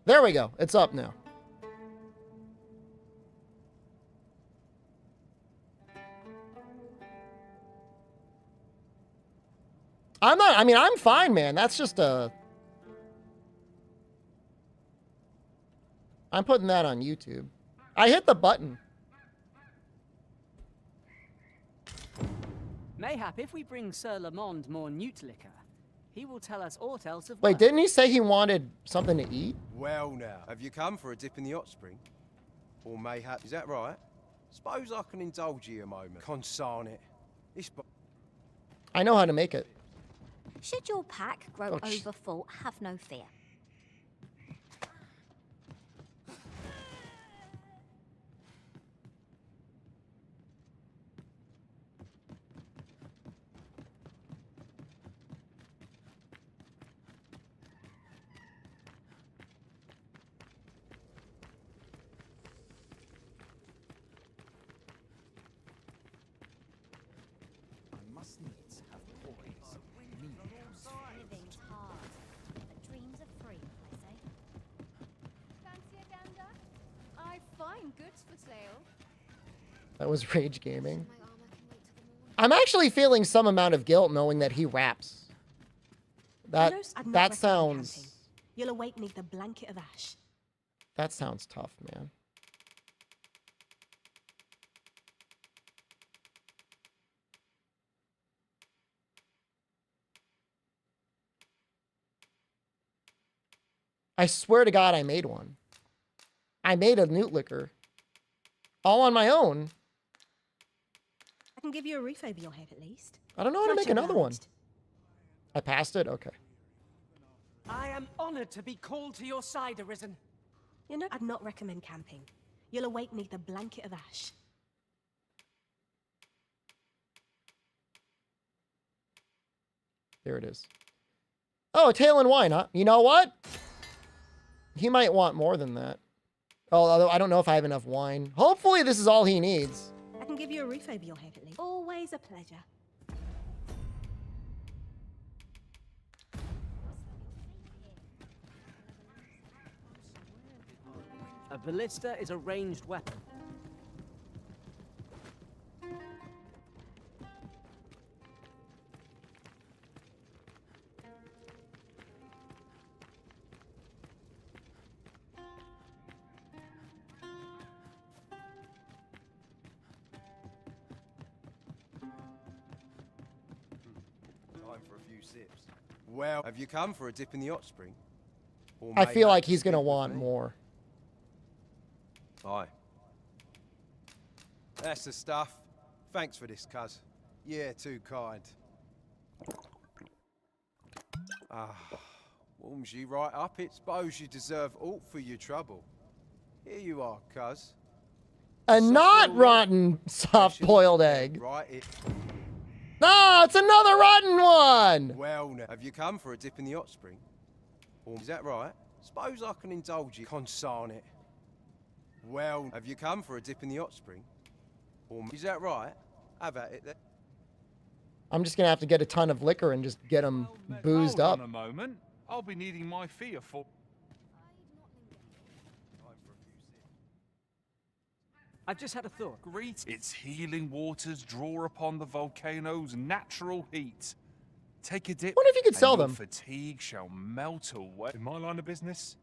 There we go. It's up now. I mean, I'm fine, man. That's just a... I'm putting that on YouTube. I hit the button. Mayhap if we bring Sir Lamond more newt liquor, he will tell us aught else of Wait, worth. didn't he say he wanted something to eat? Well now, have you come for a dip in the hot spring? Or mayhap, is that right? Suppose I can indulge you a moment. Consarn it. This I know how to make it. Should your pack grow Oh, over full, have no fear. Living's hard, but dreams are free, I say. Fancy a gander? I find goods for sale. That was Rage Gaming. My armor can wait till the morning. I'm actually feeling some amount of guilt knowing that he raps. That I'd not that recommend sounds camping. You'll awake neath a blanket of ash. that sounds tough, man. I swear to God, I made one. I made a newt liquor. All on my own. I can give you a roof over your head at least. I don't know how to Much make another one. obliged. I passed it? Okay. I am honored to be called to your side, Arisen. I'd not recommend camping. You'll awake neath a blanket of ash. There it is. Oh, a tail and wine, huh? You know what? He might want more than that. Oh, although I don't know if I have enough wine. Hopefully this is all he needs. I can give you a roof over your head at least. Always a pleasure. A ballista is a ranged weapon. time for a few sips. Well, have you come for a dip in the hot spring? Or I feel mayhap like he's speak gonna with want me? more. Aye. That's the stuff. Thanks for this, cuz. Yeah, too kind. Ah, warms you right up. It suppose you deserve aught for your trouble. Here you are, cuz. A not Soft-boiled rotten soft-boiled egg. Right, it. No, it's another rotten one! Well, now, have you come for a dip in the hot spring? Or is that right? Suppose I can indulge you. Consarn it. Well, have you come for a dip in the hot spring? Or is that right? Have at it then. I'm just gonna have to get a ton of liquor and just get him boozed up. Hold on a moment. I'll be needing my fee for... I've just had a thought. Great. Its healing waters draw upon the volcano's natural heat. Take a dip. Wonder if you could and sell your them. fatigue shall melt away. In my line of business,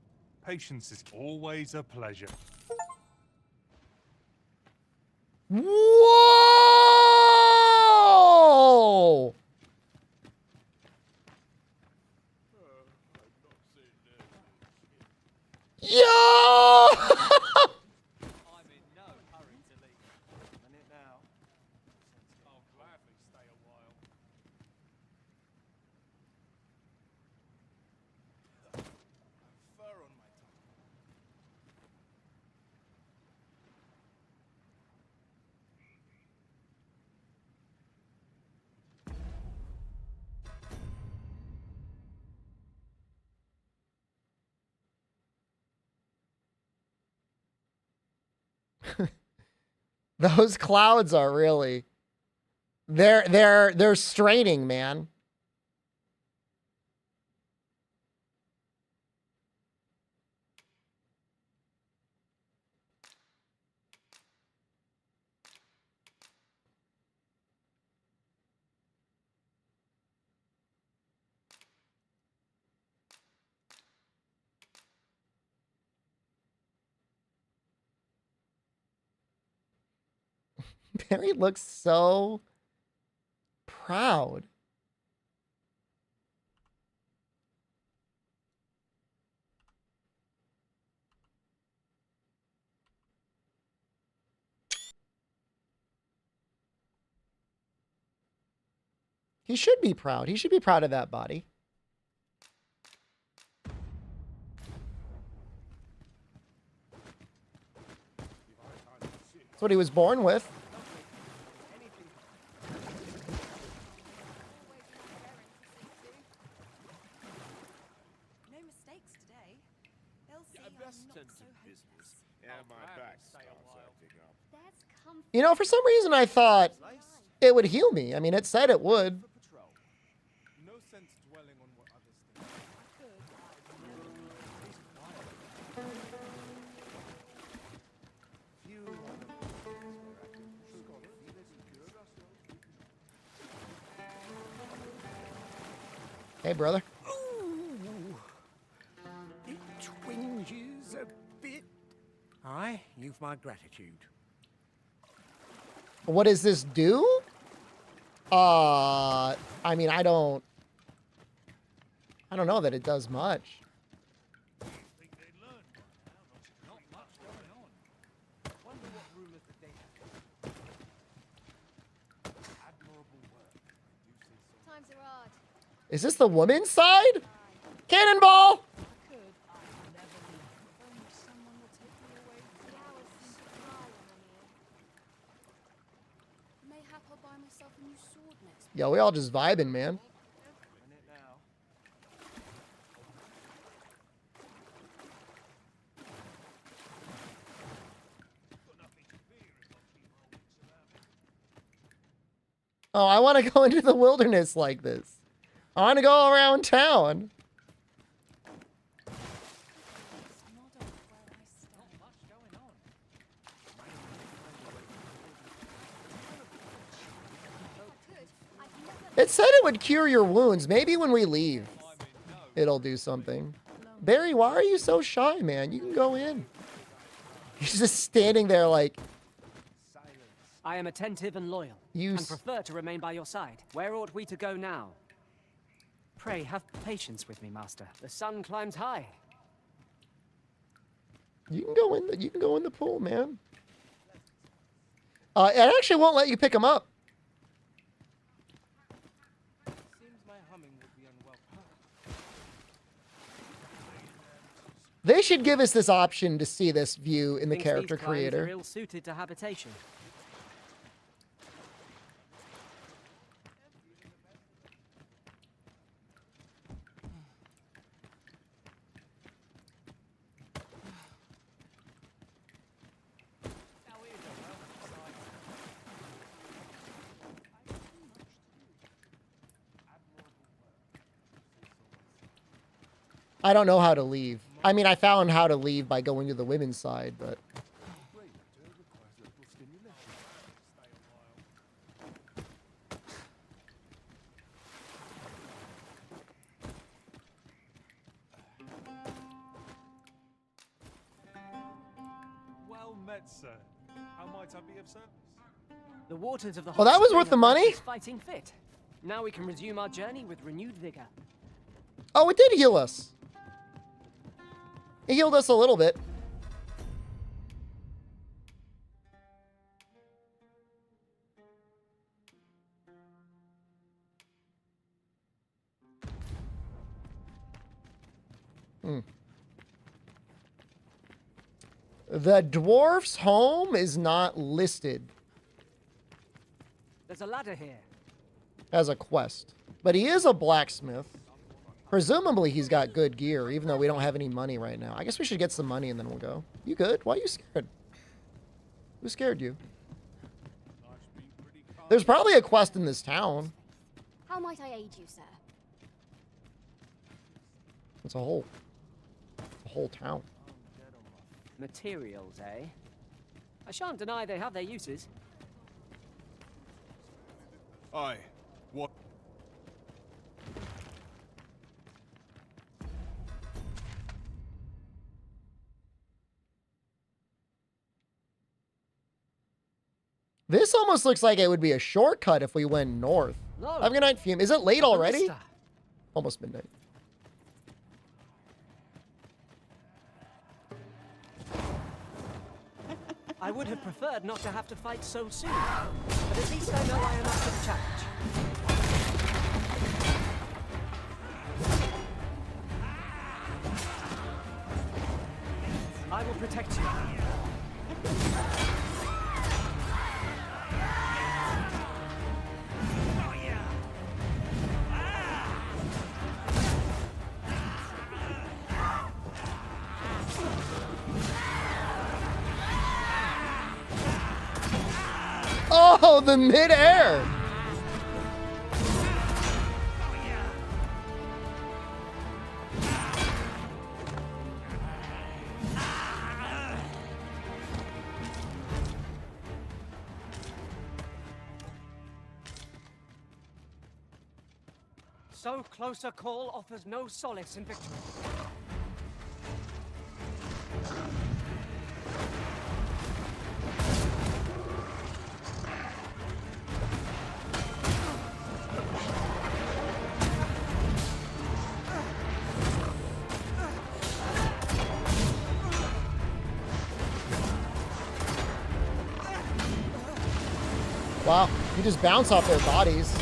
patience is always a pleasure. Whoa! Yo! I'm in no hurry to leave. Minute now. I'll gladly stay a while. Fur on my tongue. Those clouds are really... They're straining, man. Barry looks so proud. He should be proud. He should be proud of that body. That's what he was born with. No mistakes today. They'll see I'm not so hopeless. Yeah, my back starts acting up. There's comfort. You know, for some reason I thought it would heal me. I mean, it said it would. No sense dwelling on what others think. Hey, brother. It twinges a bit. Aye, you've my gratitude. What does this do? I mean, I don't know that it does much. Times are hard. Is this the woman's side? Cannonball! Mayhap I'll buy myself a new sword next. Yo, we all just vibing, man. Oh, I want to go into the wilderness like this. I want to go around town. It said it would cure your wounds. Maybe when we leave, it'll do something. Barry, why are you so shy, man? You can go in. He's just standing there like... I am attentive and loyal, and prefer to remain by your side. Where ought we to go now? Pray, have patience with me, master. The sun climbs high. You can go in the pool, man. It actually won't let you pick him up. Seems my humming would be unwelcome. They should give us this option to see this view in the Thinks character these climes creator. are ill-suited to habitation. I don't know how to leave. I mean, I found how to leave by going to the women's side, but... Well met, sir. How might I be of service? The waters of the Oh, that was hot worth the spring have money? left us fighting fit. Now we can resume our journey with renewed vigor. Oh, it did heal us. It healed us a little bit. The dwarf's home is not listed There's a ladder here. as a quest, but he is a blacksmith. Presumably he's got good gear, even though we don't have any money right now. I guess we should get some money and then we'll go. You good? Why are you scared? Who scared you? There's probably a quest in this town. How might I aid you, sir? It's a whole town. Materials, eh? I shan't deny they have their uses. Aye. What? This almost looks like it would be a shortcut if we went north. No. Have a good night, Fume. Is it late already? Ballista. Almost midnight. I would have preferred not to have to fight so soon, but at least I know I am up to the challenge. I will protect you. Oh, the midair! So close a call offers no solace in victory. Wow, you just bounce off their bodies.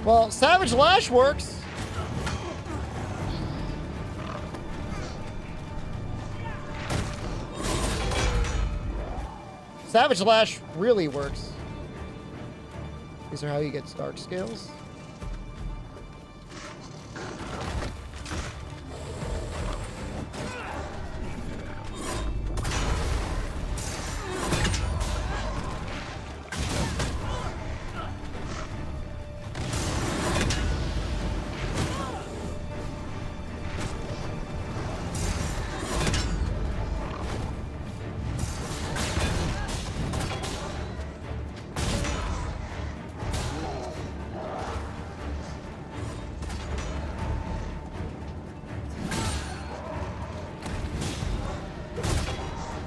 Well, Savage Lash works. Savage Lash really works. These are how you get Stark Scales.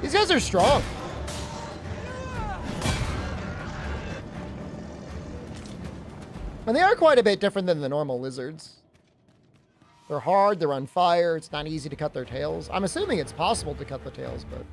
These guys are strong. And they are quite a bit different than the normal lizards. They're hard, they're on fire, it's not easy to cut their tails. I'm assuming it's possible to cut the tails, but...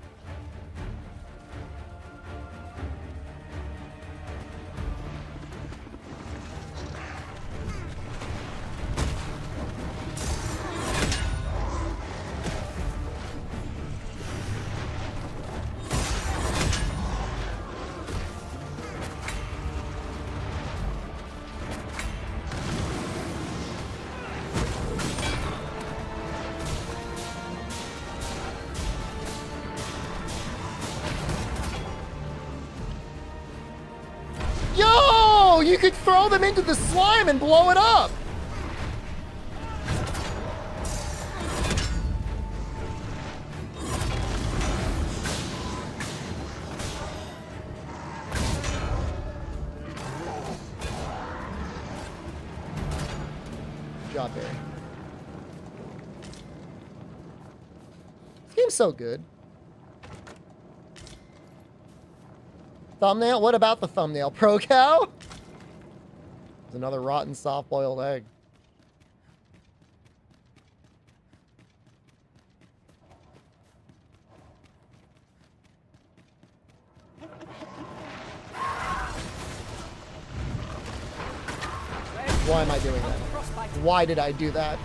Yo! You could throw them into the slime and blow it up! Good job, Barry. This game's so good. Thumbnail? What about the thumbnail? Pro cow? It's another rotten soft-boiled egg. Why am I doing that? Why did I do that?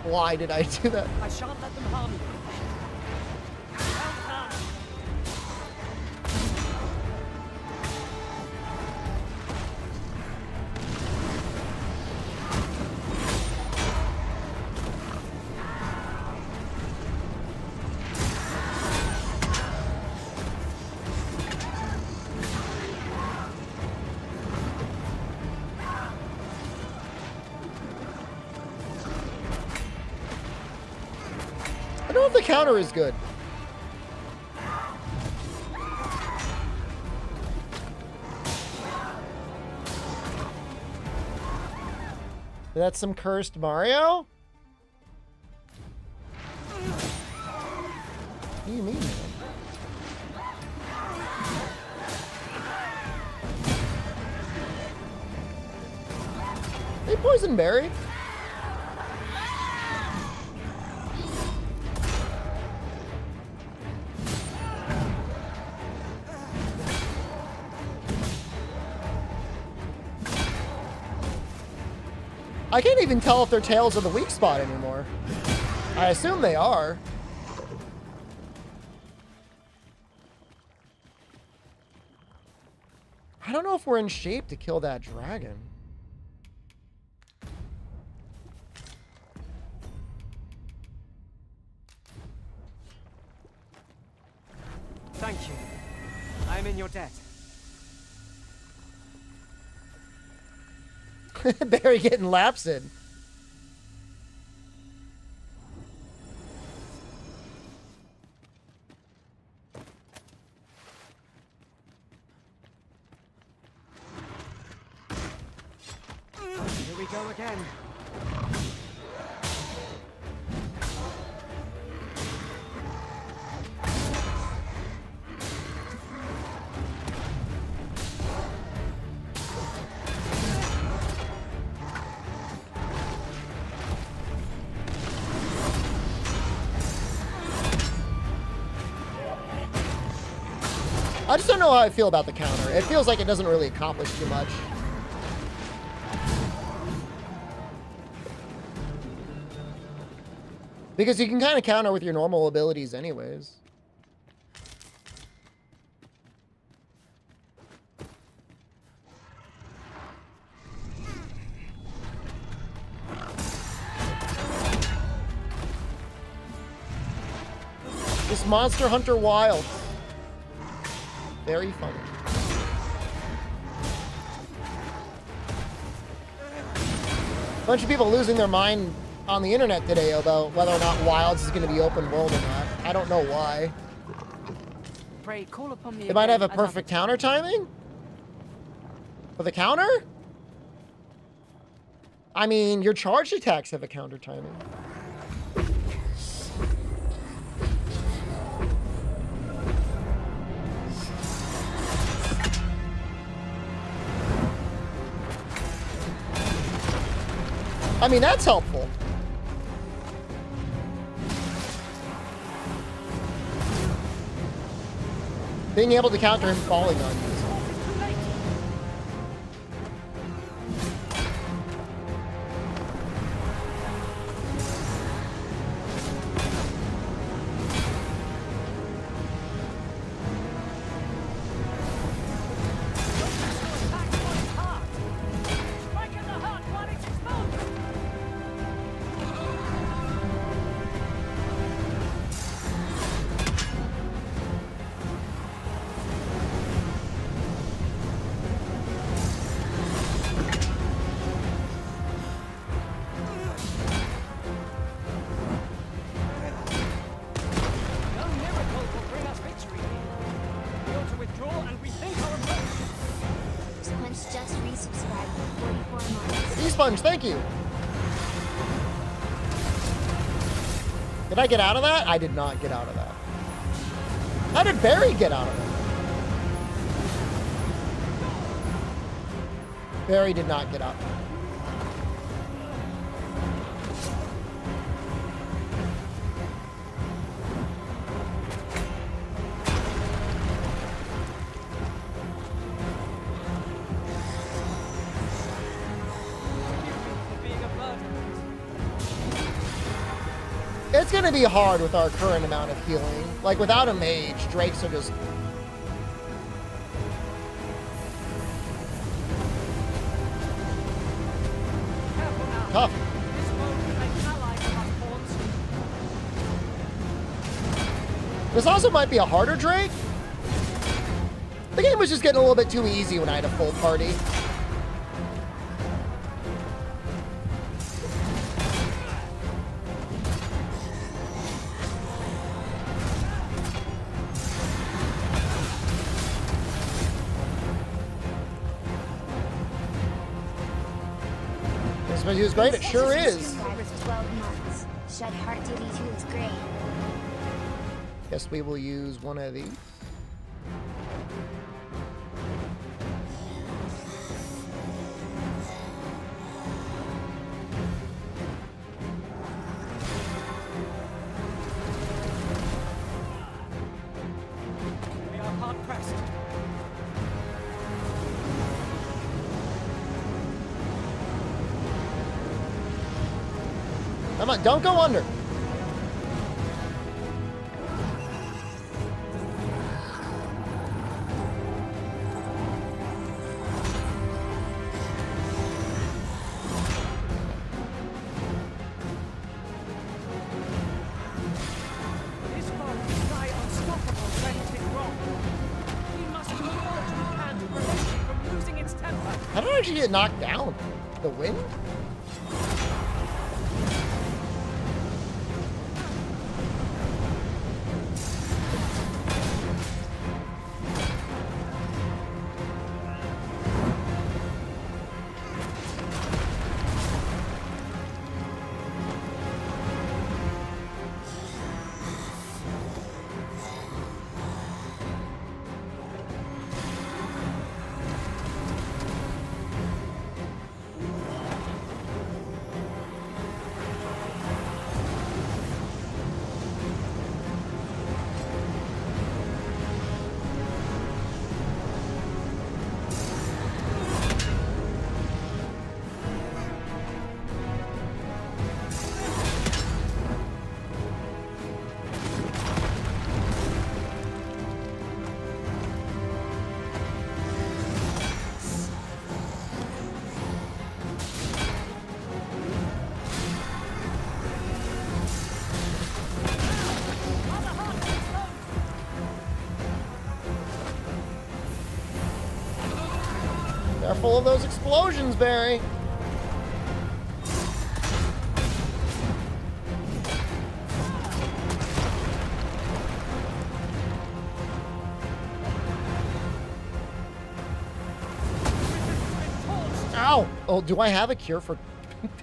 Why did I do that? I shan't let them harm you. I don't know if the counter is good. That's some cursed Mario? What do you mean, man? Hey, Poison Berry. I can't even tell if their tails are the weak spot anymore. I assume they are. I don't know if we're in shape to kill that dragon. Thank you. I am in your debt. Barry getting lapsed. Here we go again. I just don't know how I feel about the counter. It feels like it doesn't really accomplish too much. Because you can kind of counter with your normal abilities anyways. This Monster Hunter Wild. Very funny. Bunch of people losing their mind on the internet today about whether or not Wilds is going to be open world or not. I don't know why. Pray, call upon me. They might have a perfect counter timing? For the counter? I mean, your charged attacks have a counter timing. I mean, that's helpful. Being able to counter him falling on you. Sponge, thank you. Did I get out of that? I did not get out of that. How did Barry get out of it? Barry did not get out. It's going to be hard with our current amount of healing. Like, without a mage, Drakes are just... tough. This also might be a harder Drake. The game was just getting a little bit too easy when I had a full party. Blacksmith is great. It sure is. Survived 12 months. Shed heart duty to his grave. Guess we will use one of these. We are hard pressed. Come on, don't go under. This foe is nigh unstoppable when it is wrong. We must do all we can to prevent it from losing its temper. How did I actually get knocked down? The wind? Careful of those explosions, Barry. Ow! Oh, do I have a cure for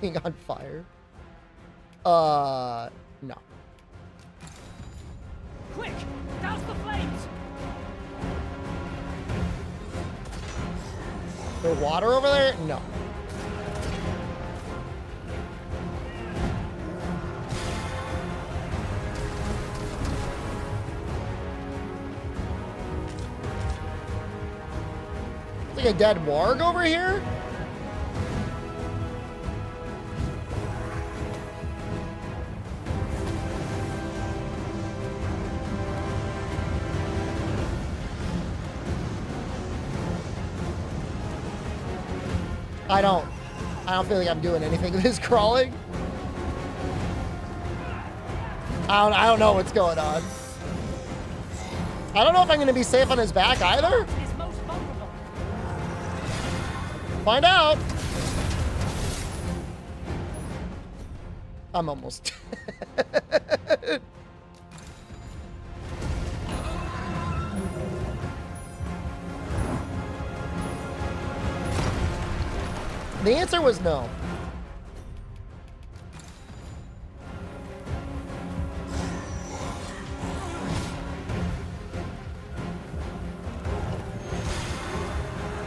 being on fire? No. Quick! Douse the flames! There's water over there? No. It's like a dead warg over here? I don't feel like I'm doing anything with this crawling. I don't know what's going on. I don't know if I'm going to be safe on his back either. Is most vulnerable. Find out. I'm almost. The answer was no.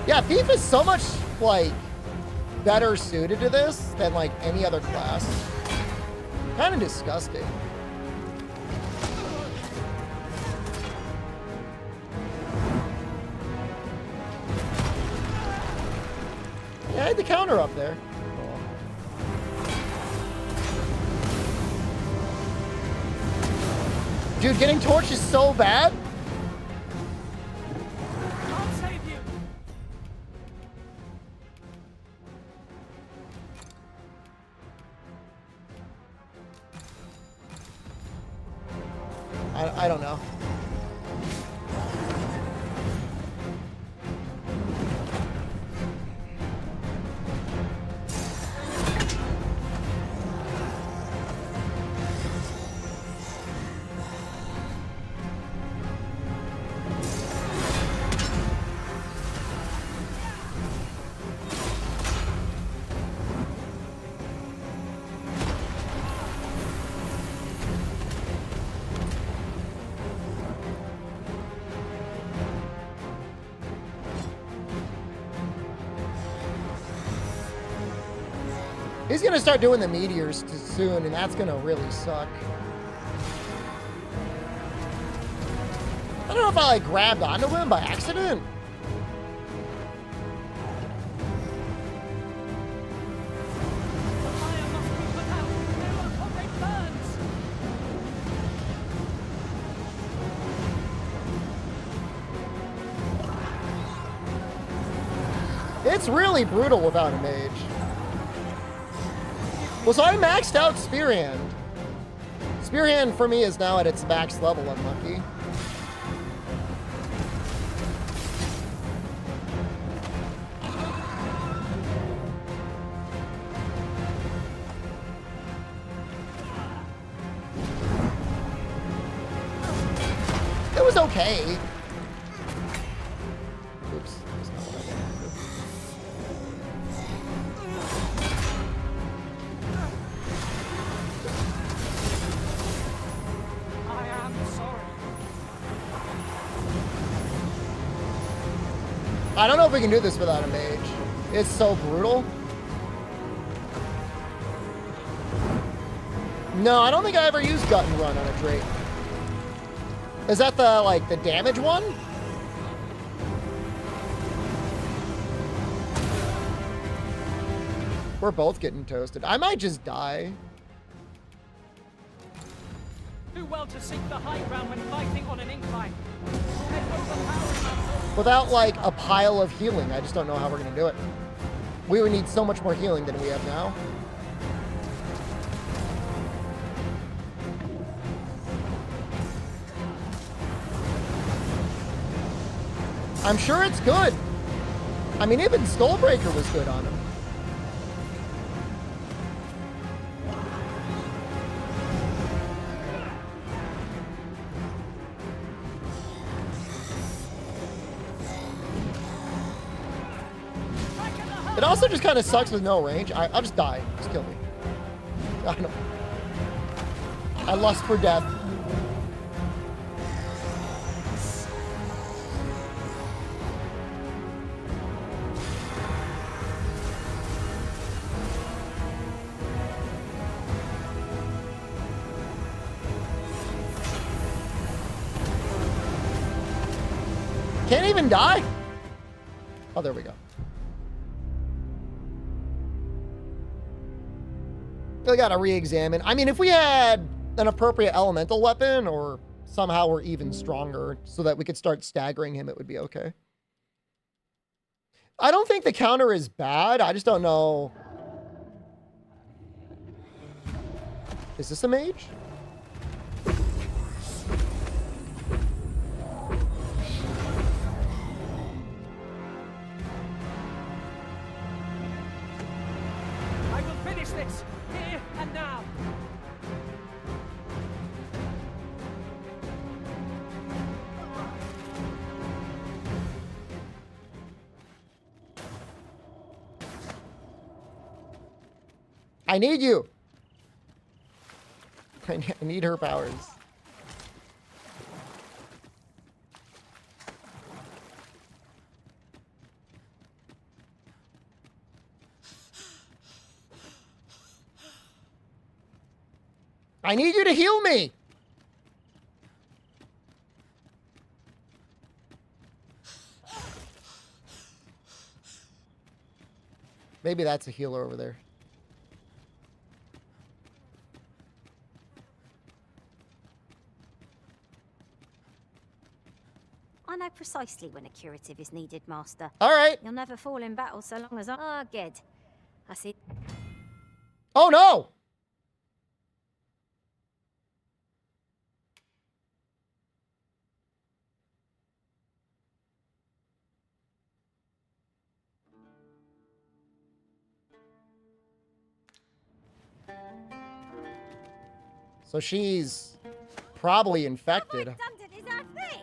Yeah, Thief is so much, like, better suited to this than, like, any other class. Kind of disgusting. Yeah, I had the counter up there. Dude, getting torched is so bad. I'll save you. I don't know. He's gonna start doing the meteors too soon, and that's gonna really suck. I don't know if I like grabbed onto him by accident. It's really brutal without a mage. Well, so I maxed out Spear Hand. Spear Hand for me is now at its max level, unlucky. It was okay. Oops. That's not what I wanted to do. I am sorry. I don't know if we can do this without a mage. It's so brutal. No, I don't think I ever used Gut and Run on a Drake. Is that the, like, the damage one? We're both getting toasted. I might just die. Do well to seek the high ground when fighting on an incline. Overpowering Without, like, a pile of healing, I just don't know how we're gonna do it. We would need so much more healing than we have now. I'm sure it's good. I mean, even Skullbreaker was good on him. It also just kind of sucks with no range. I'll just die. Just kill me. I don't. I lust for death. Can't even die? Oh, there we go. I gotta re-examine. I mean, if we had an appropriate elemental weapon or somehow we're even stronger so that we could start staggering him, it would be okay. I don't think the counter is bad. I just don't know. Is this a mage? I will finish this here and now. I need you. I need her powers. I need you to heal me. Maybe that's a healer over there. I know precisely when a curative is needed, Master. All right. You'll never fall in battle so long as I... Ah, good. I see. Oh, no. So she's probably infected. What done to deserve this?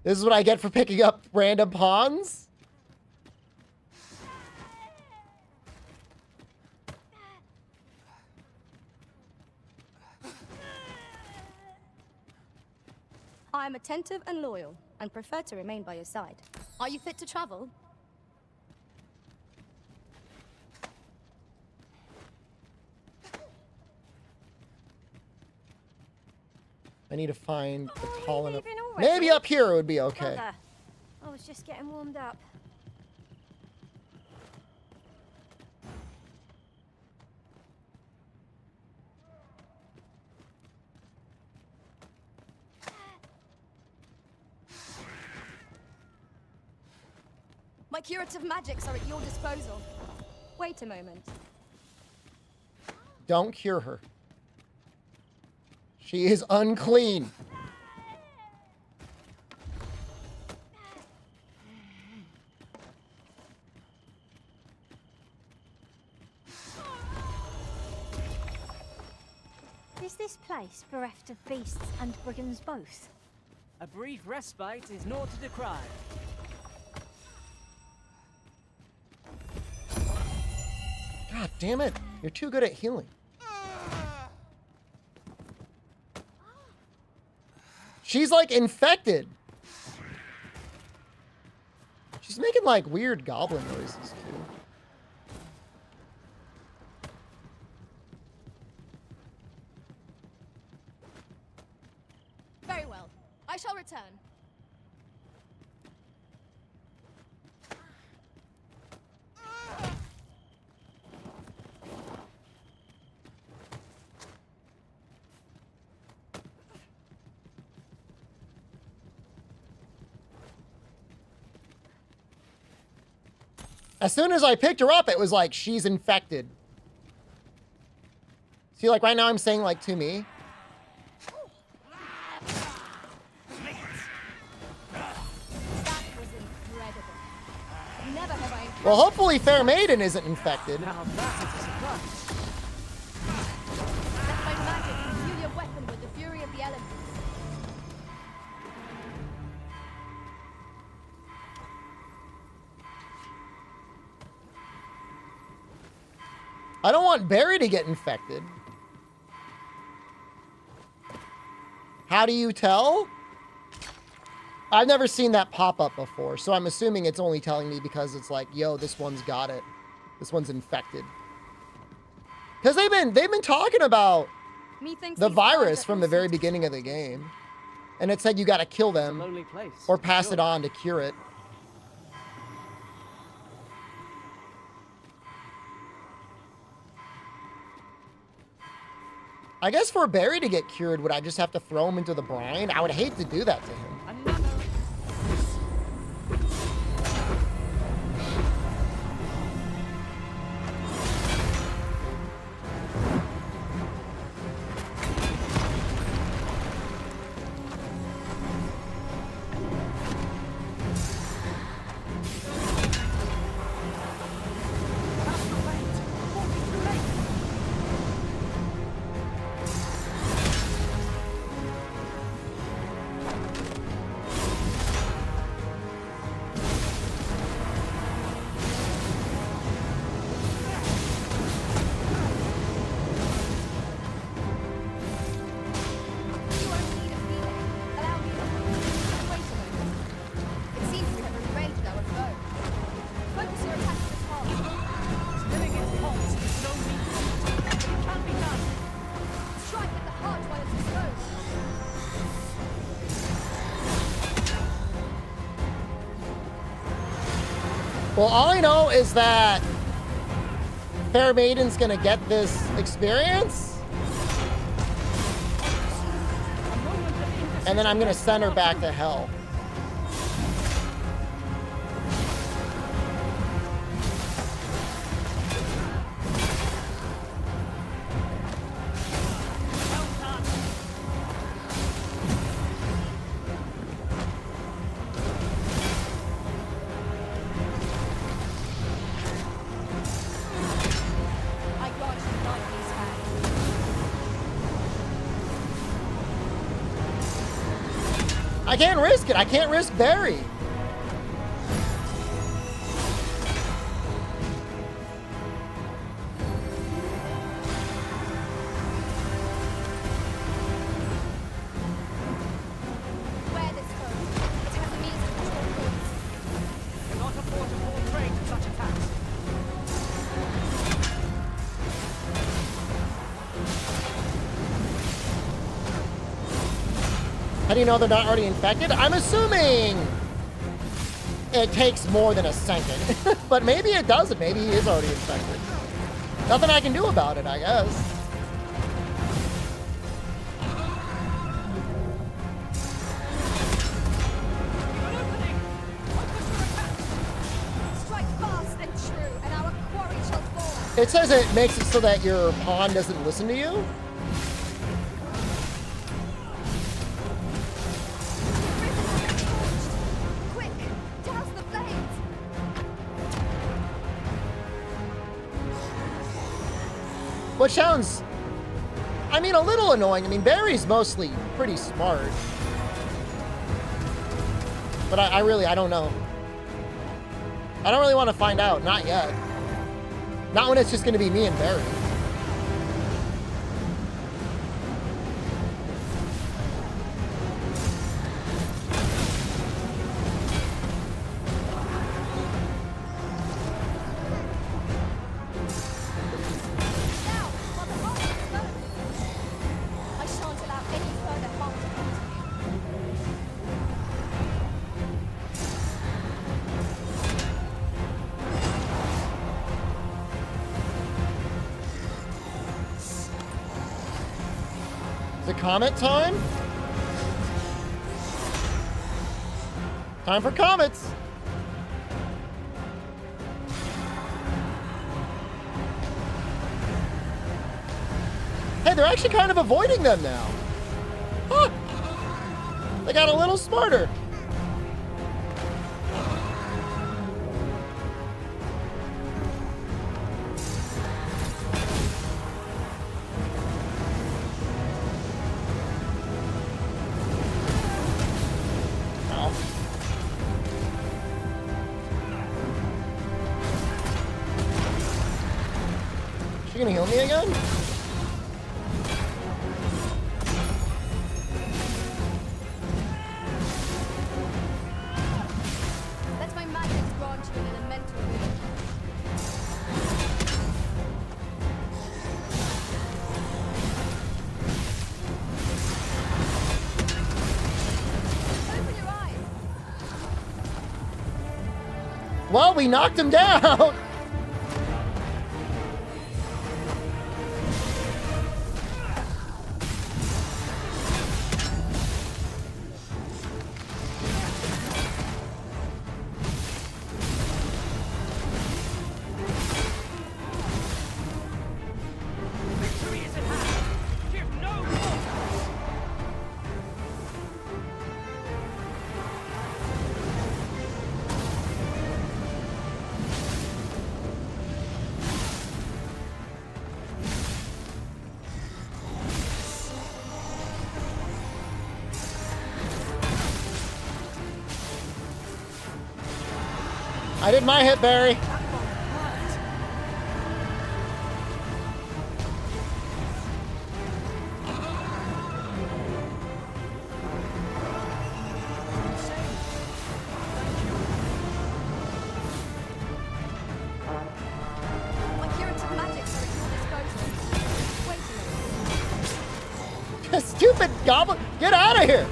This is what I get for picking up random pawns? I am attentive and loyal, and prefer to remain by your side. Are you fit to travel? I need to find a tall enough. leaving already? Maybe up here it would be okay. Bother. I was just getting warmed up. My curative magics are at your disposal. Wait a moment. Don't cure her. She is unclean. Is this place bereft of beasts and brigands both? A brief respite is naught to decry. God damn it. You're too good at healing. She's like infected. She's making like weird goblin noises too. Very well. I shall return. As soon as I picked her up, it was like, she's infected. See, like right now I'm saying like to me. That was incredible. Never have I encountered... Well, hopefully Fair Maiden isn't infected. Now that is a surprise. Let my magic imbue your weapon with the fury of the elements. I don't want Barry to get infected. How do you tell? I've never seen that pop up before, so I'm assuming it's only telling me because it's like, yo, this one's got it. This one's infected. Because they've been talking about Methinks the these virus guards are from the very innocent. beginning of the game. And it said you gotta kill them Lonely place. or pass Sure. it on to cure it. I guess for Barry to get cured, would I just have to throw him into the brine? I would hate to do that to him. Another. You are in need of healing. Allow me to... Wait a moment. It seems we have enraged our foe. Focus your attack to the heart. Spilling its pulse is no means feat, but it can be done. Strike at the heart while it's exposed. Well, all I know is that Fair Maiden's gonna get this experience. And then I'm gonna send her back to hell. I grant you lightning's hand. I can't risk it. I can't risk Barry. How do you know they're not already infected? I'm assuming it takes more than a second. But maybe it doesn't. Maybe he is already infected. Nothing I can do about it, I guess. It says it makes it so that your pawn doesn't listen to you. Quick, douse the blades. Which sounds, I mean, a little annoying. I mean, Barry's mostly pretty smart. But I don't know. I don't really want to find out. Not yet. Not when it's just going to be me and Barry. I shan't allow any further harm to come to Is it comet time? Time for comets. Hey, they're actually kind of avoiding them now. Huh. They got a little smarter. You gonna heal me again? let my magic grant you an elemental boon. Open your eyes. Well, we knocked him down. I did my hit, Barry. My curative magics are at your disposal. Wait a minute. Stupid goblin, get out of here.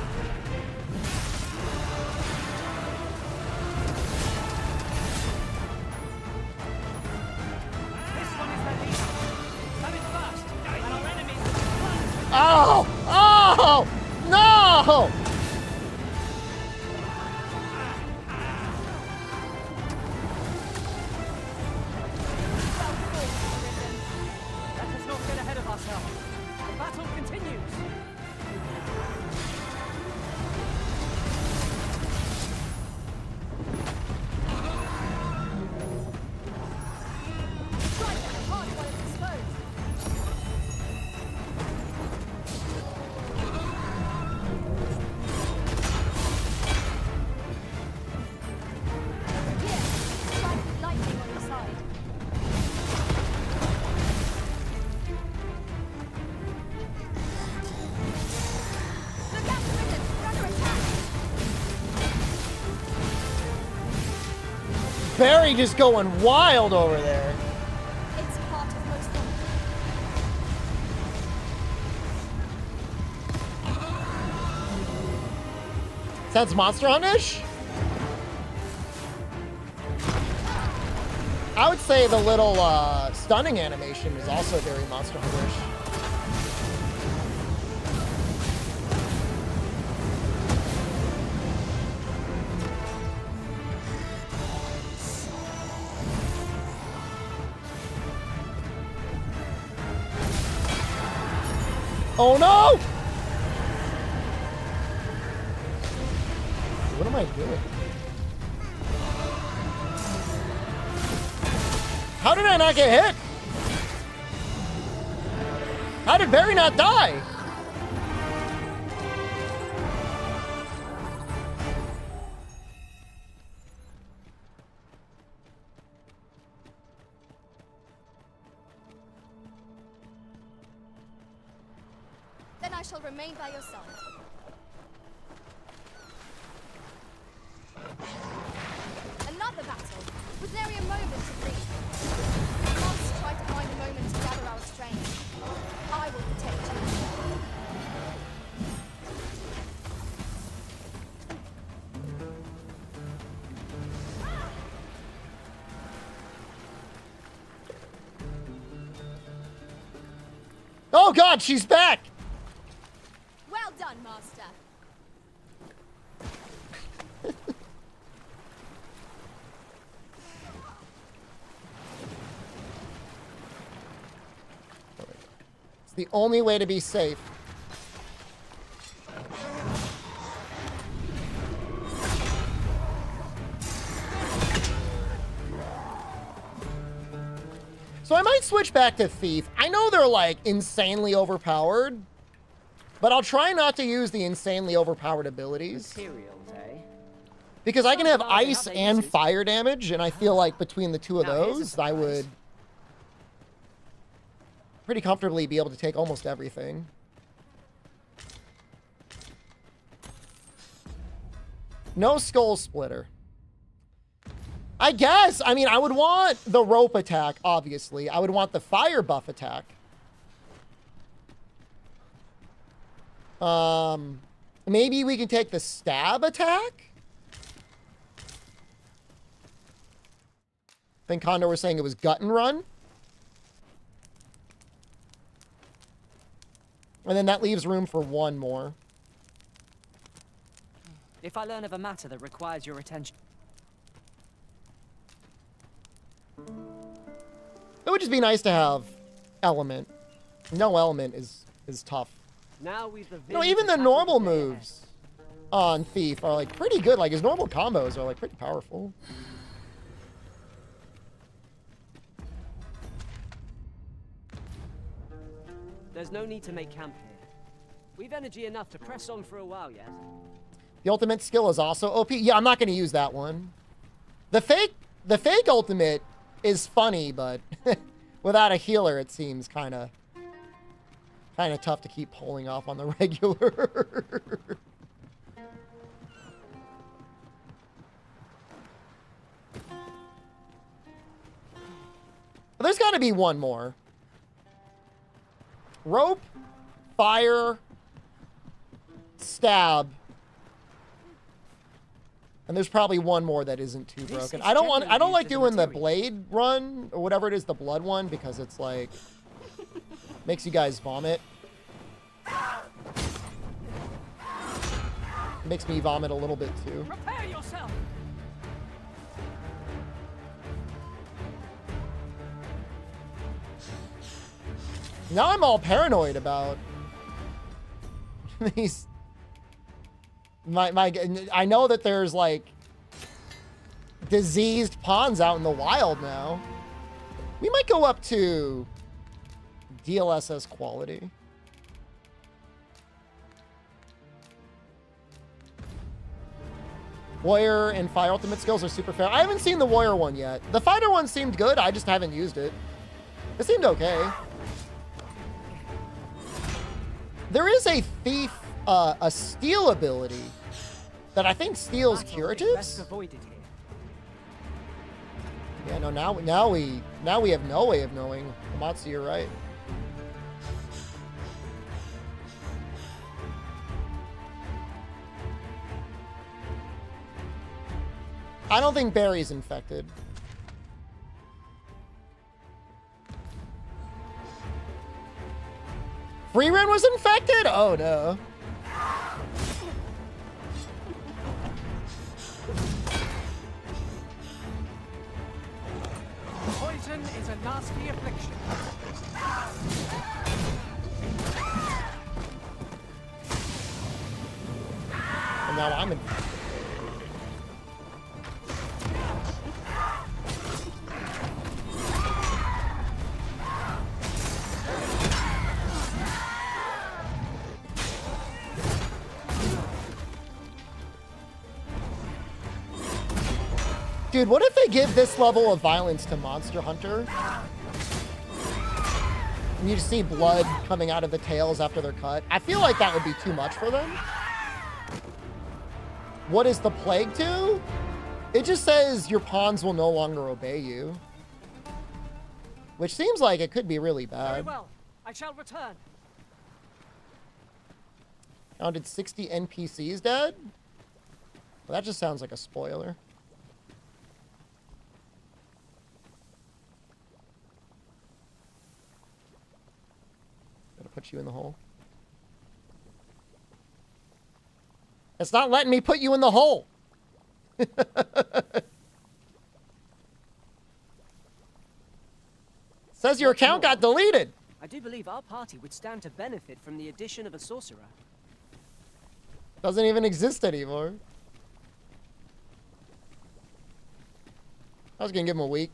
Oh! Oh! No! Let us not get ahead of ourselves. The battle continues. Strike at the heart while it's exposed. Here, strike with lightning on your side. Look out, Wizard! We're under attack! Barry just going wild over there. It's part of most of That's Monster Hunter-ish? I would say the little stunning animation is also very Monster Hunter-ish. Oh no! What am I doing? How did I not get hit? How did Barry not die? Then I shall remain by your side. Another battle. Was nary a moment to breathe. We must try to find a moment to gather our strength. I will protect you. Oh god, she's back! Well done, Master. It's the only way to be safe. So I might switch back to Thief. I know they're like insanely overpowered, but I'll try not to use the insanely overpowered abilities. Materials, eh? Because I can have ice and fire damage, and I feel like between the two of those, I would pretty comfortably be able to take almost everything. No Skull Splitter. I guess. I mean, I would want the rope attack, obviously. I would want the fire buff attack. Maybe we can take the stab attack? I think Condor was saying it was gut and run. And then that leaves room for one more. If I learn of a matter that requires your attention... It would just be nice to have element. No element is tough. Now we've the No, even the normal moves on Thief are like pretty good. Like his normal combos are like pretty powerful. There's no need to make camp here. We've energy enough to press on for a while yet. The ultimate skill is also OP. Yeah, I'm not going to use that one. The fake ultimate is funny, but without a healer, it seems kind of tough to keep pulling off on the regular. There's got to be one more. Rope, fire, stab. And there's probably one more that isn't too broken. I don't like doing the blade run or whatever it is, the blood one, because it's like makes you guys vomit. Makes me vomit a little bit too. Prepare yourself. Now I'm all paranoid about these. I know that there's like diseased ponds out in the wild now. We might go up to DLSS quality. Warrior and fire ultimate skills are super fair. I haven't seen the warrior one yet. The fighter one seemed good. I just haven't used it. It seemed okay. There is a thief, a steal ability that I think steals curatives. Yeah, no. Now we have no way of knowing. Amatsu, you're right. I don't think Barry's infected. Freeran was infected? Oh no. Poison is a nasty affliction. And now I'm in. Dude, what if they give this level of violence to Monster Hunter? And you just see blood coming out of the tails after they're cut. I feel like that would be too much for them. What is the plague to? It just says your pawns will no longer obey you. Which seems like it could be really bad. Very well. I shall return. Counted 60 NPCs dead? Well, that just sounds like a spoiler. Gotta put you in the hole. It's not letting me put you in the hole. Says your account got deleted. I do believe our party would stand to benefit from the addition of a sorcerer. Doesn't even exist anymore. I was gonna give him a week.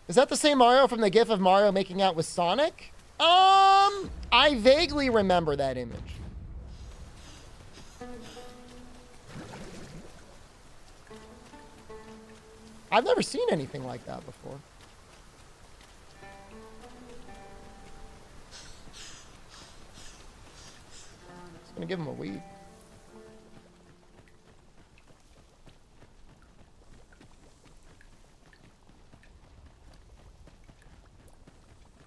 Is that the same Mario from the GIF of Mario making out with Sonic? I vaguely remember that image. I've never seen anything like that before. Just gonna give him a weed.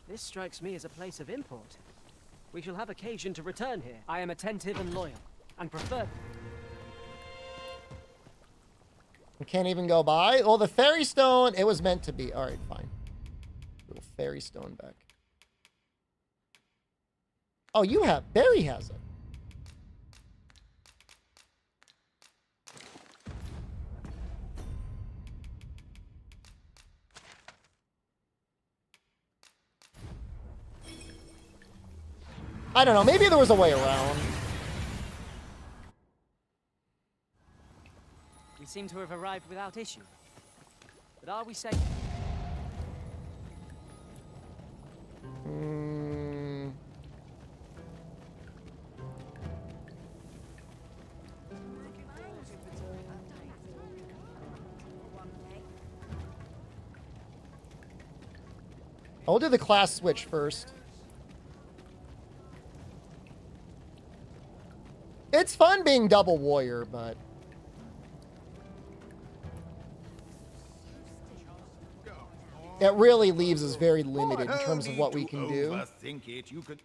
This strikes me as a place of import. We shall have occasion to return here. I am attentive and loyal, and prefer... We can't even go by? Well, the fairy stone, it was meant to be. All right, fine. Little fairy stone back. Oh, you have... Barry has it. I don't know. Maybe there was a way around. We seem to have arrived without issue. But are we safe? I'll do the class switch first. It's fun being double warrior, but... it really leaves us very limited in terms of what we can do. Overthink it. You could...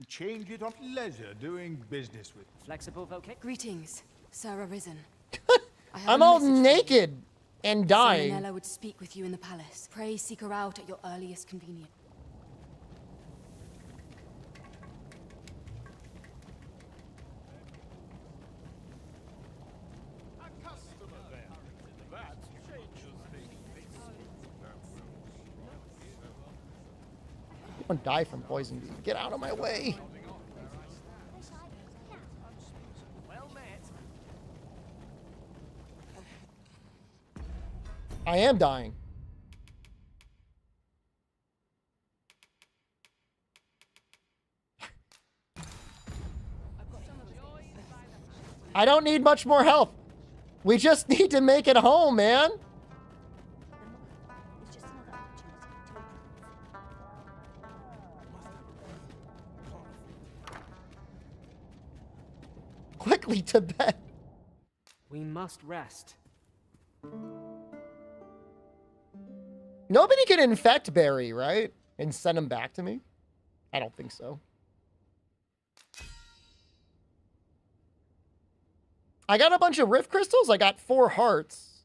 change it on leisure doing business with. Flexible vocab. Greetings, Sir Arisen. I'm all naked and dying. Salmonella would speak with you in the palace. Pray seek her out at your earliest convenience. I'm gonna die from poison bee. Get out of my way. I am dying. I don't need much more help. We just need to make it home, man. Quickly to bed. We must rest. Nobody can infect Barry, right? And send him back to me? I don't think so. I got a bunch of rift crystals. I got 4 hearts.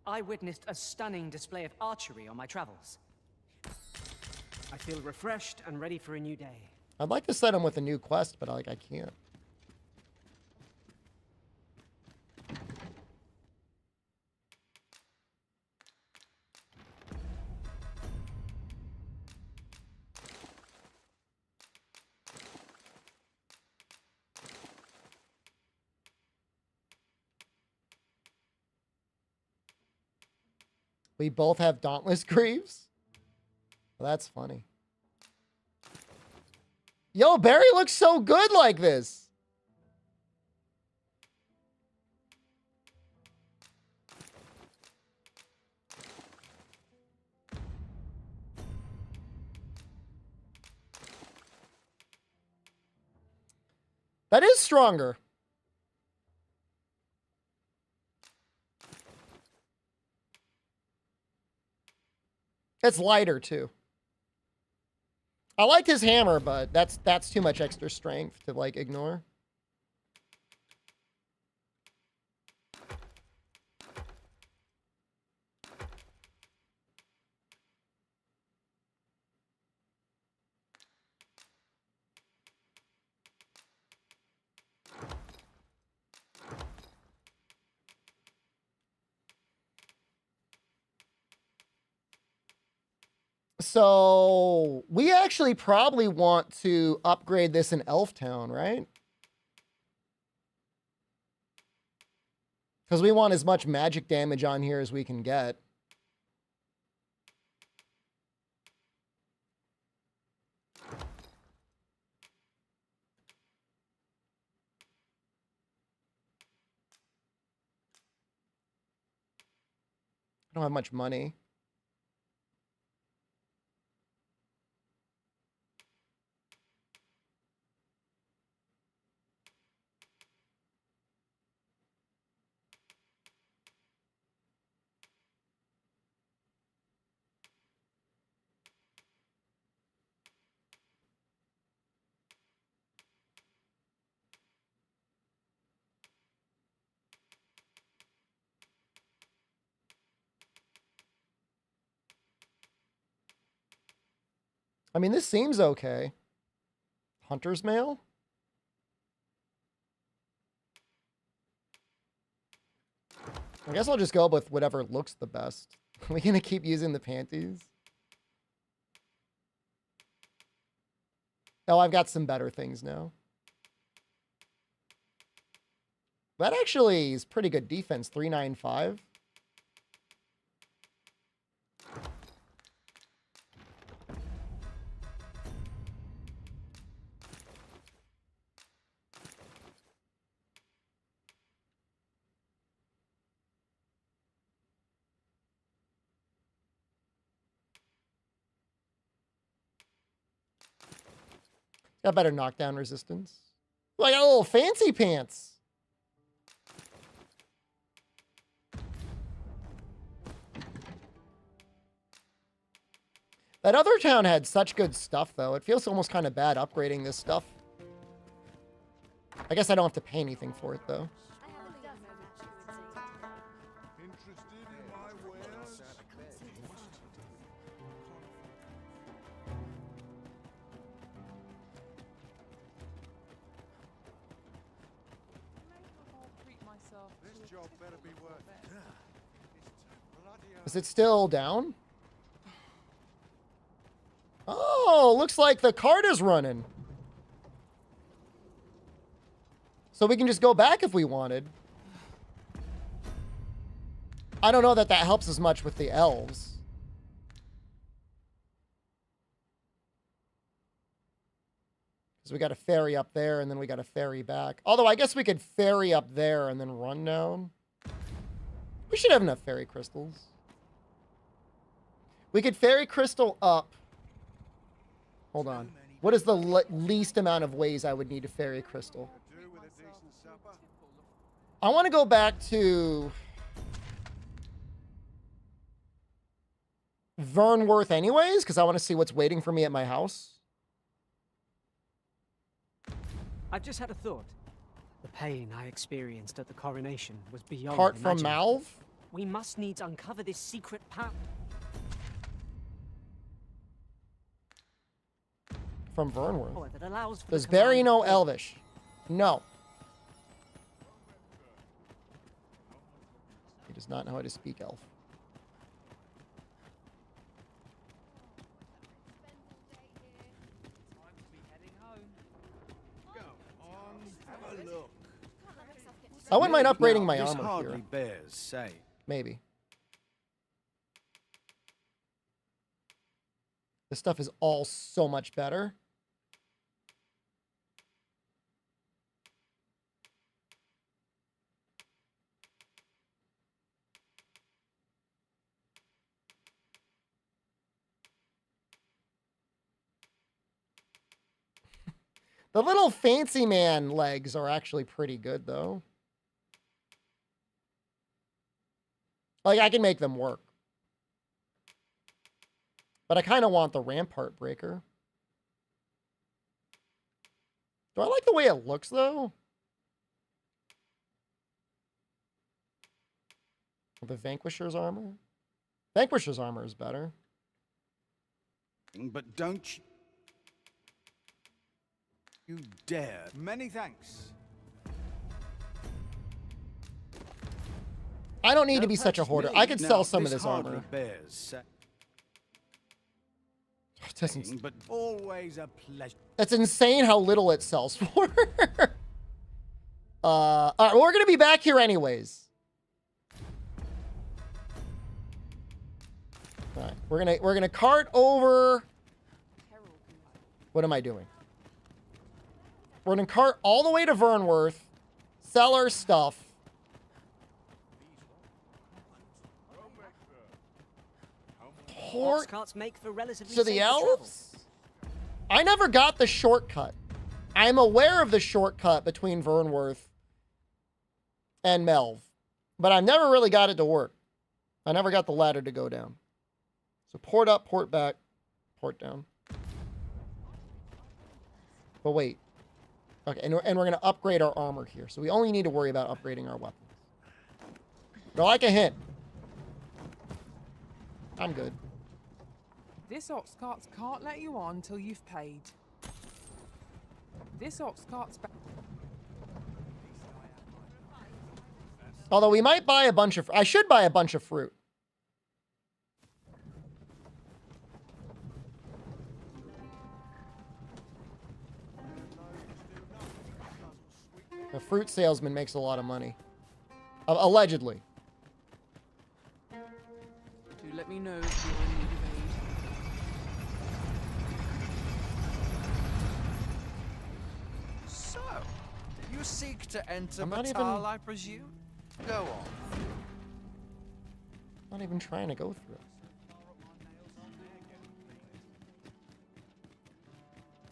I witnessed a stunning display of archery on my travels. I feel refreshed and ready for a new day. I'd like to set him with a new quest, but I can't. We both have Dauntless Greaves? Well, that's funny. Yo, Barry looks so good like this. That is stronger. It's lighter too. I liked his hammer, but that's too much extra strength to like ignore. So we actually probably want to upgrade this in Elf Town, right? Because we want as much magic damage on here as we can get. I don't have much money. I mean, this seems okay. Hunter's mail? I guess I'll just go with whatever looks the best. Are we gonna keep using the panties? Oh, I've got some better things now. That actually is pretty good defense, 395. Got better knockdown resistance. Ooh, I got a little fancy pants. That other town had such good stuff, though. It feels almost kind of bad upgrading this stuff. I guess I don't have to pay anything for it, though. Is it still down? Oh, looks like the cart is running. So we can just go back if we wanted. I don't know that that helps as much with the elves. Because we got a ferry up there and then we got a ferry back. Although I guess we could ferry up there and then run down. We should have enough fairy crystals. We could fairy crystal up. Hold on. What is the least amount of ways I would need a fairy crystal? I want to go back to Vernworth anyways, because I want to see what's waiting for me at my house. I've just had a thought. The pain I experienced at the coronation was beyond Cart from imagining. Malv? We must needs uncover this secret path. From Vernworth. That allows for Does the Barry command know of- Elvish? No. He does not know how to speak Elf. I wouldn't mind upgrading my this armor hardly here. bears say. Maybe. This stuff is all so much better. The little fancy man legs are actually pretty good, though. Like, I can make them work. But I kind of want the Rampart Breaker. Do I like the way it looks, though? The Vanquisher's armor? Vanquisher's armor is better. But don't you dare. Many thanks. I don't need to be such a hoarder. I could sell some of this armor. Bears, But always a pleasure. That's insane how little it sells for. All right, well, we're gonna be back here anyways. All right, we're gonna cart over. What am I doing? We're gonna cart all the way to Vernworth, sell our stuff. Port Carts make for relatively to the safer travel. elves? I never got the shortcut. I'm aware of the shortcut between Vernworth and Melv, but I never really got it to work. I never got the ladder to go down. So port up, port back, port down. But wait. Okay, and we're going to upgrade our armor here. So we only need to worry about upgrading our weapons. But I like a hint. I'm good. This ox cart can't let you on till you've paid. This ox cart's back. Although we might buy a bunch of... I should buy a bunch of fruit. The fruit salesman makes a lot of money. Allegedly. Do let me know if you're in need of aid. So, you seek to enter I'm not Batal, even- I presume? Go on. Not even trying to go through it.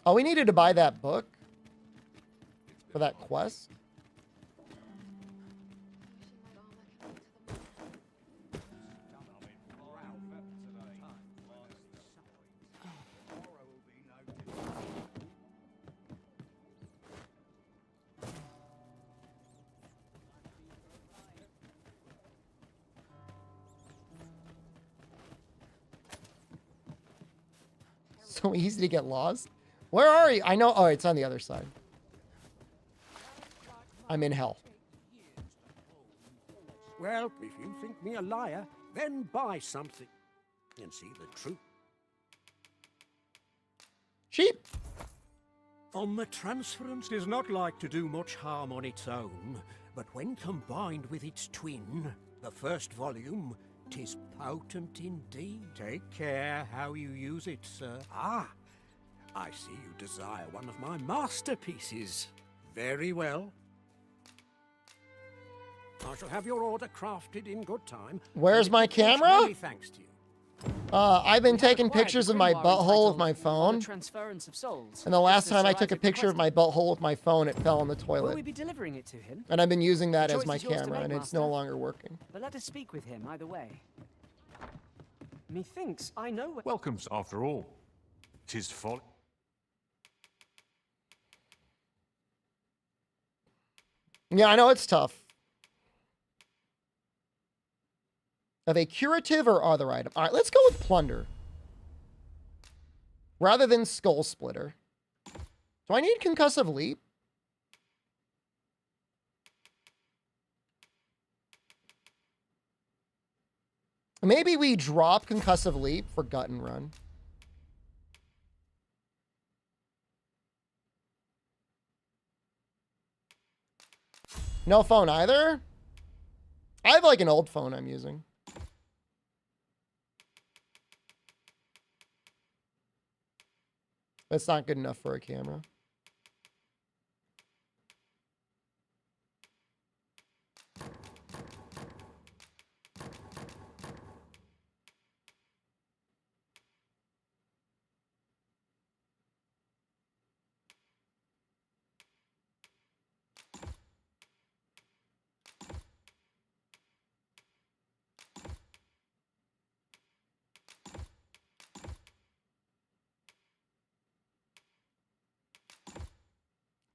Oh, we needed to buy that book for that quest. So easy to get lost. Where are you? I know. Oh, it's on the other side. I'm in hell. Well, if you think me a liar, then buy something and see the truth. Sheep. On the transference is not like to do much harm on its own, but when combined with its twin, the first volume, 'tis potent indeed. Take care how you use it, sir. Ah, I see you desire one of my masterpieces. Very well. I shall have your order crafted in good time. Where's and my of course, camera? Many thanks to you. I've been taking acquired pictures the of my grimoire butthole with entitled my The phone. Transference of Souls, And the last just as time I Sir took a Isaac picture of my butthole with my phone, it fell in the Will toilet. we be delivering it to him? And I've been using that The as choice my is yours to camera, make, and it's no Master. longer working. But let us speak with him either way. Methinks I know where... Welcomes, after all. 'Tis folly. Yeah, I know it's tough. Of a curative or other item. All right, let's go with plunder. Rather than skull splitter. Do I need concussive leap? Maybe we drop concussive leap for gut and run. No phone either? I have like an old phone I'm using. That's not good enough for a camera.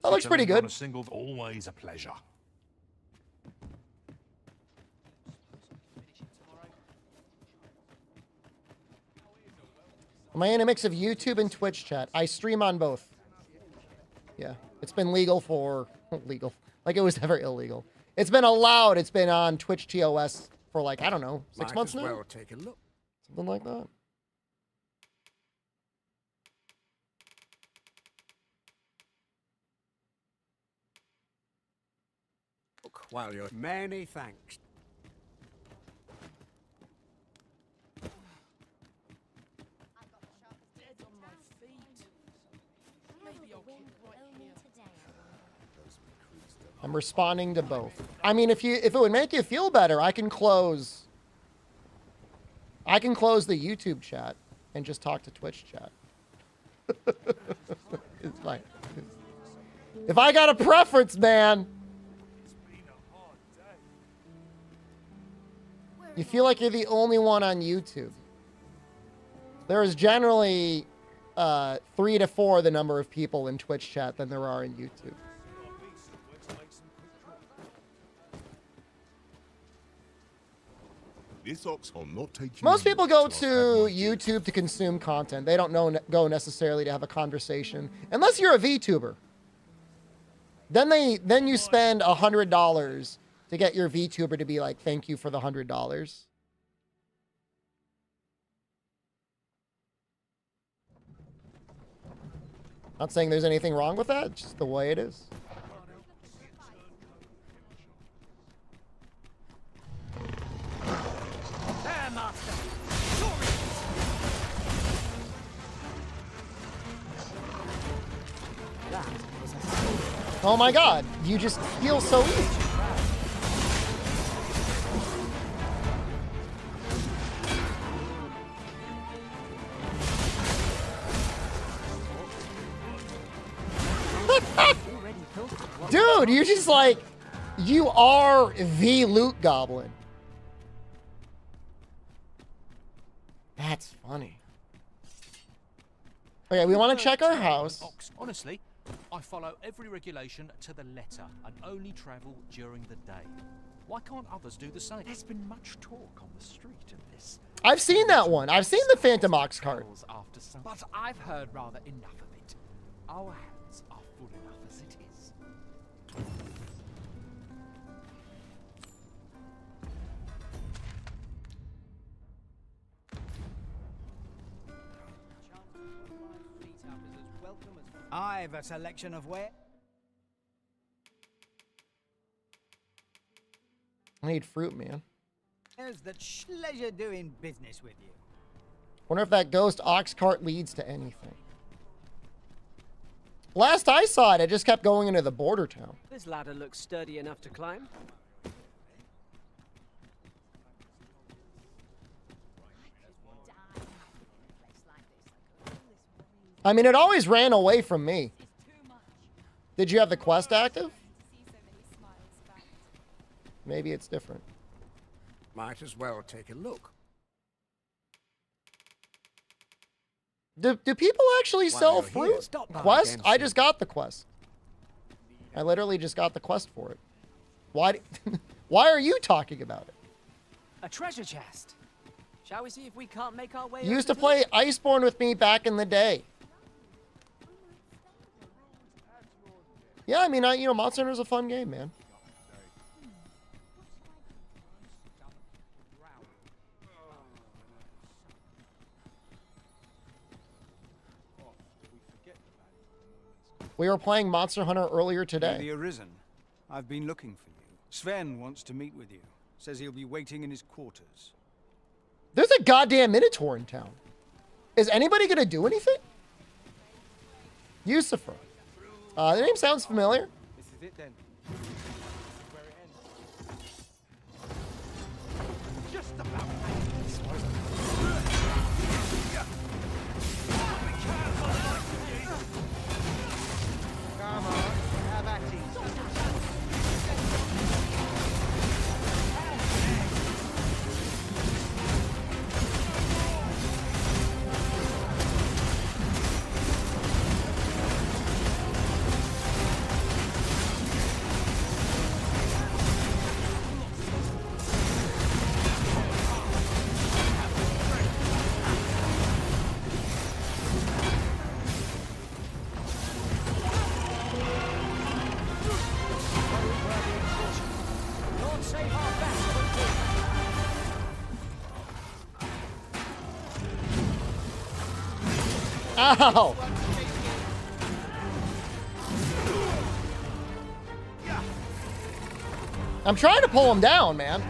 That looks pretty good. On a single, always a pleasure. Am I in a mix of YouTube and Twitch chat? I stream on both. Yeah, it's been legal for legal, like it was never illegal. It's been allowed. It's been on Twitch TOS for like, I don't know, 6 months now. Well, take a look. Something like that. While you're many thanks. I'm responding to both. I mean, if it would make you feel better, I can close the YouTube chat and just talk to Twitch chat. It's fine. If I got a preference, man. You feel like you're the only one on YouTube. There is generally 3 to 4 the number of people in Twitch chat than there are in YouTube. Most people go to YouTube to consume content. They don't go necessarily to have a conversation, unless you're a VTuber. Then you spend $100 to get your VTuber to be like, thank you for the $100. Not saying there's anything wrong with that, it's just the way it is. There, Master! Oh my god, you just feel so easy. Dude, you just like, you are the loot goblin. That's funny. Okay, we want to check our house. Honestly, I follow every regulation to the letter and only travel during the day. Why can't others do the same? There's been much talk on the street of this. I've seen that one. I've seen the Phantom Ox cart. But I've heard rather enough of it. Our hands are full enough as it is. I've a selection of where. I need fruit, man. That pleasure doing business with you. Wonder if that ghost ox cart leads to anything. Last I saw it, it just kept going into the border town. This ladder looks sturdy enough to climb. I mean, it always ran away from me. Did you have the quest active? Maybe it's different. Might as well take a look. Do people actually sell fruit? Quest? I just got the quest. I literally just got the quest for it. Why are you talking about it? A treasure chest. Shall we see if we can't make our way? You used to play Iceborne with me back in the day. Yeah, I mean, you know, Monster Hunter's a fun game, man. We were playing Monster Hunter earlier today. The Arisen. I've been looking for you. Sven wants to meet with you. Says he'll be waiting in his quarters. There's a goddamn Minotaur in town. Is anybody gonna do anything? Yusufer. The name sounds familiar. This is it then. Where it ends. Just about. Come on, have at it. Ow! I'm trying to pull him down, man.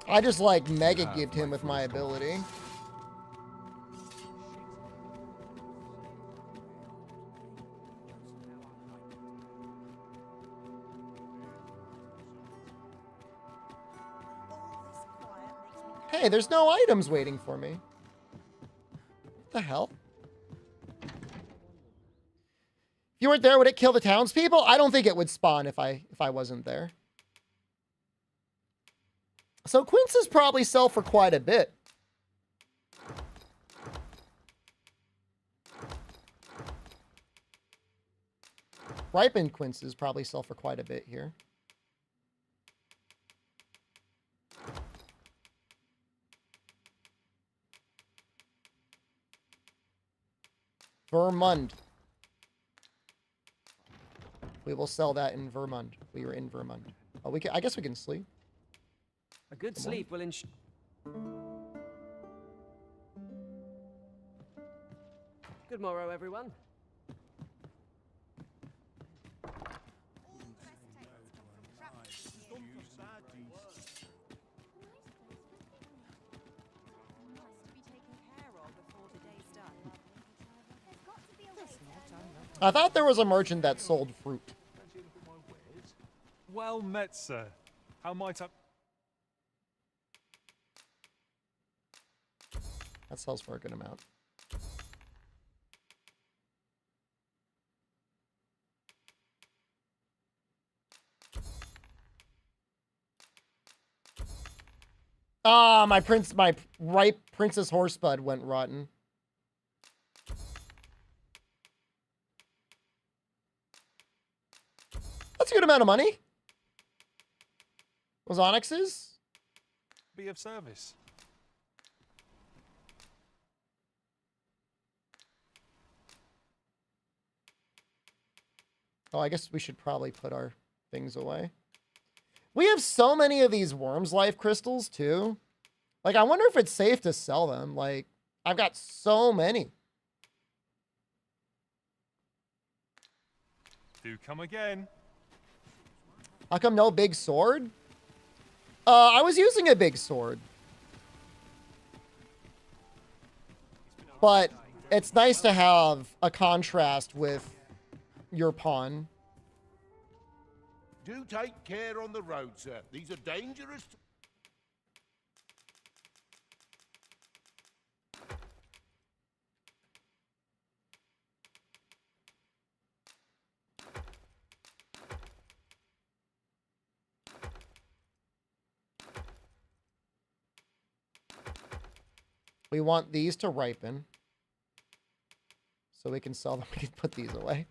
I just like mega gift him with my ability. Hey, there's no items waiting for me. What the hell? If you weren't there, would it kill the townspeople? I don't think it would spawn if I wasn't there. So quinces probably sell for quite a bit. Ripened quinces probably sell for quite a bit here. Vermund. We will sell that in Vermund. We were in Vermund. Oh, I guess we can sleep. A good sleep will ensure. Good morrow, everyone. I thought there was a merchant that sold fruit. Well met, sir. How might I... That sells for a good amount. Ah, my ripe princess horsebud went rotten. That's a good amount of money. Was onyxes? Be of service. Oh, I guess we should probably put our things away. We have so many of these worms life crystals too. Like, I wonder if it's safe to sell them. Like, I've got so many. Do come again. How come no big sword? I was using a big sword. But it's nice to have a contrast with your pawn. Do take care on the road, sir. These are dangerous. We want these to ripen. So we can sell them. We can put these away.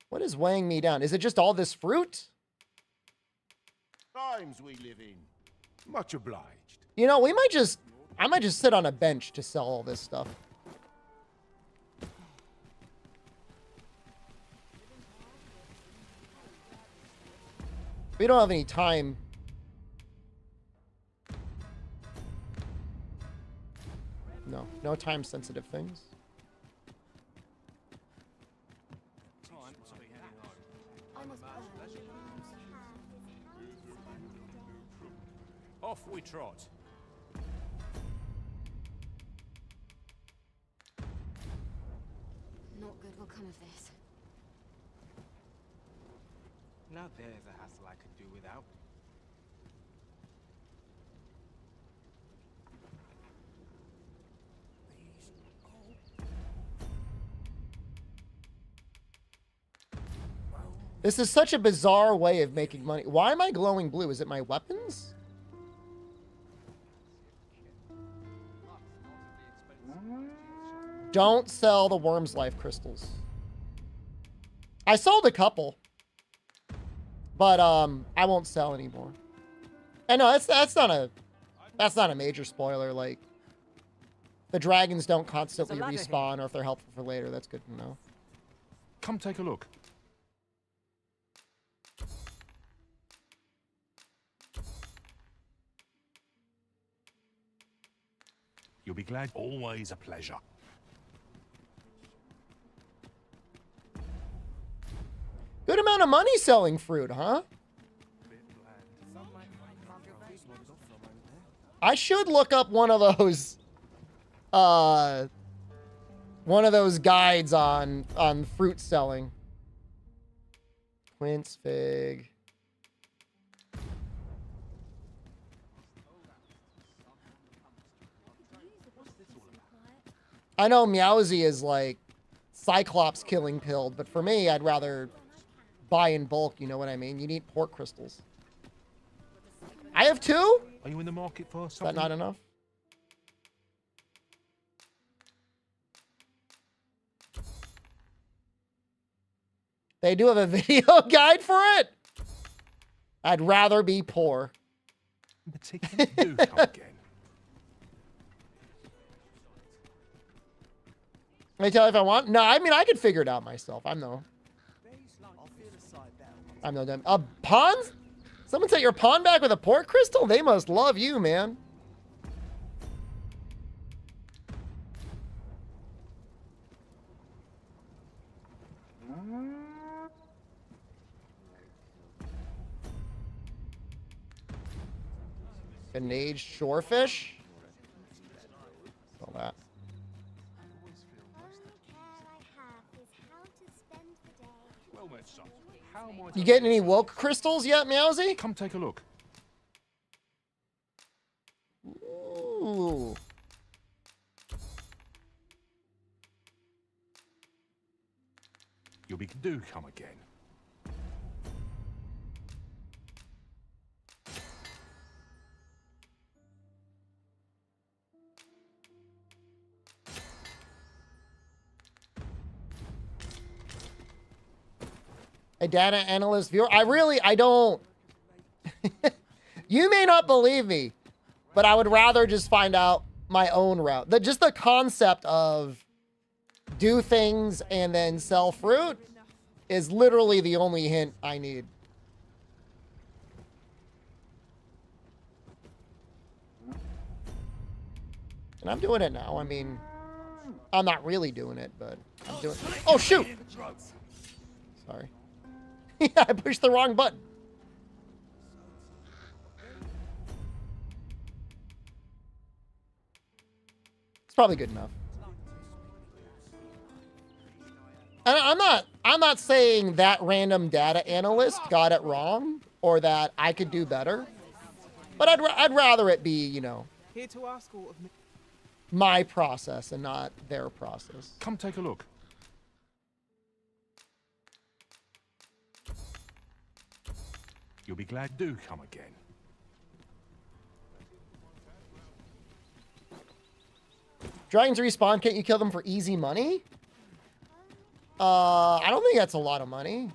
What is weighing me down? Is it just all this fruit? Times we live in. Much obliged. You know, I might just sit on a bench to sell all this stuff. We don't have any time. No time sensitive things. Off we trot. Not good will come of this. Now there's a hassle I could do without. This is such a bizarre way of making money. Why am I glowing blue? Is it my weapons? Don't sell the worms life crystals. I sold a couple. But I won't sell anymore. And no, that's not a major spoiler. Like, the dragons don't constantly respawn, or if they're helpful for later, that's good to know. Come take a look. You'll be glad. Always a pleasure. Good amount of money selling fruit, huh? I should look up one of those guides on fruit selling. Quince fig. I know Meowsy is like Cyclops killing pilled, but for me, I'd rather buy in bulk, you know what I mean? You need pork crystals. I have 2? Are you in the market for something? Is that not enough? They do have a video guide for it? I'd rather be poor. Do come again. Can I tell you if I want? No, I mean, I could figure it out myself. I'm no dumb. Pawns? Someone set your pawn back with a pork crystal? They must love you, man. An aged shorefish? All that. You getting any woke crystals yet, Meowsy? Come take a look. Ooh. Do come again. A data analyst viewer. I don't. You may not believe me, but I would rather just find out my own route. Just the concept of do things and then sell fruit is literally the only hint I need. And I'm doing it now. I mean, I'm not really doing it, but I'm doing it. Oh, shoot! Sorry. Yeah, I pushed the wrong button. It's probably good enough. And I'm not saying that random data analyst got it wrong or that I could do better. But I'd rather it be, you know, Here to ask all of me. my process and not their process. Come take a look. You'll be glad do come again. Dragons respawn, can't you kill them for easy money? I don't think that's a lot of money.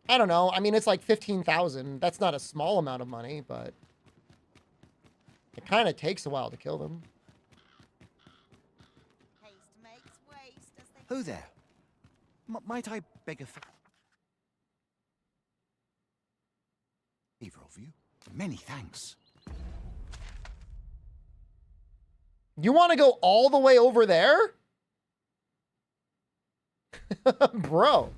I don't know. I mean, it's like 15,000. That's not a small amount of money, but it kind of takes a while to kill them. Who there? Might I beg a favor of you? Many thanks. You want to go all the way over there? Bro.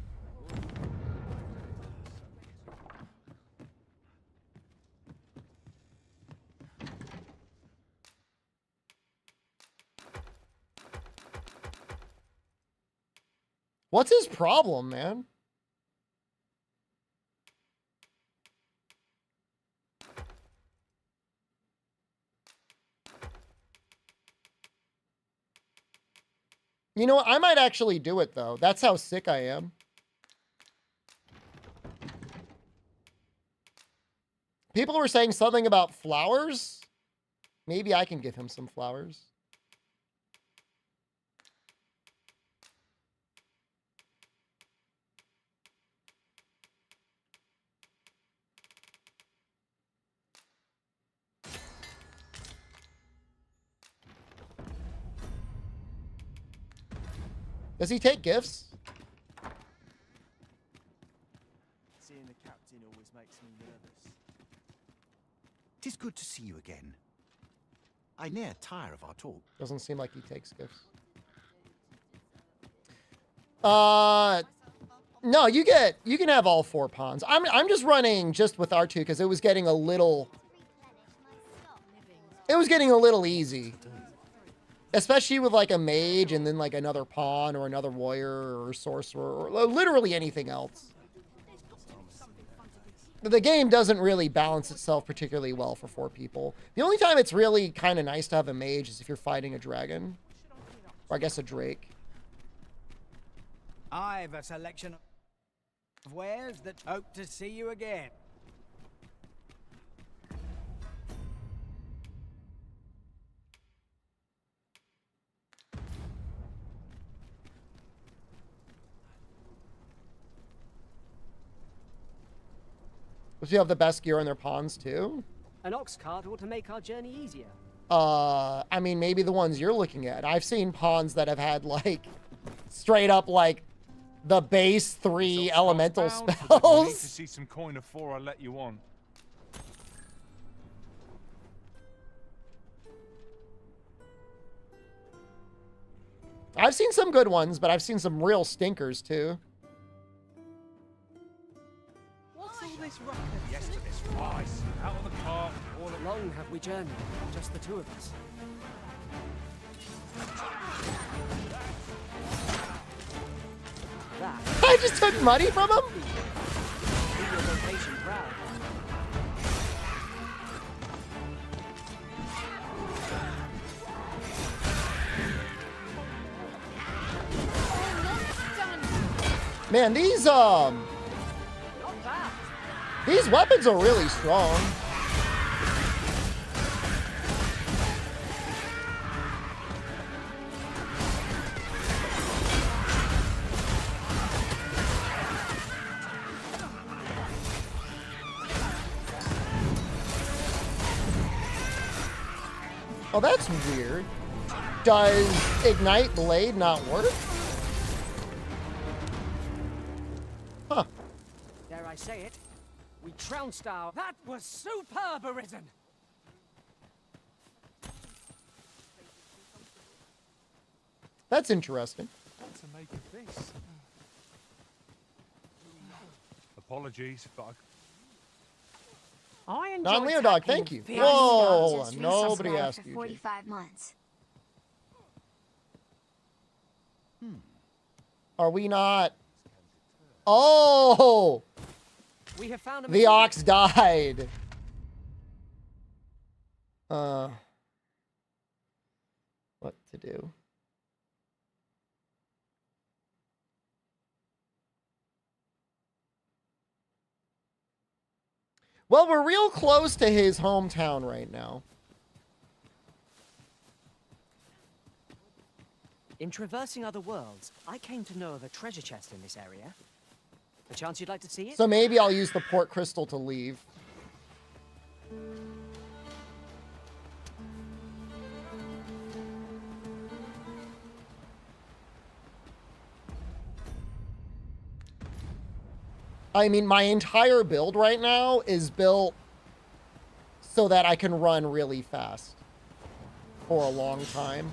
What's his problem, man? You know what? I might actually do it, though. That's how sick I am. People were saying something about flowers. Maybe I can give him some flowers. Does he take gifts? Seeing the captain always makes me nervous. 'Tis good to see you again. I near tire of our talk. Doesn't seem like he takes gifts. No, you can have all 4 pawns. I'm just running just with R2 because it was getting a little easy. Especially with like a mage and then like another pawn or another warrior or sorcerer or literally anything else. The game doesn't really balance itself particularly well for 4 people. The only time it's really kind of nice to have a mage is if you're fighting a dragon. Or I guess a drake. I've a selection of wares that hope to see you again. Does you have the best gear on their pawns too? An ox cart ought to make our journey easier. I mean, maybe the ones you're looking at. I've seen pawns that have had like straight up like the base 3 elemental I need to spells. see some coin before I let you on. I've seen some good ones, but I've seen some real stinkers too. What's all this ruckus? Yes to this vice. Out of the cart. All of Long have we journeyed, just the 2 of us. That. I just took money from him? Keep your vocation proud. Man, these weapons are really strong. Oh, that's weird. Does Ignite Blade not work? Huh. Dare I say it? We trounced our... That was superb, Arisen! That's interesting. What to make of this? Apologies, but I enjoy Non-Leo Dog, tackling thank you. fierce Whoa, monsters for nobody suspect asked for you. 45 months. Are we not? Oh! We have found a The ox died. What to do? Well, we're real close to his hometown right now. In traversing other worlds, I came to know of a treasure chest in this area. A chance you'd like to see it? So maybe I'll use the port crystal to leave. I mean, my entire build right now is built so that I can run really fast for a long time.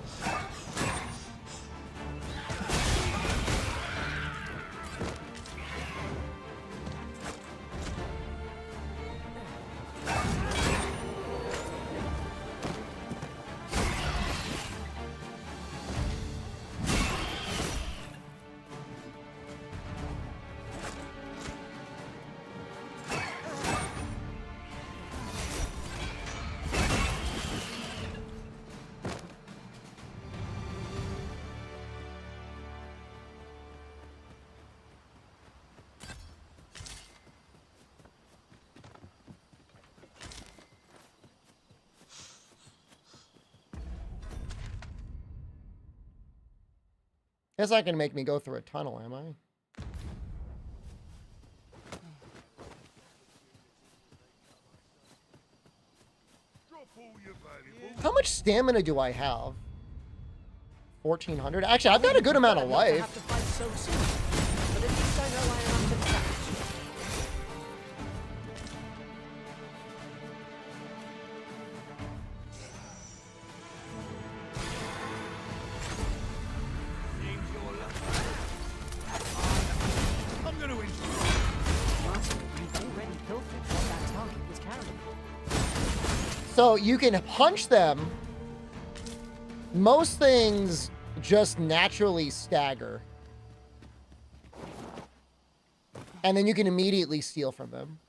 That's not going to make me go through a tunnel, am I? How much stamina do I have? 1,400? Actually, I've got a good amount of life. So you can punch them. Most things just naturally stagger. And then you can immediately steal from them.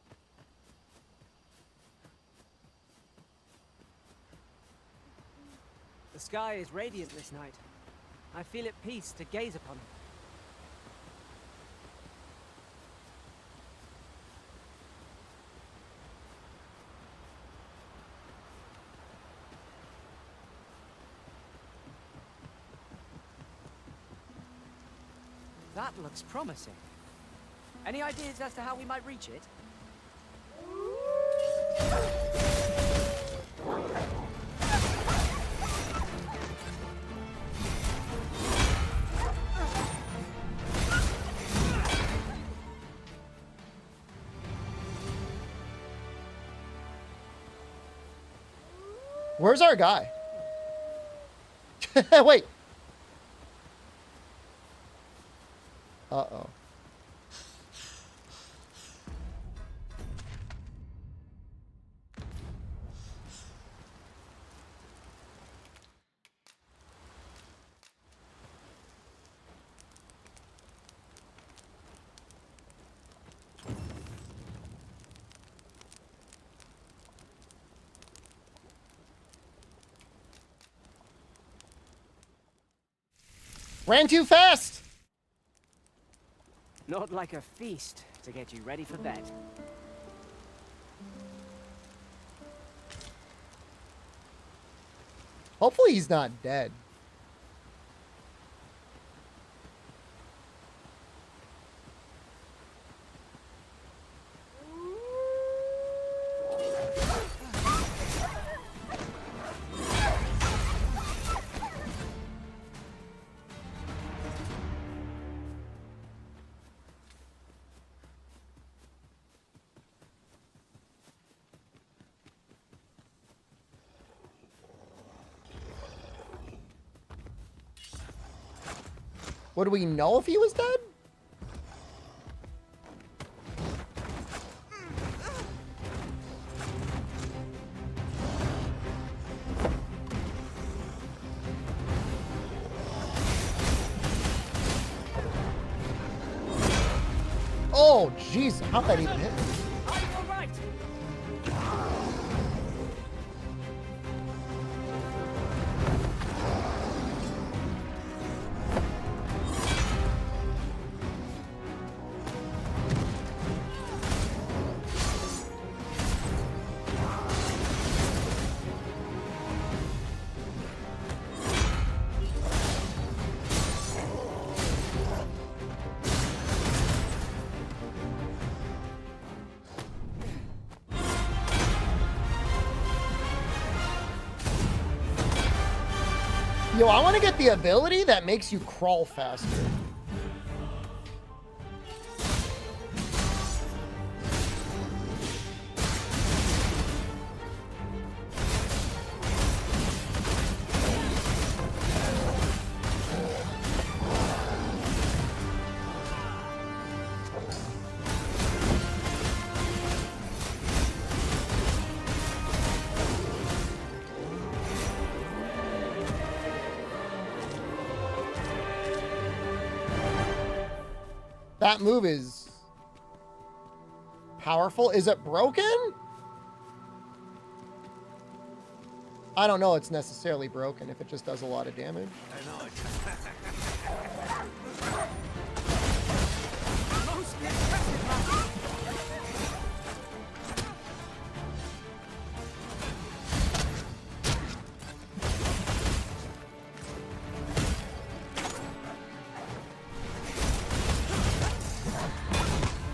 The sky is radiant this night. I feel at peace to gaze upon it. That looks promising. Any ideas as to how we might reach it? Where's our guy? Wait. Uh-oh. Ran too fast! Not like a feast to get you ready for bed. Hopefully he's not dead. Would we know if he was dead? Oh, jeez, how'd that even hit? Yo, I want to get the ability that makes you crawl faster. That move is powerful. Is it broken? I don't know it's necessarily broken if it just does a lot of damage. I know it.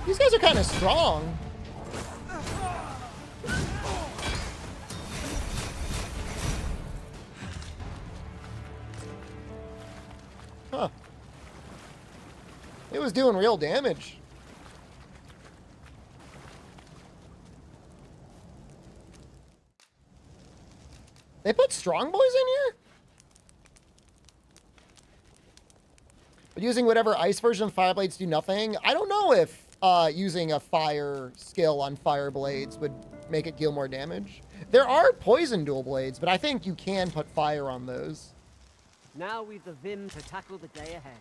These guys are kind of strong. Huh. It was doing real damage. They put strong boys in here? But using whatever ice version of fire blades do nothing. I don't know if using a fire skill on fire blades would make it deal more damage. There are poison dual blades, but I think you can put fire on those. Now we've the vim to tackle the day ahead.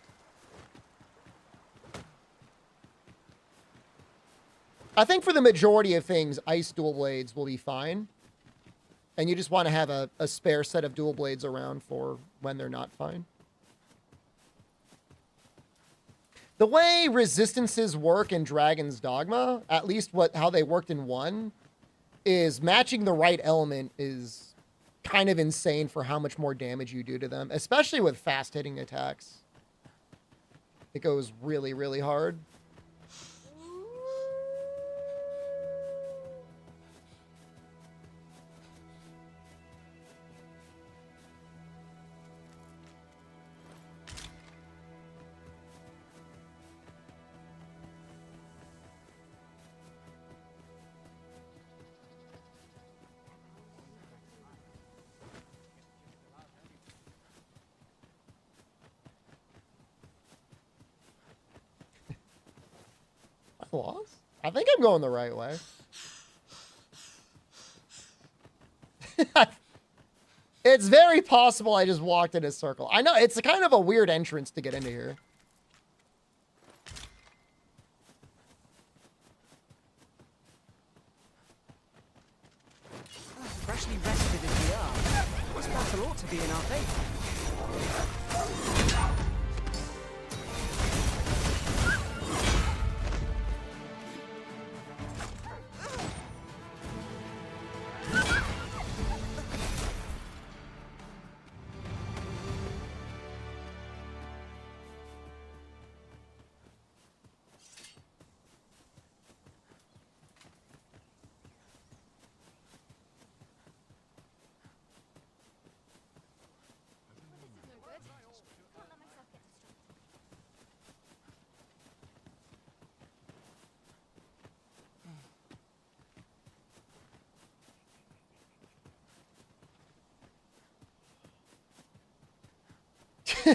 I think for the majority of things, ice dual blades will be fine. And you just want to have a spare set of dual blades around for when they're not fine. The way resistances work in Dragon's Dogma, at least how they worked in 1, is matching the right element is kind of insane for how much more damage you do to them, especially with fast-hitting attacks. It goes really, really hard. Lost? I think I'm going the right way. It's very possible I just walked in a circle. I know, it's a kind of a weird entrance to get into here. Freshly rested as we are, this battle ought to be in our favor.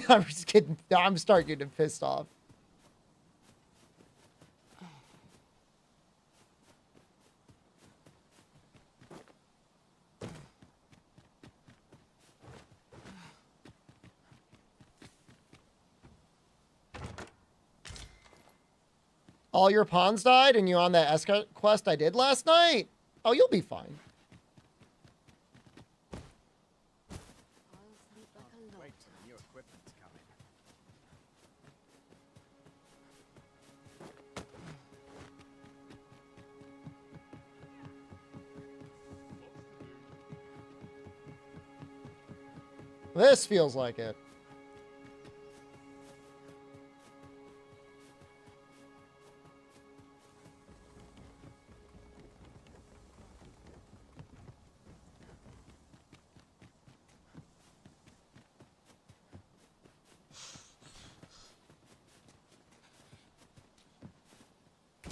I'm just kidding. I'm starting getting pissed off. All your pawns died and you on that escort quest I did last night? Oh, you'll be fine. Wait till the new equipment's coming. This feels like it.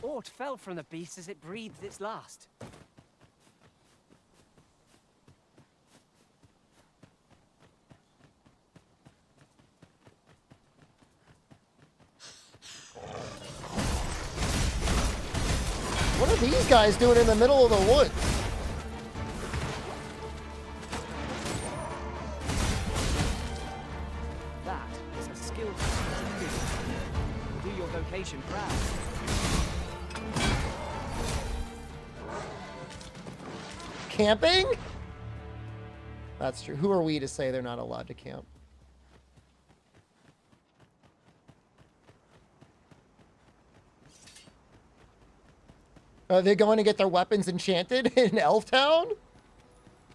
Aught fell from the beast as it breathed its last. What are these guys doing in the middle of the woods? That is a skillful individual. Do your vocation proud. Camping? That's true. Who are we to say they're not allowed to camp? Are they going to get their weapons enchanted in Elf Town?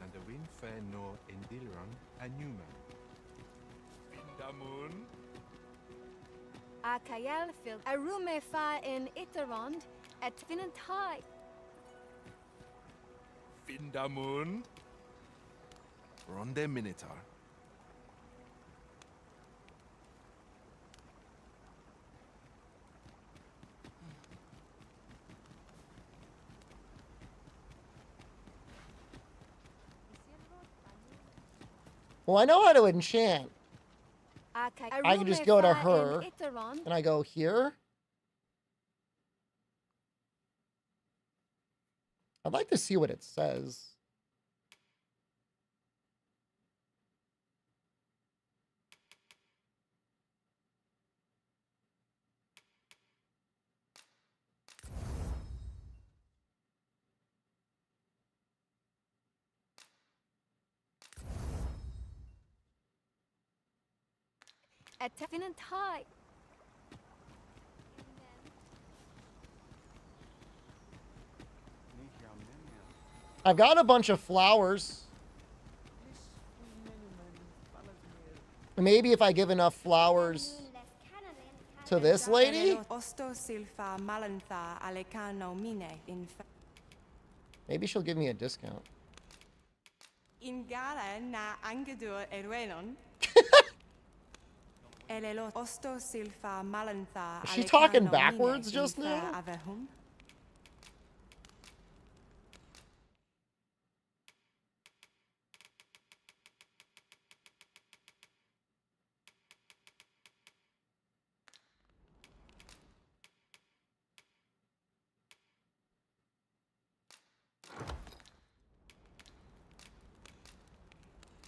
And the wind fair nor Endilron and Newman. Vindamun. Akael fil Arume fa in Iterond at Vinantai. Vindamun. Ronde Minotaur. Well, I know how to enchant. I can just go to her, and I go here. I'd like to see what it says. At Vinantai. I've got a bunch of flowers. Maybe if I give enough flowers to this lady? Maybe she'll give me a discount. Is she talking backwards just now?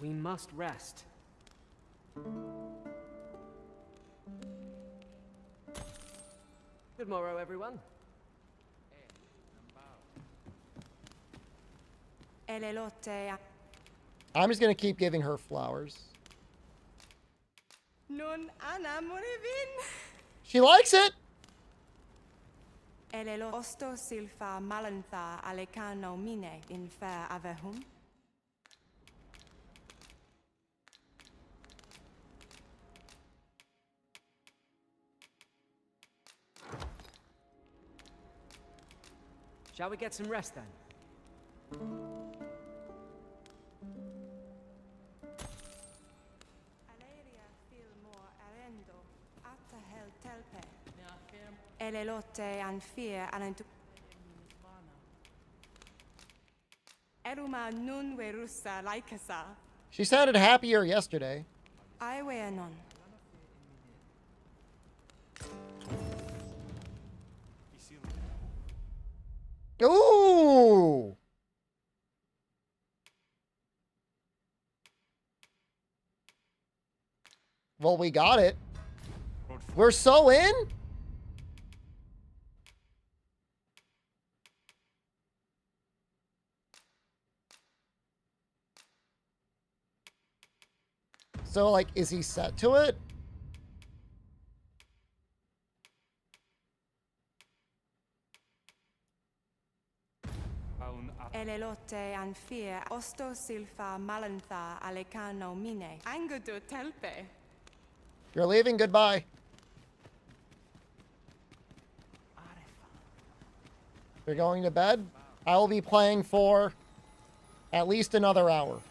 We must rest. Good morrow, everyone. I'm just gonna keep giving her flowers. She likes it. Shall we get some rest then? She sounded happier yesterday. Ooh! Well, we got it. We're so in? So, like, is he set to it? Elelote and fear osto silfa malantha alecano mine. Angudu telpe. You're leaving? Goodbye. You're going to bed? I will be playing for at least another hour.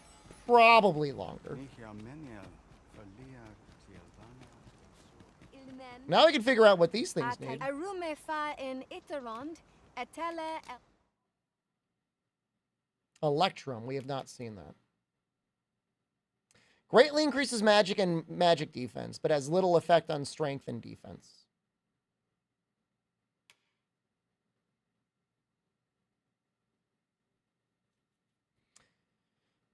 Probably longer. Now we can figure out what these things need. Electrum. We have not seen that. Greatly increases magic and magic defense, but has little effect on strength and defense.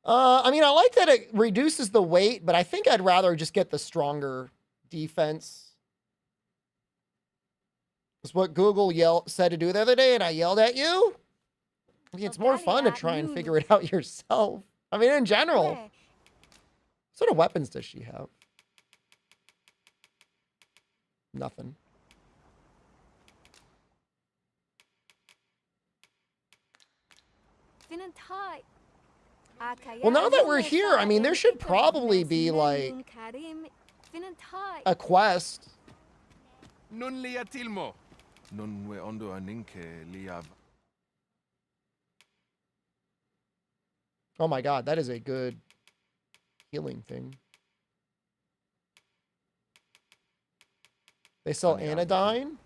I mean, I like that it reduces the weight, but I think I'd rather just get the stronger defense. It's what Google said to do the other day, and I yelled at you. I mean, it's more fun to try and figure it out yourself. I mean, in general. What sort of weapons does she have? Nothing. Well, now that we're here, I mean, there should probably be, like, a quest. Nun lia tilmo. Non we ondo aninke liab. Oh my god, that is a good healing thing. They sell anodyne?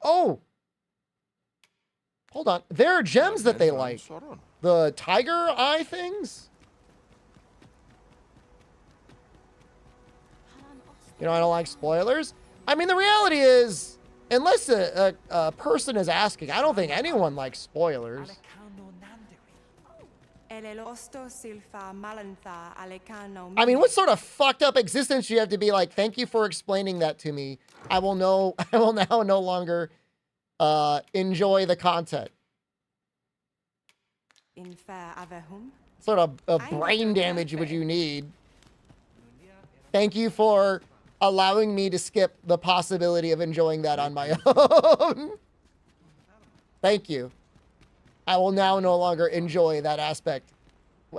Oh! Hold on. There are gems that they like. The tiger eye things? You know, I don't like spoilers. I mean, the reality is, unless a person is asking, I don't think anyone likes spoilers. I mean, what sort of fucked up existence do you have to be like, thank you for explaining that to me. I will now no longer enjoy the content. Sort of brain damage would you need? Thank you for allowing me to skip the possibility of enjoying that on my own. Thank you. I will now no longer enjoy that aspect,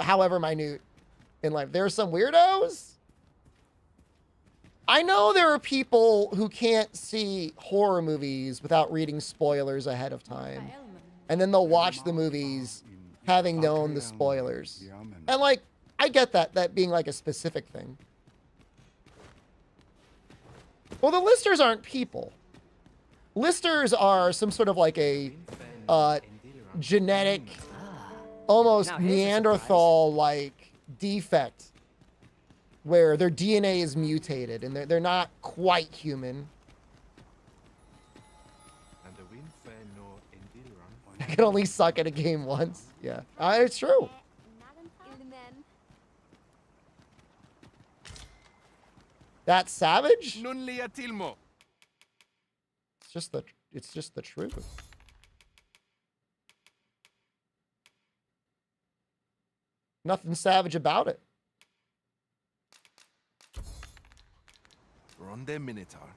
however minute, in life. There are some weirdos. I know there are people who can't see horror movies without reading spoilers ahead of time. And then they'll watch the movies having known the spoilers. And, like, I get that being, like, a specific thing. Well, the listers aren't people. Listers are some sort of, like, a genetic, almost Neanderthal-like defect where their DNA is mutated and they're not quite human. I can only suck at a game once. Yeah, it's true. That's savage? It's just the truth. Nothing savage about it. We're on their Minotaur.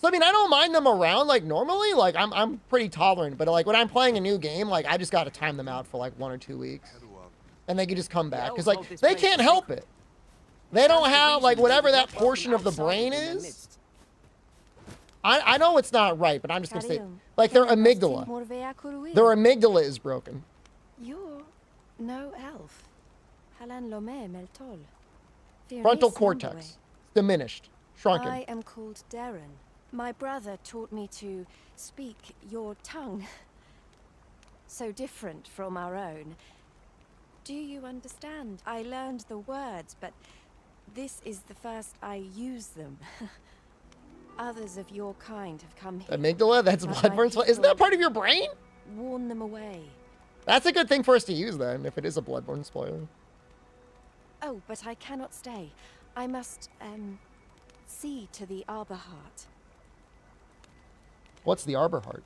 So, I mean, I don't mind them around, like, normally. Like, I'm pretty tolerant. But, like, when I'm playing a new game, like, I just got to time them out for, like, 1 or 2 weeks. And they can just come back. Because, like, they can't help it. They don't have, like, whatever that portion of the brain is. I know it's not right, but I'm just going to say, like, their amygdala. Their amygdala is broken. You're no elf. Frontal cortex. Diminished. Shrunken. I am called Darren. My brother taught me to speak your tongue. So different from our own. Do you understand? I learned the words, but This is the first I use them. Others of your kind have come here. Amygdala? That's bloodborne spoiler. Isn't that part of your brain? Warn them away. That's a good thing for us to use then, if it is a bloodborne spoiler. Oh, but I cannot stay. I must, see to the Arbor Heart. What's the Arbor Heart?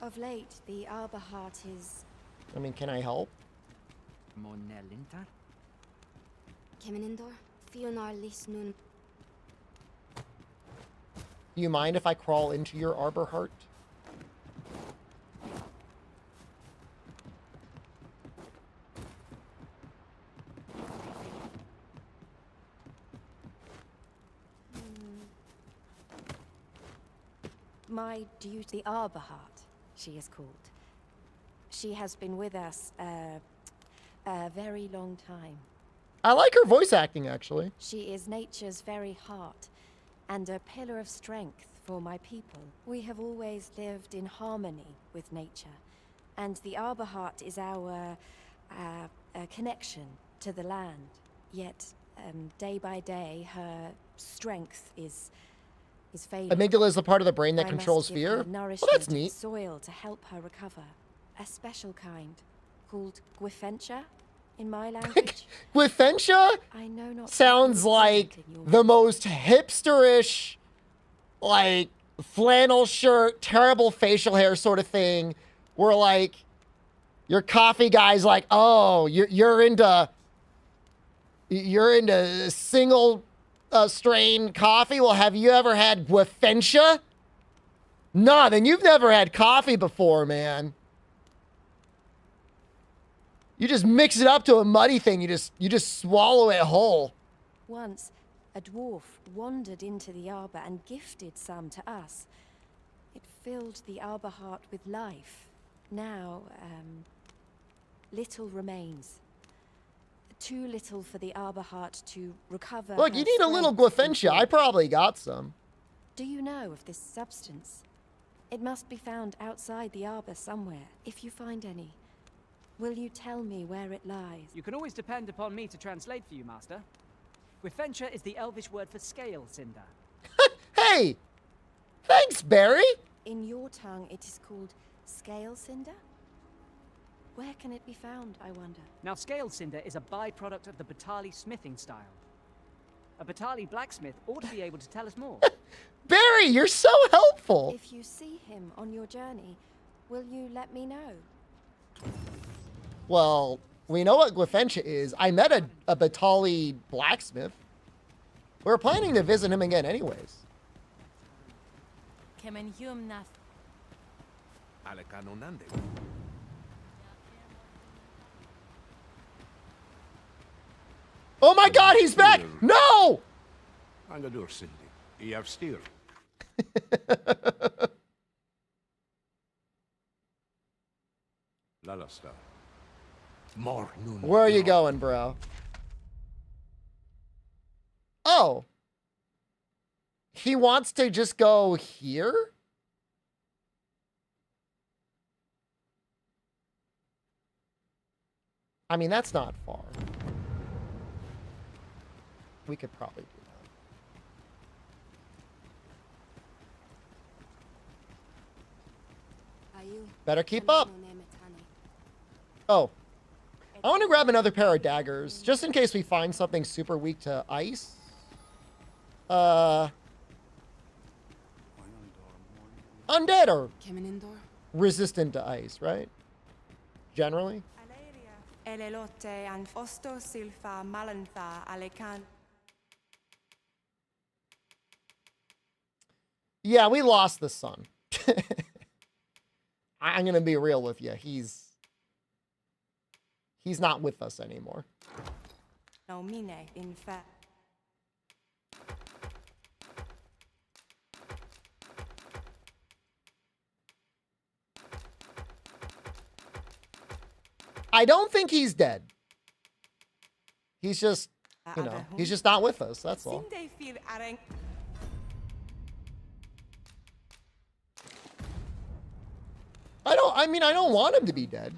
Of late, the Arbor Heart is... I mean, can I help? Monelintar? Kemenindor, Fionar lis nun. Do you mind if I crawl into your Arbor Heart? My duty, the Arbor Heart, she is called. She has been with us a very long time. I like her voice acting, actually. She is nature's very heart, and a pillar of strength for my people. We have always lived in harmony with nature, and the Arbor Heart is our connection to the land. Yet, day by day, her strength is failing. Amygdala is the part of the brain that controls must give fear? her Well, nourishment that's and neat. soil to help her recover. A special kind, called Gwifentia in my language. Gwifentia I know not sounds like the most hipsterish, like, flannel shirt, terrible facial hair sort of thing, where, like, your coffee guy's like, oh, you're into single strain coffee? Well, have you ever had Gwifentia? Nah, then you've never had coffee before, man. You just mix it up to a muddy thing. You just swallow it whole. Once, a dwarf wandered into the arbor and gifted some to us. It filled the Arbor Heart with life. Now, little remains. Too little for the Arbor Heart to recover. Look, you need a little Gwifentia. I probably got some. Do you know of this substance? It must be found outside the arbor somewhere. If you find any, will you tell me where it lies? You can always depend upon me to translate for you, Master. Gwifentia is the Elvish word for scale cinder. Hey! Thanks, Barry! In your tongue, it is called scale cinder? Where can it be found, I wonder? Now, scale cinder is a byproduct of the Batali smithing style. A Batali blacksmith ought to be able to tell us more. Barry, you're so helpful! If you see him on your journey, will you let me know? Well, we know what Gwifentia is. I met a Batali blacksmith. We're planning to visit him again anyways. Oh my god, he's back! No! Angadur Cindy. You have steer. Lalastar. More noon. Where are you going, bro? Oh. He wants to just go here? I mean, that's not far. We could probably do that. Better keep up. Oh. I want to grab another pair of daggers, just in case we find something super weak to ice. Undead or resistant to ice, right? Generally. Yeah, we lost the sun. I'm gonna be real with you. He's not with us anymore. I don't think he's dead. He's just, you know, he's just not with us, that's all. I mean, I don't want him to be dead.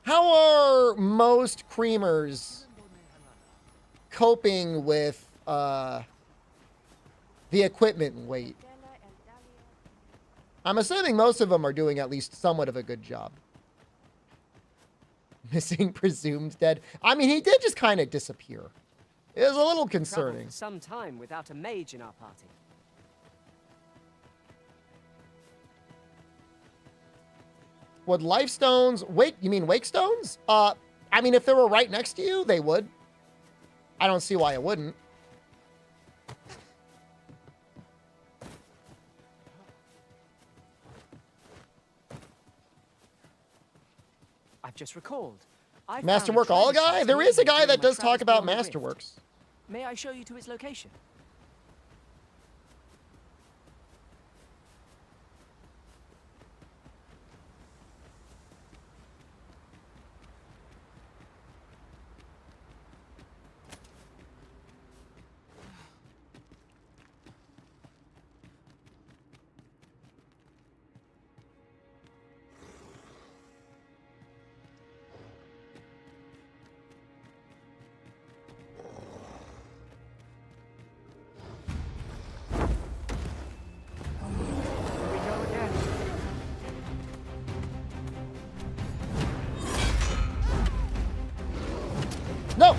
How are most creamers coping with the equipment weight? I'm assuming most of them are doing at least somewhat of a good job. Missing presumed dead. I mean, he did just kind of disappear. It was a little concerning. For some time without a mage in our party. Would life stones wake? You mean wake stones? I mean, if they were right next to you, they would. I don't see why it wouldn't. I've just recalled. Masterwork all guy? There is a guy that does talk about Masterworks. May I show you to its location? No!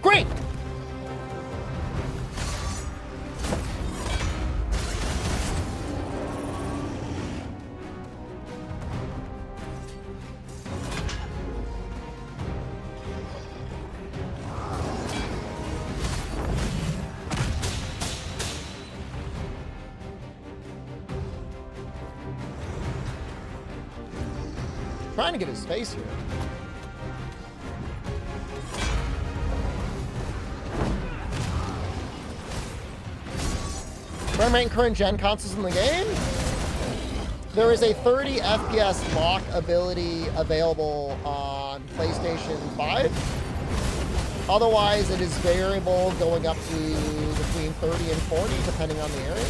Great! Trying to get his face here. Frame rate and current gen consoles in the game. There is a 30 FPS lock ability available on PlayStation 5. Otherwise, it is variable, going up to between 30 and 40, depending on the area.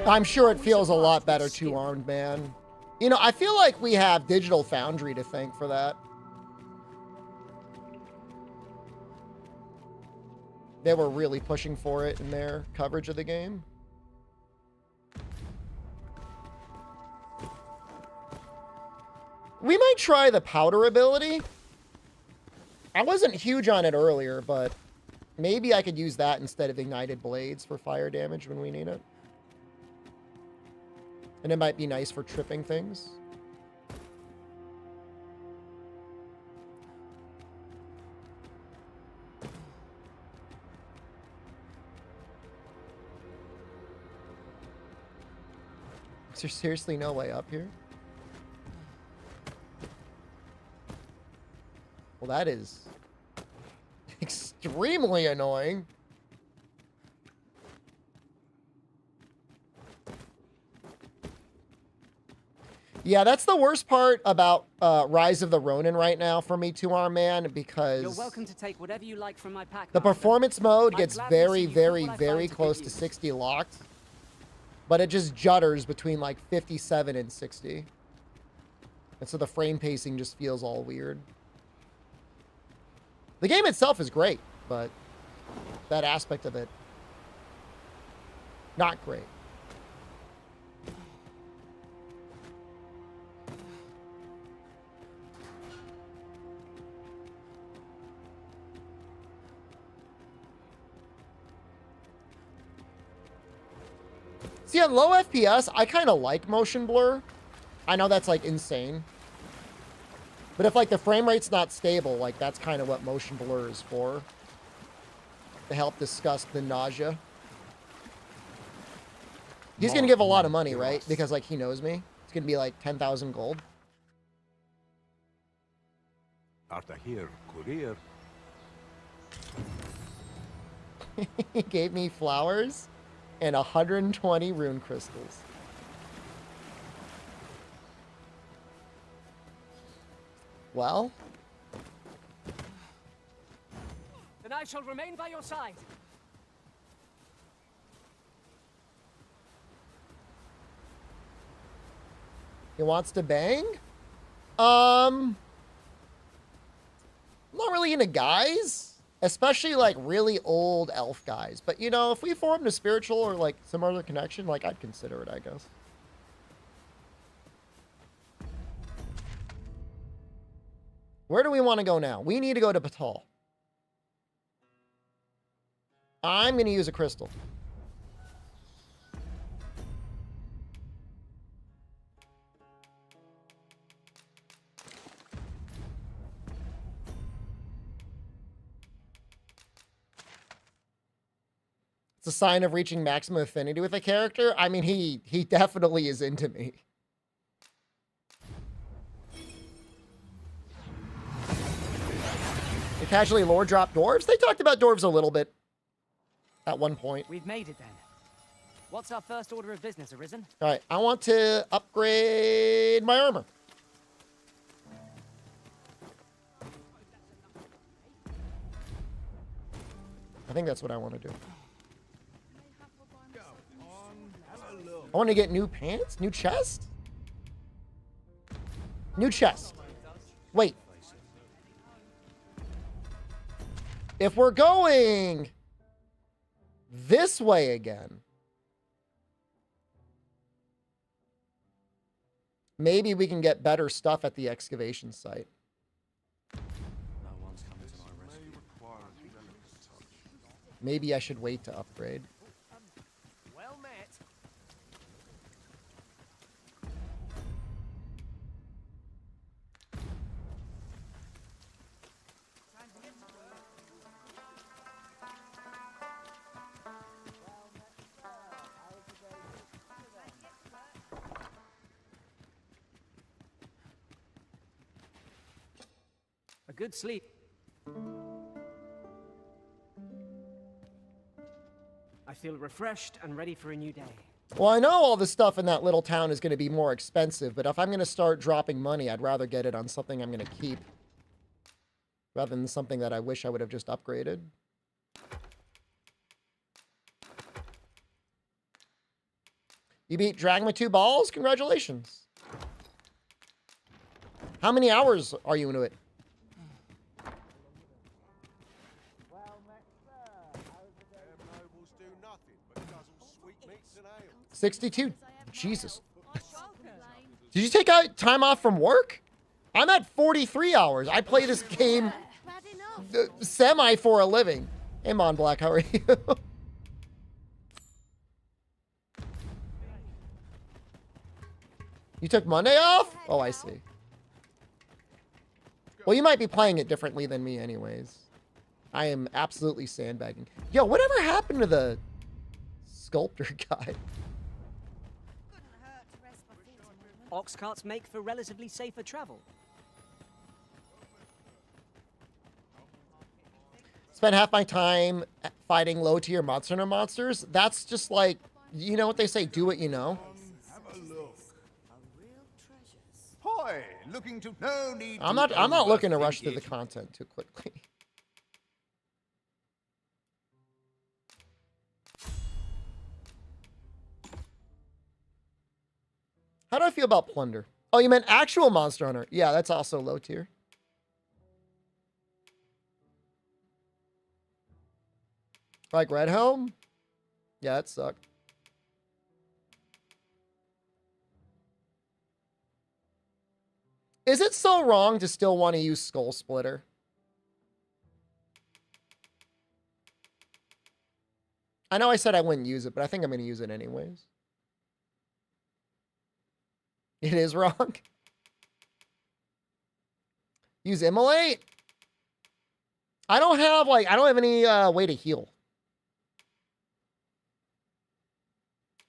I'm sure it feels a lot better two-armed, man. You know, I feel like we have Digital Foundry to thank for that. They were really pushing for it in their coverage of the game. We might try the powder ability. I wasn't huge on it earlier, but maybe I could use that instead of ignited blades for fire damage when we need it. And it might be nice for tripping things. Is there seriously no way up here? Well, that is extremely annoying. Yeah, that's the worst part about Rise of the Ronin right now for me, Two-Arm Man, because you're welcome to take whatever you like from my pack. The performance mode gets very, very, very close to 60 locked, but it just judders between like 57 and 60. And so the frame pacing just feels all weird. The game itself is great, but that aspect of it Not great. See, on low FPS, I kind of like motion blur. I know that's, like, insane. But if, like, the frame rate's not stable, like, that's kind of what motion blur is for. To help discuss the nausea. He's going to give a lot of money, right? Because, like, he knows me. It's going to be, like, 10,000 gold. Arta here, courier. He gave me flowers and 120 rune crystals. Well. Then I shall remain by your side. He wants to bang? I'm not really into guys. Especially, like, really old elf guys. But, you know, if we formed a spiritual or, like, some other connection, like, I'd consider it, I guess. Where do we want to go now? We need to go to Patal. I'm going to use a crystal. It's a sign of reaching maximum affinity with a character. I mean, he definitely is into me. They casually lore drop dwarves. They talked about dwarves a little bit at one point. We've made it then. What's our first order of business, Arisen? All right, I want to upgrade my armor. I think that's what I want to do. I want to get new pants, new chest. New chest. Wait. If we're going this way again, maybe we can get better stuff at the excavation site. Maybe I should wait to upgrade. Well met. A good sleep. I feel refreshed and ready for a new day. Well, I know all the stuff in that little town is going to be more expensive, but if I'm going to start dropping money, I'd rather get it on something I'm going to keep rather than something that I wish I would have just upgraded. You beat Dragon with 2 balls? Congratulations. How many hours are you into it? 62. Jesus. Did you take out time off from work? I'm at 43 hours. I play this game semi for a living. Hey, Mon Black, how are you? You took Monday off? Oh, I see. Well, you might be playing it differently than me anyways. I am absolutely sandbagging. Yo, whatever happened to the sculptor guy? Ox carts make for relatively safer travel. Spend half my time fighting low-tier monster hunter monsters. That's just like, you know what they say, do what you know. Hoy, looking to no need. I'm not looking to rush through the content too quickly. How do I feel about plunder? Oh, you meant actual monster hunter. Yeah, that's also low tier. Like Red Helm? Yeah, that sucked. Is it so wrong to still want to use Skull Splitter? I know I said I wouldn't use it, but I think I'm going to use it anyways. It is wrong. Use Immolate? I don't have any way to heal.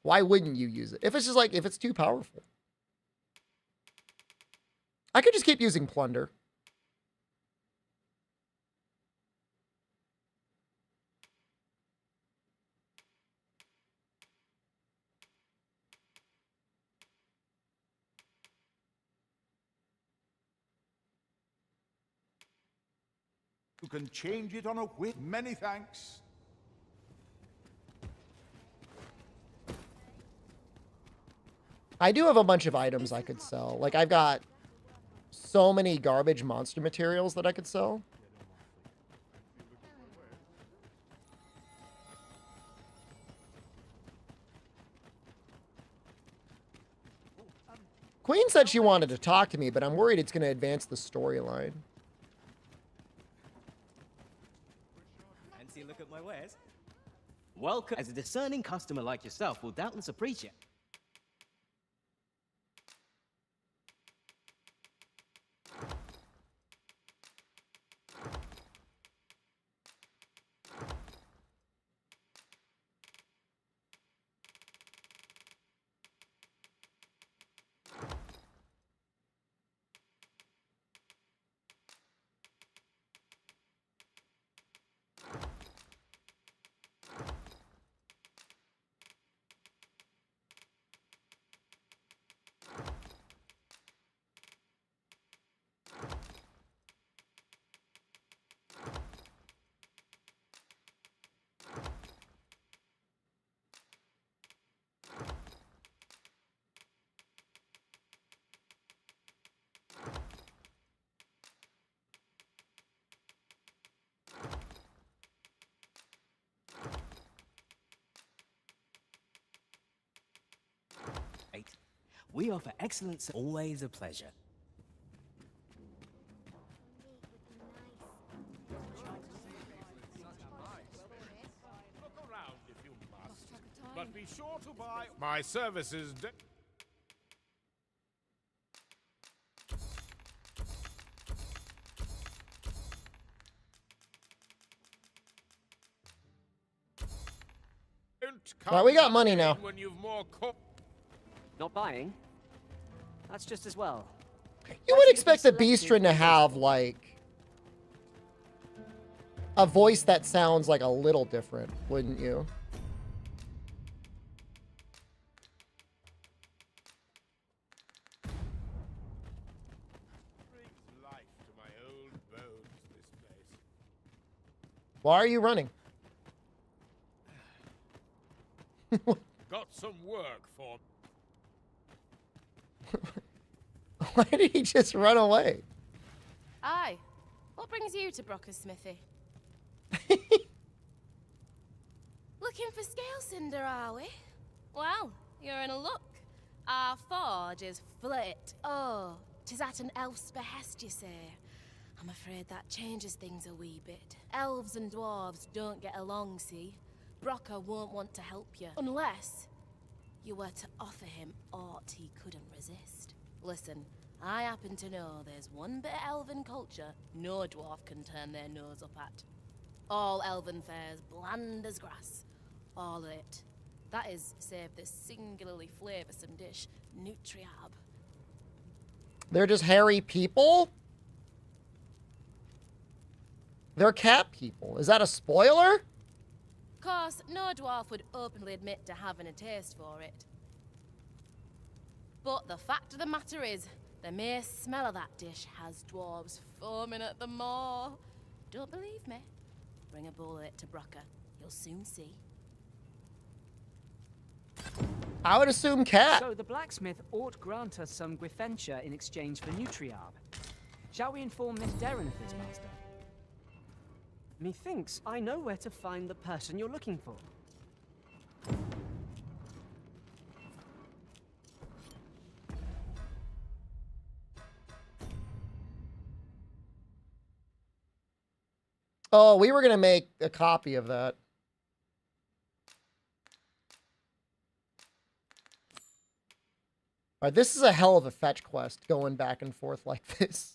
Why wouldn't you use it? If it's just like, if it's too powerful. I could just keep using Plunder. You can change it on a whim. Many thanks. I do have a bunch of items I could sell. Like, I've got so many garbage monster materials that I could sell. Queen said she wanted to talk to me, but I'm worried it's going to advance the storyline. Fancy a look at my wares? Welcome. As a discerning customer like yourself will doubtless appreciate. We offer excellence, always a pleasure. Look around if you must, but be sure to buy my services. All right, we got money now. When you've more Not buying? That's just as well. You would expect the Beastren to have, like, a voice that sounds like a little different, wouldn't you? brings life to my old bones, this place. Why are you running? Got some work for. Why did he just run away? Aye. What brings you to Brocker's smithy? Looking for scale cinder, are we? Well, you're in a look. Our forge is flit. Oh, 'tis at an elf's behest, you say. I'm afraid that changes things a wee bit. Elves and dwarves don't get along, see? Brocker won't want to help you, unless you were to offer him aught he couldn't resist. Listen, I happen to know there's one bit of elven culture no dwarf can turn their nose up at. All elven fare's bland as grass. All of it. That is, save this singularly flavoursome dish, Nutriab. They're just hairy people? They're cat people. Is that a spoiler? Course, no dwarf would openly admit to having a taste for it. But the fact of the matter is, the mere smell of that dish has dwarves foaming at the maw. Don't believe me? Bring a bowl of it to Brocker. You'll soon see. I would assume cat. So the blacksmith ought grant us some Gwyfenture in exchange for Nutriab. Shall we inform Miss Derrin of this, Master? Methinks I know where to find the person you're looking for. Oh, we were going to make a copy of that. All right, this is a hell of a fetch quest going back and forth like this.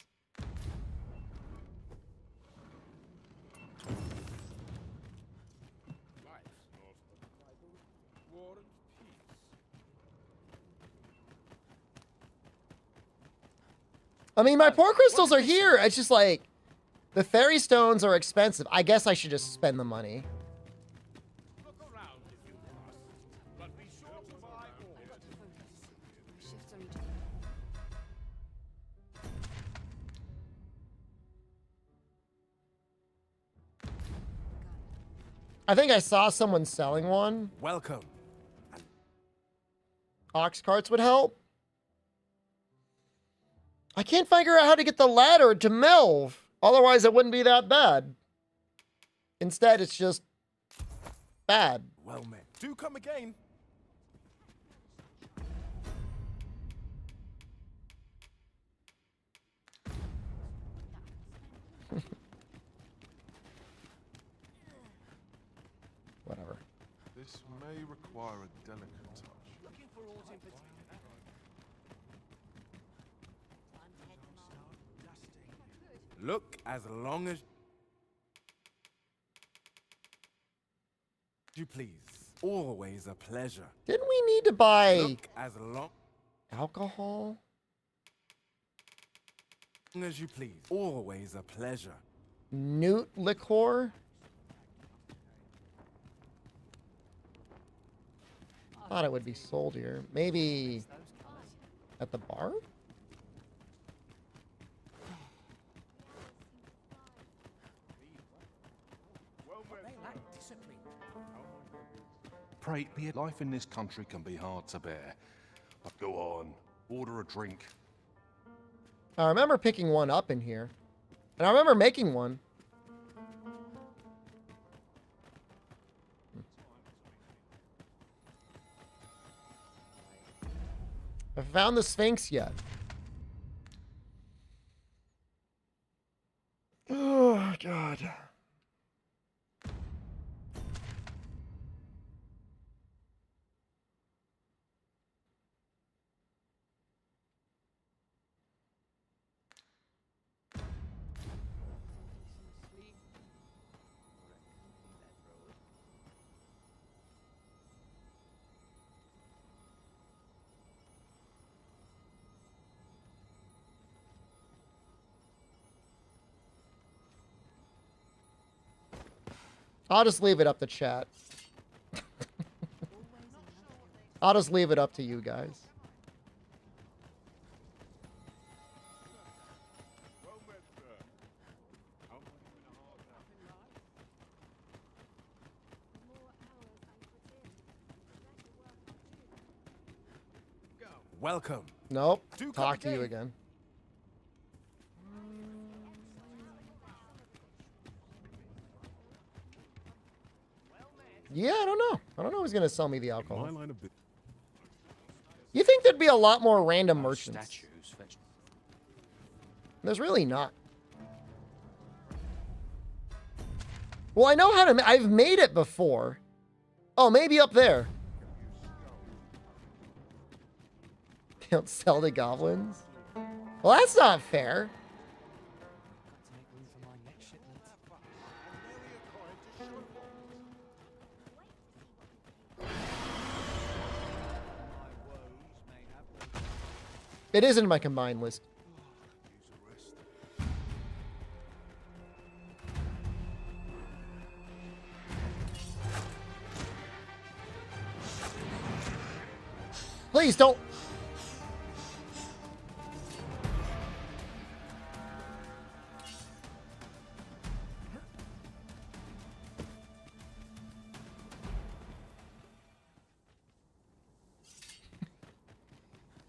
I mean, my poor crystals are here. It's just like, the fairy stones are expensive. I guess I should just spend the money. I think I saw someone selling one. Welcome. Ox carts would help. I can't figure out how to get the ladder to Melv. Otherwise, it wouldn't be that bad. Instead, it's just bad. Well met. Do come again. Whatever. This may require a delicate touch. Looking for aught in particular? Look as long as you please. Always a pleasure. Didn't we need to buy Look as long alcohol? as you please. Always a pleasure. Newt liqueur? Thought it would be sold here. Maybe at the bar? Pray, life in this country can be hard to bear. But go on, order a drink. I remember picking one up in here. And I remember making one. I found the Sphinx yet. Oh, God. I'll just leave it up to chat. I'll just leave it up to you guys. Welcome. Nope. Do come Talk to you again. again. Yeah, I don't know. I don't know who's going to sell me the alcohol. You think there'd be a lot more random merchants? There's really not. Well, I know how to... I've made it before. Oh, maybe up there. Don't sell to goblins? Well, that's not fair. It is in my combined list. Please don't.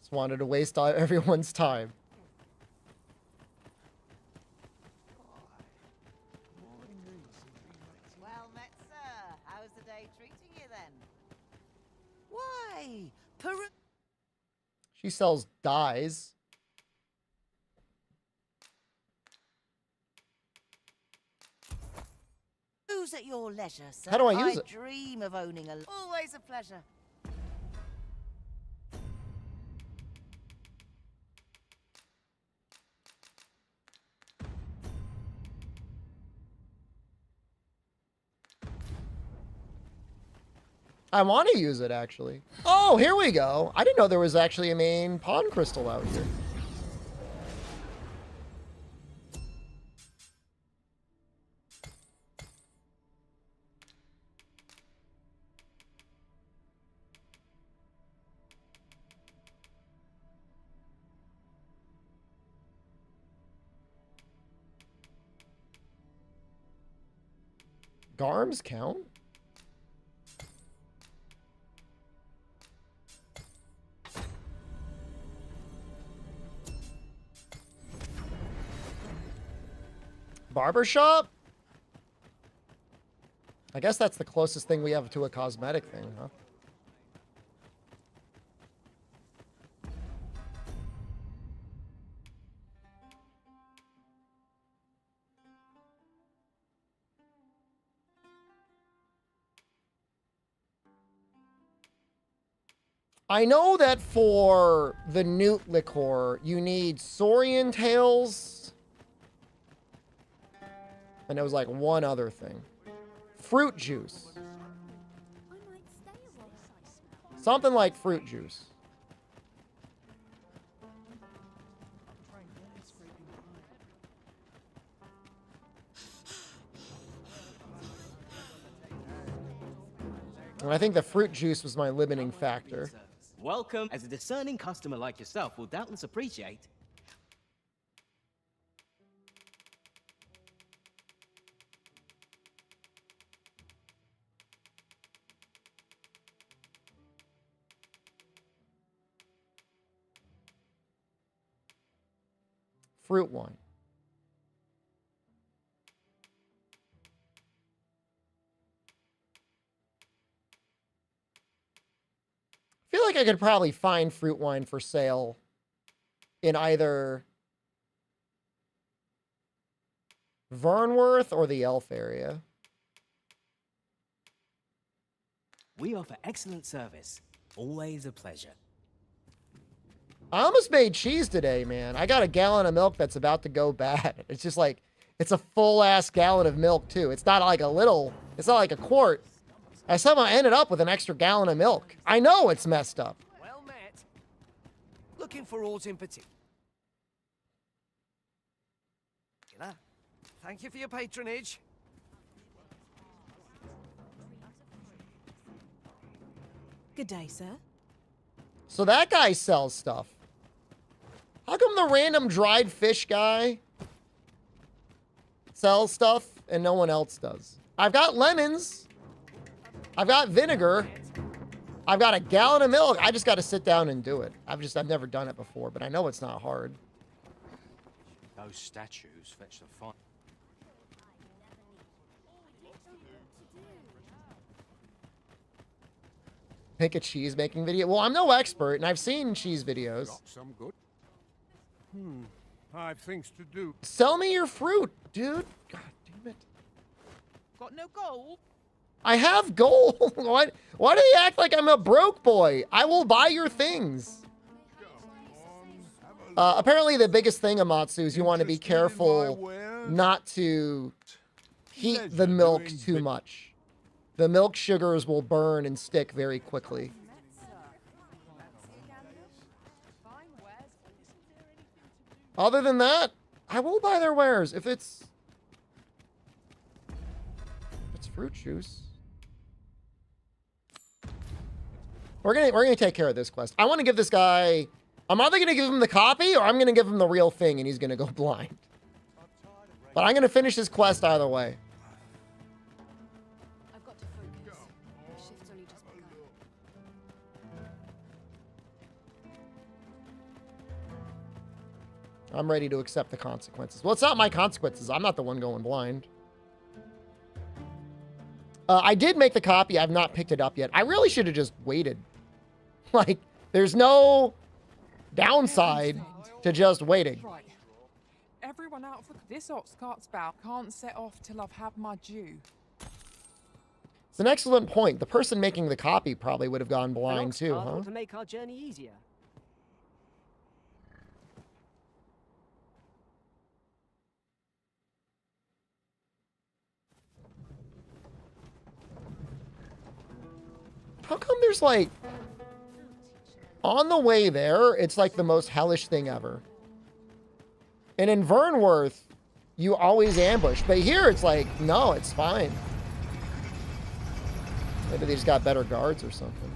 Just wanted to waste everyone's time. Well met, sir. How's the day treating you then? Why, She sells dyes. Use at your leisure, sir. How do I use it? dream of owning a... Always a pleasure. I want to use it, actually. Oh, here we go. I didn't know there was actually a main pawn crystal out here. Garms count? Barbershop? I guess that's the closest thing we have to a cosmetic thing, huh? I know that for the newt liqueur, you need saurian tails. And it was like one other thing. Fruit juice. Something like fruit juice. And I think the fruit juice was my limiting factor. Welcome. As a discerning customer like yourself will doubtless appreciate. Fruit wine. I feel like I could probably find fruit wine for sale in either Vernworth or the Elf area. We offer excellent service. Always a pleasure. I almost made cheese today, man. I got a gallon of milk that's about to go bad. It's just like, it's a full-ass gallon of milk, too. It's not like a little, it's not like a quart. I somehow ended up with an extra gallon of milk. I know it's messed up. Well met. Looking for aught in particular. Thank you for your patronage. Good day, sir. So that guy sells stuff. How come the random dried fish guy sells stuff and no one else does? I've got lemons. I've got vinegar. I've got a gallon of milk. I just got to sit down and do it. I've never done it before, but I know it's not hard. Those statues fetch the fun. Pick a cheese making video. Well, I'm no expert, and I've seen cheese videos. Got some good. I've things to do. Sell me your fruit, dude. God damn it. Got no gold? I have gold. Why do you act like I'm a broke boy? I will buy your things. Apparently, the biggest thing, Amatsu, is you want to be careful not to heat the milk too much. The milk sugars will burn and stick very quickly. Other than that, I will buy their wares if it's fruit juice. We're gonna take care of this quest. I want to give this guy. I'm either gonna give him the copy or I'm gonna give him the real thing, and he's gonna go blind. But I'm gonna finish his quest either way. I've got to focus. The shift's only just begun. I'm ready to accept the consequences. Well, it's not my consequences. I'm not the one going blind. I did make the copy. I've not picked it up yet. I really should have just waited. Like, there's no downside to just waiting. Right. Everyone out for this ox cart's bow can't set off till I've had my due. It's an excellent point. The person making the copy probably would have gone blind too, huh? To make our journey easier. How come there's like, on the way there, it's like the most hellish thing ever. And in Vernworth, you always ambush. But here it's like, no, it's fine. Maybe they just got better guards or something.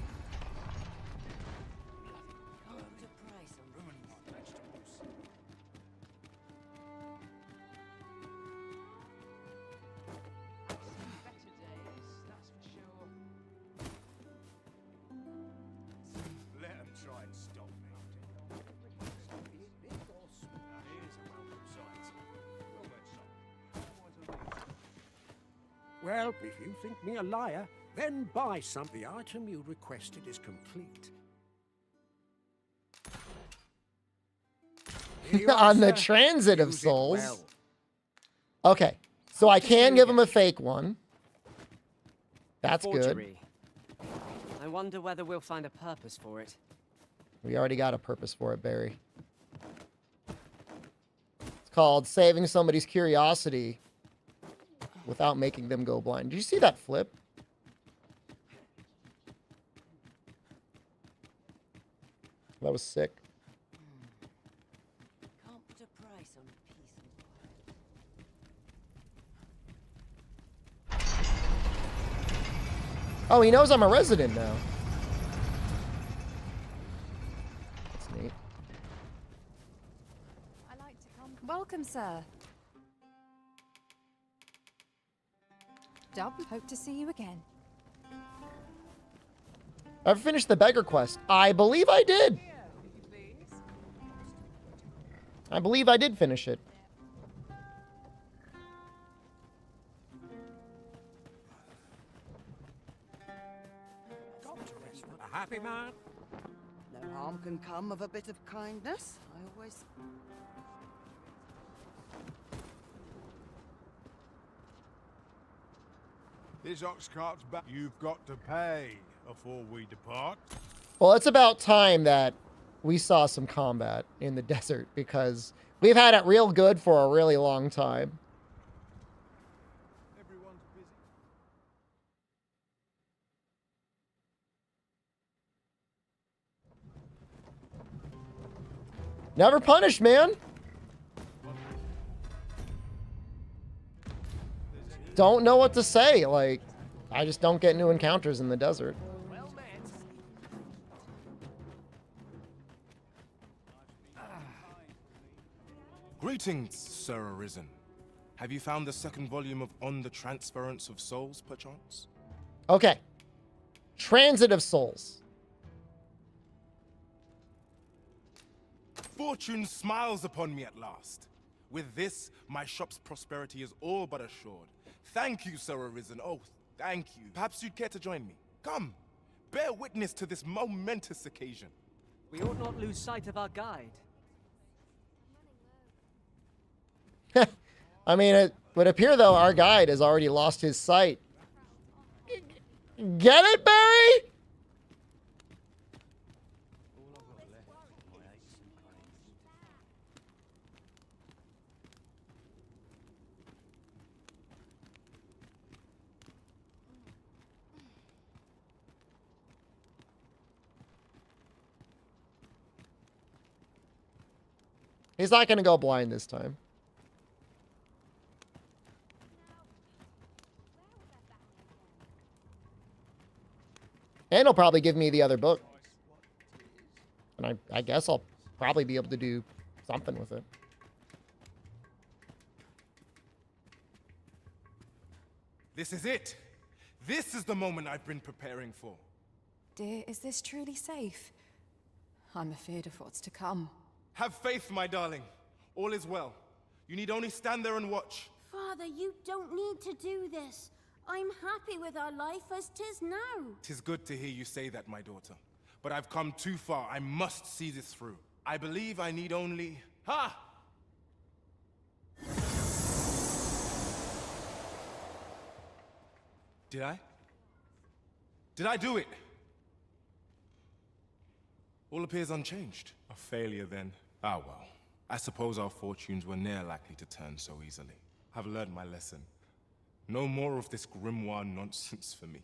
Well, if you think me a liar, then buy some. The item you requested is complete. On the transit of souls. Well. Okay, so I can give him a fake one. That's Forgery. Good. I wonder whether we'll find a purpose for it. We already got a purpose for it, Barry. It's called saving somebody's curiosity without making them go blind. Did you see that flip? That was sick. Can't put a price on peace and quiet. Oh, he knows I'm a resident now. That's neat. I like to come. Welcome, sir. Dub, hope to see you again. I've finished the beggar quest. I believe I did. I believe I did finish it. A happy man? No harm can come of a bit of kindness. I always... This ox cart's back. You've got to pay before we depart. Well, it's about time that we saw some combat in the desert because we've had it real good for a really long time. Everyone's busy. Never punished, man. Don't know what to say. Like, I just don't get new encounters in the desert. Greetings, Sir Arisen. Have you found the second volume of On the Transference of Souls, perchance? Okay. Transit of Souls. Fortune smiles upon me at last. With this, my shop's prosperity is all but assured. Thank you, Sir Arisen. Oh, thank you. Perhaps you'd care to join me. Come, bear witness to this momentous occasion. We ought not lose sight of our guide. I mean, it would appear, though, our guide has already lost his sight. Get it, Barry? He's not going to go blind this time. And he'll probably give me the other book. And I guess I'll probably be able to do something with it. This is it. This is the moment I've been preparing for. Dear, is this truly safe? I'm afraid of what's to come. Have faith, my darling. All is well. You need only stand there and watch. Father, you don't need to do this. I'm happy with our life as 'tis now. 'Tis good to hear you say that, my daughter. But I've come too far. I must see this through. I believe I need only... Ha! Did I? Did I do it? All appears unchanged. A failure then. Ah well. I suppose our fortunes were ne'er likely to turn so easily. I've learned my lesson. No more of this grimoire nonsense for me.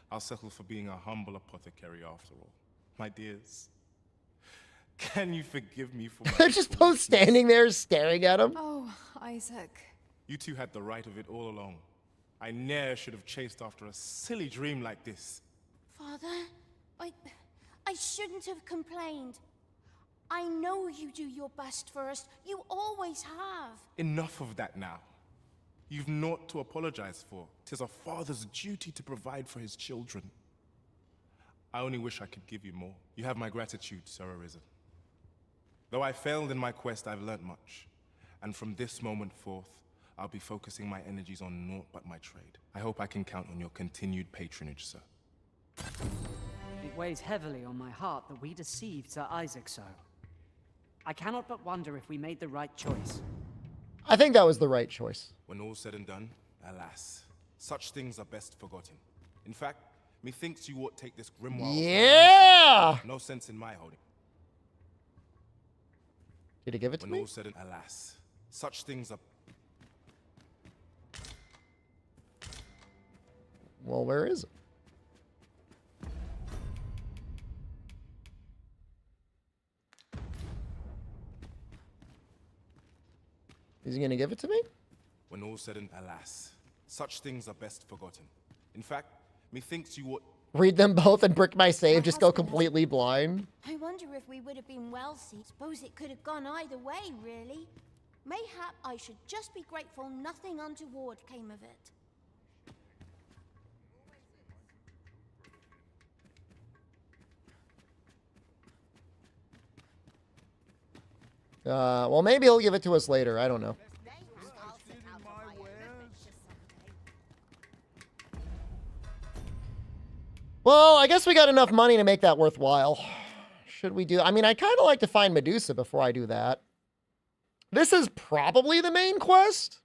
I'll settle for being a humble apothecary after all. My dears, can you forgive me for my They're just both standing there staring at him. Oh, Isaac. You two had the right of it all along. I ne'er should have chased after a silly dream like this. Father, I shouldn't have complained. I know you do your best for us. You always have. Enough of that now. You've naught to apologize for. 'Tis a father's duty to provide for his children. I only wish I could give you more. You have my gratitude, Sir Arisen. Though I failed in my quest, I've learnt much. And from this moment forth, I'll be focusing my energies on naught but my trade. I hope I can count on your continued patronage, sir. It weighs heavily on my heart that we deceived Sir Isaac so. I cannot but wonder if we made the right choice. I think that was the right choice. When all's said and done, alas, such things are best forgotten. In fact, methinks you ought take this grimoire. Yeah! No sense in my holding. Did he give it to me? When all's said and alas, such things are... Well, where is it? Is he gonna give it to me? When all's said and alas, such things are best forgotten. In fact, methinks you ought... Read them both and brick my save, just go completely blind. I wonder if we would have been wealthy. Suppose it could have gone either way, really. Mayhap I should just be grateful nothing untoward came of it. Well, maybe he'll give it to us later. I don't know. Well, I guess we got enough money to make that worthwhile. Should we do... I mean, I kind of like to find Medusa before I do that. This is probably the main quest.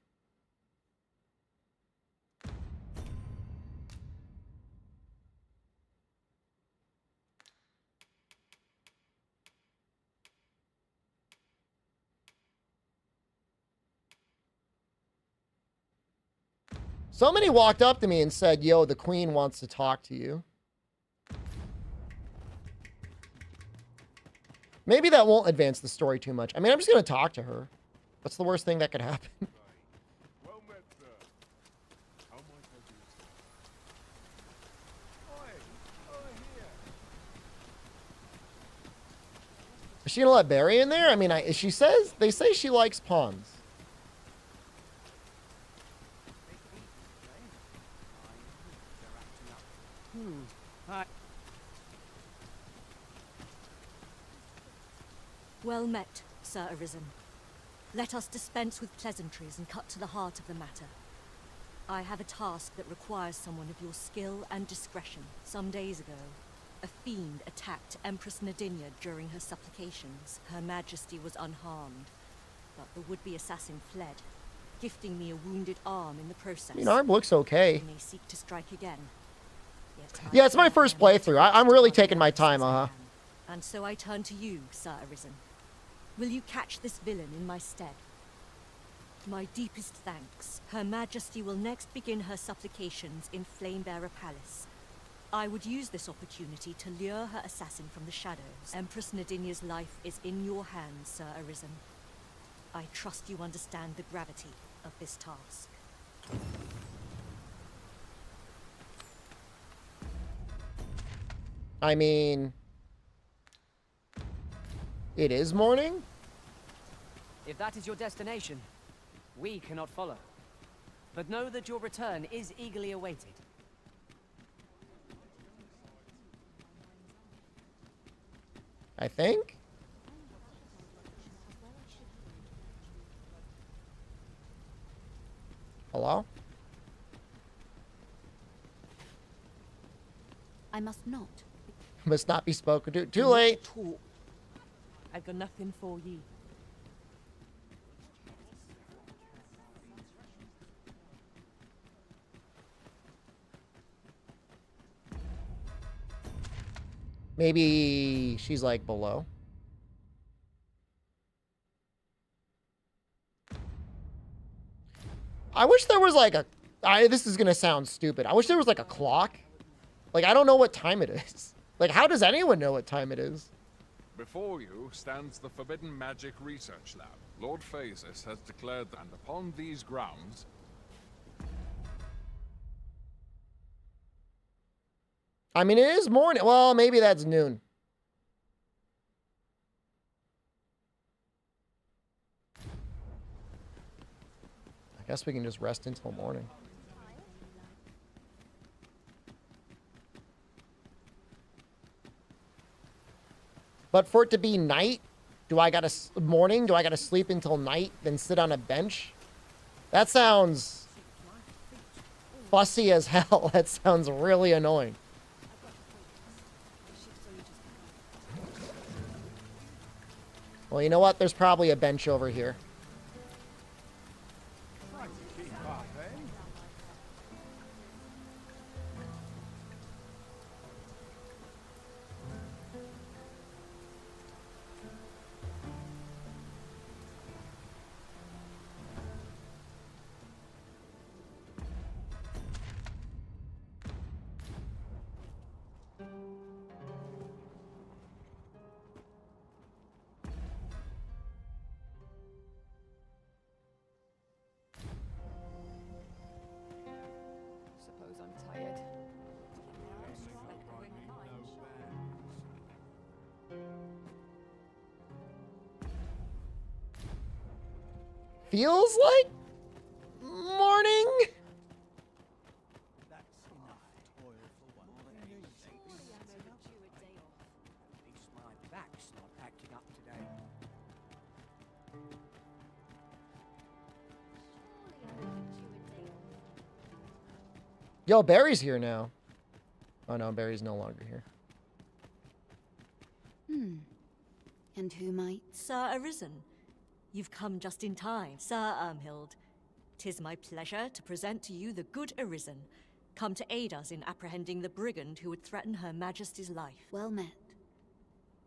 Somebody walked up to me and said, yo, the queen wants to talk to you. Maybe that won't advance the story too much. I mean, I'm just going to talk to her. What's the worst thing that could happen? Well met, sir. How might I do it? Oi, over here. Is she going to let Barry in there? I mean, she says, they say she likes pawns. Well met, Sir Arisen. Let us dispense with pleasantries and cut to the heart of the matter. I have a task that requires someone of your skill and discretion. Some days ago, a fiend attacked Empress Nadinia during her supplications. Her Majesty was unharmed, but the would-be assassin fled, gifting me a wounded arm in the process. I mean, arm looks okay. He may seek to strike again. Yeah, it's my first playthrough. I'm really taking my time, And so I turn to you, Sir Arisen. Will you catch this villain in my stead? My deepest thanks. Her Majesty will next begin her supplications in Flamebearer Palace. I would use this opportunity to lure her assassin from the shadows. Empress Nadinia's life is in your hands, Sir Arisen. I trust you understand the gravity of this task. I mean... It is morning? If that is your destination, we cannot follow. But know that your return is eagerly awaited. I think? Hello? I must not. Must not be spoken to. Too late. Talk. I've got nothing for ye. Maybe she's like below. I wish there was like a... this is going to sound stupid. I wish there was like a clock. Like, I don't know what time it is. Like, how does anyone know what time it is? Before you stands the Forbidden Magic Research Lab. Lord Phasis has declared that, and upon these grounds... I mean, it is morning. Well, maybe that's noon. I guess we can just rest until morning. But for it to be night, do I gotta sleep until night, then sit on a bench? That sounds fussy as hell. That sounds really annoying. Well, you know what? There's probably a bench over here. Suppose I'm tired. Feels like morning. That's enough toil for one day. At least my back's not acting up today. Yo, Barry's here now. Oh no, Barry's no longer here. And who might? Sir Arisen. You've come just in time, Sir Ermhild. 'Tis my pleasure to present to you the good Arisen, come to aid us in apprehending the brigand who would threaten Her Majesty's life. Well met.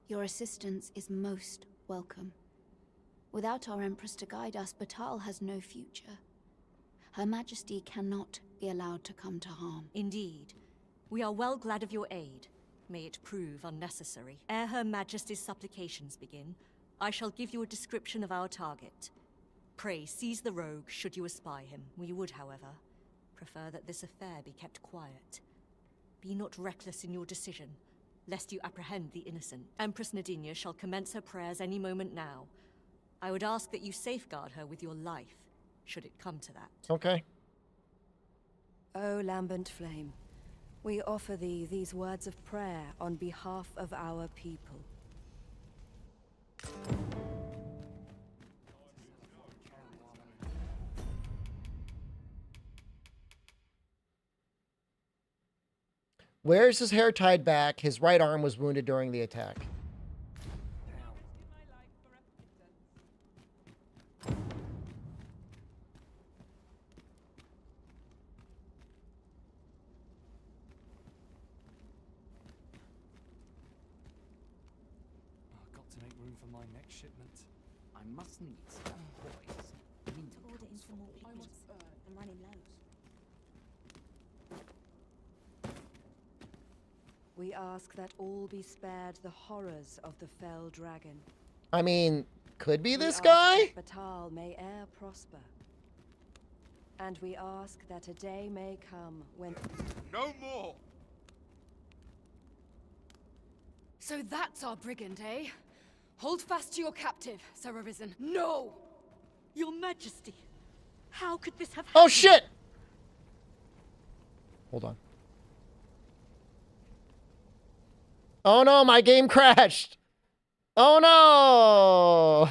Your assistance is most welcome. Without our Empress to guide us, Batal has no future. Her Majesty cannot be allowed to come to harm. Indeed. We are well glad of your aid. May it prove unnecessary. Ere Her Majesty's supplications begin, I shall give you a description of our target. Pray seize the rogue should you espy him. We would, however, prefer that this affair be kept quiet. Be not reckless in your decision, lest you apprehend the innocent. Empress Nadinia shall commence her prayers any moment now. I would ask that you safeguard her with your life, should it come to that. Okay. O lambent flame, we offer thee these words of prayer on behalf of our people. Where is his hair tied back? His right arm was wounded during the attack. I've got to make room for my next shipment. I must needs have boys. Order in for more pigments and running lows. We ask that all be spared the horrors of the fell dragon. I mean, could be this We ask guy? that Batal may e'er prosper. And we ask that a day may come when... No more! So that's our brigand, eh? Hold fast to your captive, Sir Arisen. No! Your Majesty, how could this have Oh happened? shit! Hold on. Oh no, my game crashed. Oh no!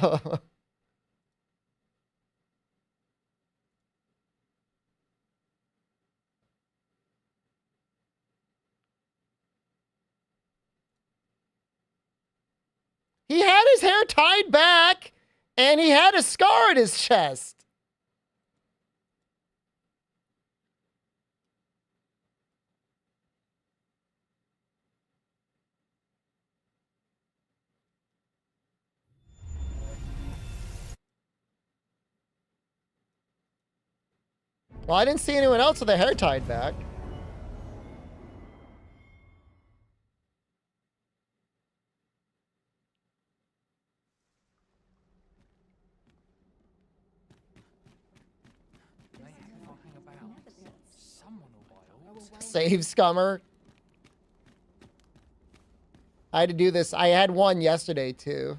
He had his hair tied back, and he had a scar at his chest. Well, I didn't see anyone else with their hair tied back. Save scummer. I had to do this. I had one yesterday too.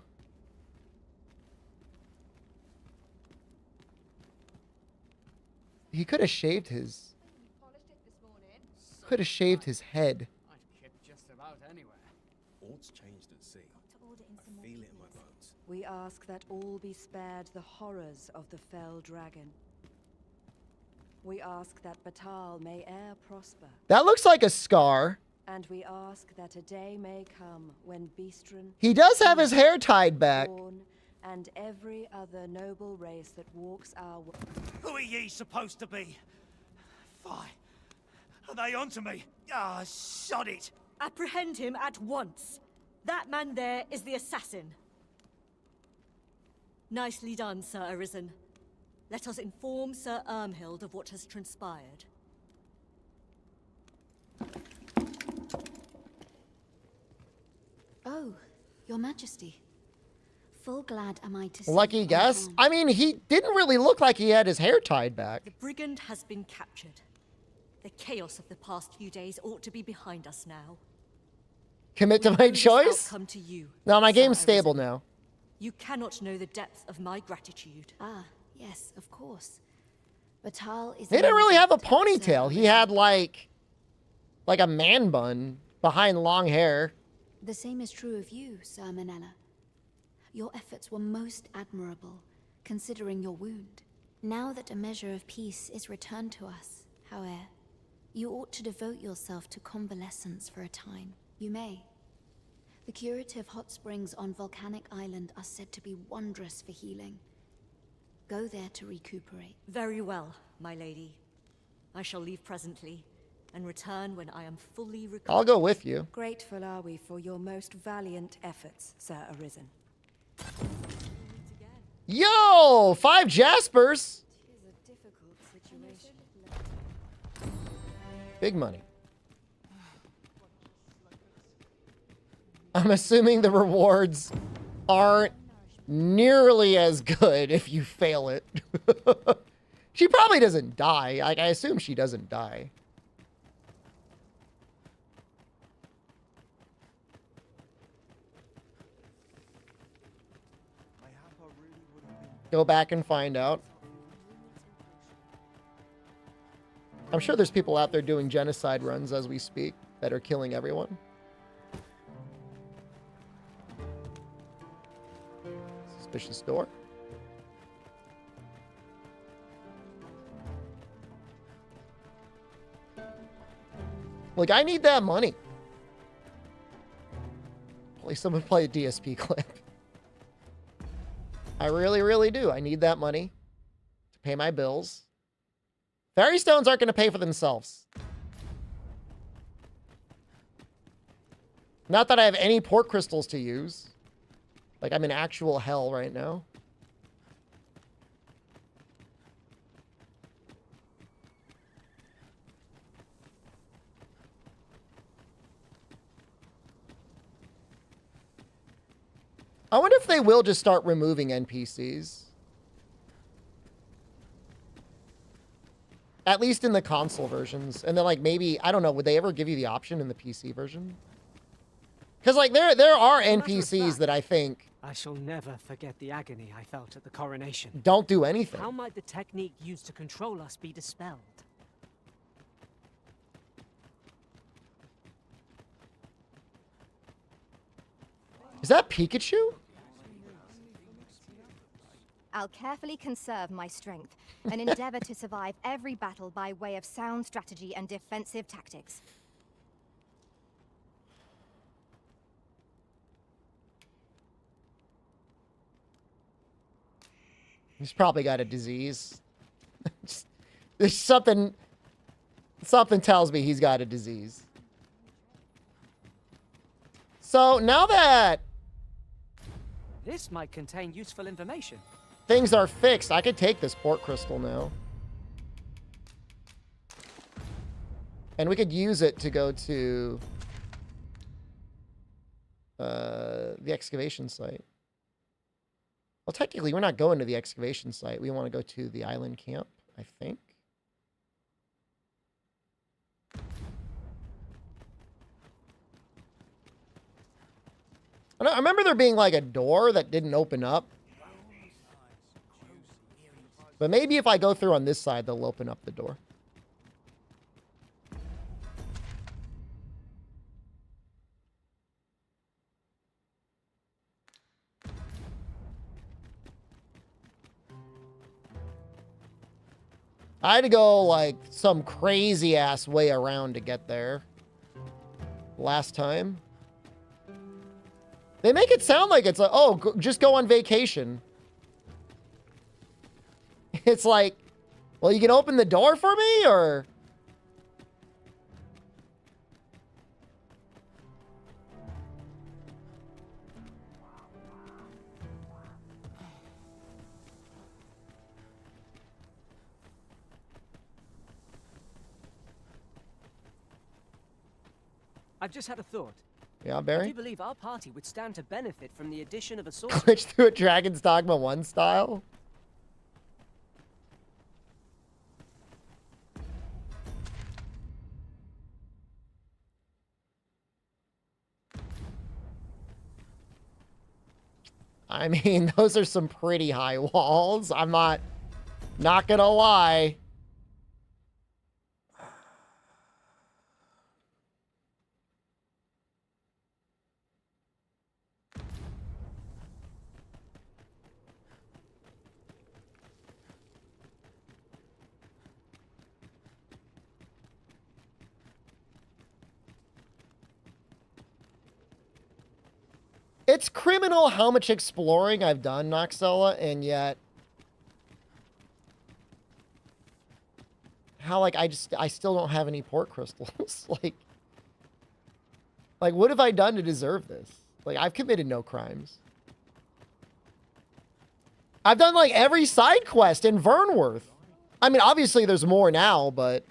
He could have shaved his. Could have shaved his head. Just about anywhere. All's changed at sea. I feel it in my bones. We ask that all be spared the horrors of the fell dragon. We ask that Batal may e'er prosper. That looks like a scar. And we ask that a day may come when Beastren... He does have his hair tied back. And every other noble race that walks our way. Who are ye supposed to be? Fie. Are they onto me? Ah, sod it. Apprehend him at once. That man there is the assassin. Nicely done, Sir Arisen. Let us inform Sir Ermhild of what has transpired. Oh, Your Majesty. Full glad am I to see Lucky guess. I mean, he didn't really look like he had his hair tied back. The brigand has been captured. The chaos of the past few days ought to be behind us now. Commit to my choice? Come to you, No, my Sir game's stable Arisen. now. You cannot know the depth of my gratitude. Ah, yes, of course. Batal is... He didn't really have a ponytail. He had like a man bun behind long hair. The same is true of you, Sir Manella. Your efforts were most admirable, considering your wound. Now that a measure of peace is returned to us, however, you ought to devote yourself to convalescence for a time. You may. The curative hot springs on Volcanic Island are said to be wondrous for healing. Go there to recuperate. Very well, my lady. I shall leave presently and return when I am fully recovered. I'll go with you. Grateful are we for your most valiant efforts, Sir Arisen. Yo, 5 Jaspers. Big money. I'm assuming the rewards aren't nearly as good if you fail it. She probably doesn't die. Like, I assume she doesn't die. Go back and find out. I'm sure there's people out there doing genocide runs as we speak that are killing everyone. Suspicious door. Like, I need that money. Please, someone play a DSP clip. I really, really do. I need that money to pay my bills. Fairy stones aren't going to pay for themselves. Not that I have any port crystals to use. Like, I'm in actual hell right now. I wonder if they will just start removing NPCs. At least in the console versions. And then, like, maybe, I don't know, would they ever give you the option in the PC version? Because, like, there are NPCs that I think... I shall never forget the agony I felt at the coronation. Don't do anything. How might the technique used to control us be dispelled? Is that Pikachu? I'll carefully conserve my strength and endeavor to survive every battle by way of sound strategy and defensive tactics. He's probably got a disease. There's something tells me he's got a disease. So now that This might contain useful information. things are fixed, I could take this port crystal now. And we could use it to go to the excavation site. Well, technically, we're not going to the excavation site. We want to go to the island camp, I think. I remember there being like a door that didn't open up. But maybe if I go through on this side, they'll open up the door. I had to go like some crazy ass way around to get there last time. They make it sound like it's like, oh, just go on vacation. It's like, well, you can open the door for me, or... I've just had a thought. Yeah, I Barry? do believe our party would stand to benefit from the addition of a sorcerer. Glitch through a Dragon's Dogma 1 style? I mean, those are some pretty high walls. I'm not gonna lie. It's criminal how much exploring I've done, Noxella, and yet how like I still don't have any port crystals. like what have I done to deserve this? Like, I've committed no crimes. I've done like every side quest in Vernworth. I mean, obviously there's more now, but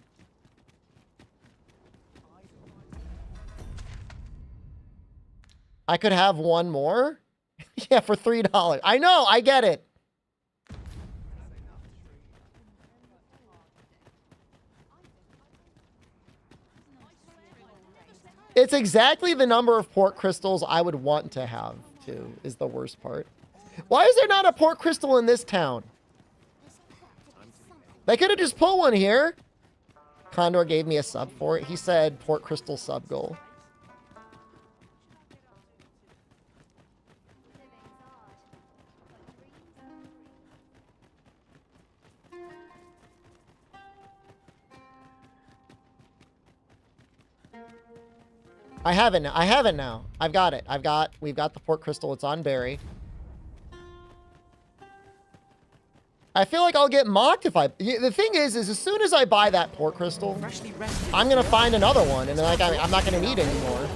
I could have one more? Yeah, for $3. I know, I get it. It's exactly the number of port crystals I would want to have, too, is the worst part. Why is there not a port crystal in this town? They could have just put one here. Condor gave me a sub for it. He said port crystal sub goal. I have it now. I have it now. I've got it. We've got the port crystal. It's on Barry. I feel like I'll get mocked if I... The thing is as soon as I buy that port crystal, I'm going to find another one, and like I'm not going to need anymore.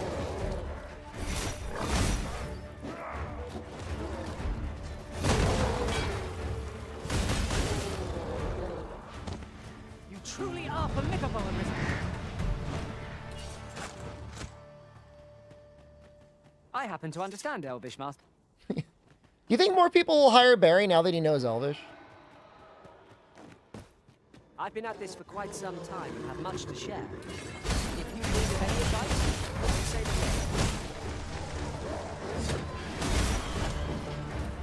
You truly are formidable, Arisen. I happen to understand Elvish, Master. Do you think more people will hire Barry now that he knows Elvish? I've been at this for quite some time and have much to share. If you need any advice, say the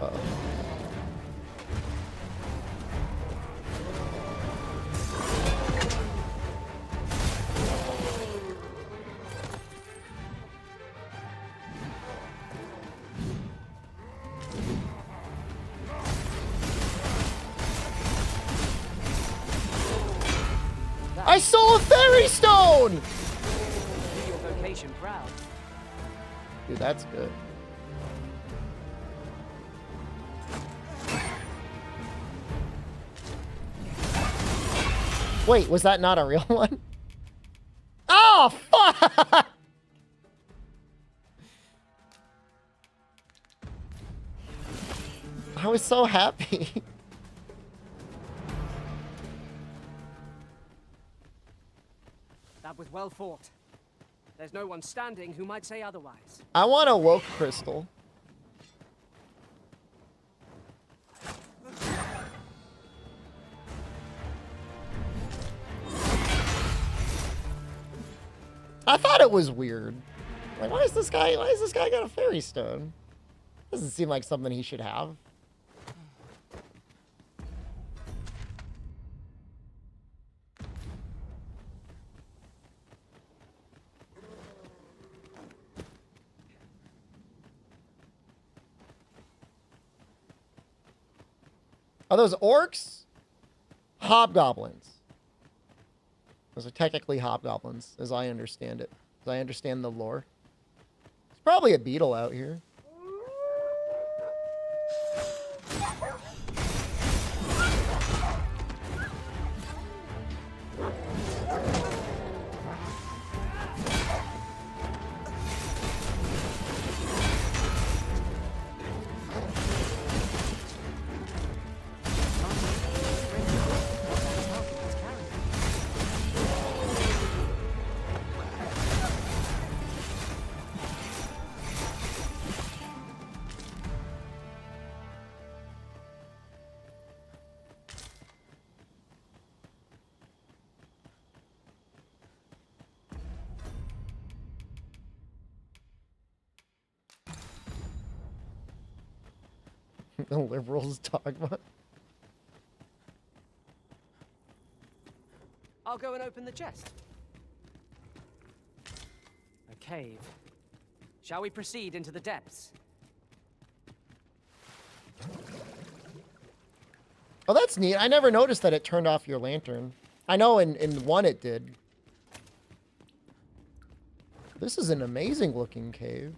word. Uh-oh. I stole a fairy stone! Do your vocation proud. Dude, that's good. Wait, was that not a real one? Oh, fuck! I was so happy. That was well fought. There's no one standing who might say otherwise. I want a woke crystal. I thought it was weird. Like, why is this guy got a fairy stone? Doesn't seem like something he should have. Are those orcs? Hobgoblins. Those are technically hobgoblins, as I understand it. As I understand the lore. There's probably a beetle out here. The liberals dogma. I'll go and open the chest. A cave. Shall we proceed into the depths? Oh, that's neat. I never noticed that it turned off your lantern. I know in one it did. This is an amazing looking cave.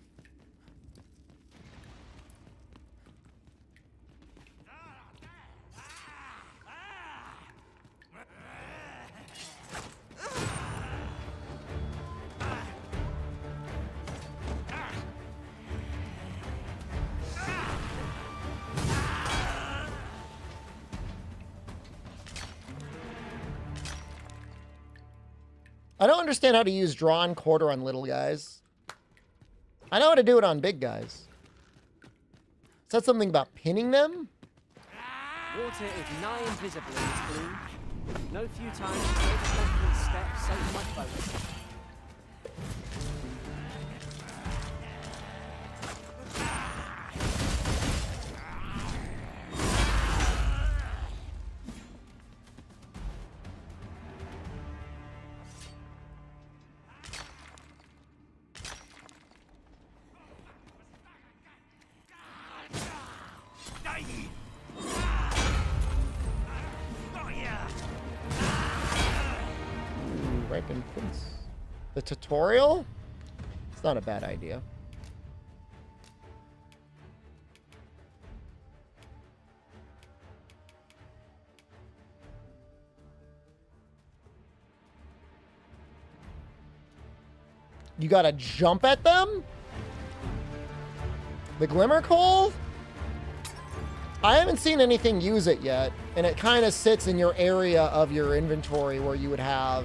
I don't understand how to use drawn quarter on little guys. I know how to do it on big guys. Is that something about pinning them? Water is nigh invisible in this gloom. No few times, no confident steps save my bones. The tutorial? It's not a bad idea. You gotta jump at them? The glimmer coal? I haven't seen anything use it yet, and it kind of sits in your area of your inventory where you would have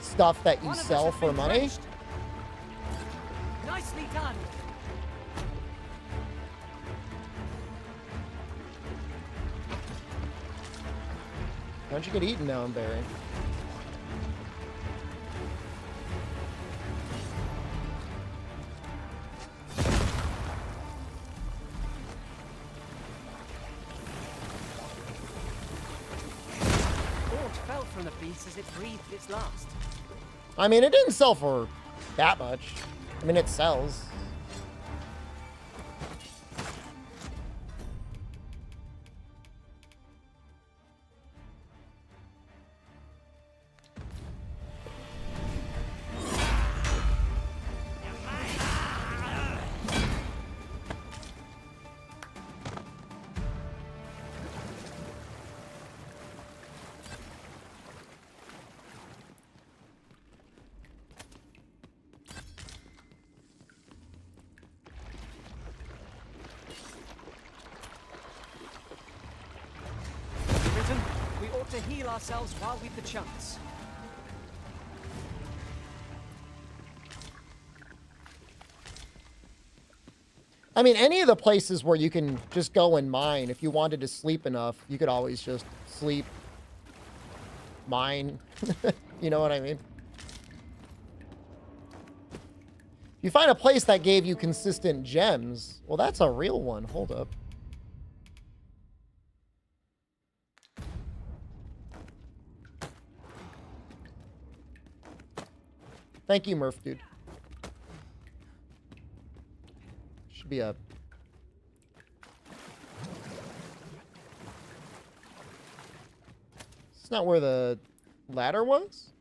stuff that you sell for money. Nicely done. Don't you get eaten now, Barry? Fell from the beast as it breathed its last. I mean, it didn't sell for that much. I mean, it sells. We ought to heal ourselves while we've the chance. I mean, any of the places where you can just go and mine, if you wanted to sleep enough, you could always just sleep, mine. You know what I mean? You find a place that gave you consistent gems. Well, that's a real one. Hold up. Thank you, Murph, dude. Should be a... It's not where the ladder was?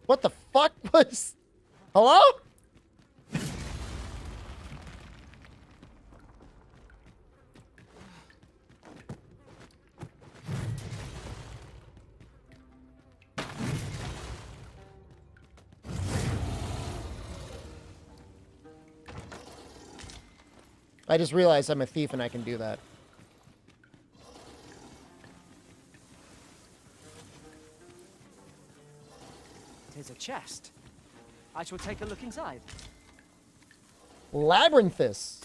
What the fuck was... Hello? I just realized I'm a thief and I can do that. Tis a chest. I shall take a look inside. Labyrinthus.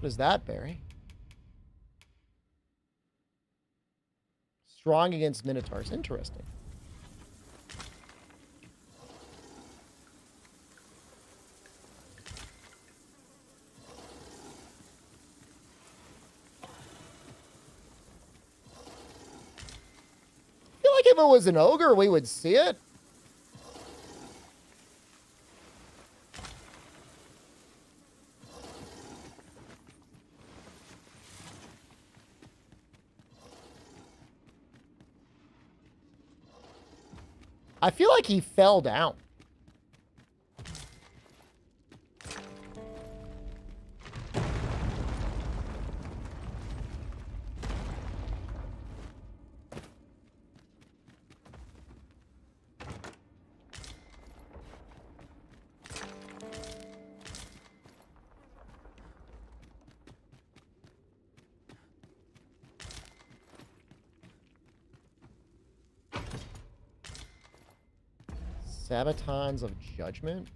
What is that, Barry? Strong against minotaurs. Interesting. I feel like if it was an ogre, we would see it. I feel like he fell down. Sabatons of Judgment?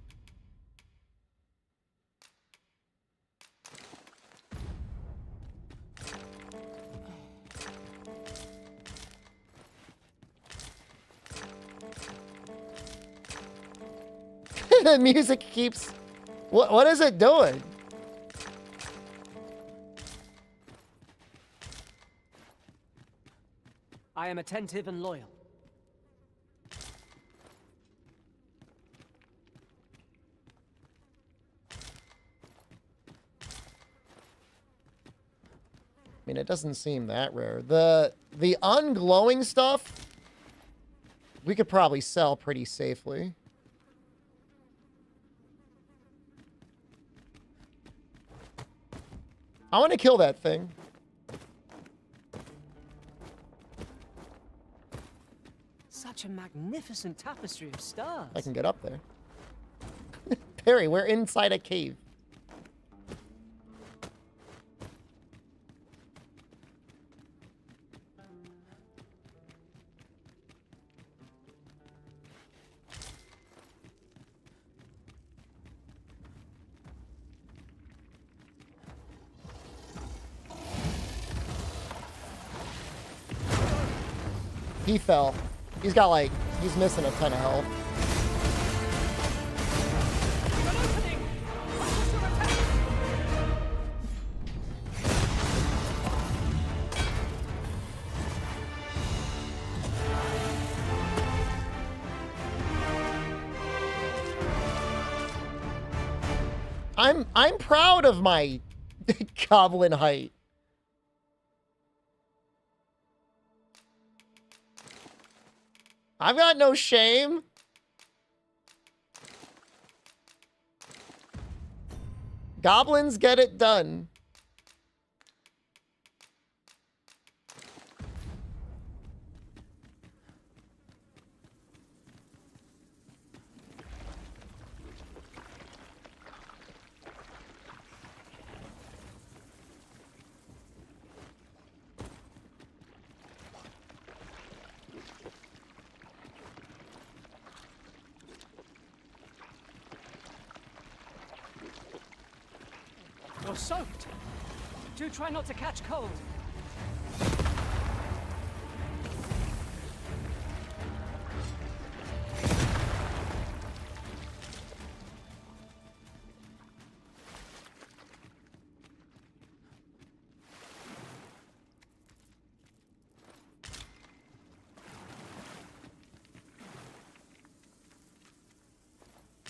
The music keeps... What is it doing? I am attentive and loyal. I mean, it doesn't seem that rare. The unglowing stuff, we could probably sell pretty safely. I want to kill that thing. Such a magnificent tapestry of stars. I can get up there. Perry, we're inside a cave. He fell. He's got like, he's missing a ton of health. I'm proud of my goblin height. I've got no shame. Goblins get it done. You're soaked. Do try not to catch cold.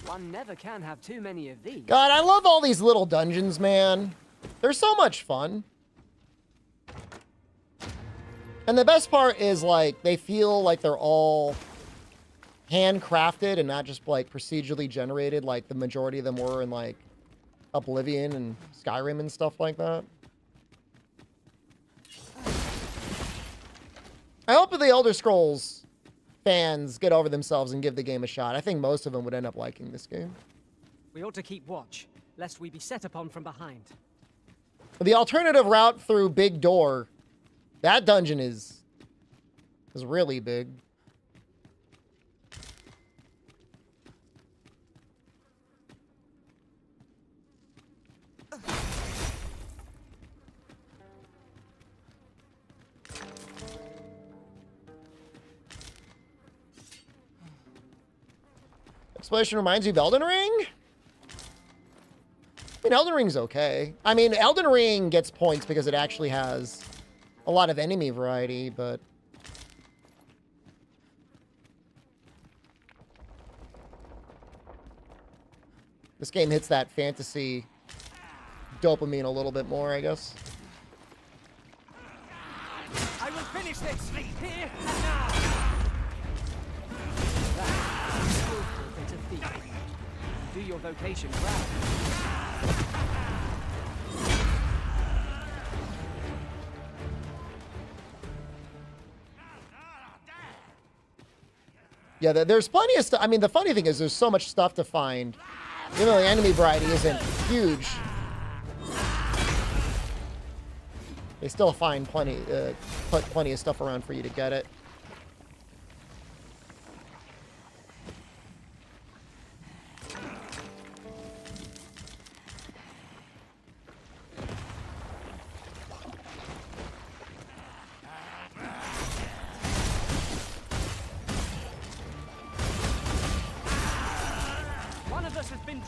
One never can have too many of these. God, I love all these little dungeons, man. They're so much fun. And the best part is, like, they feel like they're all handcrafted and not just, like, procedurally generated like the majority of them were in, like, Oblivion and Skyrim and stuff like that. I hope that the Elder Scrolls fans get over themselves and give the game a shot. I think most of them would end up liking this game. We ought to keep watch, lest we be set upon from behind. The alternative route through Big Door, that dungeon is really big. Exploration reminds you of Elden Ring? I mean, Elden Ring's okay. I mean, Elden Ring gets points because it actually has a lot of enemy variety, but... this game hits that fantasy dopamine a little bit more, I guess. I will finish this here and now. Do your vocation proud. Yeah, there's plenty of stuff. I mean, the funny thing is there's so much stuff to find. Even though the enemy variety isn't huge, they still find plenty of stuff around for you to get it.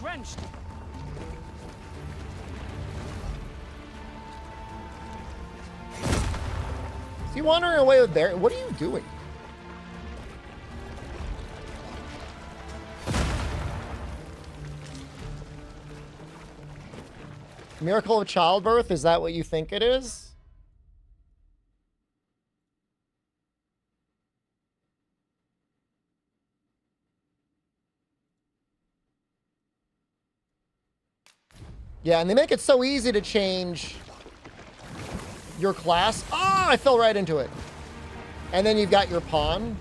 Drenched. Is he wandering away with Barry? What are you doing? Miracle of childbirth? Is that what you think it is? Yeah, and they make it so easy to change your class. Ah, I fell right into it. And then you've got your pawn.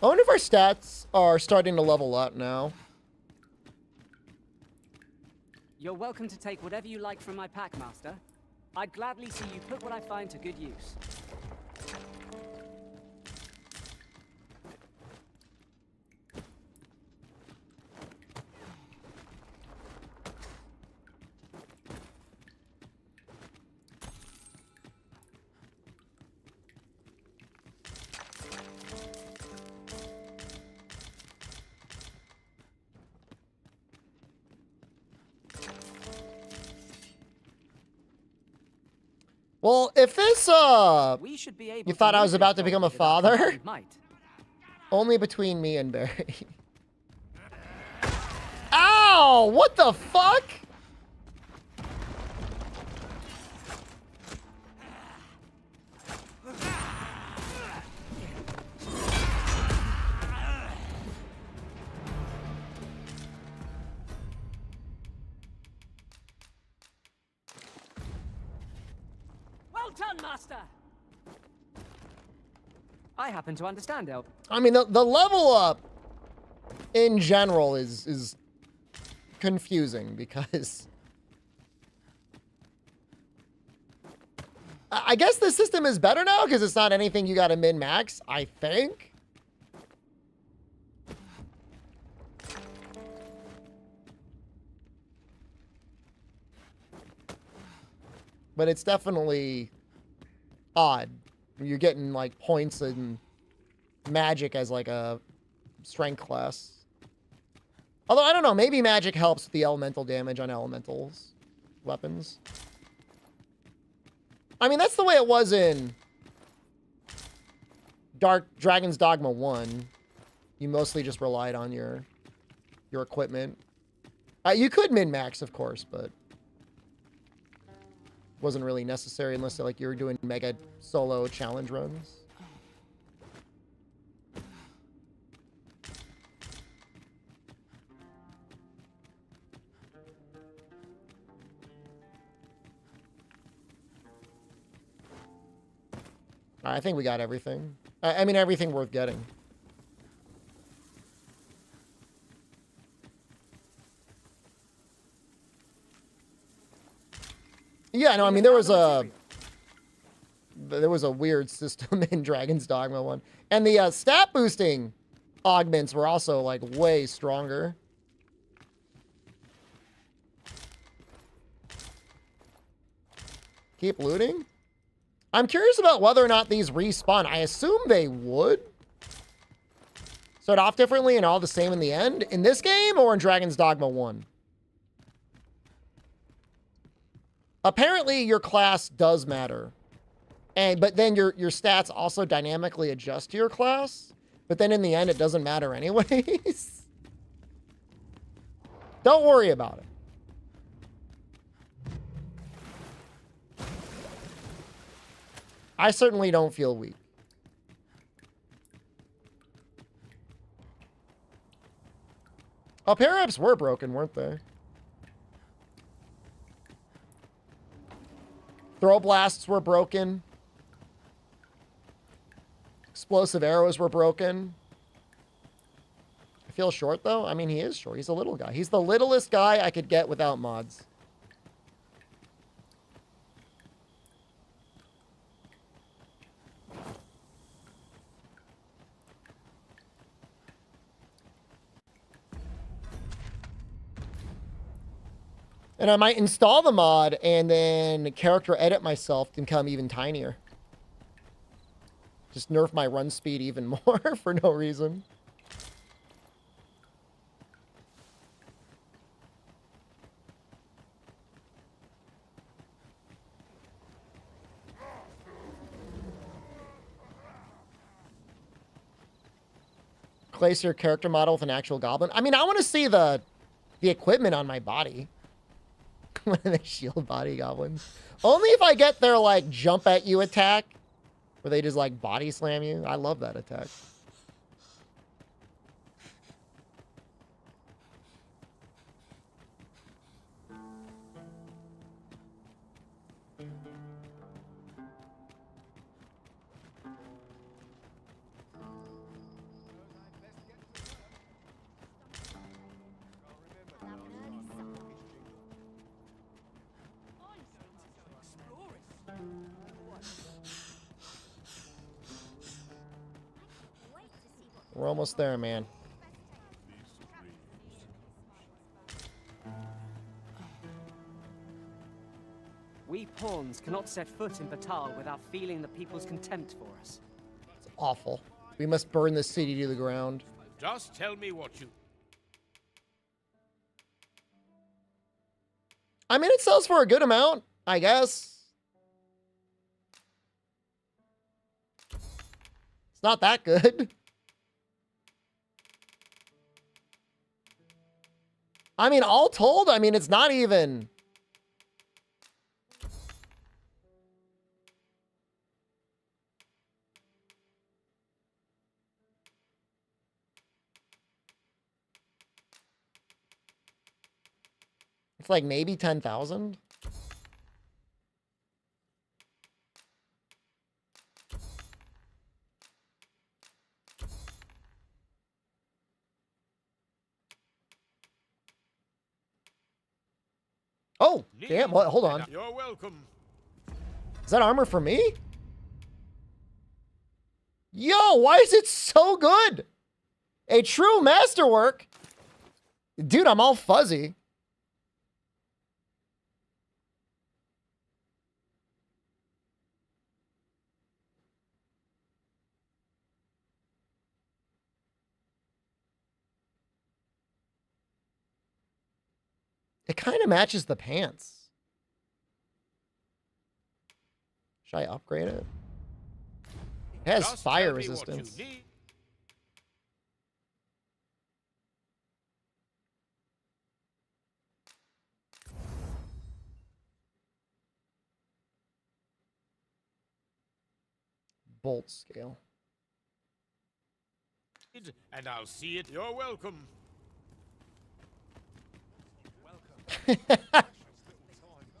I wonder if our stats are starting to level up now. You're welcome to take whatever you like from my pack, Master. I'd gladly see you put what I find to good use. Well, if this, you thought I was about to become a father? Only between me and Barry. Ow! What the fuck? Well done, Master! I happen to understand, Elf. I mean, the level up in general is confusing because I guess the system is better now because it's not anything you got to min-max, I think. But it's definitely odd. You're getting like points in magic as like a strength class. Although, I don't know, maybe magic helps with the elemental damage on elementals weapons. I mean, that's the way it was in Dragon's Dogma 1. You mostly just relied on your equipment. You could min-max, of course, but wasn't really necessary unless like you were doing mega solo challenge runs. I think we got everything. I mean, everything worth getting. Yeah, no, I mean, there was a weird system in Dragon's Dogma 1. And the stat boosting augments were also, like, way stronger. Keep looting? I'm curious about whether or not these respawn. I assume they would. Start off differently and all the same in the end? In this game or in Dragon's Dogma 1? Apparently, your class does matter. But then your stats also dynamically adjust to your class. But then in the end, it doesn't matter anyways. Don't worry about it. I certainly don't feel weak. Oh, pair-ups were broken, weren't they? Throw blasts were broken. Explosive arrows were broken. I feel short, though. I mean, he is short. He's a little guy. He's the littlest guy I could get without mods. And I might install the mod and then character edit myself to become even tinier. Just nerf my run speed even more for no reason. Place your character model with an actual goblin. I mean, I want to see the equipment on my body. One of the shield body goblins. Only if I get their, like, jump at you attack. Where they just, like, body slam you. I love that attack. We're almost there, man. We pawns cannot set foot in Batal without feeling the people's contempt for us. It's awful. We must burn this city to the ground. Just tell me what you... I mean, it sells for a good amount, I guess. It's not that good. I mean, all told, I mean, it's not even... It's like maybe 10,000. Oh, damn. What? Hold on. You're welcome. Is that armor for me? Yo, why is it so good? A true masterwork. Dude, I'm all fuzzy. It kind of matches the pants. Should I upgrade it? It has fire resistance. Bolt scale. And I'll see it. You're welcome.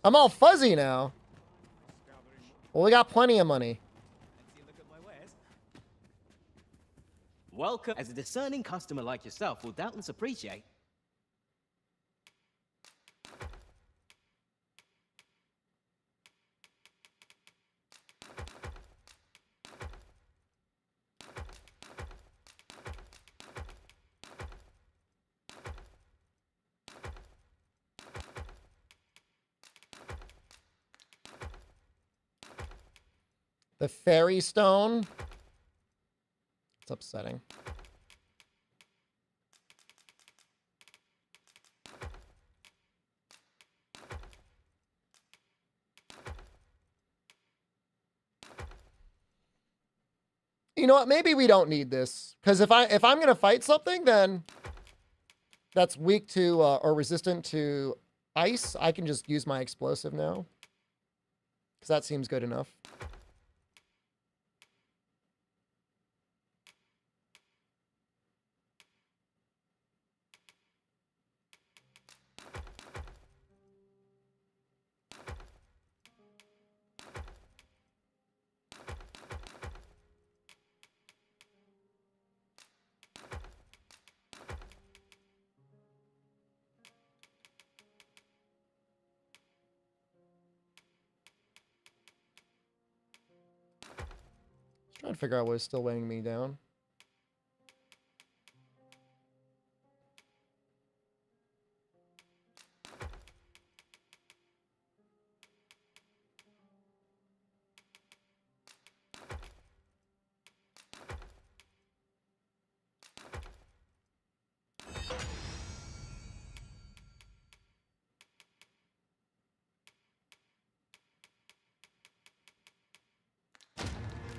I'm all fuzzy now. Well, we got plenty of money. Welcome. As a discerning customer like yourself will doubtless appreciate. The fairy stone. It's upsetting. You know what? Maybe we don't need this, because if I'm gonna fight something, then that's weak to or resistant to ice, I can just use my explosive now, because that seems good enough. Trying to figure out what is still weighing me down.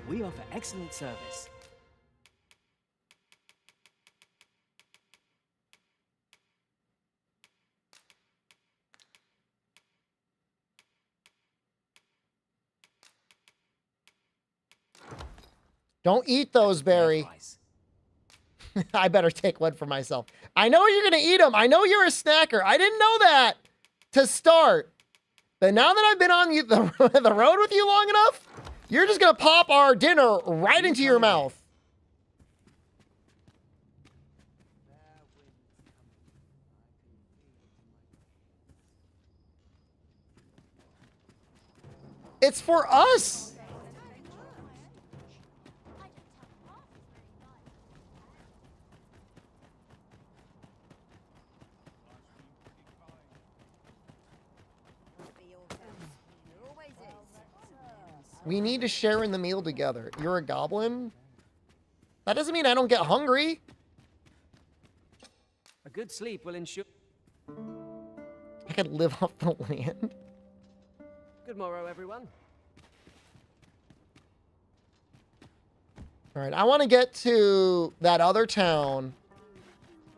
We offer excellent service. Don't eat those, Barry. I better take one for myself. I know you're going to eat them. I know you're a snacker. I didn't know that to start. But now that I've been on the road with you long enough, you're just going to pop our dinner right into your mouth. It's for us. We need to share in the meal together. You're a goblin? That doesn't mean I don't get hungry. A good sleep will ensure... I could live off the land. Good morrow, everyone. All right, I want to get to that other town.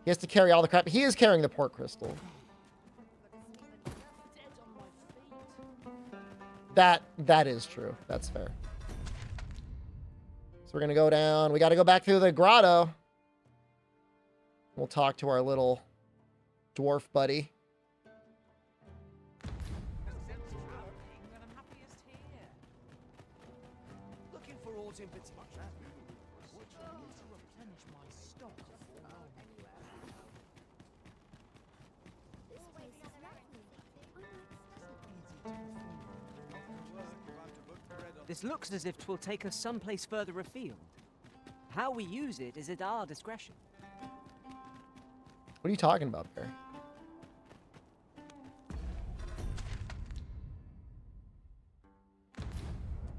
He has to carry all the crap. He is carrying the port crystal. That is true. That's fair. So we're going to go down. We got to go back through the grotto. We'll talk to our little dwarf buddy. Looking for aught in particular? To replenish my stock. This looks as if 'twill take us someplace further afield. How we use it is at our discretion. What are you talking about there?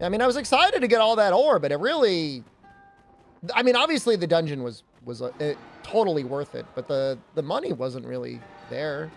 I mean, I was excited to get all that ore, but it really... I mean, obviously the dungeon was totally worth it, but the money wasn't really there.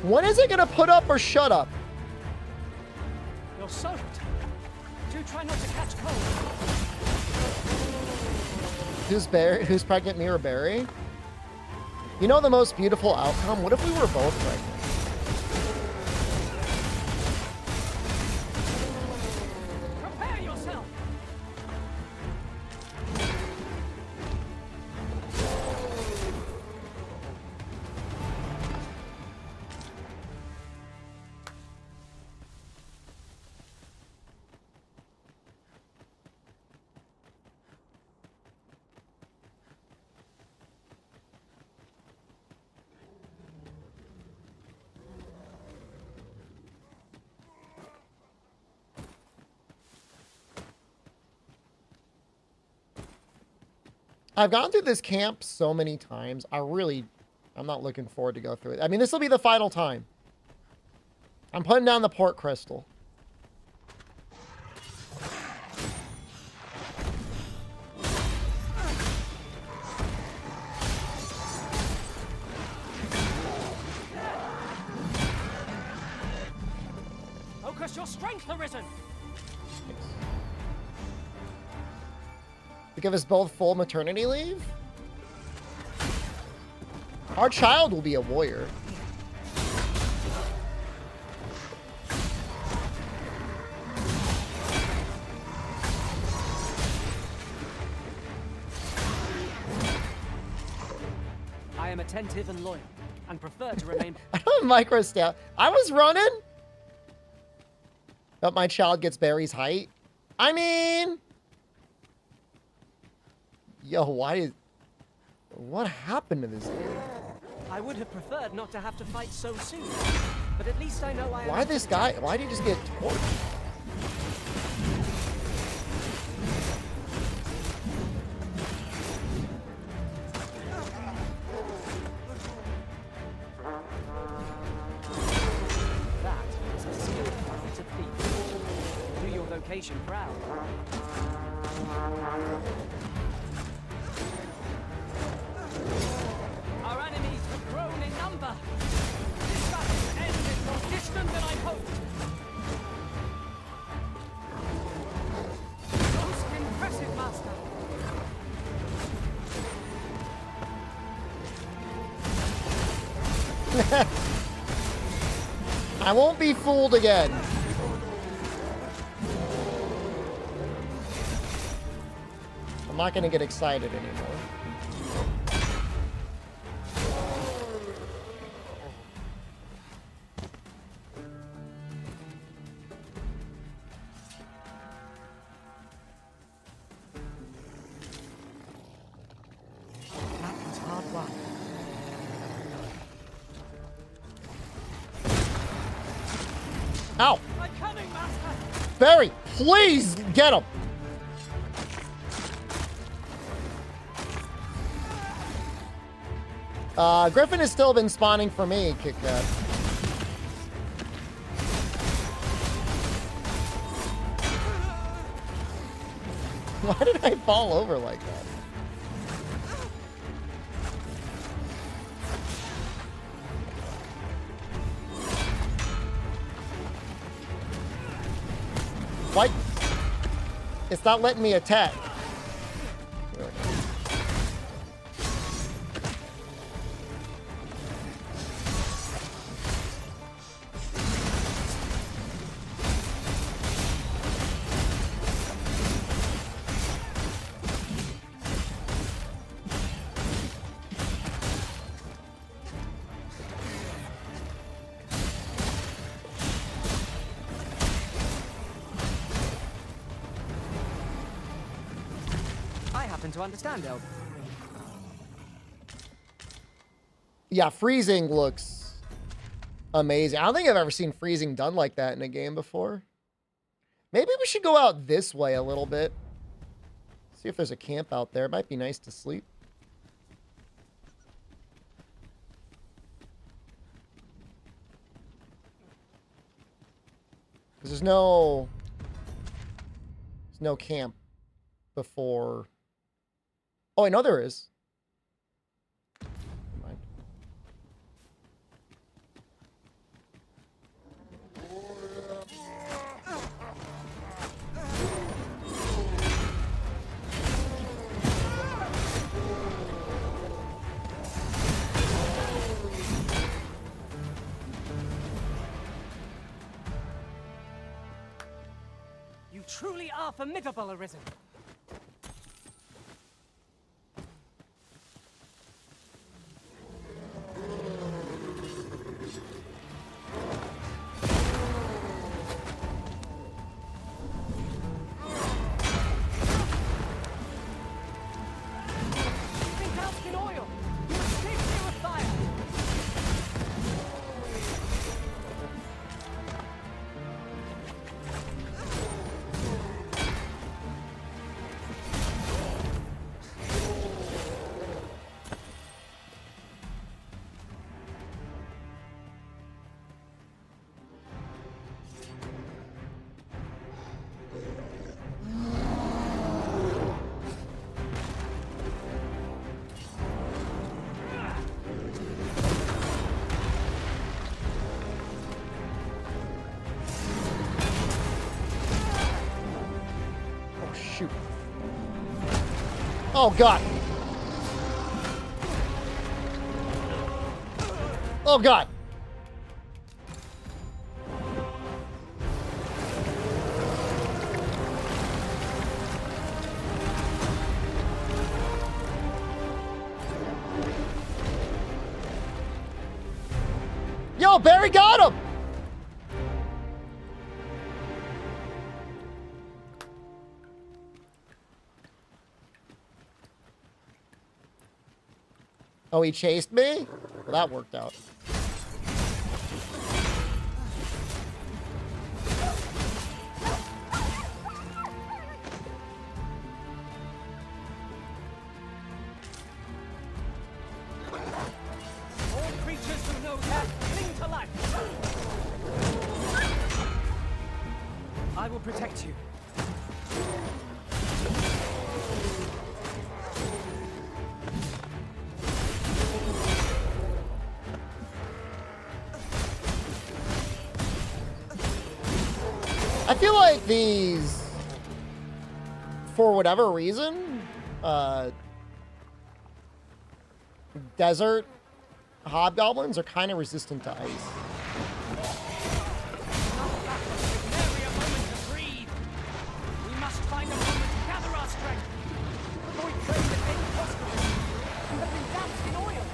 When is it gonna put up or shut up? You're soaked. Do try not to catch cold. Who's pregnant, me or Barry? You know the most beautiful outcome? What if we were both pregnant? Prepare yourself. I've gone through this camp so many times. I'm not looking forward to go through it. I mean, this will be the final time. I'm putting down the port crystal. Focus your strength, Arisen. To give us both full maternity leave? Our child will be a warrior. I am attentive and loyal, and prefer to remain... I don't micro stab. I was running. But my child gets Barry's height. I mean... Yo, what happened to this game? I would have preferred not to have to fight so soon, but at least I know I am... Why did he just get torched? That is a skilled fight of thief. Do your vocation proud. Our enemies have grown in number. This battle's ended more distant than I hoped. Most impressive, Master. I won't be fooled again. I'm not going to get excited anymore. Ow! Barry, please get him! Griffin has still been spawning for me, Kit Kat. Why did I fall over like that? Why? It's not letting me attack. happen to understand Elven. Yeah, freezing looks amazing. I don't think I've ever seen freezing done like that in a game before. Maybe we should go out this way a little bit. See if there's a camp out there. It might be nice to sleep. Because there's no camp before. Oh, I know there is. Never mind. You truly are formidable, Arisen. Shoot. Oh, God. Oh, God. Yo, Barry got him. Oh, he chased me? Well, that worked out. All creatures who know that cling to life. I will protect you. I feel like these, for whatever reason, desert hobgoblins are kind of resistant to ice. We must find a moment to gather our strength. Avoid trade at any cost. You have been doused in oil.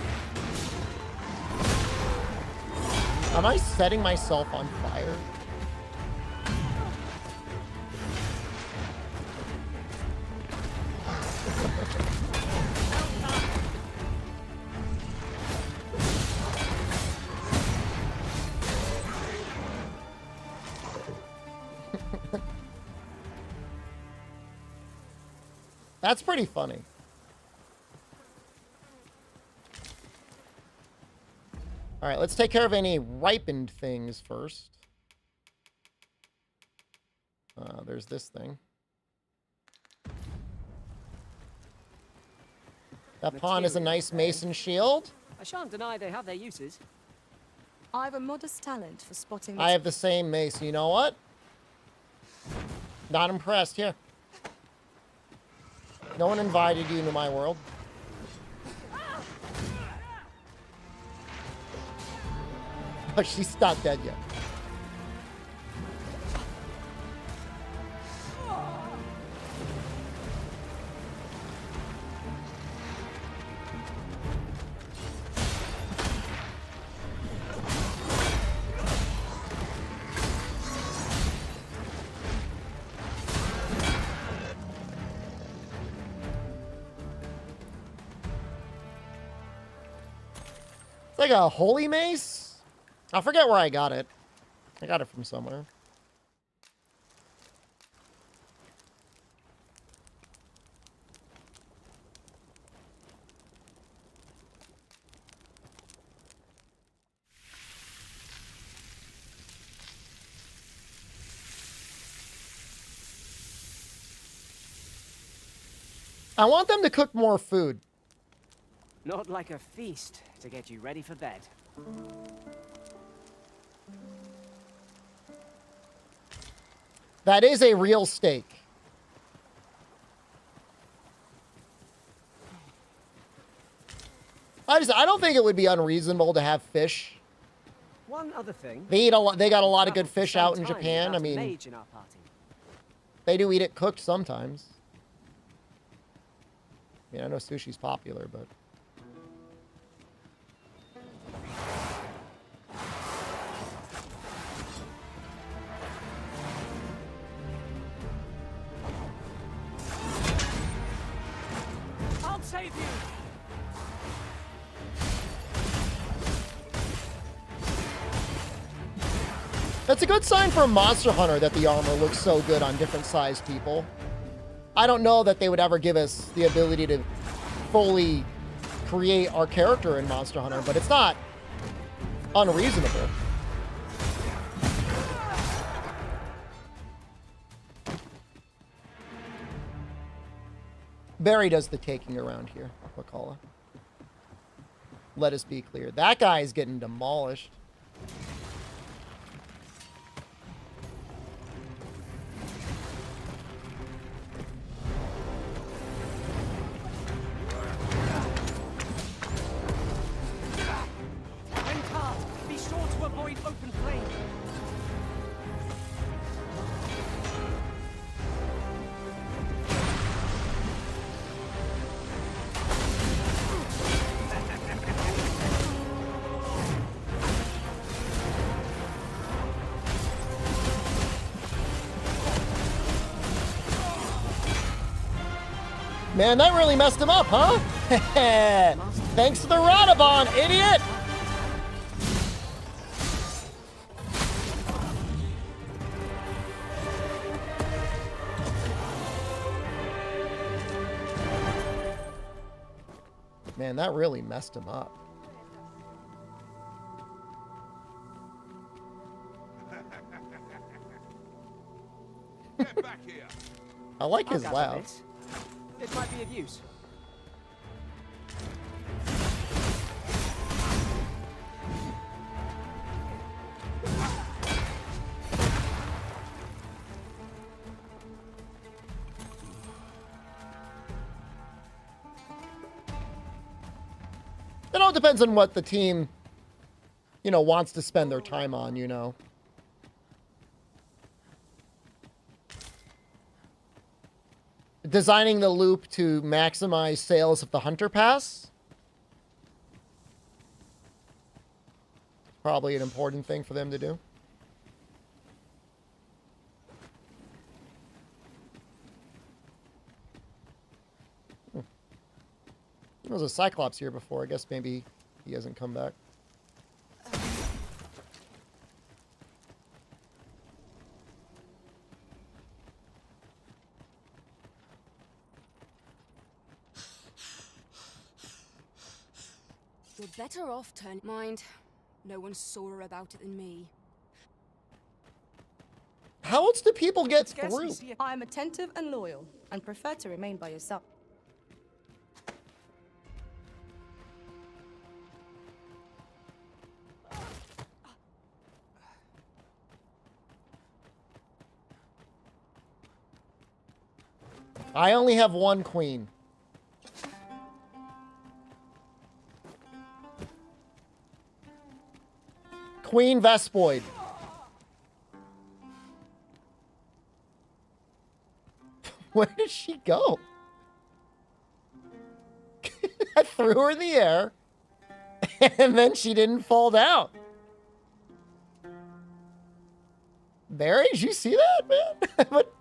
Am I setting myself on fire? That's pretty funny. All right, let's take care of any ripened things first. There's this thing. That pawn is a nice mason shield. I shan't deny they have their uses. I've a modest talent for spotting. I have the same mace. You know what? Not impressed. Here. No one invited you into my world. But she's not dead yet. like a holy mace. I forget where I got it. I got it from somewhere. I want them to cook more food. Not like a feast to get you ready for bed. That is a real steak. I don't think it would be unreasonable to have fish. One other thing. They eat a lot. They got a lot of good fish out in Japan. I mean, mage in our party. they do eat it cooked sometimes. I mean, I know sushi's popular, but I'll save you. that's a good sign for a Monster Hunter that the armor looks so good on different sized people. I don't know that they would ever give us the ability to fully create our character in Monster Hunter, but it's not unreasonable. Barry does the taking around here, McCullough. Let us be clear. That guy is getting demolished. Be sure to avoid open flame. Man, that really messed him up, huh? Thanks to the Radabon, idiot! Man, that really messed him up. Get back here. I like his I'll gather laugh. this. It might be of use. It all depends on what the team, wants to spend their time on, Designing the loop to maximize sales of the Hunter Pass. Probably an important thing for them to do. There was a Cyclops here before. I guess maybe he hasn't come back. You're better off turning. Mind, no one's sorer about it than me. How else do people get through? I am attentive and loyal, and prefer to remain by your side. I only have one queen. Queen Vespoid. Where did she go? I threw her in the air, and then she didn't fall down. Barry, did you see that, man? But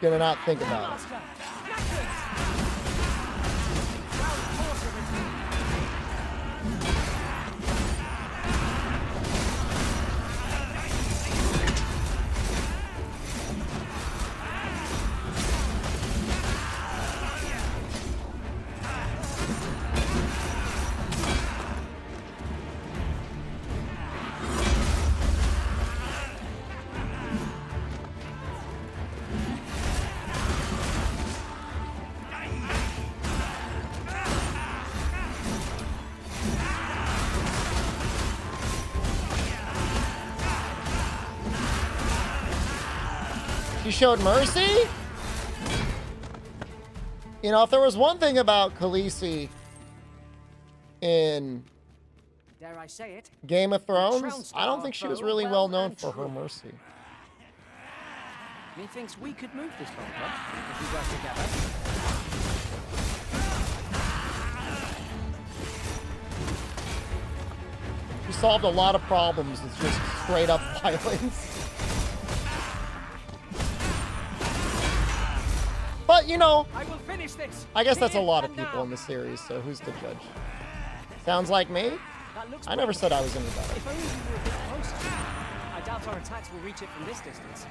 gonna not think about it. She showed mercy? You know, if there was one thing about Khaleesi in Dare I say it? Game of Thrones, I don't think she was really well known for her mercy. Methinks we could move this boulder if we work together. She solved a lot of problems with just straight up violence. But, you know, I will finish this. I guess that's a lot of people in the series, so who's to judge? Sounds like me? I never said I was any better. If only we were a bit closer. I doubt our attacks will reach it from this distance.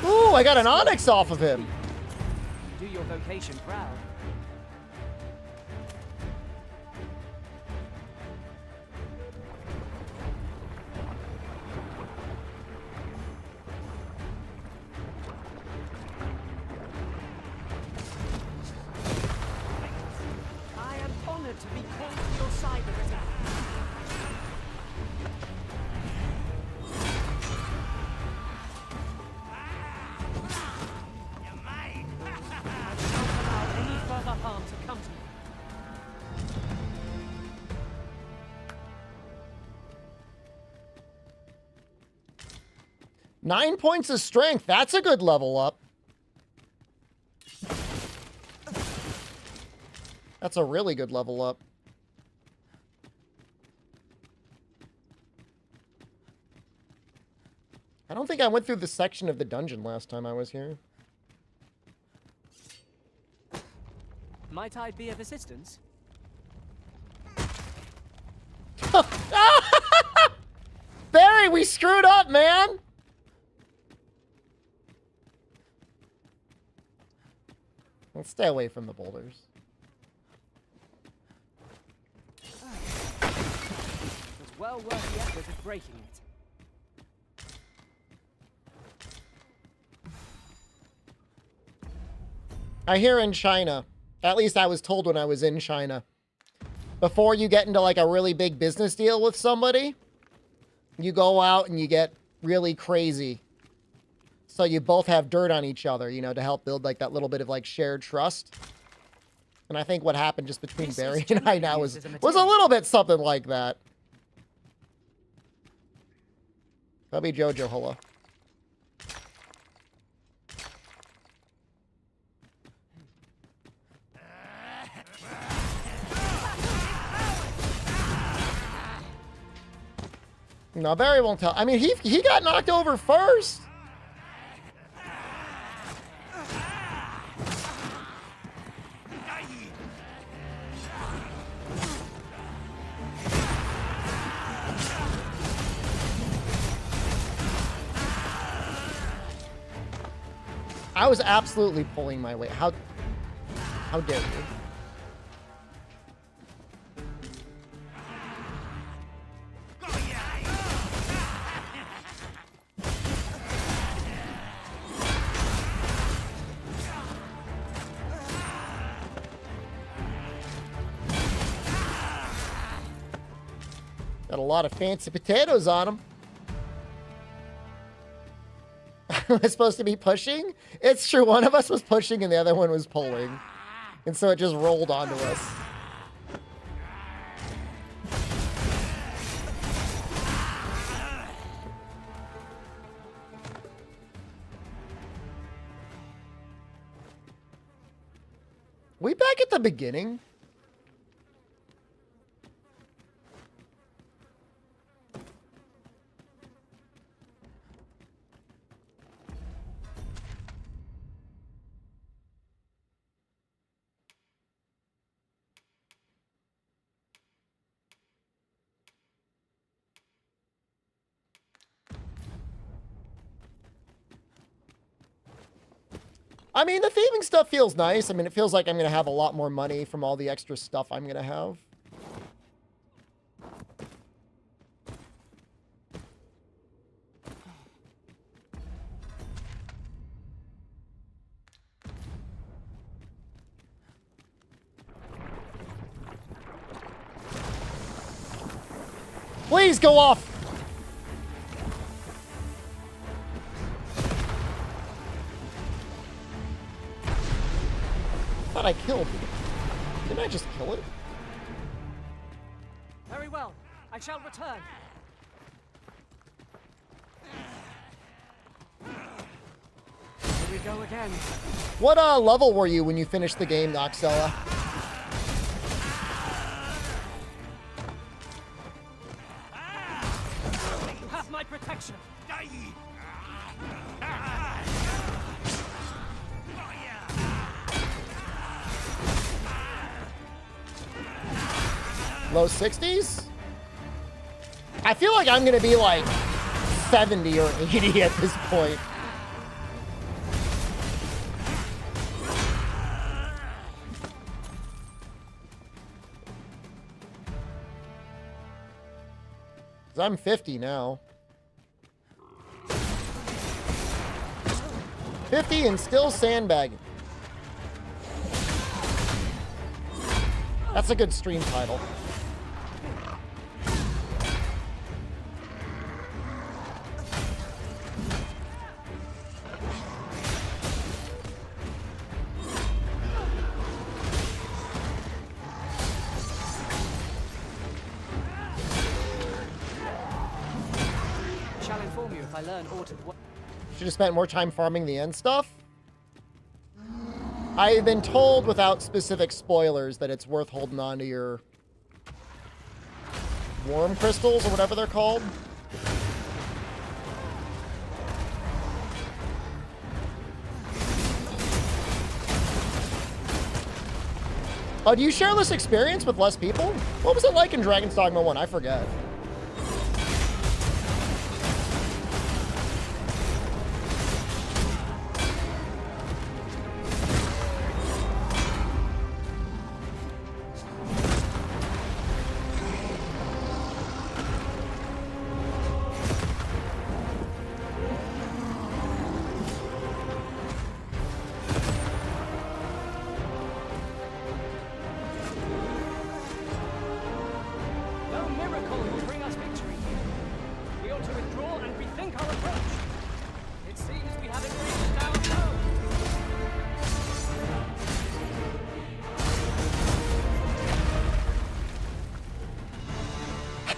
Ooh, I got an onyx off of him. Do your vocation proud. I am honored to be called to your side, Arisen. Harm to come to me. Nine points of strength. That's a good level up. That's a really good level up. I don't think I went through the section of the dungeon last time I was here. Might I be of assistance? Barry, we screwed up, man! Let's stay away from the boulders. It's well worth the effort of breaking it. I hear in China, at least I was told when I was in China, before you get into like a really big business deal with somebody, you go out and you get really crazy. So you both have dirt on each other, you know, to help build like that little bit of like shared trust. And I think what happened just between Barry and I now was a little bit something like that. That'll be Jojo, hello. No, Barry won't tell. I mean, he got knocked over first. I was absolutely pulling my weight. How dare you? Got a lot of fancy potatoes on them. Am I supposed to be pushing? It's true, one of us was pushing and the other one was pulling. And so it just rolled onto us. We back at the beginning? I mean, the theming stuff feels nice. I mean, it feels like I'm going to have a lot more money from all the extra stuff I'm going to have. Please go off! I thought I killed it. Didn't I just kill it? Very well. I shall return. Here we go again. What level were you when you finished the game, Noxella? You have my protection. Low 60s? I feel like I'm gonna be like 70 or 80 at this point. I'm 50 now. 50 and still sandbagging. That's a good stream title. Should have spent more time farming the end stuff. I've been told without specific spoilers that it's worth holding on to your worm crystals or whatever they're called. Oh, do you share this experience with less people? What was it like in Dragon's Dogma 1? I forget.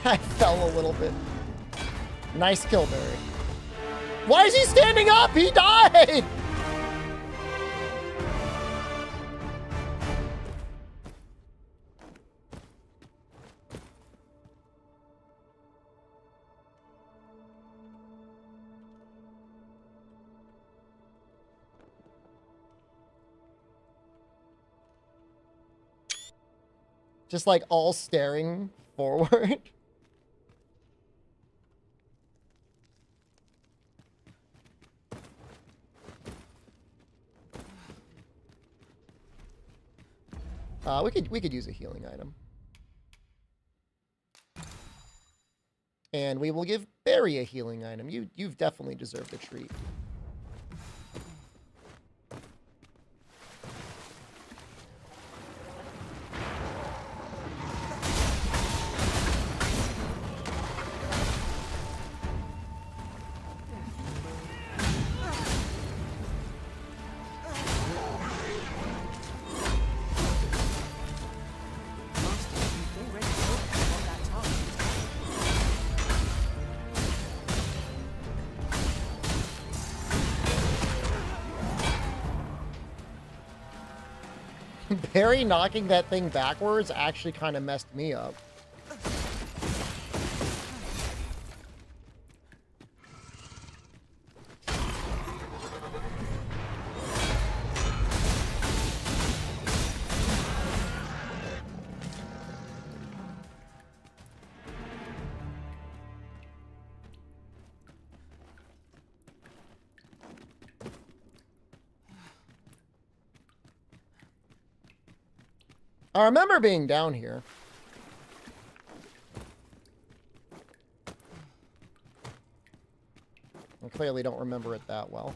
I fell a little bit. Nice kill, Barry. Why is he standing up? He died! Just like all staring forward. We could use a healing item. And we will give Barry a healing item. You've definitely deserved a treat. Barry knocking that thing backwards actually kind of messed me up. I remember being down here. I clearly don't remember it that well.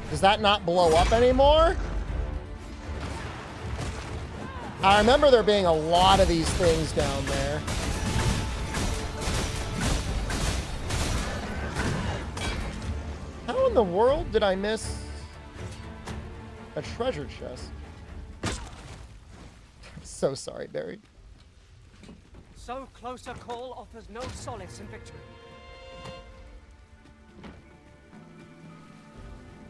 Does that not blow up anymore? I remember there being a lot of these things down there. How in the world did I miss a treasure chest? I'm so sorry, Barry. So close a call offers no solace in victory.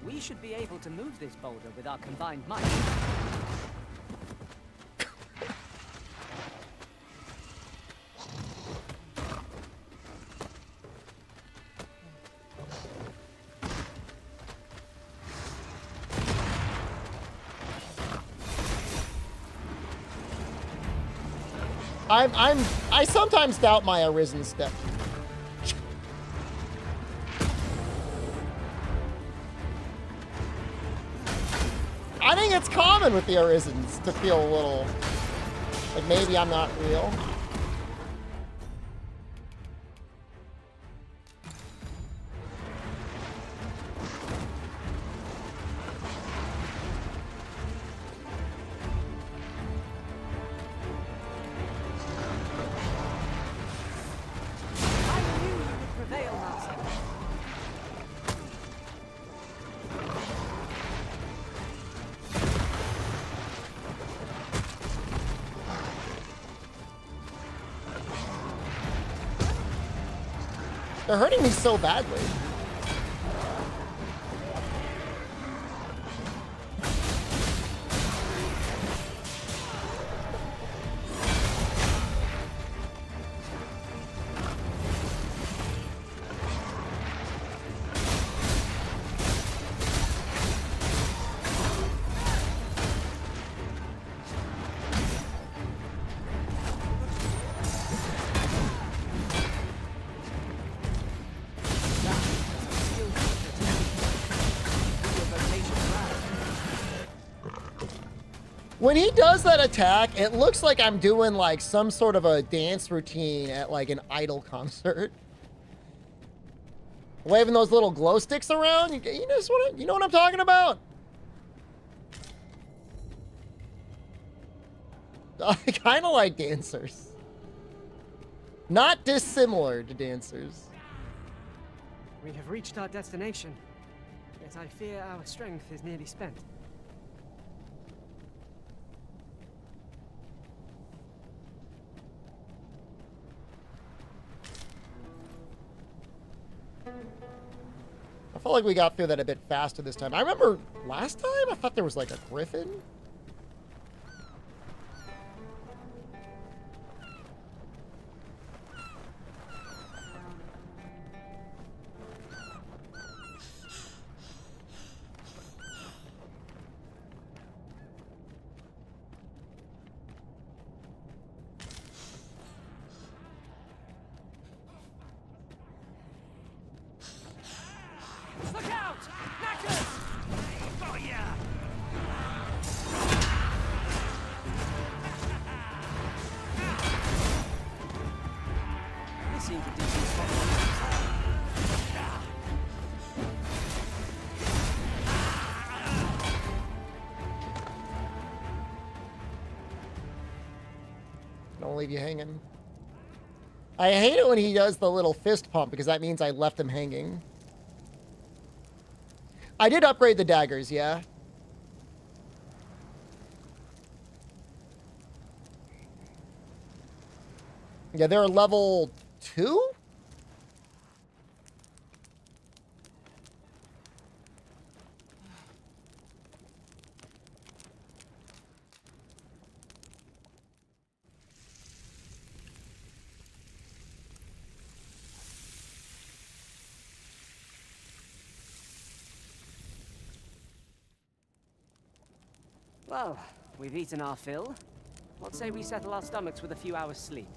We should be able to move this boulder with our combined might. I sometimes doubt my Arisen step. I think it's common with the Arisens to feel a little like maybe I'm not real. They're hurting me so badly. When he does that attack, it looks like I'm doing like some sort of a dance routine at like an idol concert. Waving those little glow sticks around. You know what I'm talking about? I kind of like dancers. Not dissimilar to dancers. We have reached our destination, yet I fear our strength is nearly spent. I felt like we got through that a bit faster this time. I remember last time I thought there was like a griffin. seem to do some spotting. Don't leave you hanging. I hate it when he does the little fist pump because that means I left him hanging. I did upgrade the daggers, yeah. Yeah, they're level 2? Well, we've eaten our fill. What say we settle our stomachs with a few hours' sleep?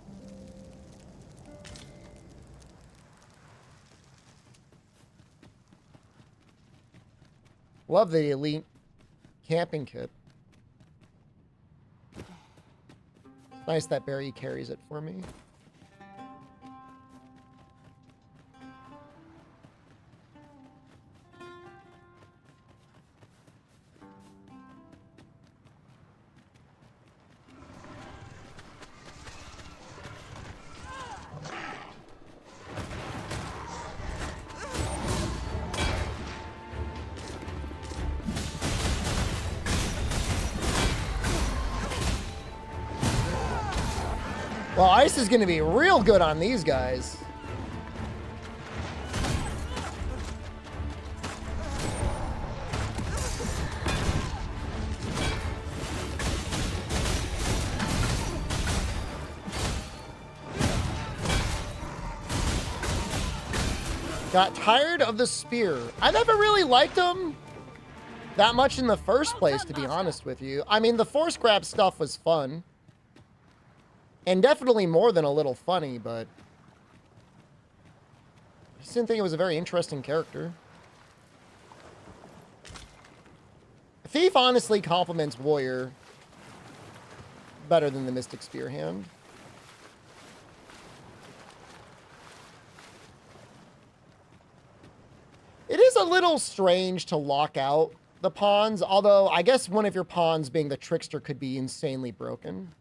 Love the elite camping kit. Nice that Barry carries it for me. Well, ice is going to be real good on these guys. Got tired of the spear. I never really liked him that much in the first place, to be honest with you. I mean, the force grab stuff was fun. And definitely more than a little funny, but I just didn't think it was a very interesting character. Thief honestly complements Warrior better than the Mystic Spear Hand. It is a little strange to lock out the pawns, although I guess one of your pawns being the Trickster could be insanely broken.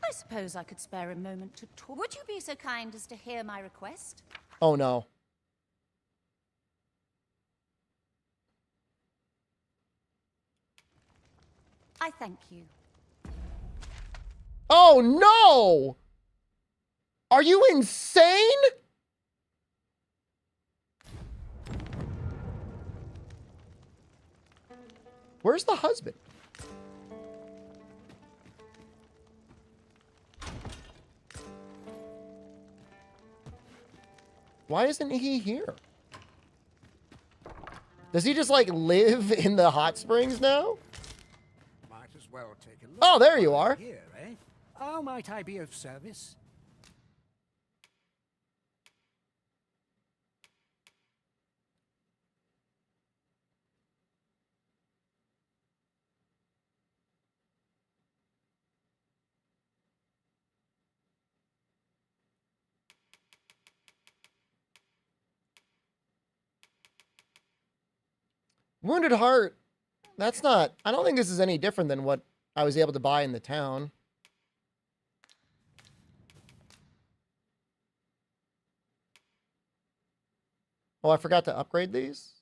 I suppose I could spare a moment to talk. Would you be so kind as to hear my request? Oh no. I thank you. Oh no! Are you insane? Where's the husband? Why isn't he here? Does he just like live in the hot springs now? Might as well take a look. Oh, there you are. Here, eh? How might I be of service? Wounded Heart. That's not... I don't think this is any different than what I was able to buy in the town. Oh, I forgot to upgrade these?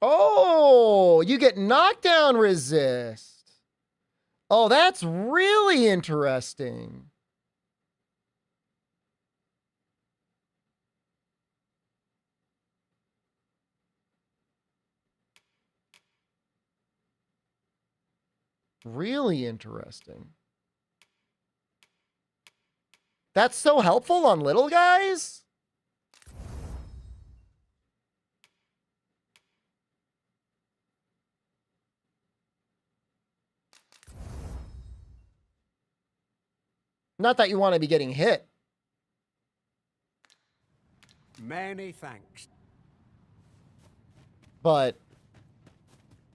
Oh, you get knockdown resist. Oh, that's really interesting. Really interesting. That's so helpful on little guys? Not that you want to be getting hit. Many thanks. But,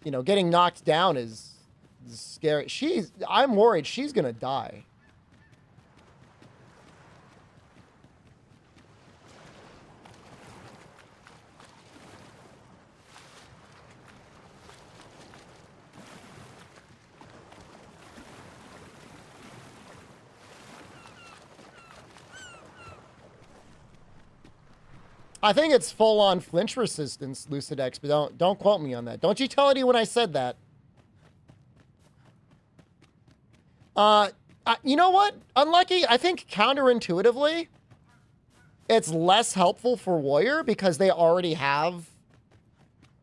you know, getting knocked down is scary. I'm worried she's gonna die. I think it's full-on flinch resistance, Lucidex, but don't quote me on that. Don't you tell anyone I said that. You know what? Unlucky, I think counterintuitively, it's less helpful for Warrior because they already have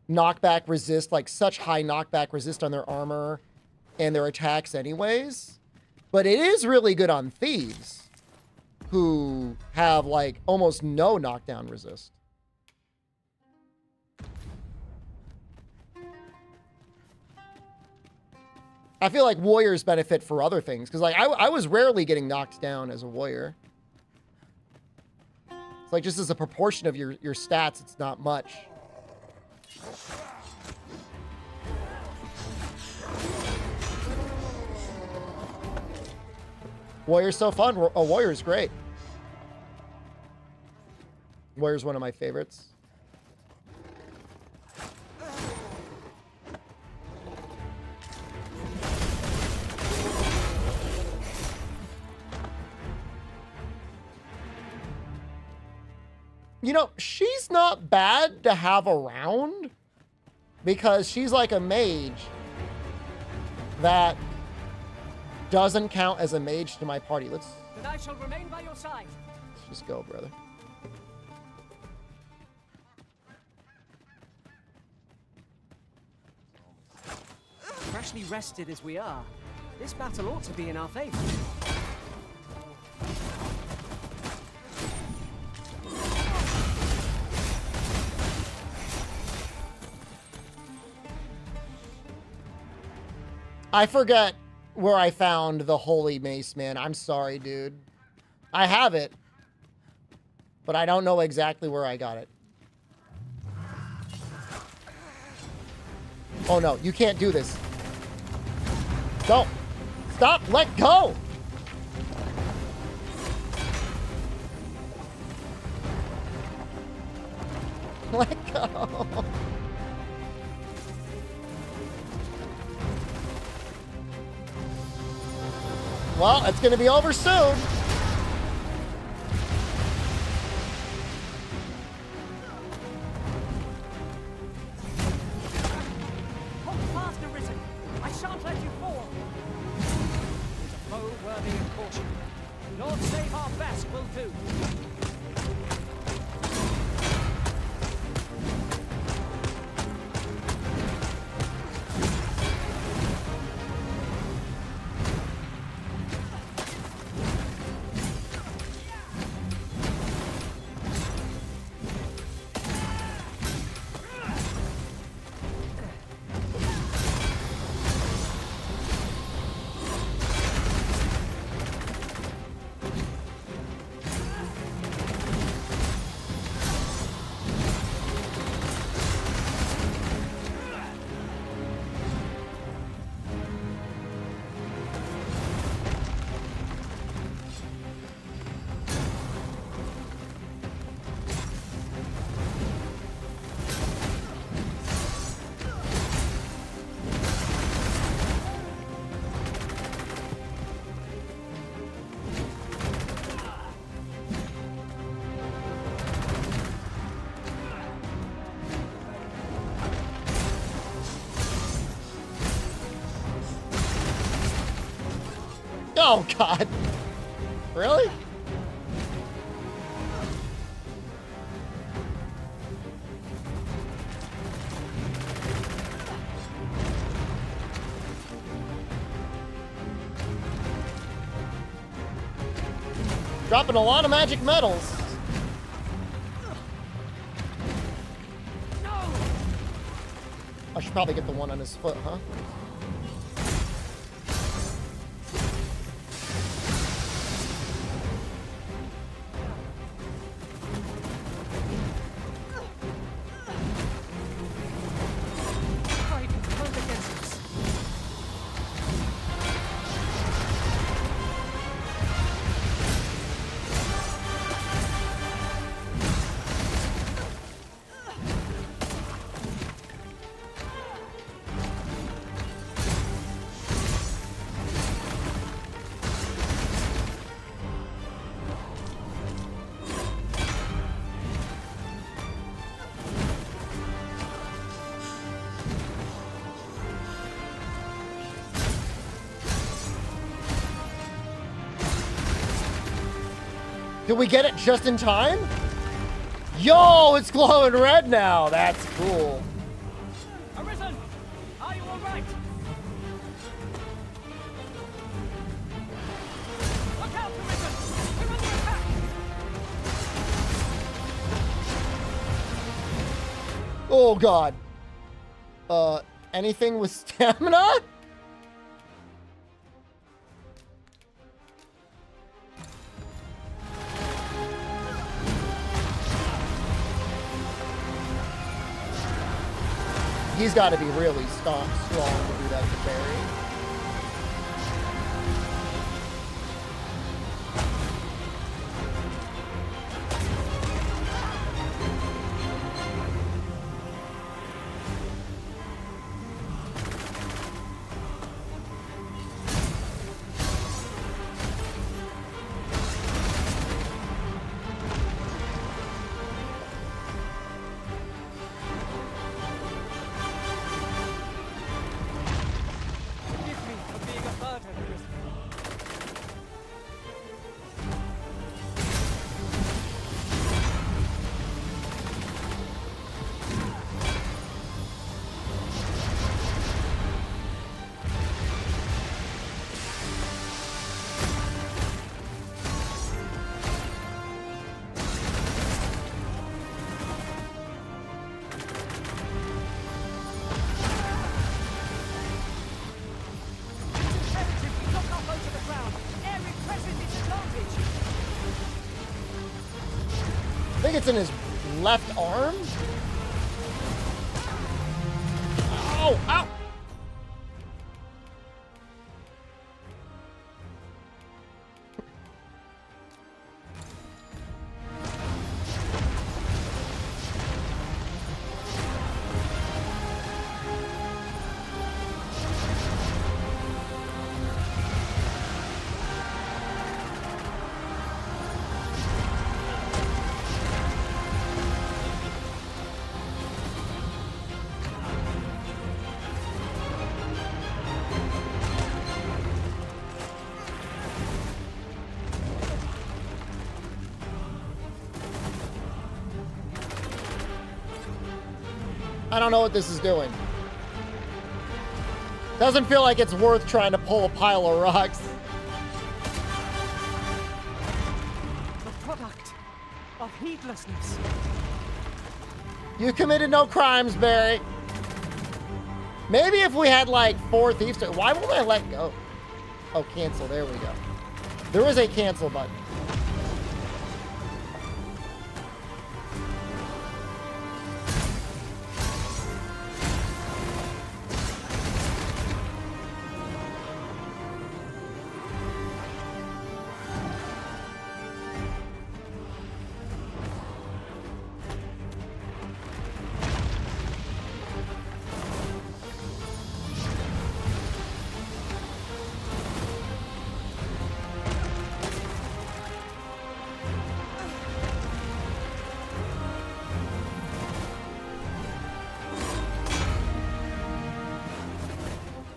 knockback resist, like such high knockback resist on their armor and their attacks anyways. But it is really good on Thieves, who have like almost no knockdown resist. I feel like warriors benefit for other things because like I was rarely getting knocked down as a warrior. It's like just as a proportion of your stats, it's not much. Warrior's so fun. A warrior's great. Warrior's one of my favorites. You know, she's not bad to have around because she's like a mage that doesn't count as a mage to my party. Let's I shall remain by your side. Let's just go, brother. Freshly rested as we are, this battle ought to be in our favor. I forget where I found the holy mace, man. I'm sorry, dude. I have it, but I don't know exactly where I got it. Oh no, you can't do this. Don't. Stop, let go. Let go. Well, it's going to be over soon. Hold fast, Arisen. I shan't let you fall. It's a foe worthy of caution. Lord save our best will do. Oh, God. Really? Dropping a lot of magic metals. I should probably get the one on his foot, huh? Did we get it just in time? Yo, it's glowing red now. That's cool. Arisen! Are you all right? Look out, Arisen! We're under attack! Oh, God. Anything with stamina? He's got to be really strong to do that to Barry. I think it's in his left arm. Ow! Ow! I don't know what this is doing. Doesn't feel like it's worth trying to pull a pile of rocks. The product of heedlessness. You committed no crimes, Barry. Maybe if we had like 4 thieves. Why won't I let go? Oh, cancel. There we go. There is a cancel button.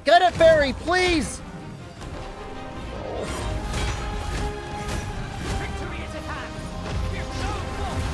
Get it, Barry, please! Victory is at hand! Give no thought!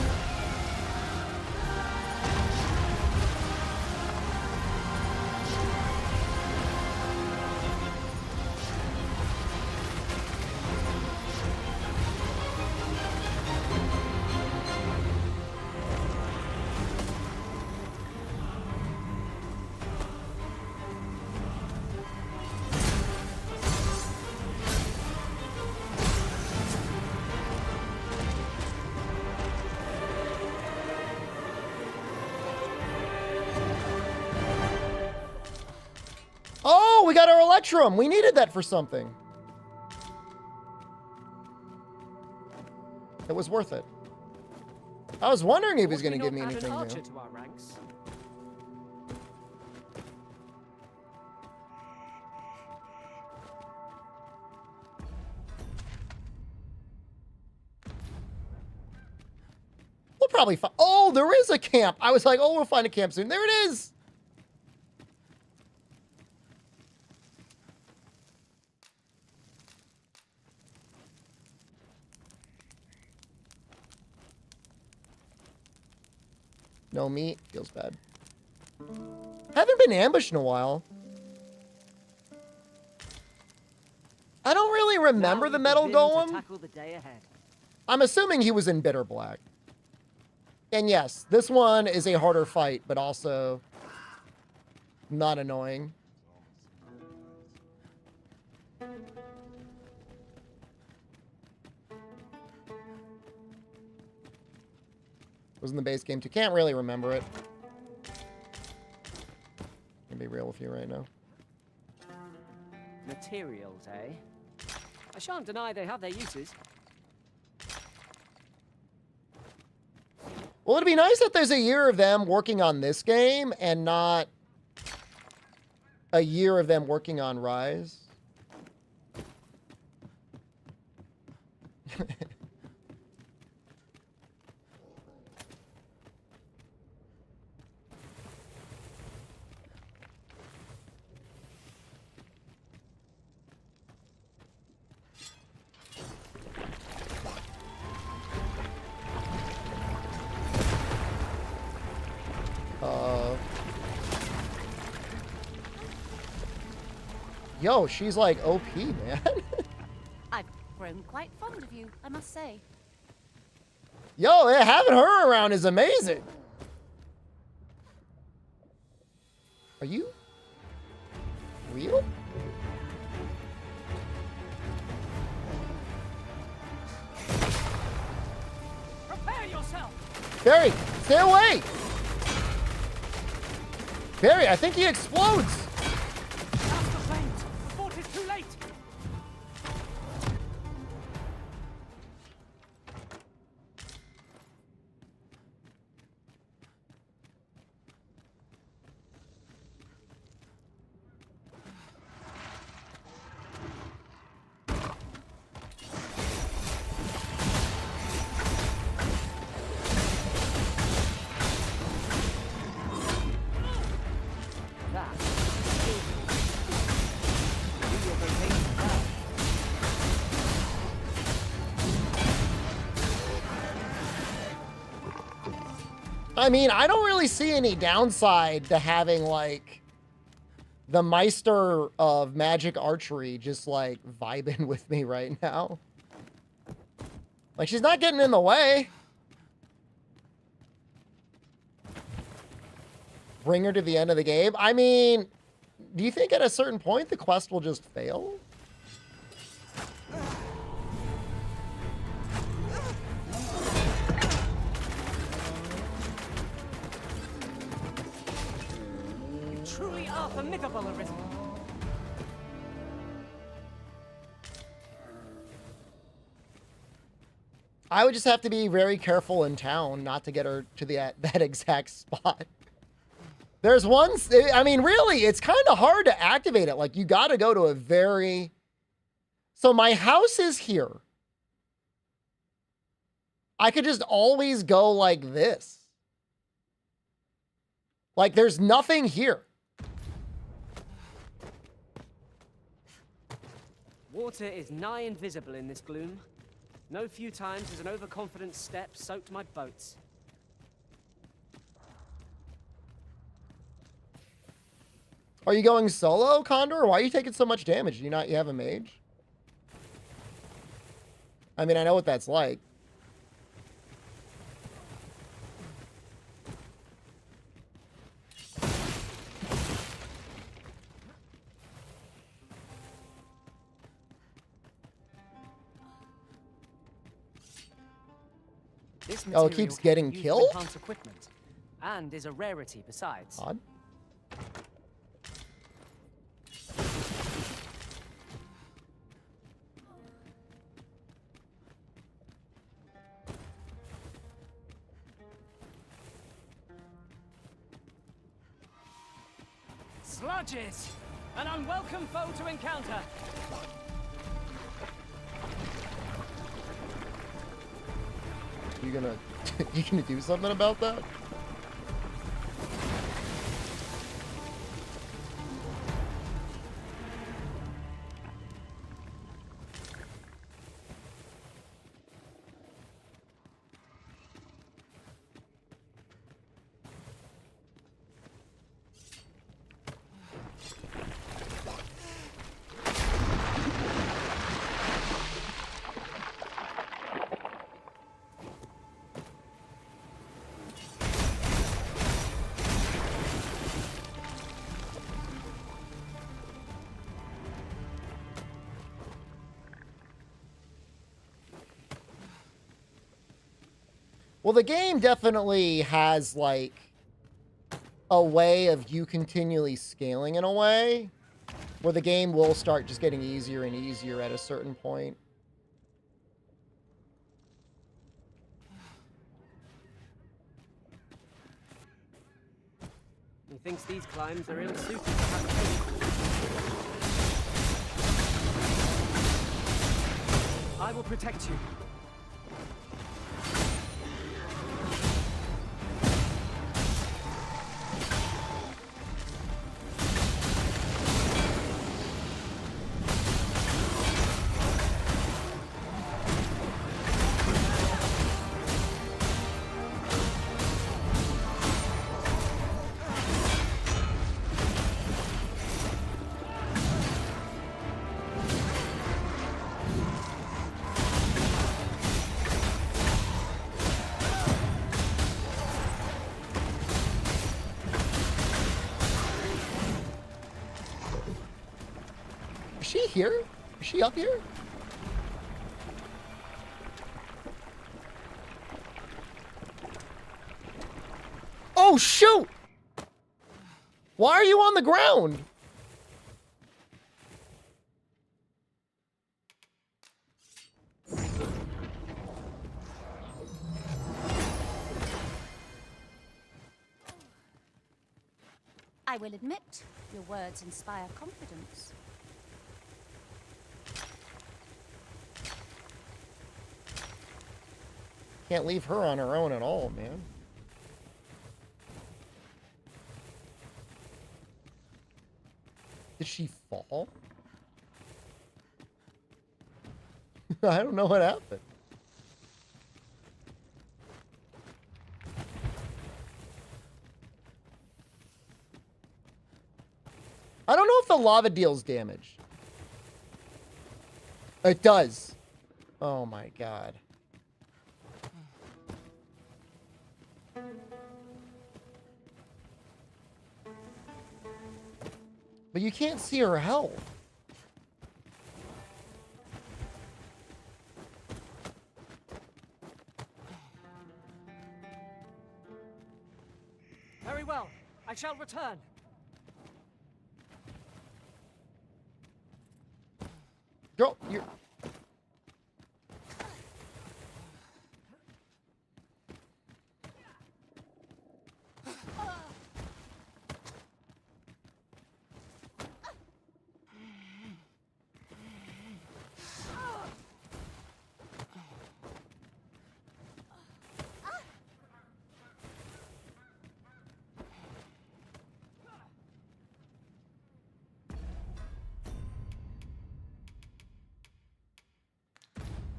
Oh, we got our Electrum. We needed that for something. It was worth it. I was wondering if he was going to give me anything new. To our ranks. We'll probably find... Oh, there is a camp. I was like, oh, we'll find a camp soon. There it is. No meat. Feels bad. Haven't been ambushed in a while. I don't really remember the metal golem. I'm assuming he was in bitter black. And yes, this one is a harder fight, but also not annoying. Was in the base game too. Can't really remember it. Gonna be real with you right now. Materials, eh? I shan't deny they have their uses. Well, it'd be nice that there's a year of them working on this game and not a year of them working on Rise. Yo, she's like OP, man. I've grown quite fond of you, I must say. Yo, having her around is amazing. Are you real? Prepare yourself. Barry, stay away. Barry, I think he explodes. Too late. I mean, I don't really see any downside to having, like, the Meister of Magic Archery just, like, vibing with me right now. Like, she's not getting in the way. Bring her to the end of the game. I mean, do you think at a certain point the quest will just fail? Truly are formidable, Arisen. I would just have to be very careful in town not to get her to that exact spot. There's one, I mean, really, it's kind of hard to activate it. Like, you got to go to a very... So my house is here. I could just always go like this. Like, there's nothing here. Water is nigh invisible in this gloom. No few times has an overconfident step soaked my boats. Are you going solo, Condor? Why are you taking so much damage? Do you have a mage? I mean, I know what that's like. This Oh, it keeps getting killed? Equipment, and is a rarity besides. Odd. Sludges! An unwelcome foe to encounter! You gonna do something about that? Well, the game definitely has, like, a way of you continually scaling in a way where the game will start just getting easier and easier at a certain point. He thinks these climbs are ill-suited to habitation. I will protect you. Is she here? Is she up here? Oh, shoot! Why are you on the ground? I will admit, your words inspire confidence. Can't leave her on her own at all, man. Did she fall? I don't know what happened. I don't know if the lava deals damage. It does. Oh my god. But you can't see her health. Very well. I shall return. Go. You're...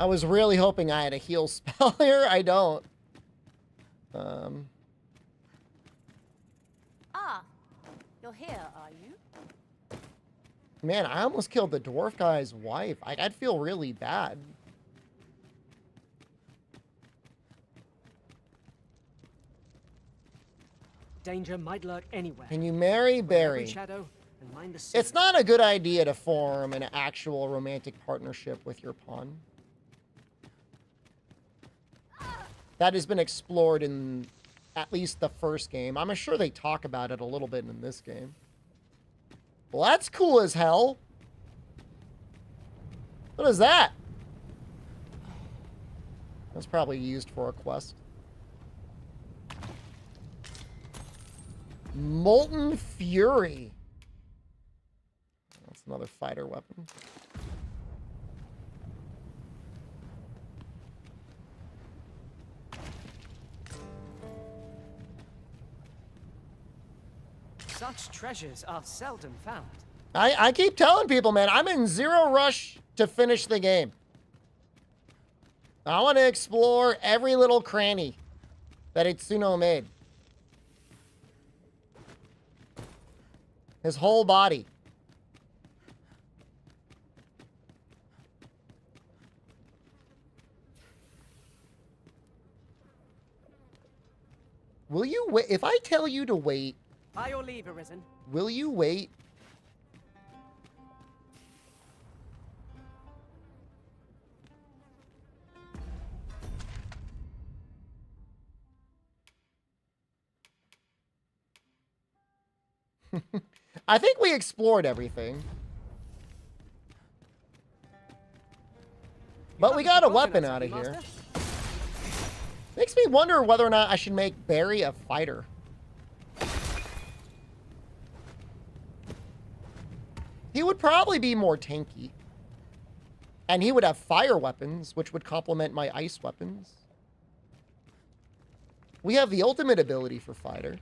I was really hoping I had a heal spell here. I don't. Ah, you're here, are you? Man, I almost killed the dwarf guy's wife. I'd feel really bad. Danger might lurk anywhere. Can you marry Barry? Shadow and mind the It's not a good idea to form an actual romantic partnership with your pawn. That has been explored in at least the first game. I'm sure they talk about it a little bit in this game. Well, that's cool as hell. What is that? That's probably used for a quest. Molten Fury. That's another fighter weapon. Such treasures are seldom found. I keep telling people, man, I'm in zero rush to finish the game. I want to explore every little cranny that Itsuno made. His whole body. Will you wait? If I tell you to wait, By your leave, Arisen. will you wait? I think we explored everything. But we got a weapon out of here. Makes me wonder whether or not I should make Barry a fighter. He would probably be more tanky. And he would have fire weapons, which would complement my ice weapons. We have the ultimate ability for fighter.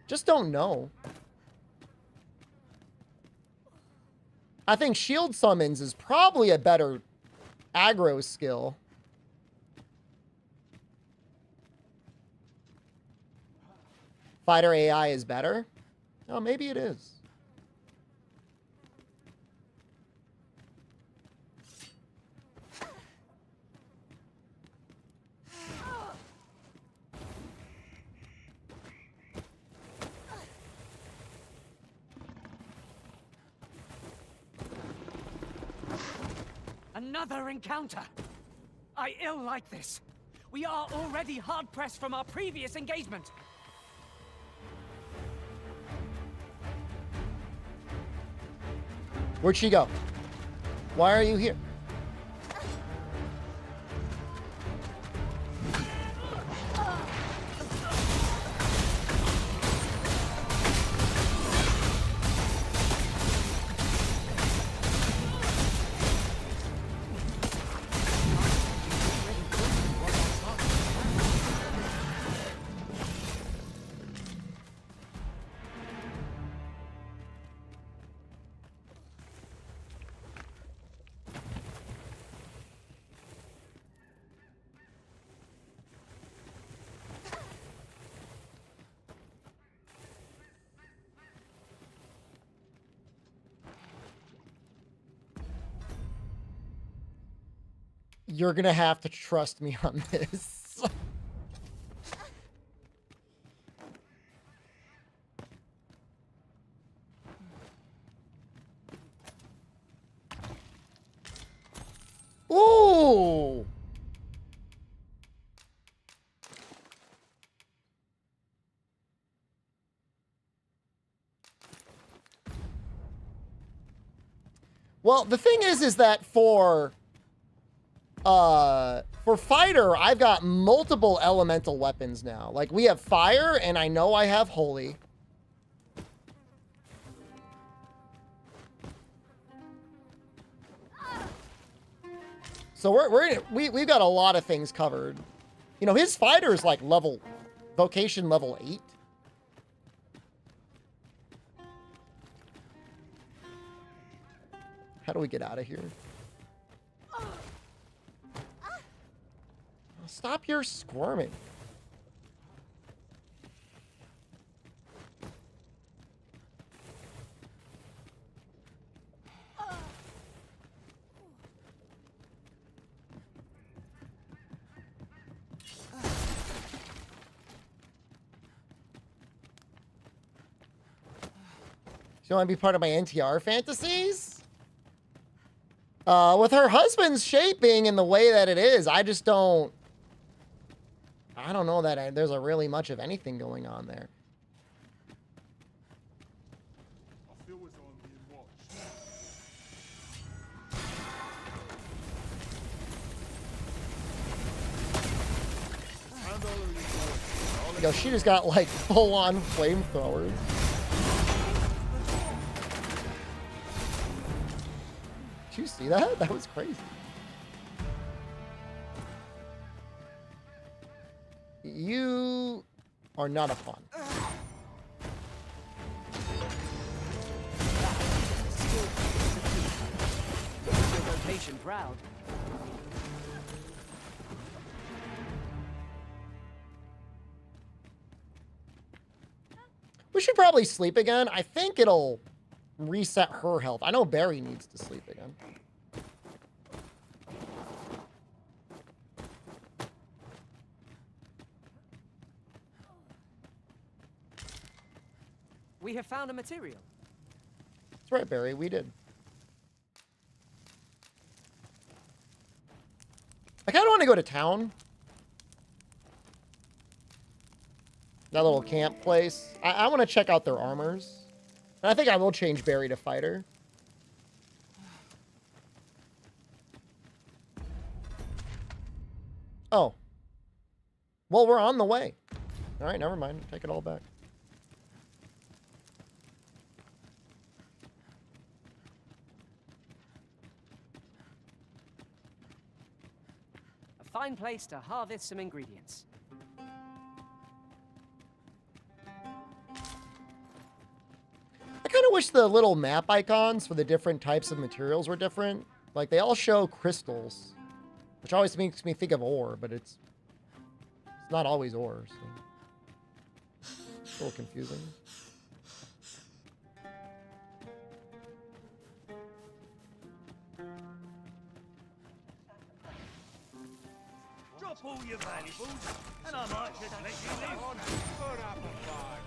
Just don't know. I think shield summons is probably a better aggro skill. Fighter AI is better? Oh, maybe it is. Another encounter! I ill like this. We are already hard-pressed from our previous engagement. Where'd she go? Why are you here? You're gonna have to trust me on this. Ooh! Well, the thing is that for fighter, I've got multiple elemental weapons now. Like, we have fire, and I know I have holy. So we've got a lot of things covered. You know, his fighter is like vocation level 8. How do we get out of here? Stop your squirming. You want to be part of my NTR fantasies? With her husband's shape being in the way that it is, I just don't... I don't know that there's really much of anything going on there. I feel as though I'm being watched. Yo, she just got like full-on flamethrowers. Did you see that? That was crazy. You are not a pawn. Rotation proud. We should probably sleep again. I think it'll reset her health. I know Barry needs to sleep again. We have found a material. That's right, Barry. We did. I kind of want to go to town. That little camp place. I want to check out their armors. And I think I will change Barry to fighter. Oh. Well, we're on the way. All right, never mind. Take it all back. A fine place to harvest some ingredients. I kind of wish the little map icons for the different types of materials were different. Like, they all show crystals, which always makes me think of ore, but it's not always ore, so it's a little confusing. Drop all your valuables, and I might just let you live. Put up a fight.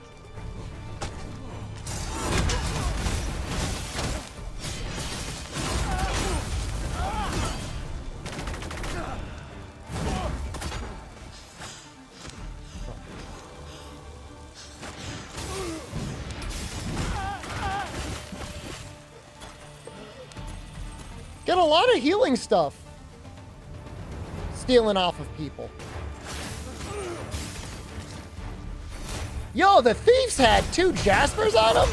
Get a lot of healing stuff. Stealing off of people. Yo, the thieves had 2 Jaspers on them?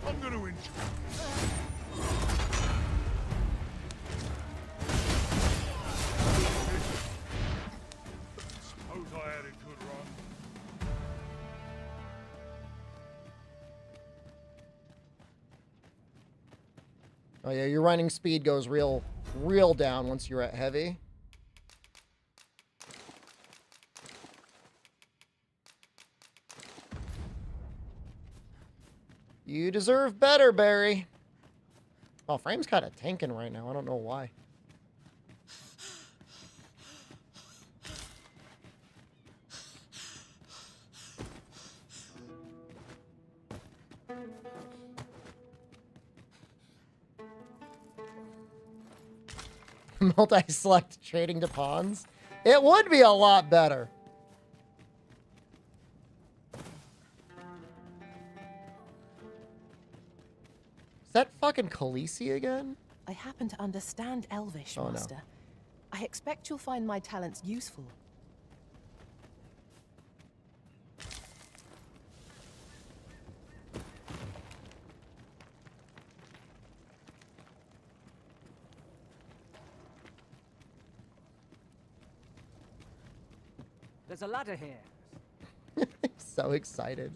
I'm gonna enjoy. Suppose I had a good run. Oh yeah, your running speed goes real down once you're at heavy. You deserve better, Barry. Oh, frame's kind of tanking right now. I don't know why. Multi-select trading to pawns. It would be a lot better. Is that fucking Khaleesi again? I happen to understand Elvish, Oh, Master. no. I expect you'll find my talents useful. There's a ladder here. So excited.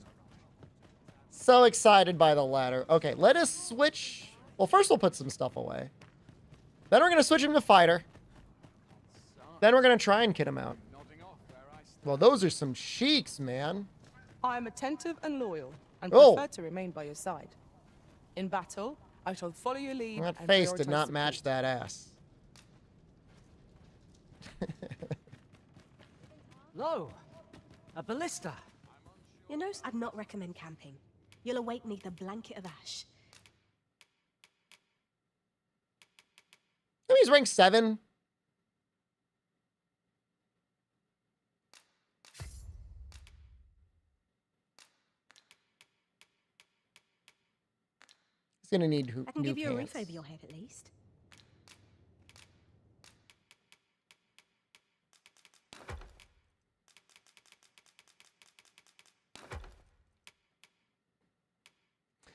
So excited by the ladder. Okay, let us switch. Well, first we'll put some stuff away. Then we're going to switch him to fighter. Then we're going to try and kid him out. Well, those are some sheiks, man. I am attentive and loyal, and Oh. prefer to remain by your side. In battle, I shall follow your lead. That and face did prioritize not support. match that ass. Lo, a ballista. You know, I'd not recommend camping. You'll awake neath a blanket of ash. Oh, he's ranked 7. He's gonna need I can new give you a pants. roof over your head at least.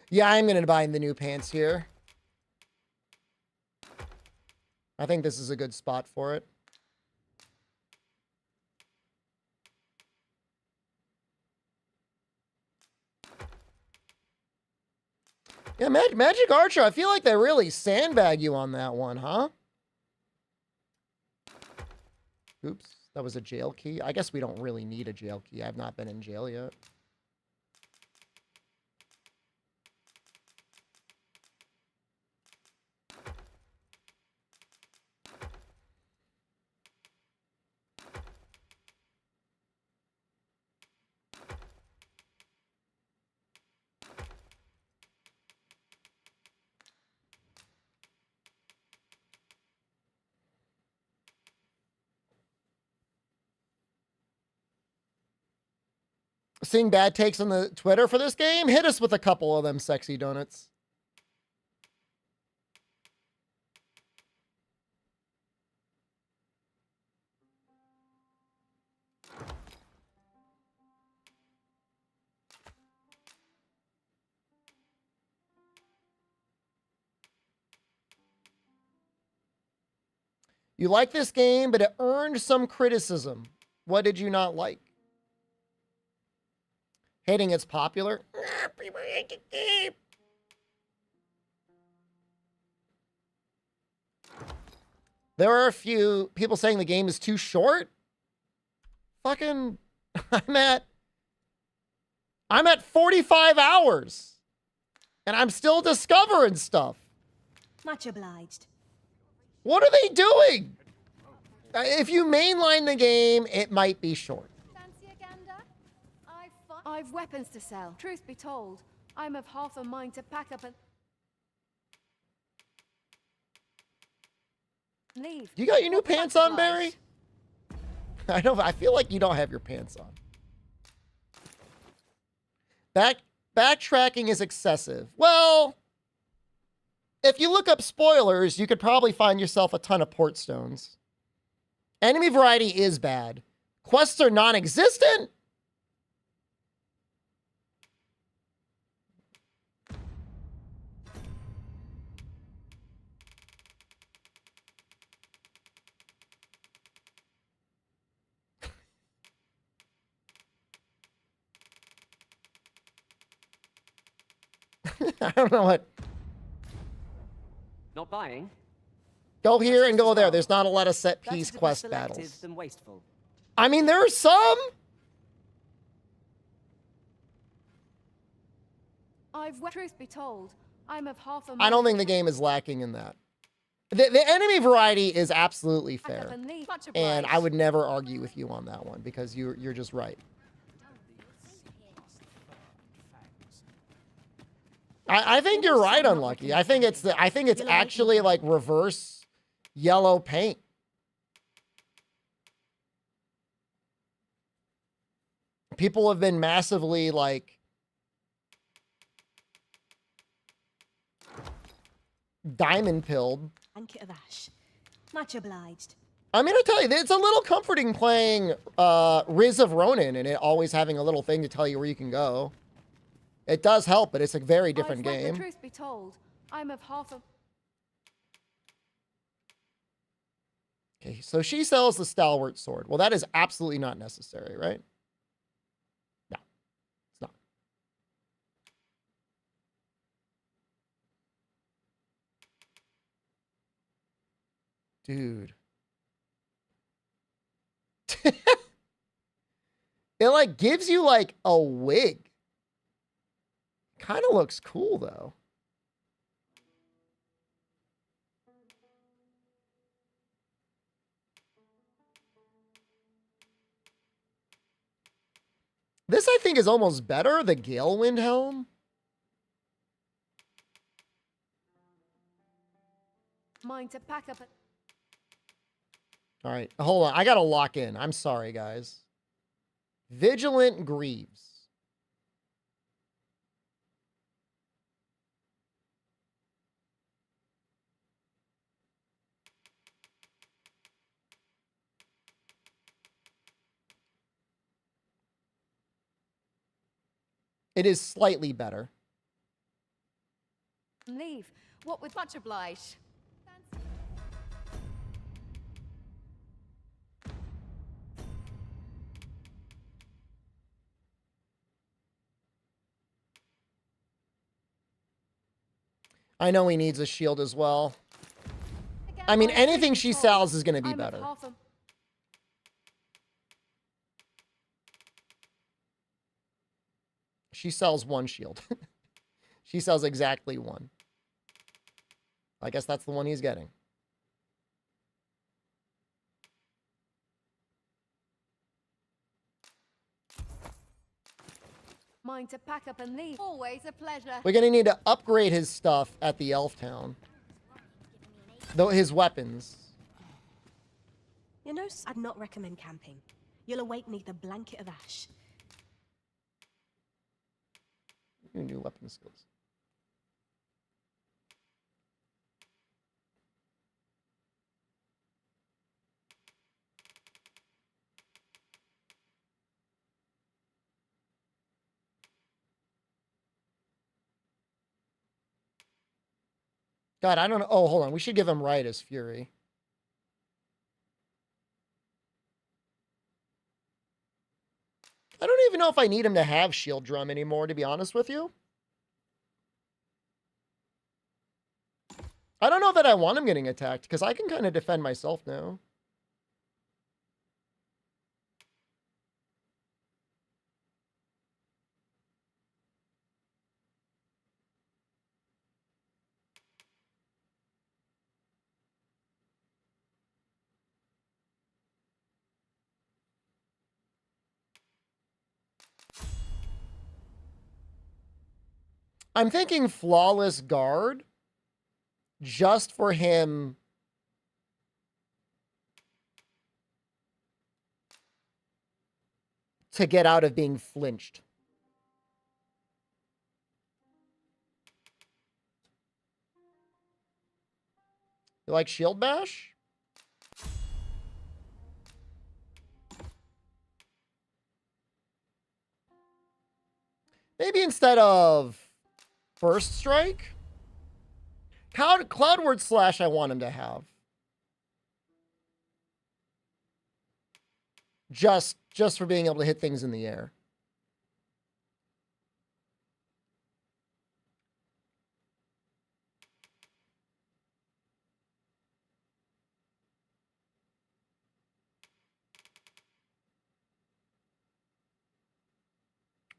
Yeah, I'm gonna buy the new pants here. I think this is a good spot for it. Yeah, Magic Archer, I feel like they really sandbag you on that one, huh? Oops, that was a jail key. I guess we don't really need a jail key. I've not been in jail yet. Seeing bad takes on the Twitter for this game? Hit us with a couple of them sexy donuts. You like this game, but it earned some criticism. What did you not like? Hating it's popular. People hate the game. There are a few people saying the game is too short. Fucking, I'm at 45 hours. And I'm still discovering stuff. Much obliged. What are they doing? If you mainline the game, it might be short. Fancy a gander? I've weapons to sell. Truth be told, I'm of half a mind to pack up and leave. You got your new pants on, Barry? I feel like you don't have your pants on. Backtracking is excessive. Well, if you look up spoilers, you could probably find yourself a ton of port stones. Enemy variety is bad. Quests are non-existent? I don't know what. Not buying? Go here and go there. There's not a lot of set piece quest battles. Than wasteful. I mean, there are some. Truth be told, I'm of half a mind. I don't think the game is lacking in that. The enemy variety is absolutely fair. And I would never argue with you on that one because you're just right. I think you're right, Unlucky. I think it's actually like reverse yellow paint. People have been massively like diamond pilled. Blanket of ash. Much obliged. I'm gonna tell you, it's a little comforting playing Riz of Ronin and it always having a little thing to tell you where you can go. It does help, but it's a very different game. The truth be told, I'm of half a... Okay, so she sells the stalwart sword. Well, that is absolutely not necessary, right? No, it's not. Dude. It like gives you like a wig. Kind of looks cool, though. This, I think, is almost better, the Galewind helm. Mind to pack up. All right, hold on. I got to lock in. I'm sorry, guys. Vigilant Greaves. It is slightly better. Leave. What would much oblige? I know he needs a shield as well. I mean, anything she sells is going to be better. She sells one shield. She sells exactly one. I guess that's the one he's getting. Mind to pack up and leave. Always a pleasure. We're going to need to upgrade his stuff at the Elf Town. Though his weapons. You know, I'd not recommend camping. You'll await neath a blanket of ash. New weapon skills. God, I don't know. Oh, hold on. We should give him right as Fury. I don't even know if I need him to have shield drum anymore, to be honest with you. I don't know that I want him getting attacked, because I can kind of defend myself now. I'm thinking flawless guard just for him to get out of being flinched. You like shield bash? Maybe instead of First Strike? Cloudward Slash I want him to have. Just for being able to hit things in the air.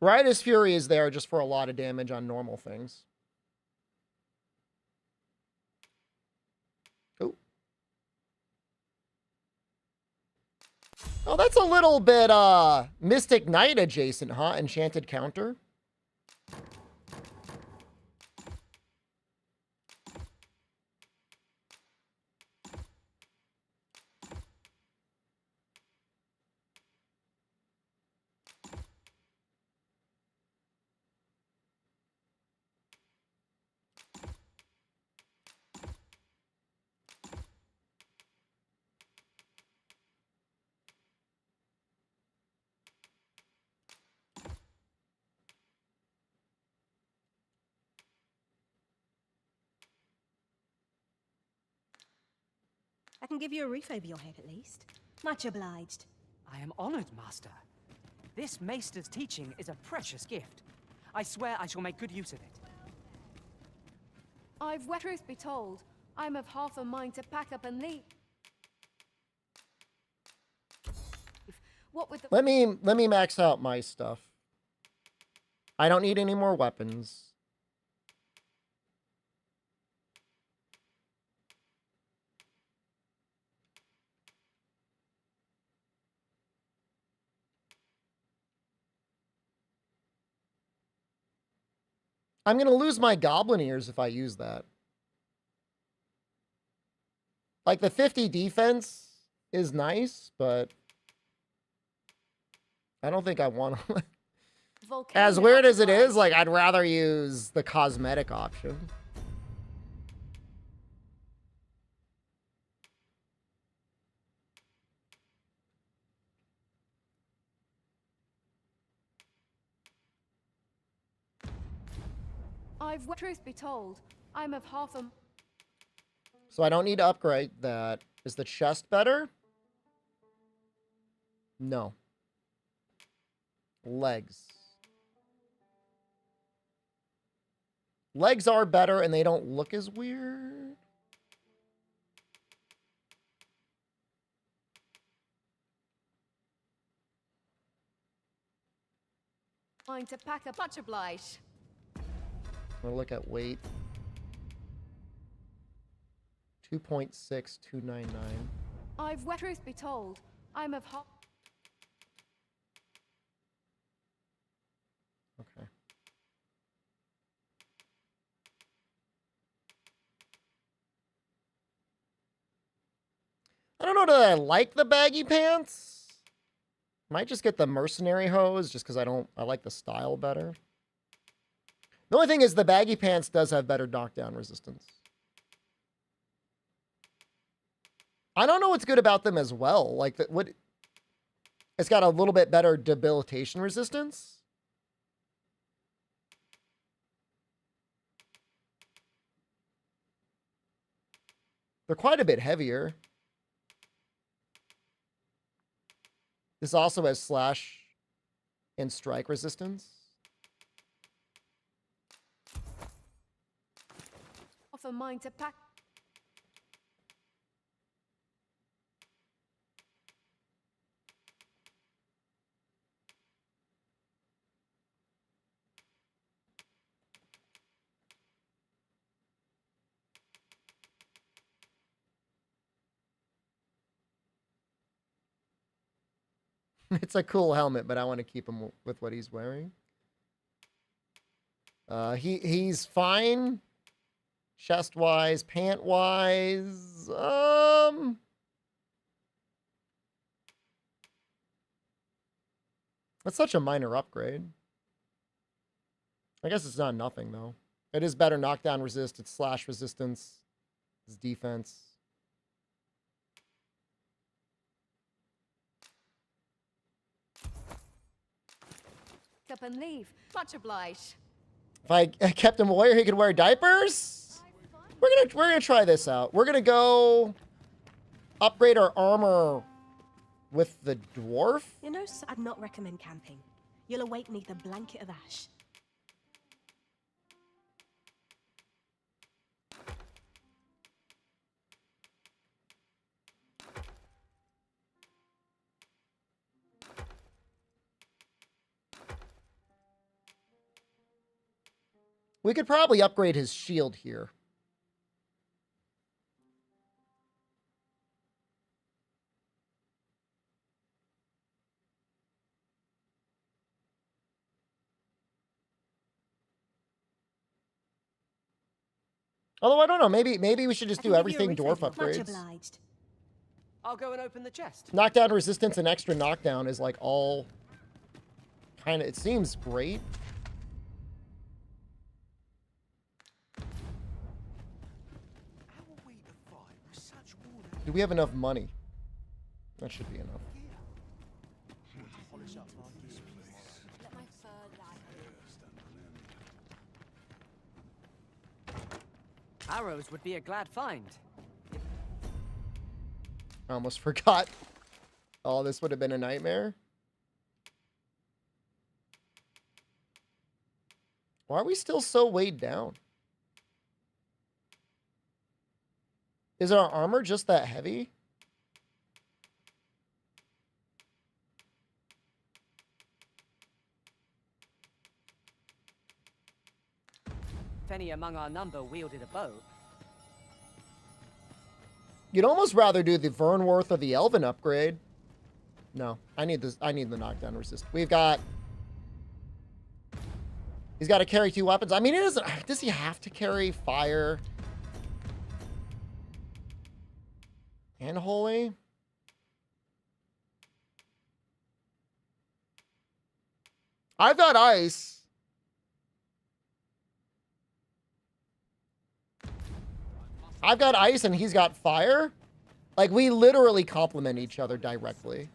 Riotous Fury is there just for a lot of damage on normal things. Oh, that's a little bit Mystic Knight adjacent, huh? Enchanted counter. I can give you a roof over your head at least. Much obliged. I am honored, Master. This Maester's teaching is a precious gift. I swear I shall make good use of it. Truth be told, I'm of half a mind to pack up and leave. What with the... Let me max out my stuff. I don't need any more weapons. I'm going to lose my goblin ears if I use that. Like, the 50 defense is nice, but I don't think I want to. As weird as it is, like, I'd rather use the cosmetic option. Truth be told, I'm of half a... So I don't need to upgrade that. Is the chest better? No. Legs. Legs are better and they don't look as weird. Mind to pack up. Much obliged. I'm gonna look at weight. 2.6299. Truth be told, I'm of half... Okay. I don't know that I like the baggy pants. Might just get the mercenary hose just because I like the style better. The only thing is the baggy pants does have better knockdown resistance. I don't know what's good about them as well. Like, it's got a little bit better debilitation resistance. They're quite a bit heavier. This also has slash and strike resistance. Offer mine to pack. It's a cool helmet, but I want to keep him with what he's wearing. He's fine. Chest wise, pant wise. That's such a minor upgrade. I guess it's not nothing though. It is better knockdown resist, it's slash resistance, it's defense. Up and leave. Much obliged. If I kept him away, he could wear diapers. We're gonna try this out. We're gonna go upgrade our armor with the dwarf. You know, I'd not recommend camping. You'll await neath a blanket of ash. We could probably upgrade his shield here. Although I don't know, maybe we should just do everything dwarf upgrades. Much obliged. I'll go and open the chest. Knockdown resistance and extra knockdown is like all kind of, it seems great. Do we have enough money? That should be enough. Arrows would be a glad find. I almost forgot. Oh, this would have been a nightmare. Why are we still so weighed down? Is our armor just that heavy? If any among our number wielded a bow. You'd almost rather do the Vernworth or the Elven upgrade. No, I need this. I need the knockdown resist. We've got. He's got to carry 2 weapons. I mean, it doesn't. Does he have to carry fire and holy? I've got ice. I've got ice and he's got fire. Like, we literally complement each other directly.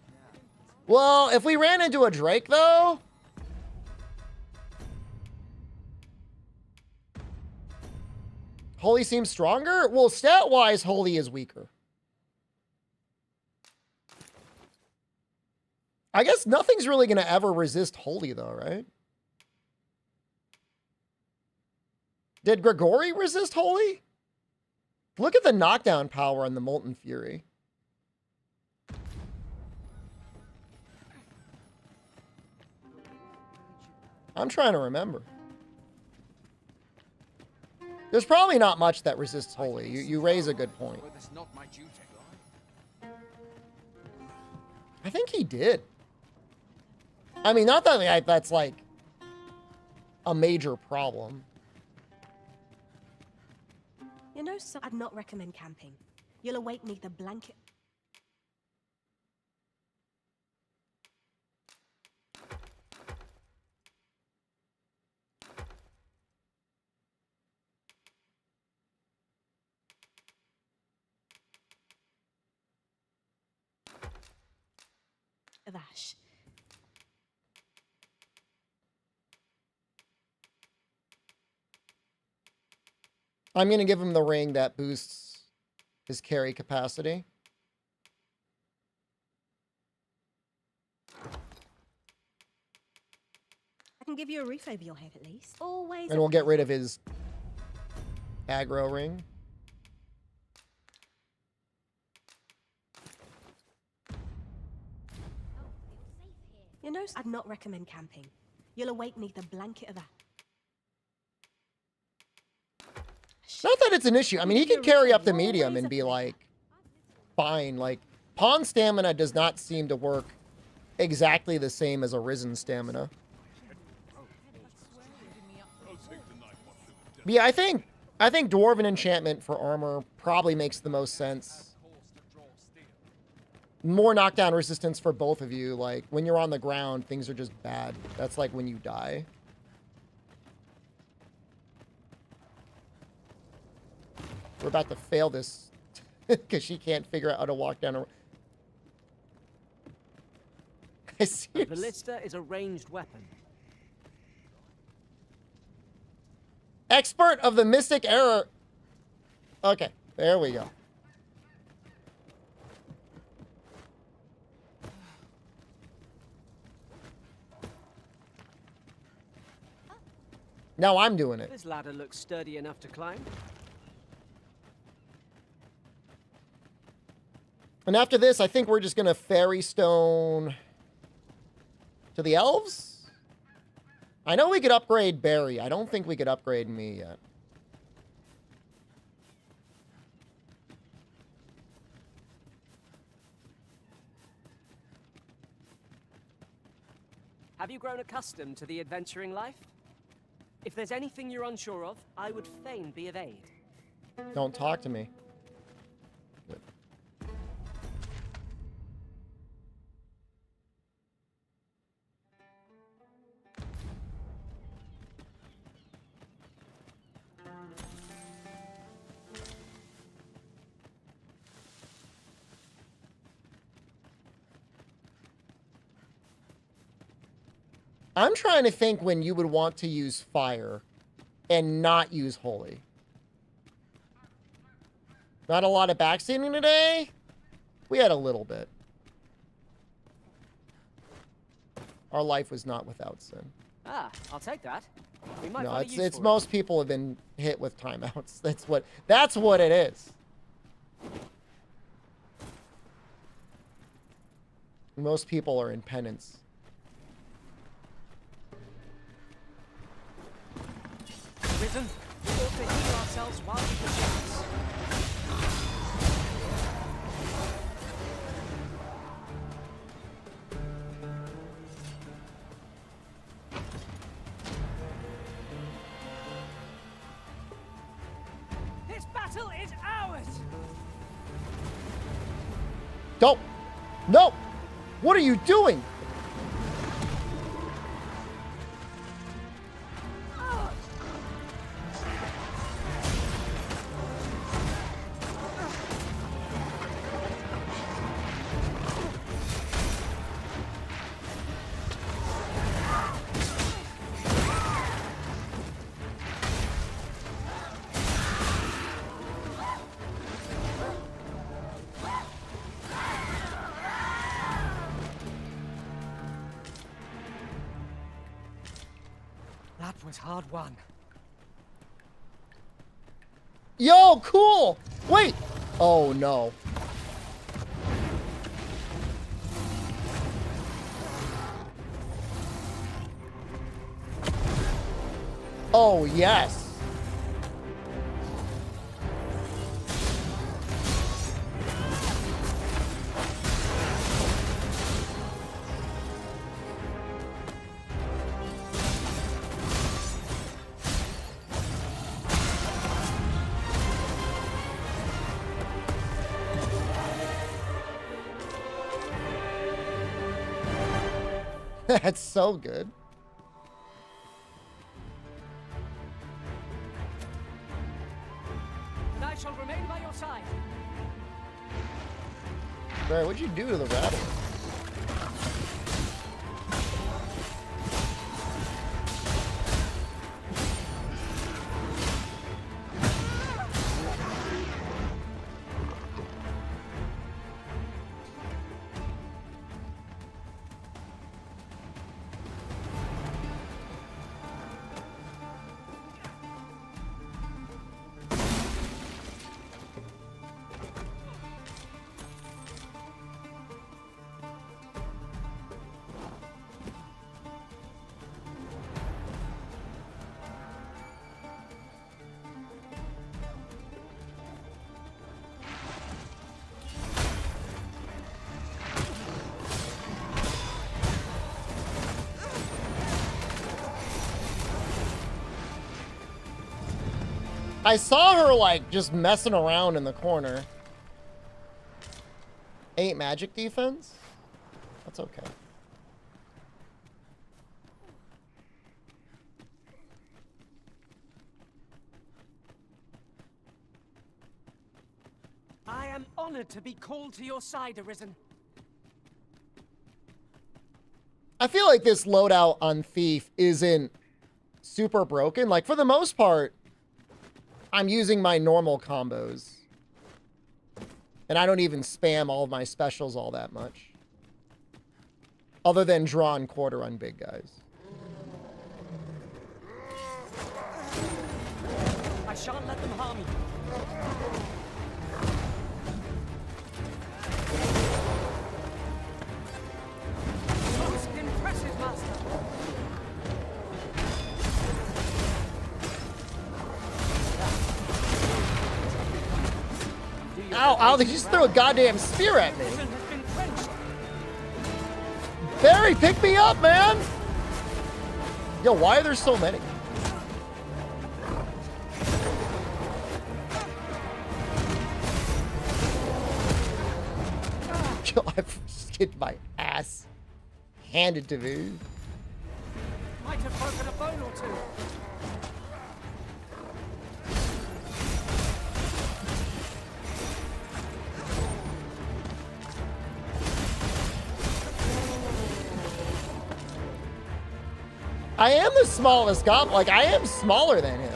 Well, if we ran into a Drake, though... Holy seems stronger? Well, stat-wise, Holy is weaker. I guess nothing's really going to ever resist Holy, though, right? Did Grigori resist Holy? Look at the knockdown power on the Molten Fury. I'm trying to remember. There's probably not much that resists Holy. You raise a good point. I think he did. I mean, not that that's like a major problem. You know, I'd not recommend camping. You'll await neath a blanket. of ash. I'm going to give him the ring that boosts his carry capacity. I can give you a roof over your head at least. Always. And we'll get rid of his aggro ring. You know, I'd not recommend camping. You'll awake neath a blanket of ash. Not that it's an issue. I mean, he can carry up the medium and be like, fine. Like, pawn stamina does not seem to work exactly the same as a risen stamina. But yeah, I think dwarven enchantment for armor probably makes the most sense. More knockdown resistance for both of you. Like, when you're on the ground, things are just bad. That's like when you die. We're about to fail this because she can't figure out how to walk down a... I see. The ballista is a ranged weapon. Expert of the Mystic Error. Okay, there we go. Now I'm doing it. This ladder looks sturdy enough to climb. And after this, I think we're just going to fairy stone to the elves. I know we could upgrade Barry. I don't think we could upgrade me yet. Have you grown accustomed to the adventuring life? If there's anything you're unsure of, I would fain be of aid. Don't talk to me. Good. I'm trying to think when you would want to use fire and not use holy. Not a lot of backseating today. We had a little bit. Our life was not without sin. Ah, I'll take that. We might No, find a use it's for most people have been hit with timeouts. That's what it is. Most people are in penance. Risen, we ought to heal ourselves while we can chance. This battle is ours. Don't. No. What are you doing? That was hard won. Yo, cool. Wait. Oh, no. Oh, yes. That's so good. And I shall remain by your side. Barry, what'd you do to the rattler? I saw her, like, just messing around in the corner. 8 magic defense? That's okay. I am honored to be called to your side, Arisen. I feel like this loadout on Thief isn't super broken. Like, for the most part, I'm using my normal combos. And I don't even spam all of my specials all that much. Other than draw and quarter on big guys. I shan't let them harm you. Most impressive, Master. Ow, ow, they just threw a goddamn spear at me. Barry, pick me up, man! Yo, why are there so many? Yo, I've just get my ass handed to me. Might have broken a bone or two. I am the smallest goblin. Like, I am smaller than him.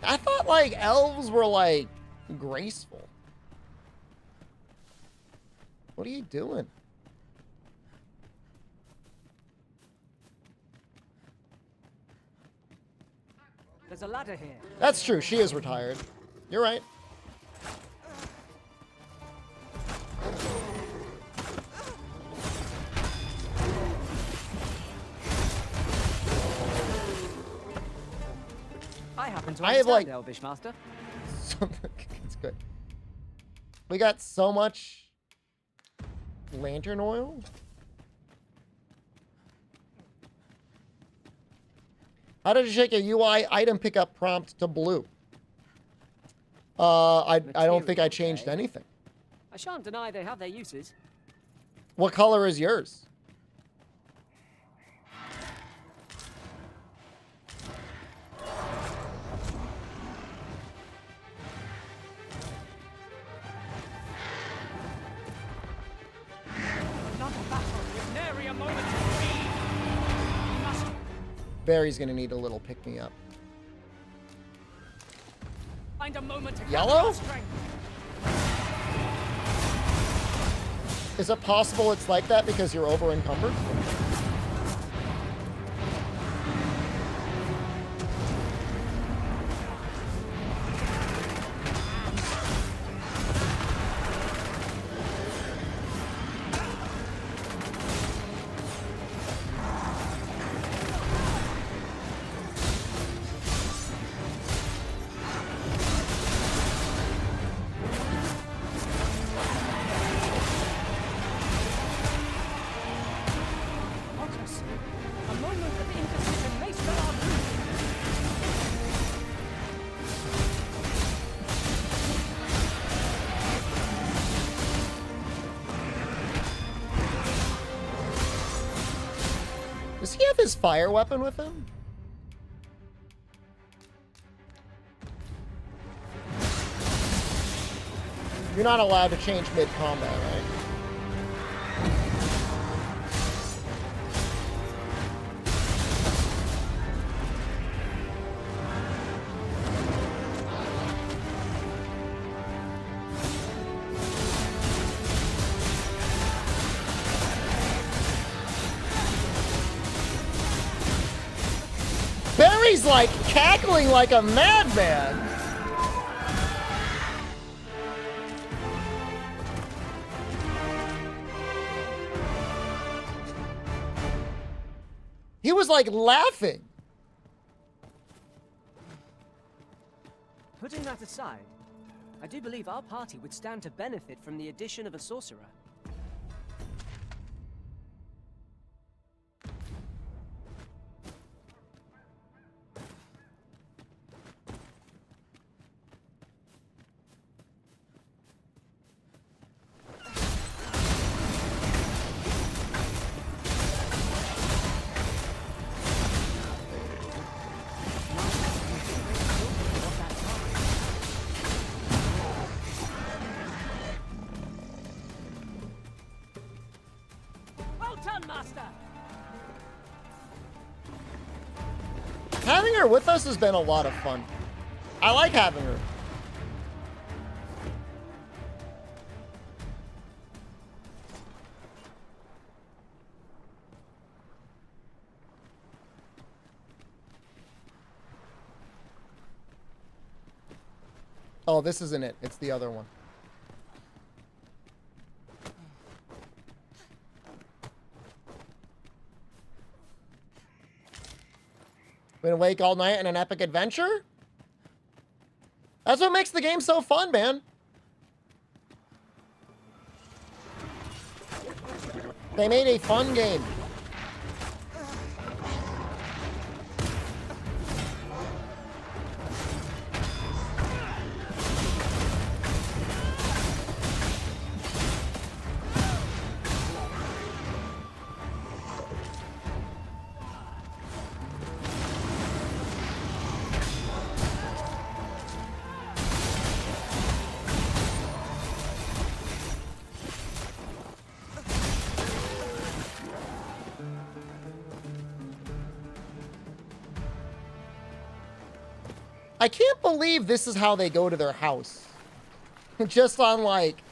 I thought, like, elves were, like, graceful. What are you doing? There's a ladder here. That's true. She is retired. You're right. I happen to I have, like, Elvish, Master. It's good. We got so much lantern oil. How did you check your UI item pickup prompt to blue? I don't think I changed anything. I shan't deny they have their uses. What color is yours? Barry's gonna need a little pick-me-up. Find a moment to Yellow? Is it possible it's like that because you're over-encumbered? Does he have his fire weapon with him? You're not allowed to change mid-combat, right? Barry's like cackling like a madman. He was like laughing. Putting that aside, I do believe our party would stand to benefit from the addition of a sorcerer. Having her with us has been a lot of fun. I like having her. Oh, this isn't it. It's the other one. Been awake all night in an epic adventure? That's what makes the game so fun, man. They made a fun game. I can't believe this is how they go to their house. Just on like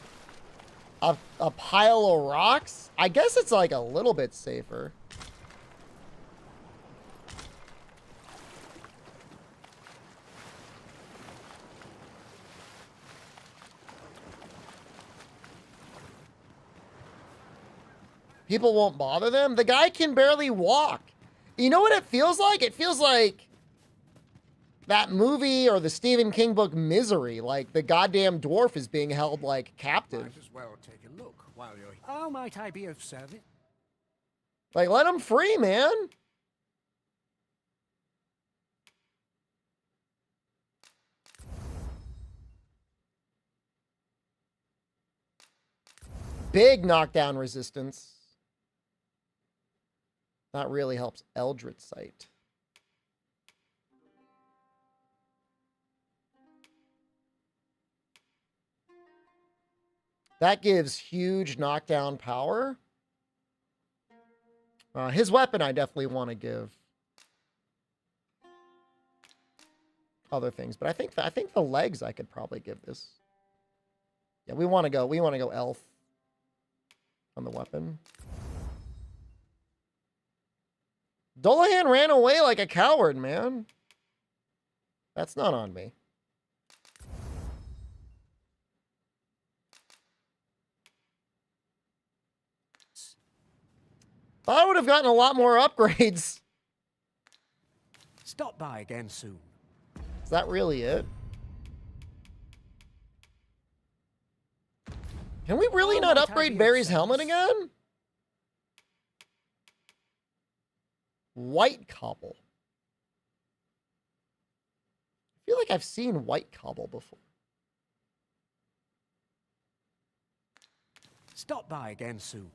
a pile of rocks. I guess it's like a little bit safer. People won't bother them. The guy can barely walk. You know what it feels like? It feels like that movie or the Stephen King book Misery. Like the goddamn dwarf is being held like captive. Might as well take a look while you're... How might I be of service? Like, let him free, man. Big knockdown resistance. That really helps Eldritch Sight. That gives huge knockdown power. His weapon I definitely want to give other things, but I think the legs I could probably give this. Yeah, we want to go elf on the weapon. Dullahan ran away like a coward, man. That's not on me. Thought I would have gotten a lot more upgrades. Stop by again soon. Is that really it? Can we really not upgrade Barry's helmet again? White cobble. I feel like I've seen white cobble before. Stop by again soon.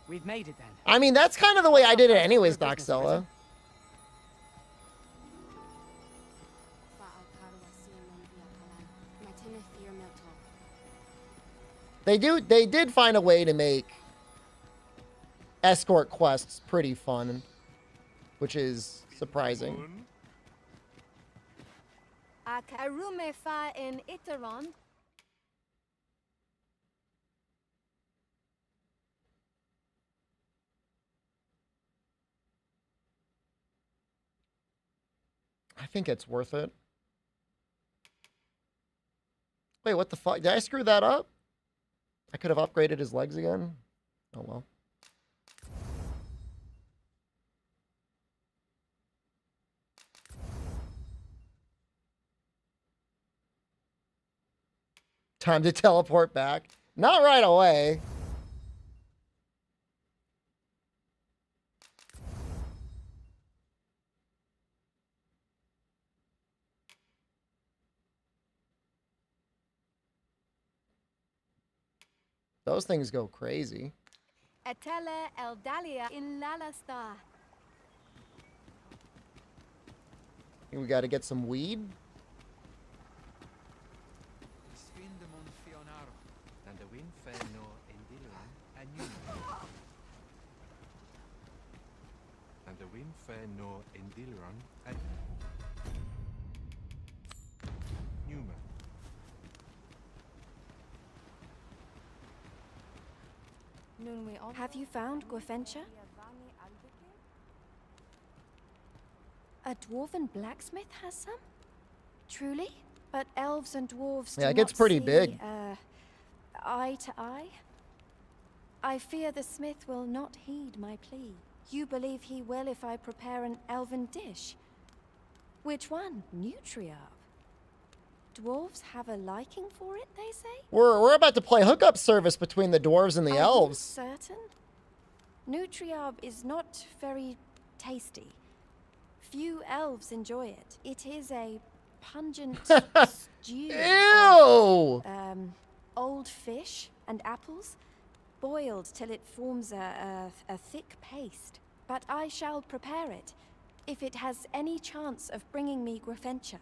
We've made it then. I mean, that's kind of the way I did it anyways, Doxella. They did find a way to make escort quests pretty fun, which is Surprising. Akarume fa in Iteron. I think it's worth it. Wait, what the fuck? Did I screw that up? I could have upgraded his legs again. Oh well. Time to teleport back. Not right away. Those things go crazy. Etele Eldalia in Lalasta. We got to get some weed. Have you found Gwefencha? A dwarven blacksmith has some? Truly? But elves and dwarves Yeah, do it gets not pretty see, big. Eye to eye? I fear the smith will not heed my plea. You believe he will if I prepare an elven dish? Which one? Nutriarb? Dwarves have a liking for it, they say? We're about to play hookup service between the dwarves and the Are elves. you certain? Nutriarb is not very tasty. Few elves enjoy it. It is a pungent stew. Ew! Of, old fish and apples, boiled till it forms a thick paste. But I shall prepare it, if it has any chance of bringing me Gwefencha.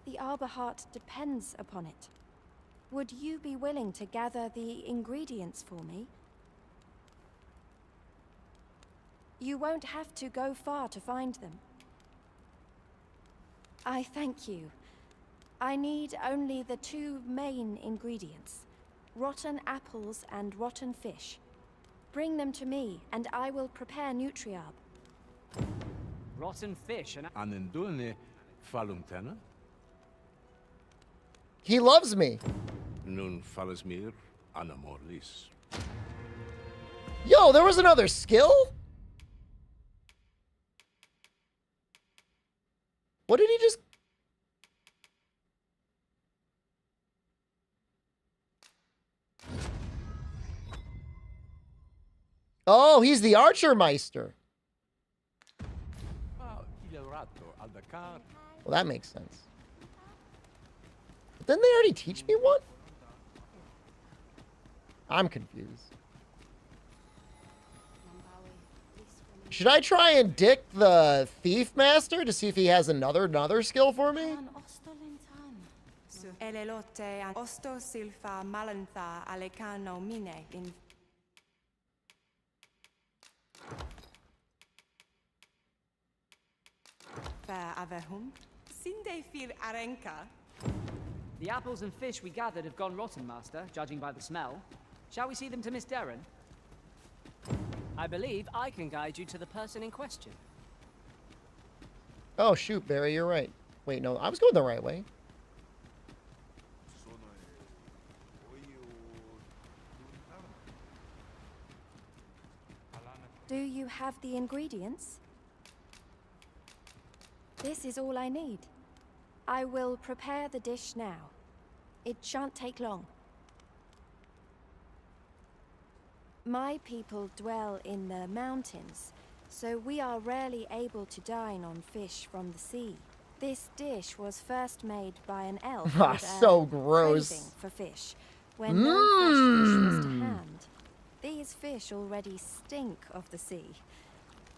The Arbor Heart depends upon it. Would you be willing to gather the ingredients for me? You won't have to go far to find them. I thank you. I need only the two main ingredients, rotten apples and rotten fish. Bring them to me, and I will prepare Nutriarb. Rotten fish and... Anendune falumtena? He loves me. Nun falasmir anamorlis. Yo, there was another skill? What did he just... Oh, he's the Archer Meister. Well, that makes sense. But didn't they already teach me one? I'm confused. Should I try and dick the Thief Master to see if he has another skill for me? Elelote osto silfa malantha alecano mine in Fair avehum. Sinde fil arenka. The apples and fish we gathered have gone rotten, Master, judging by the smell. Shall we see them to Miss Darren? I believe I can guide you to the person in question. Oh, shoot, Barry, you're right. Wait, no, I was going the right way. Do you have the ingredients? This is all I need. I will prepare the dish now. It shan't take long. My people dwell in the mountains, so we are rarely able to dine on fish from the sea. This dish was first made by an elf with so a gross. craving for fish, when no fresh fish was to hand. These fish already stink of the sea.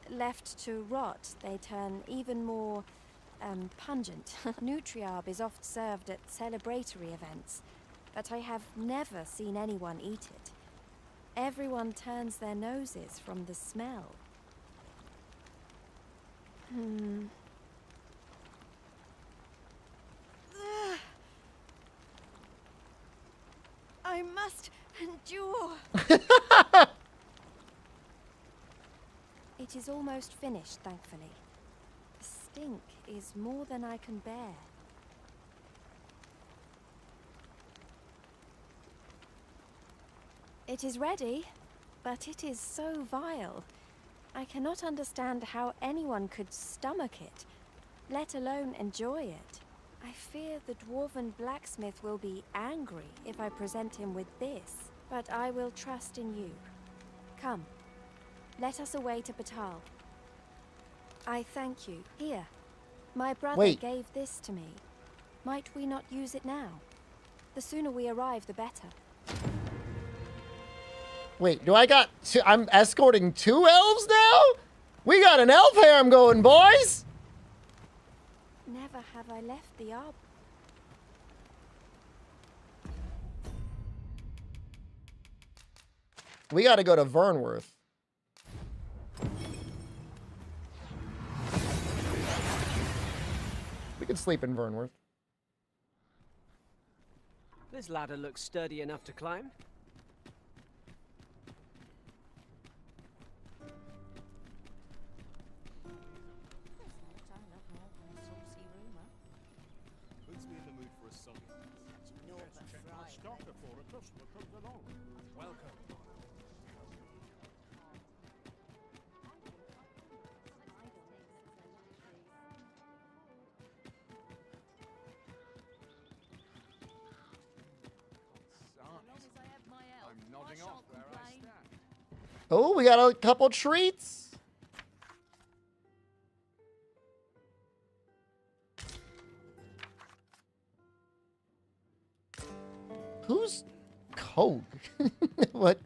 Left to rot, they turn even more pungent. Nutriarb is oft served at celebratory events, but I have never seen anyone eat it. Everyone turns their noses from the smell. I must endure. It is almost finished, thankfully. The stink is more than I can bear. It is ready, but it is so vile. I cannot understand how anyone could stomach it, let alone enjoy it. I fear the dwarven blacksmith will be angry if I present him with this, but I will trust in you. Come, let us away to Batal. I thank you. Here, my brother gave this to me. Might we not use it now? The sooner we arrive, the better. Wait, do I got two? I'm escorting 2 elves now? We got an elf harem going, boys! Never have I left the arbor. We gotta go to Vernworth. We could sleep in Vernworth. This ladder looks sturdy enough to climb. Puts me in the mood for a song. Check my stock before a customer comes along. Welcome. I'm nodding off where I stand. Oh, we got a couple treats. Who's Code? What?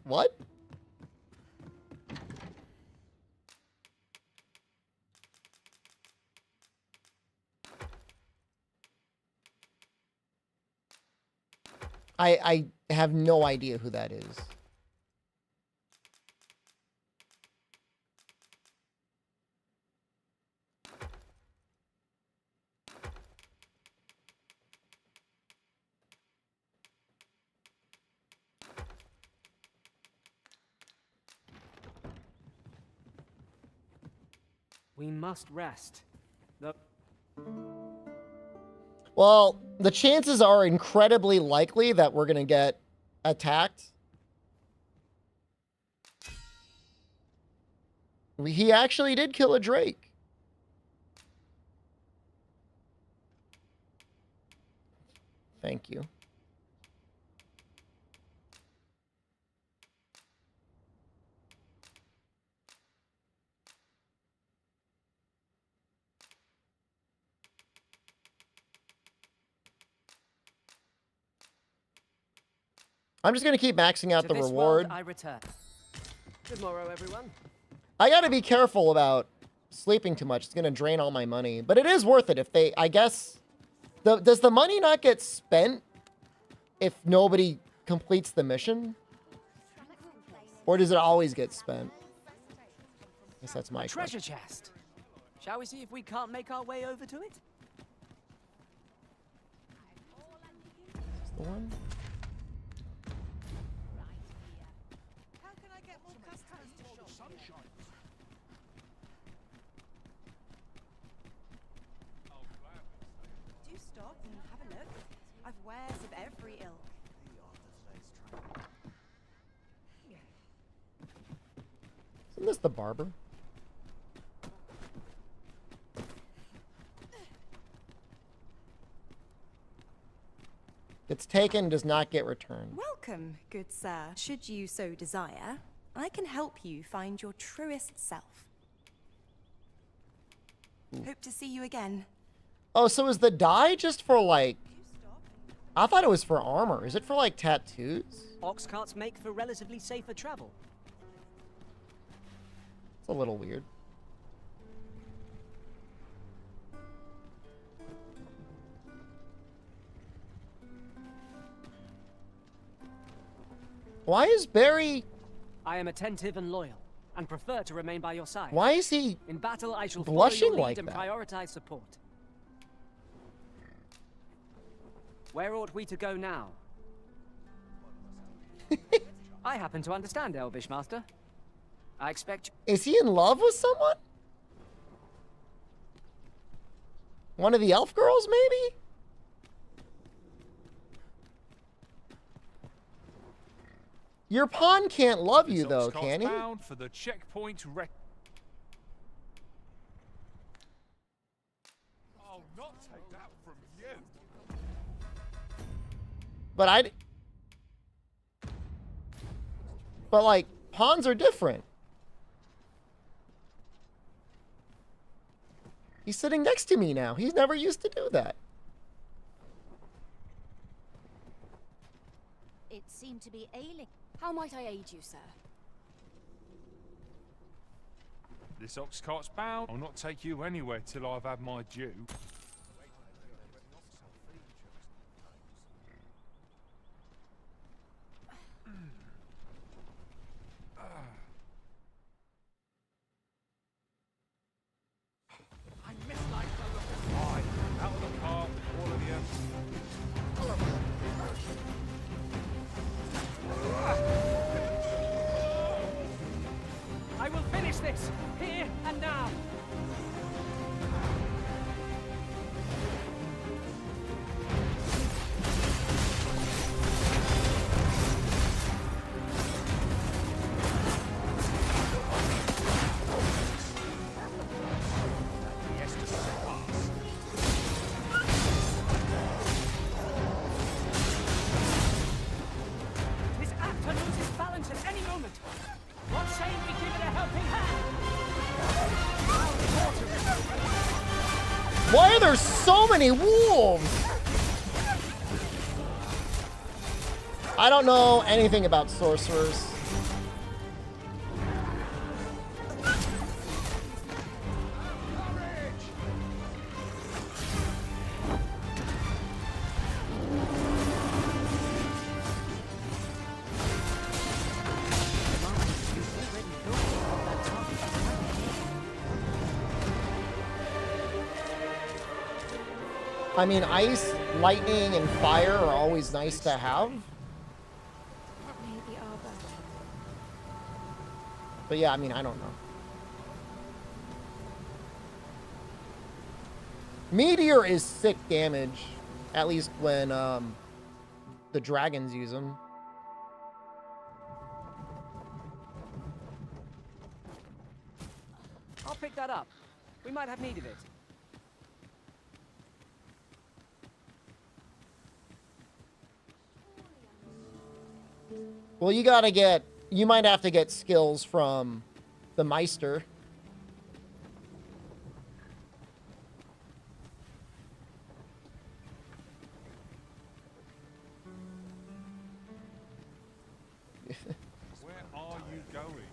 I have no idea who that is. We must rest. Well, the chances are incredibly likely that we're going to get attacked. He actually did kill a drake. Thank you. I'm just going to keep maxing out the reward. I return. Good morrow, everyone. I got to be careful about sleeping too much. It's going to drain all my money. But it is worth it if they, I guess... does the money not get spent if nobody completes the mission? Or does it always get spent? I guess that's my treasure chest. Shall we see if we can't make our way over to it? Is the one? Do stop and have a look. I've wares of every ilk. Isn't this the barber? It's taken, does not get returned. Welcome, good sir. Should you so desire, I can help you find your truest self. Hope to see you again. Oh, so is the dye just for, like... I thought it was for armor. Is it for, like, tattoos? Ox carts make for relatively safer travel. It's a little weird. Why is Barry... I am attentive and loyal, and prefer to remain by your side. Why is he in battle? I shall blushing follow your lead like and that? prioritize support. Where ought we to go now? I happen to understand Elvish, Master. I expect. Is he in love with someone? One of the elf girls, maybe? Your pawn can't love you, though, can he? Bound for the checkpoint I'll not take that from you. But like, pawns are different. He's sitting next to me now. He's never used to do that. It seemed to be ailing. How might I aid you, sir? This ox cart's bound. I'll not take you anywhere till I've had my due. I mislike the look of mine. Out of the cart, all of you. I will finish this here and now. This act to lose its balance at any moment. What say we give it a helping hand? Why are there so many wolves? I don't know anything about sorcerers. I mean, ice, lightning, and fire are always nice to have. That may be our battle. But yeah, I mean, I don't know. Meteor is sick damage, at least when the dragons use them. I'll pick that up. We might have need of it. Well, you might have to get skills from the Meister. Where are you going?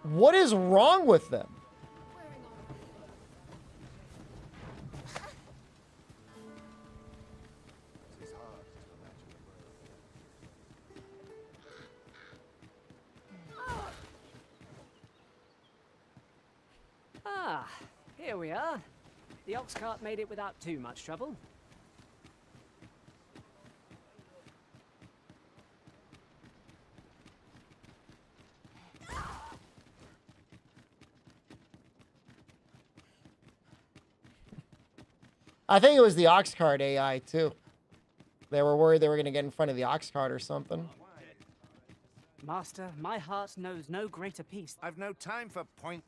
What is wrong with them? Ah, here we are. The ox cart made it without too much trouble. I think it was the ox cart AI too. They were worried they were going to get in front of the ox cart or something. Master, my heart knows no greater peace. I've no time for point.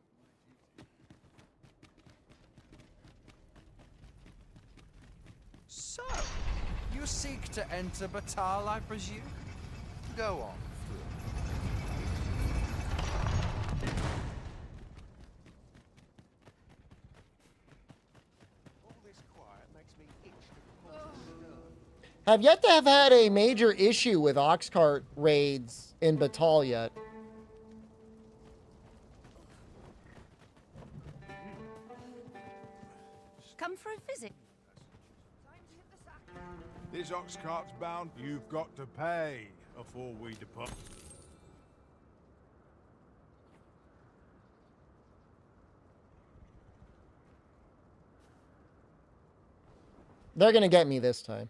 So, you seek to enter Batal, I presume? Go on. Have yet to have had a major issue with Oxcart raids in Batal yet. Come for a visit. This ox cart's bound. You've got to pay before we depart. They're gonna get me this time.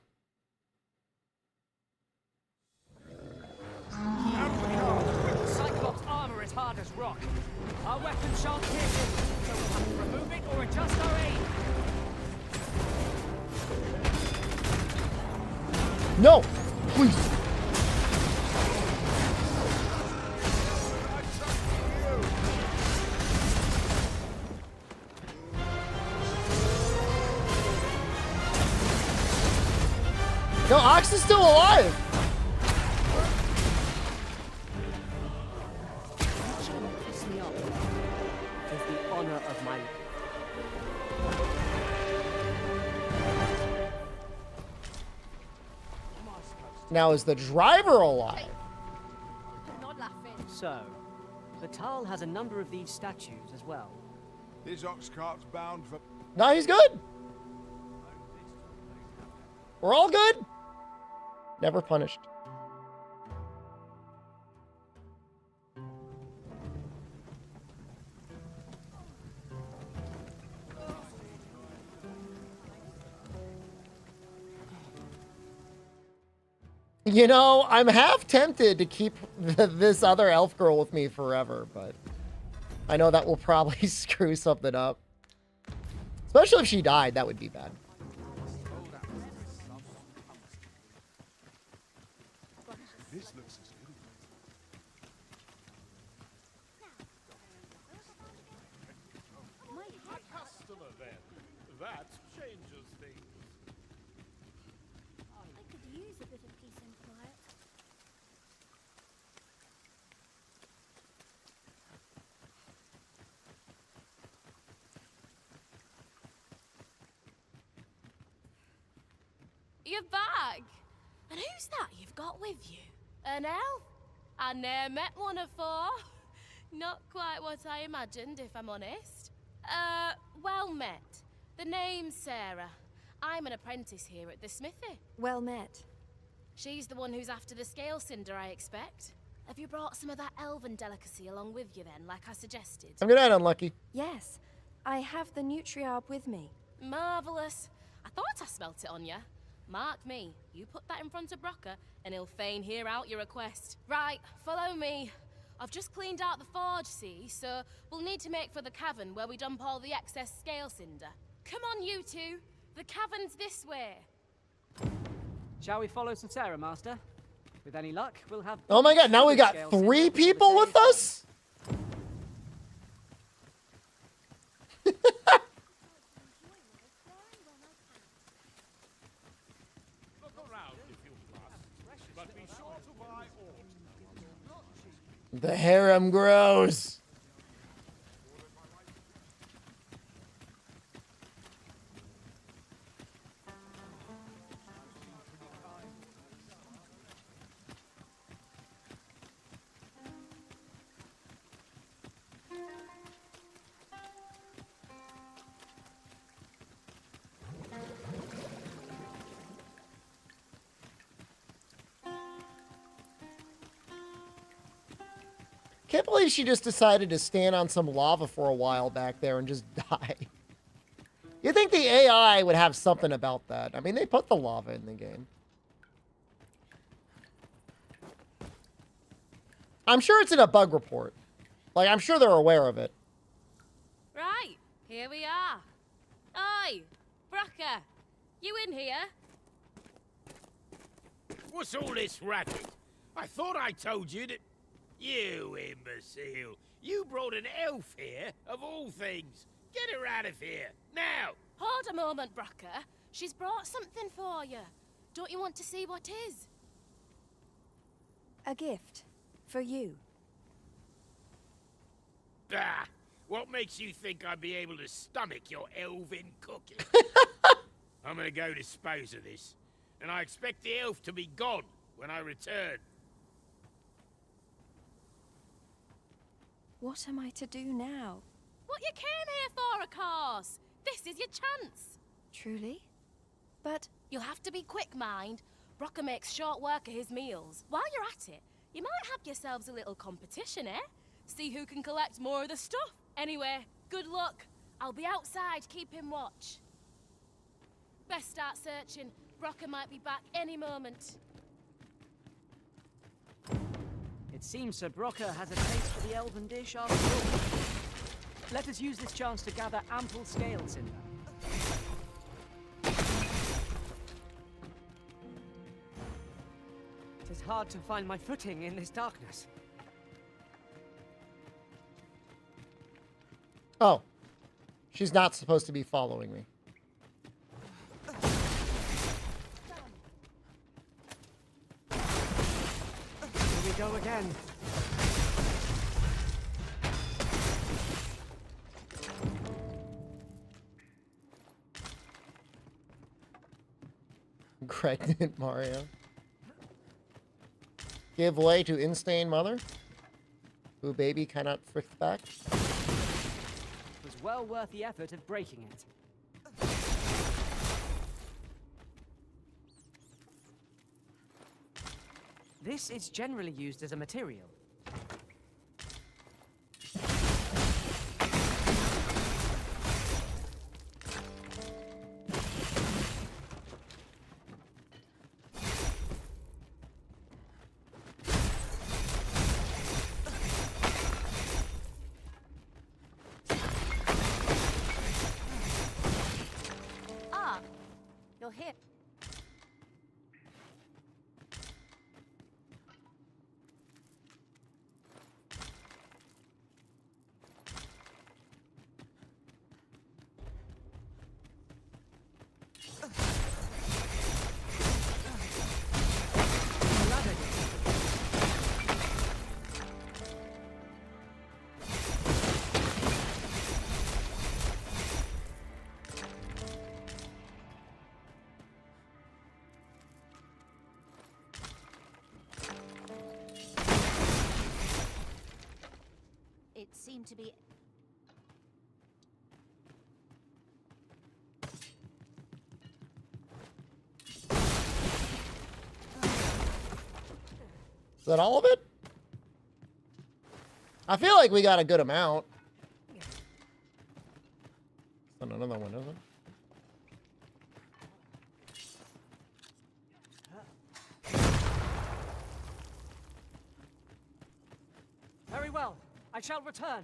Cyclops' armor is hard as rock. Our weapon shan't pierce it, so we'll have to remove it or adjust our aim. No! Please! No, Ox is still alive! Piss me off. Is the honor of my... Now, is the driver alive? Not laughing. So, Batal has a number of these statues as well. This ox cart's bound for... No, he's good. We're all good. Never punished. You know, I'm half tempted to keep this other elf girl with me forever, but I know that will probably screw something up. Especially if she died, that would be bad. This looks as good. A customer then. That changes things. I could use a bit of peace and quiet. You're back! And who's that you've got with you? An elf? I ne'er met one afore. Not quite what I imagined, if I'm honest. Well met. The name's Sarah. I'm an apprentice here at the smithy. Well met. She's the one who's after the scale cinder, I expect. Have you brought some of that elven delicacy along with you then, like I suggested? I'm good at unlucky. Yes, I have the Nutriarb with me. Marvellous. I thought I smelt it on you. Mark me, you put that in front of Brocker, and he'll fain hear out your request. Right, follow me. I've just cleaned out the forge, see, so we'll need to make for the cavern where we dump all the excess scale cinder. Come on, you two. The cavern's this way. Shall we follow Sarah, Master? With any luck, we'll have... Oh my god, now we got 3 people with us? Look around if you must, but be sure to buy all. The harem grows. Can't believe she just decided to stand on some lava for a while back there and just die. You'd think the AI would have something about that. I mean, they put the lava in the game. I'm sure it's in a bug report. Like, I'm sure they're aware of it. Right, here we are. Oi, Brocker, you in here? What's all this racket? I thought I told you that... You imbecile! You brought an elf here, of all things! Get her out of here, now! Hold a moment, Brocker. She's brought something for you. Don't you want to see what is? A gift. For you. Ah, what makes you think I'd be able to stomach your elven cooking? I'm gonna go dispose of this, and I expect the elf to be gone when I return. What am I to do now? What you came here for, of course. This is your chance. Truly? But... You'll have to be quick, mind. Brocker makes short work of his meals. While you're at it, you might have yourselves a little competition, eh? See who can collect more of the stuff. Anyway, good luck. I'll be outside keeping watch. Best start searching. Brocker might be back any moment. It seems Sir Brocker has a taste for the elven dish after all. Let us use this chance to gather ample scale cinder. It is hard to find my footing in this darkness. Oh. She's not supposed to be following me. Here we go again. Pregnant Mario. Give way to insane mother. Who baby cannot frick back. It was well worth the effort of breaking it. This is generally used as a material. You're here. It seemed to be... Is that all of it? I feel like we got a good amount. Is that another one, is it? Very well. I shall return.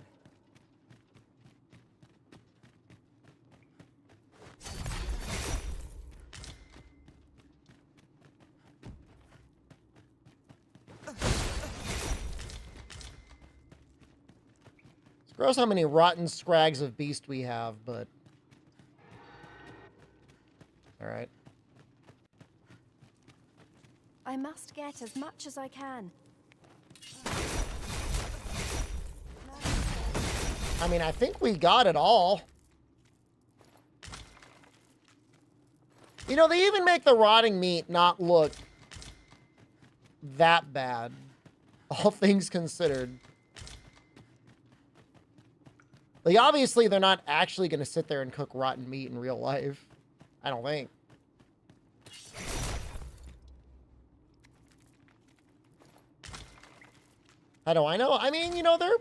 It's gross how many rotten scrags of beast we have, but... Alright. I must get as much as I can. I mean, I think we got it all. You know, they even make the rotting meat not look that bad, all things considered. Like, obviously, they're not actually going to sit there and cook rotten meat in real life. I don't think. How do I know? I mean, you know, they're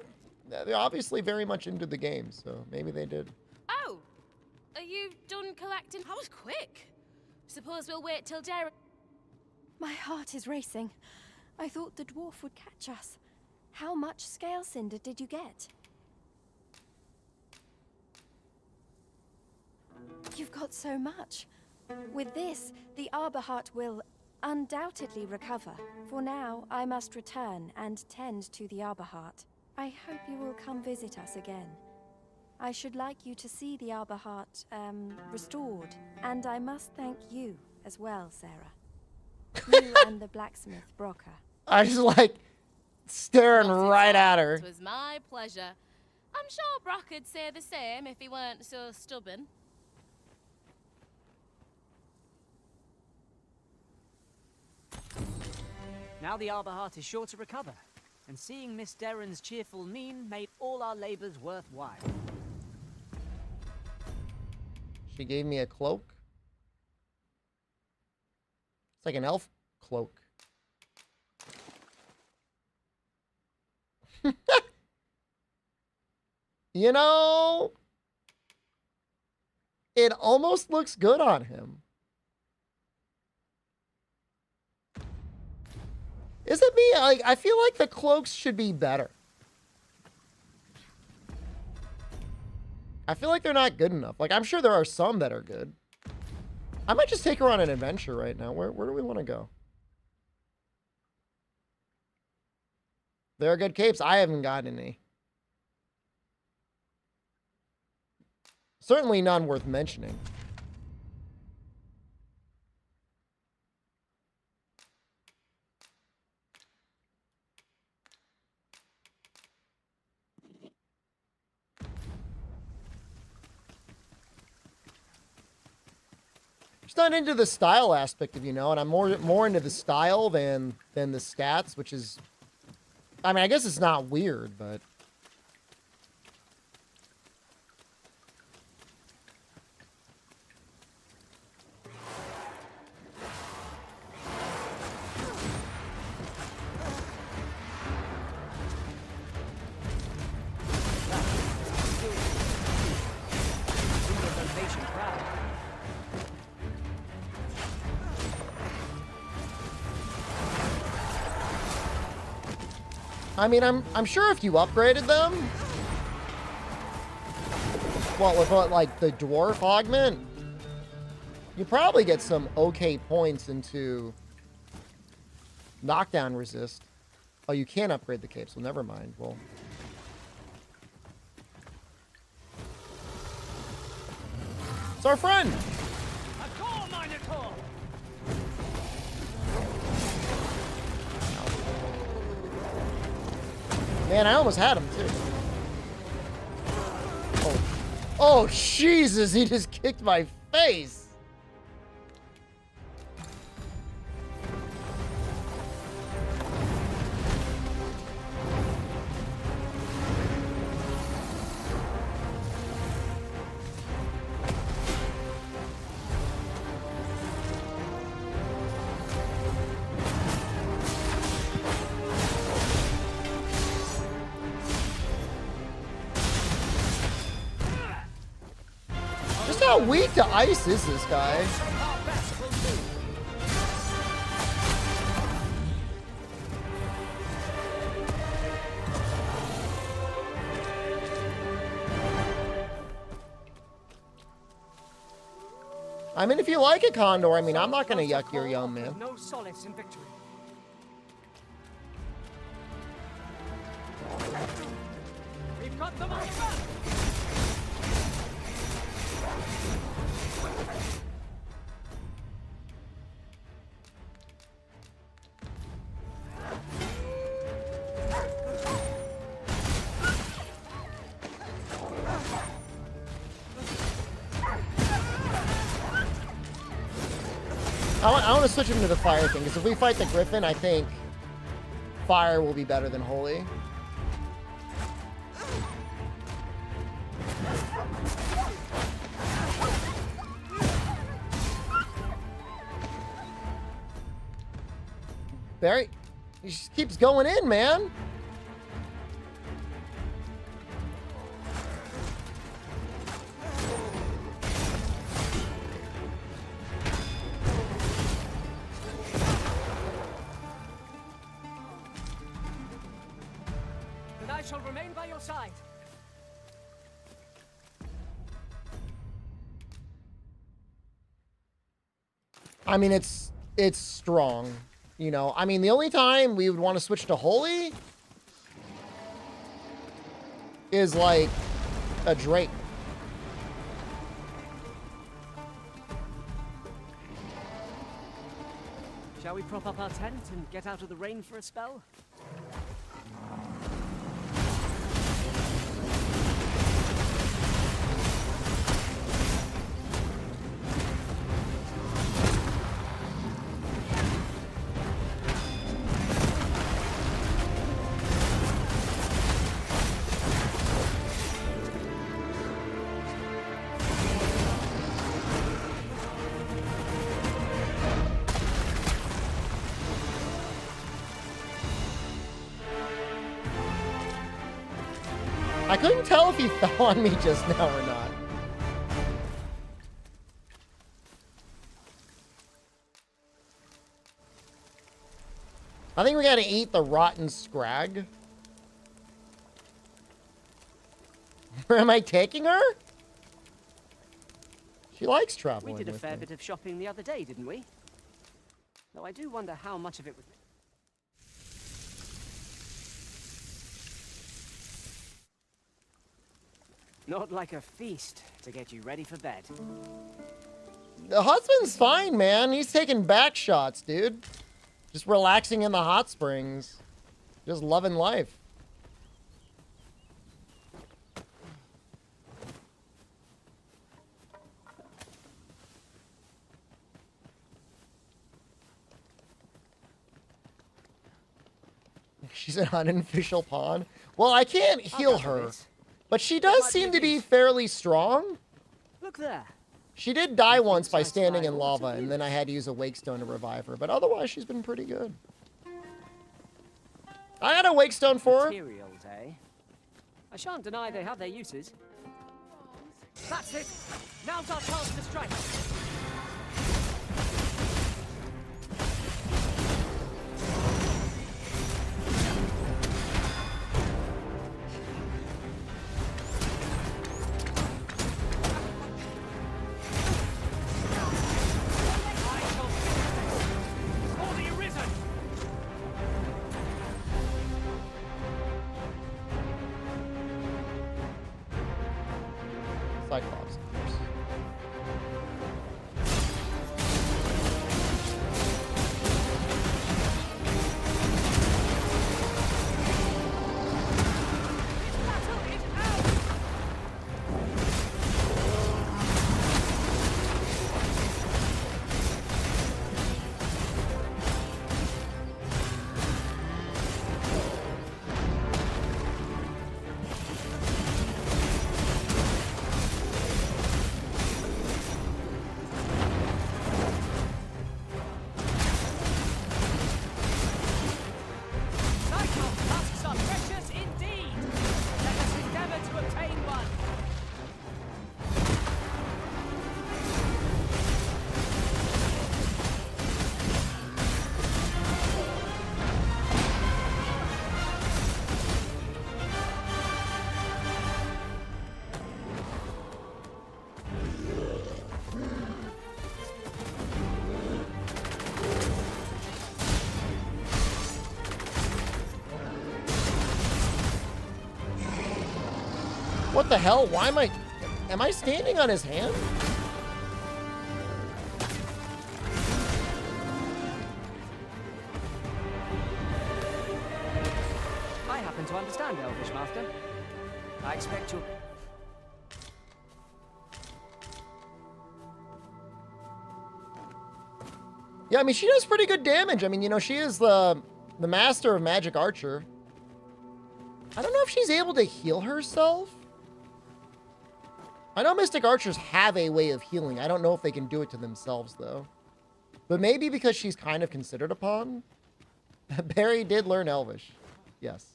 obviously very much into the game, so maybe they did. Oh, are you done collecting? That was quick. Suppose we'll wait till Derek... My heart is racing. I thought the dwarf would catch us. How much scale cinder did you get? You've got so much. With this, the Arbor Heart will undoubtedly recover. For now, I must return and tend to the Arbor Heart. I hope you will come visit us again. I should like you to see the Arbor Heart, restored. And I must thank you as well, Sarah. You and the blacksmith, Brocker. I just like staring right at her. It was my pleasure. I'm sure Brock'd say the same if he weren't so stubborn. Now the Arbor Heart is sure to recover, and seeing Miss Darren's cheerful mien made all our labors worthwhile. She gave me a cloak. It's like an elf cloak. You know, it almost looks good on him. Is it me? Like, I feel like the cloaks should be better. I feel like they're not good enough. Like, I'm sure there are some that are good. I might just take her on an adventure right now. Where do we want to go? There are good capes. I haven't gotten any. Certainly none worth mentioning. Just not into the style aspect of, and I'm more into the style than the stats, which is, I mean, I guess it's not weird, but I mean, I'm sure if you upgraded them, with like the dwarf augment, you probably get some okay points into knockdown resist. Oh, you can't upgrade the cape, so never mind. Well, it's our friend. Man, I almost had him, too. Oh, Jesus, he just kicked my face. How weak to ice is this guy? I mean, if you like it, Condor, I mean, I'm not gonna yuck your yum, man. No solace in victory. We've got them all back. I want to switch him to the fire thing, because if we fight the Griffin, I think fire will be better than holy. Barry, he just keeps going in, man. Then I shall remain by your side. I mean, it's strong. You know, I mean, the only time we would want to switch to holy is like a Drake. Shall we prop up our tent and get out of the rain for a spell? I couldn't tell if he fell on me just now or not. I think we gotta eat the rotten scrag. Where am I taking her? She likes traveling. We did a with fair me. bit of shopping the other day, didn't we? Though I do wonder how much of it was... Not like a feast to get you ready for bed. The husband's fine, man. He's taking back shots, dude. Just relaxing in the hot springs. Just loving life. She's an unofficial pawn. Well, I can't heal her. But she does seem to be fairly strong. Look there. She did die once by standing in lava, and then I had to use a wake stone to revive her. But otherwise, she's been pretty good. I got a wake stone for her. Materials, eh? I shan't deny they have their uses. That's it. Now's our chance to strike. Cyclops, of course. What the hell? Why am I standing on his hand? I happen to understand Elvish, Master. I expect you... Yeah, I mean, she does pretty good damage. I mean, you know, she is the master of magic archer. I don't know if she's able to heal herself. I know mystic archers have a way of healing. I don't know if they can do it to themselves, though. But maybe because she's kind of considered a pawn. Barry did learn Elvish. Yes.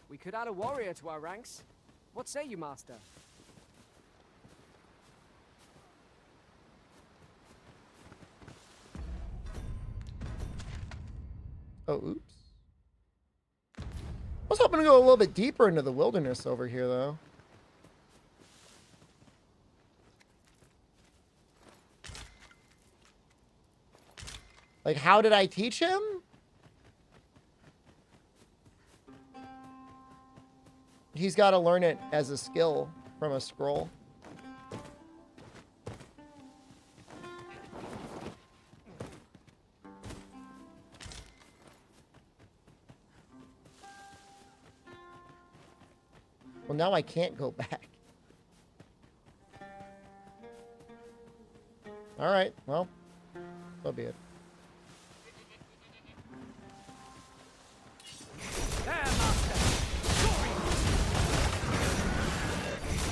We could add a warrior to our ranks. What say you, Master? Oh, oops. I was hoping to go a little bit deeper into the wilderness over here, though. Like, how did I teach him? He's got to learn it as a skill from a scroll. Well, now I can't go back. Alright, well, so be it.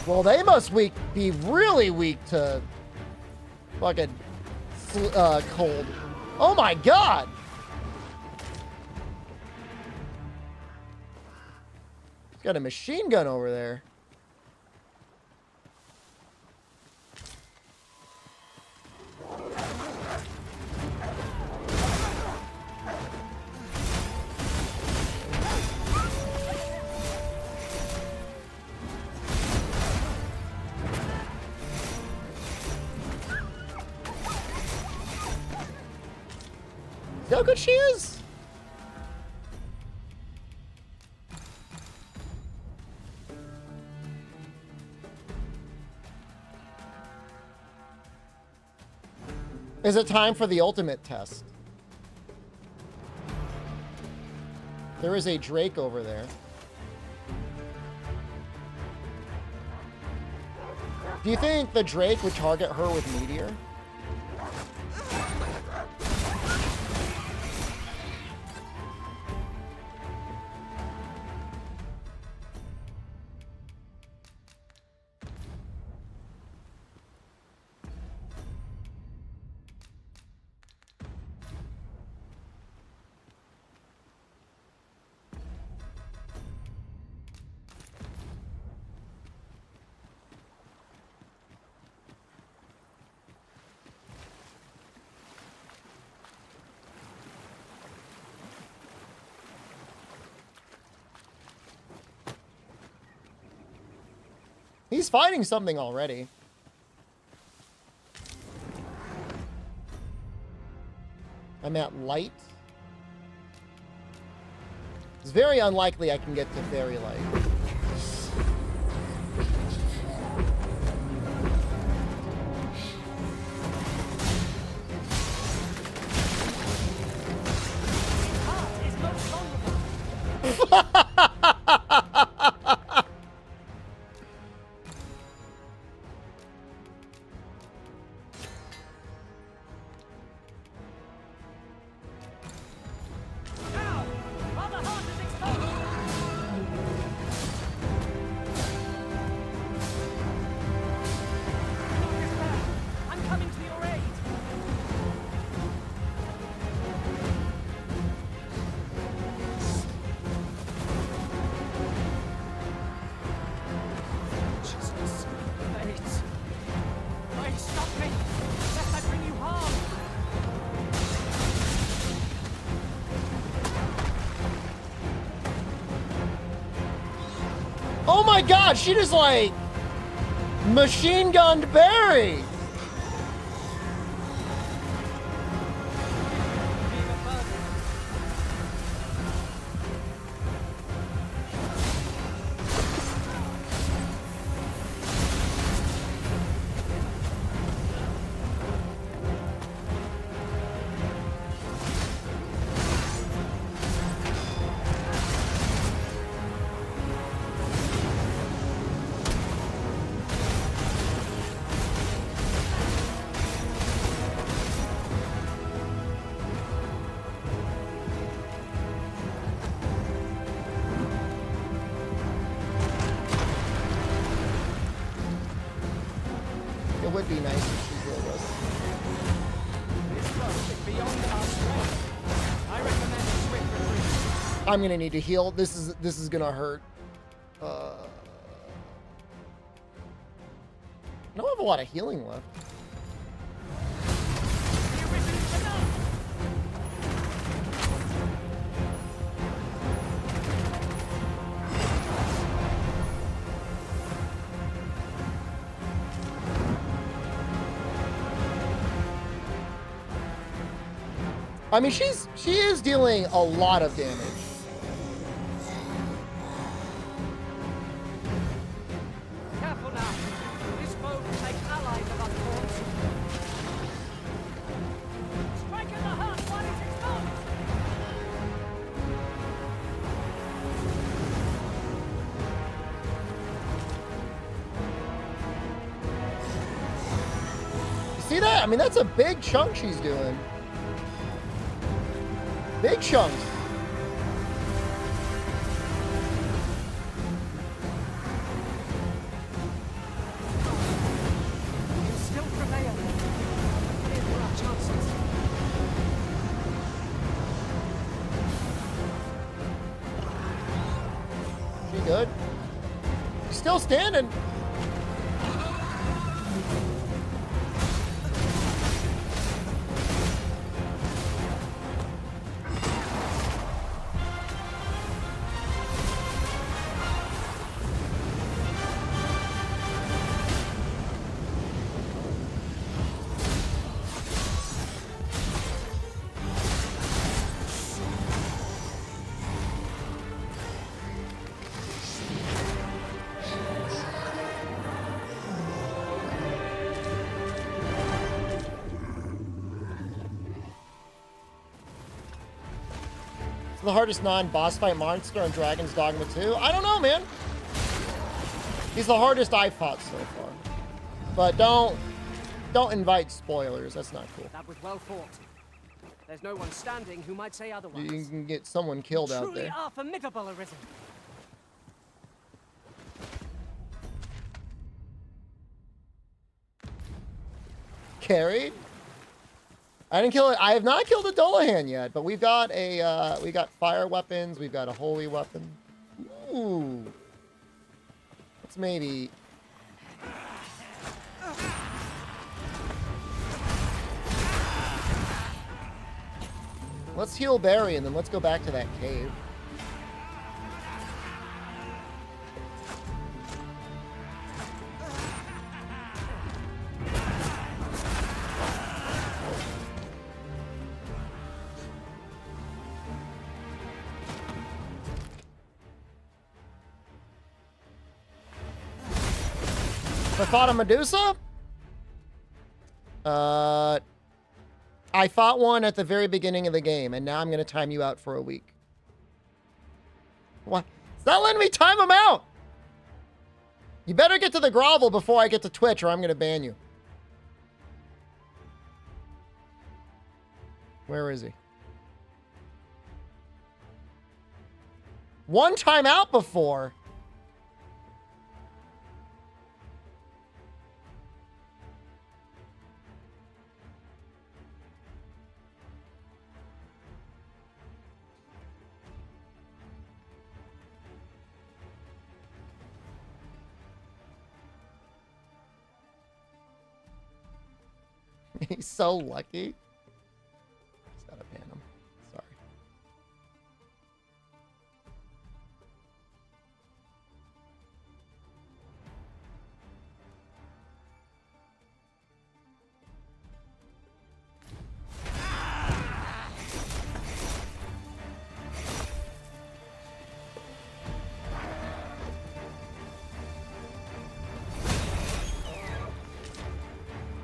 Well, they must be really weak to fucking cold. Oh my god! He's got a machine gun over there. See how good she is? Is it time for the ultimate test? There is a Drake over there. Do you think the Drake would target her with Meteor? He's fighting something already. I'm at light. It's very unlikely I can get to very light. Oh my god, she just like machine gunned Barry. It would be nice if she healed us. I'm gonna need to heal. This is gonna hurt. I don't have a lot of healing left. I mean, she is dealing a lot of damage. Careful now. This foe will take allies of our cause. Strike in the heart while it's exposed. See that? I mean, that's a big chunk she's doing. Big chunks. Still prevail. Here are our chances. She good? She's still standing. The hardest non-boss fight monster on Dragon's Dogma 2? I don't know, man. He's the hardest I've fought so far. But don't invite spoilers. That's not cool. That was well fought. There's no one standing who might say otherwise. You can get someone killed out Truly there. are formidable, Arisen. Carried? I didn't kill it. I have not killed a Dolahan yet, but we've got a we got fire weapons. We've got a holy weapon. Ooh, let's maybe. Let's heal Barry and then let's go back to that cave. I fought a Medusa? I fought one at the very beginning of the game, and now I'm going to time you out for a week. What? It's not letting me time him out! You better get to the grovel before I get to Twitch, or I'm going to ban you. Where is he? One time out before. He's so lucky. Just gotta ban him. Sorry.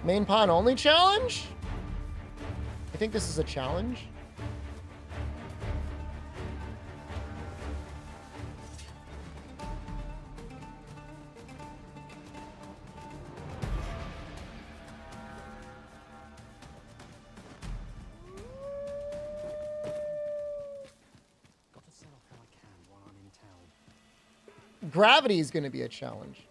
Main pawn only challenge? I think this is a challenge. Got to sell off how I can while I'm in town. Gravity is going to be a challenge.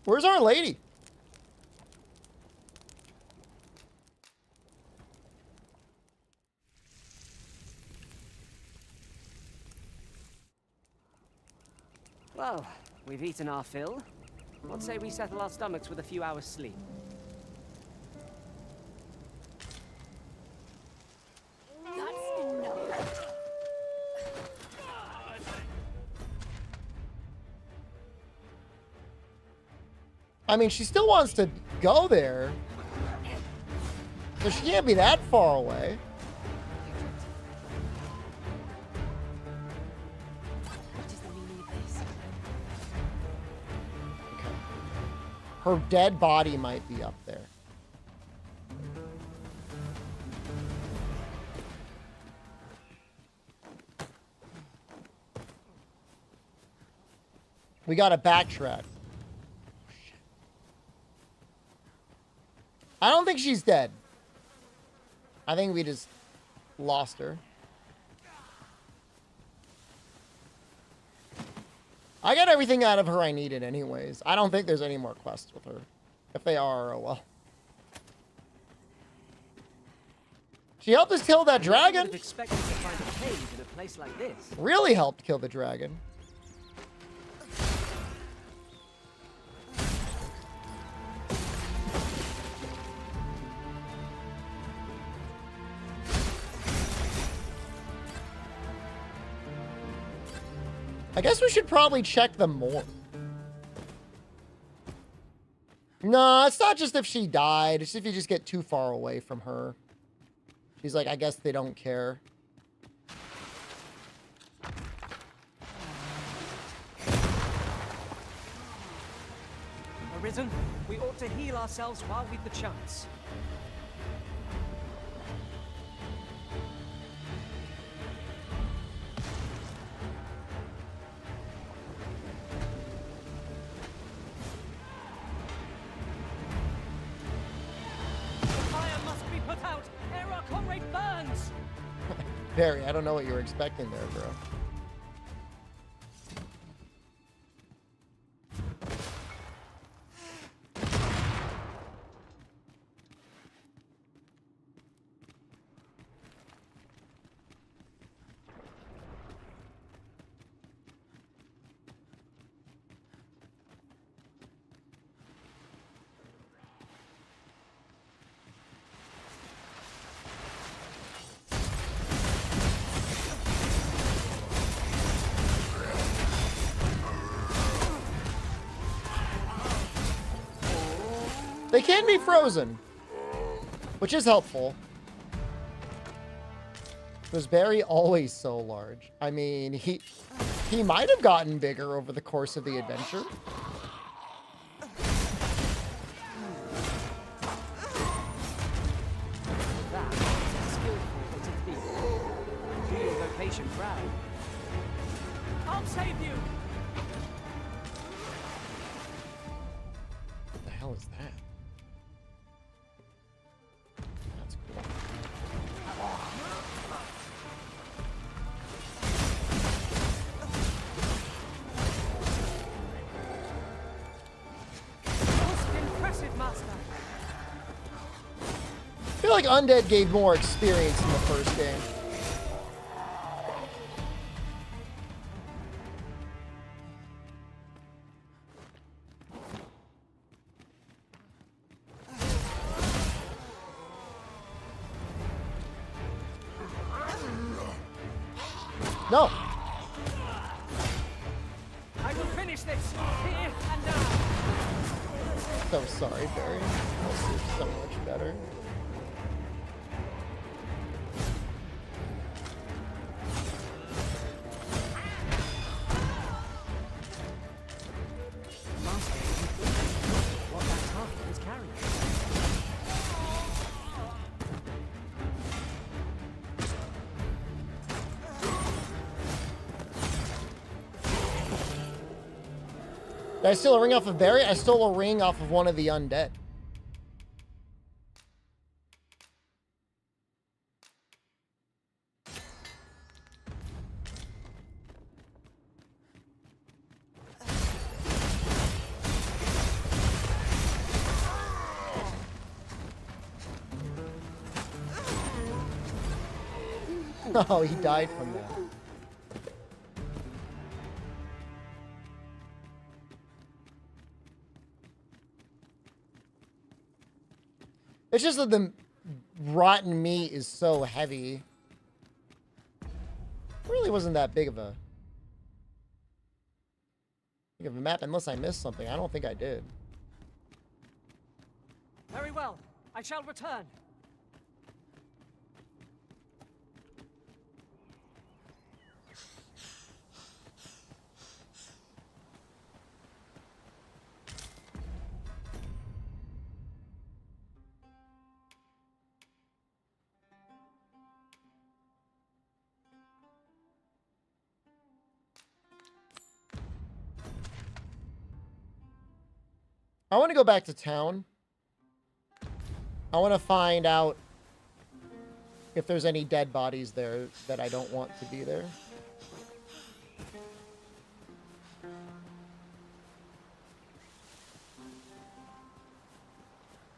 Where's Our Lady? Well, we've eaten our fill. What say we settle our stomachs with a few hours sleep? That's enough. I mean, she still wants to go there. So she can't be that far away. What is the meaning of this? Her dead body might be up there. We gotta backtrack. I don't think she's dead. I think we just lost her. I got everything out of her I needed anyways. I don't think there's any more quests with her. If they are, oh well. She helped us kill that dragon. I would have expected to find a cave in a place like this. Really helped kill the dragon. I guess we should probably check them more. No, it's not just if she died. It's if you just get too far away from her. She's like, I guess they don't care. Arisen, we ought to heal ourselves while we've the chance. Barry, I don't know what you were expecting there, bro. They can be frozen, which is helpful. Was Barry always so large? I mean, he might have gotten bigger over the course of the adventure. That is a skillful bit of feat. Do your vocation proud. I'll save you! What the hell is that? That's cool. Most impressive, Master. I feel like Undead gave more experience in the first game. No. I will finish this here and now. So sorry, Barry. This is so much better. Master, what that target is carrying. Did I steal a ring off of Barry? I stole a ring off of one of the undead. Oh, he died from that. It's just that the rotten meat is so heavy. It really wasn't that big of a map unless I missed something. I don't think I did. Very well. I shall return. I want to go back to town. I want to find out if there's any dead bodies there that I don't want to be there.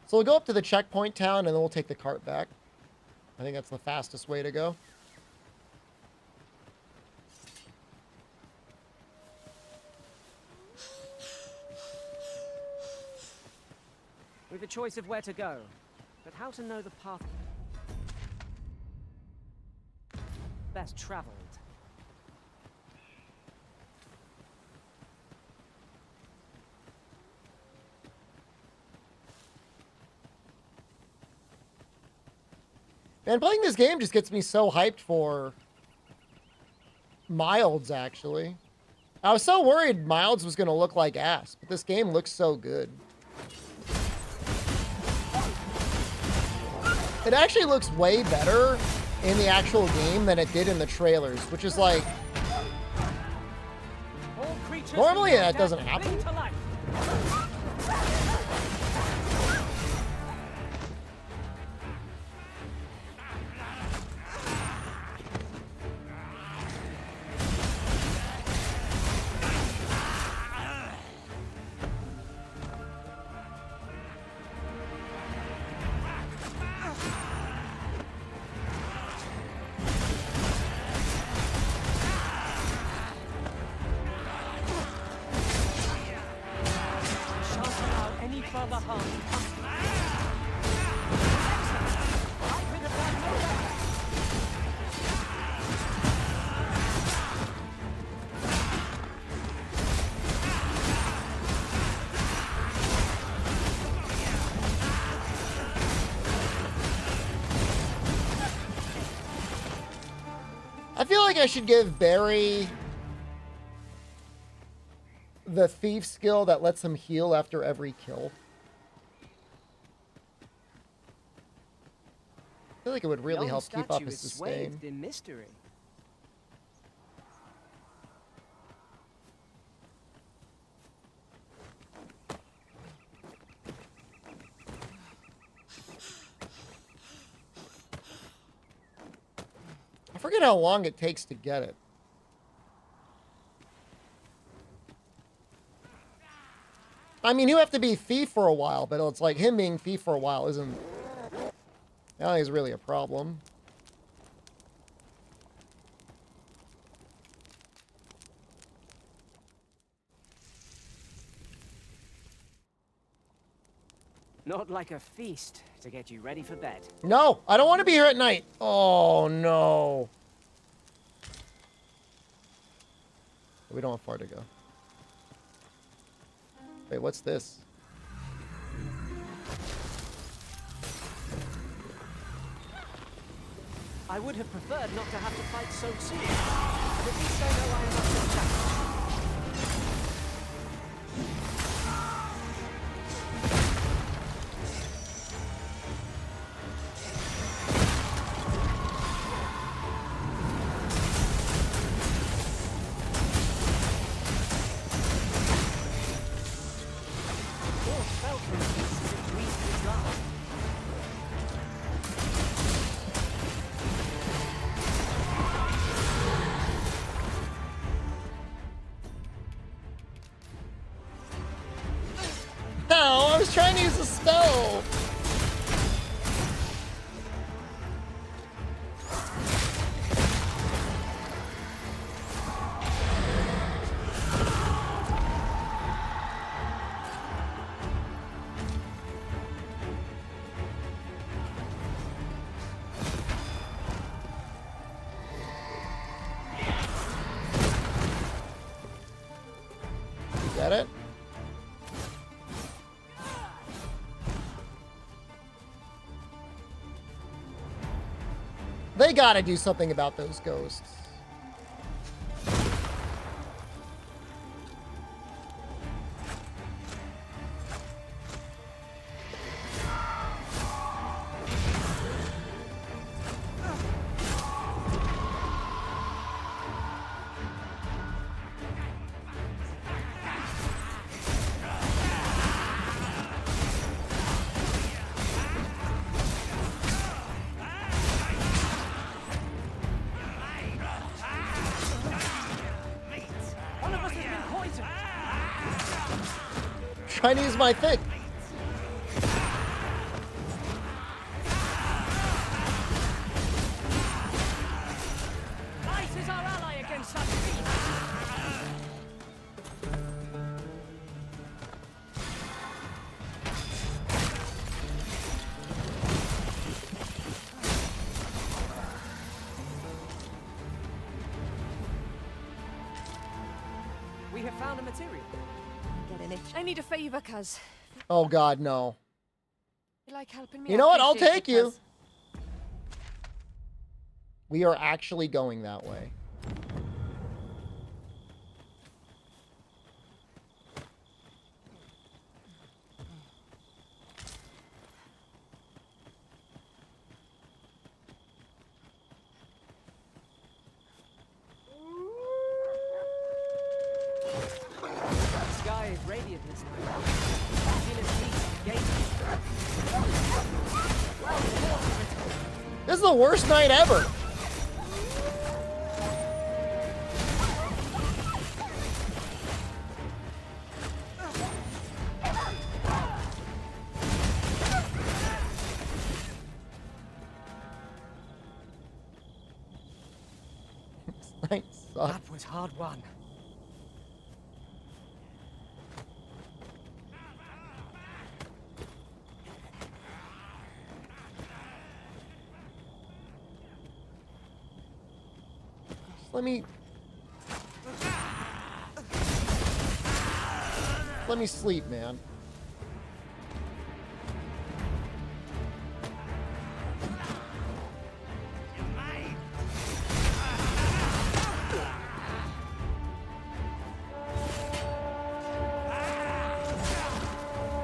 So we'll go up to the checkpoint town and then we'll take the cart back. I think that's the fastest way to go. We've a choice of where to go, but how to know the path best traveled. Man, playing this game just gets me so hyped for Milds, actually. I was so worried Milds was going to look like ass, but this game looks so good. It actually looks way better in the actual game than it did in the trailers, which is like... Normally that doesn't happen. I feel like I should give Barry the thief skill that lets him heal after every kill. I feel like it would really help keep up his sustain. In mystery. I forget how long it takes to get it. I mean, you have to be thief for a while, but it's like him being thief for a while isn't... I don't think it's really a problem. Not like a feast to get you ready for bed. No, I don't want to be here at night. Oh, no. We don't have far to go. Wait, what's this? I would have preferred not to have to fight so soon, but at least I know I am up to the challenge. I was trying to use a spell. Get it? They gotta do something about those ghosts. Trying to use my thing. Light is our ally against such beasts. We have found a material. Get an itch. I need a favor, cuz. Oh God, no. You like helping me? You know what? I'll take you. We are actually going that way. The sky is radiant this night. Fabulous peace gazing. This is the worst night ever. This night sucks. That was hard won. Let me sleep, man.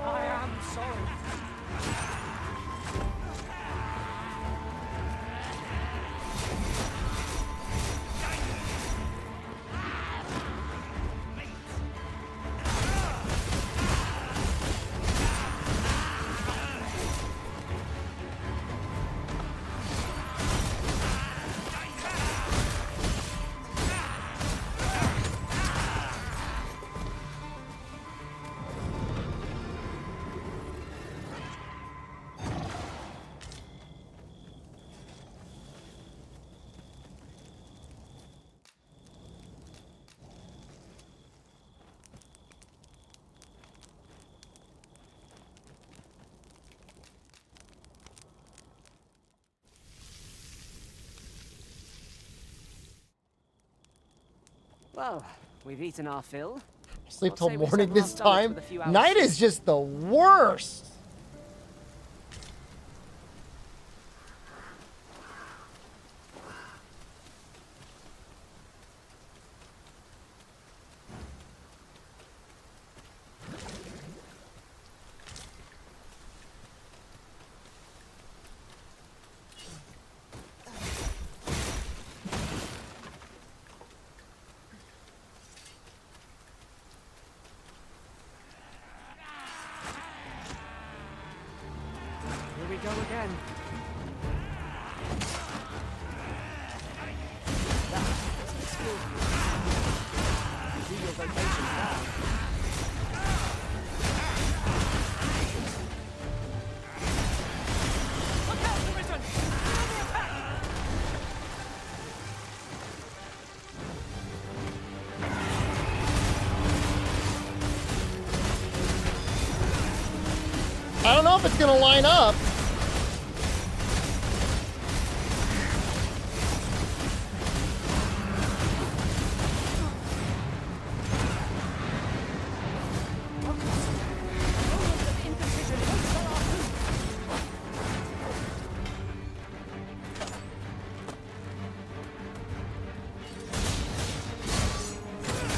I am sorry. Well, we've eaten our fill. Sleep What till say we morning settle our this stomachs time. with a few hours Night sleep? is just the worst. Here we go again. That is a skill. Do your vocation now. Look out, Arisen! Enemy attack! I don't know if it's gonna line up.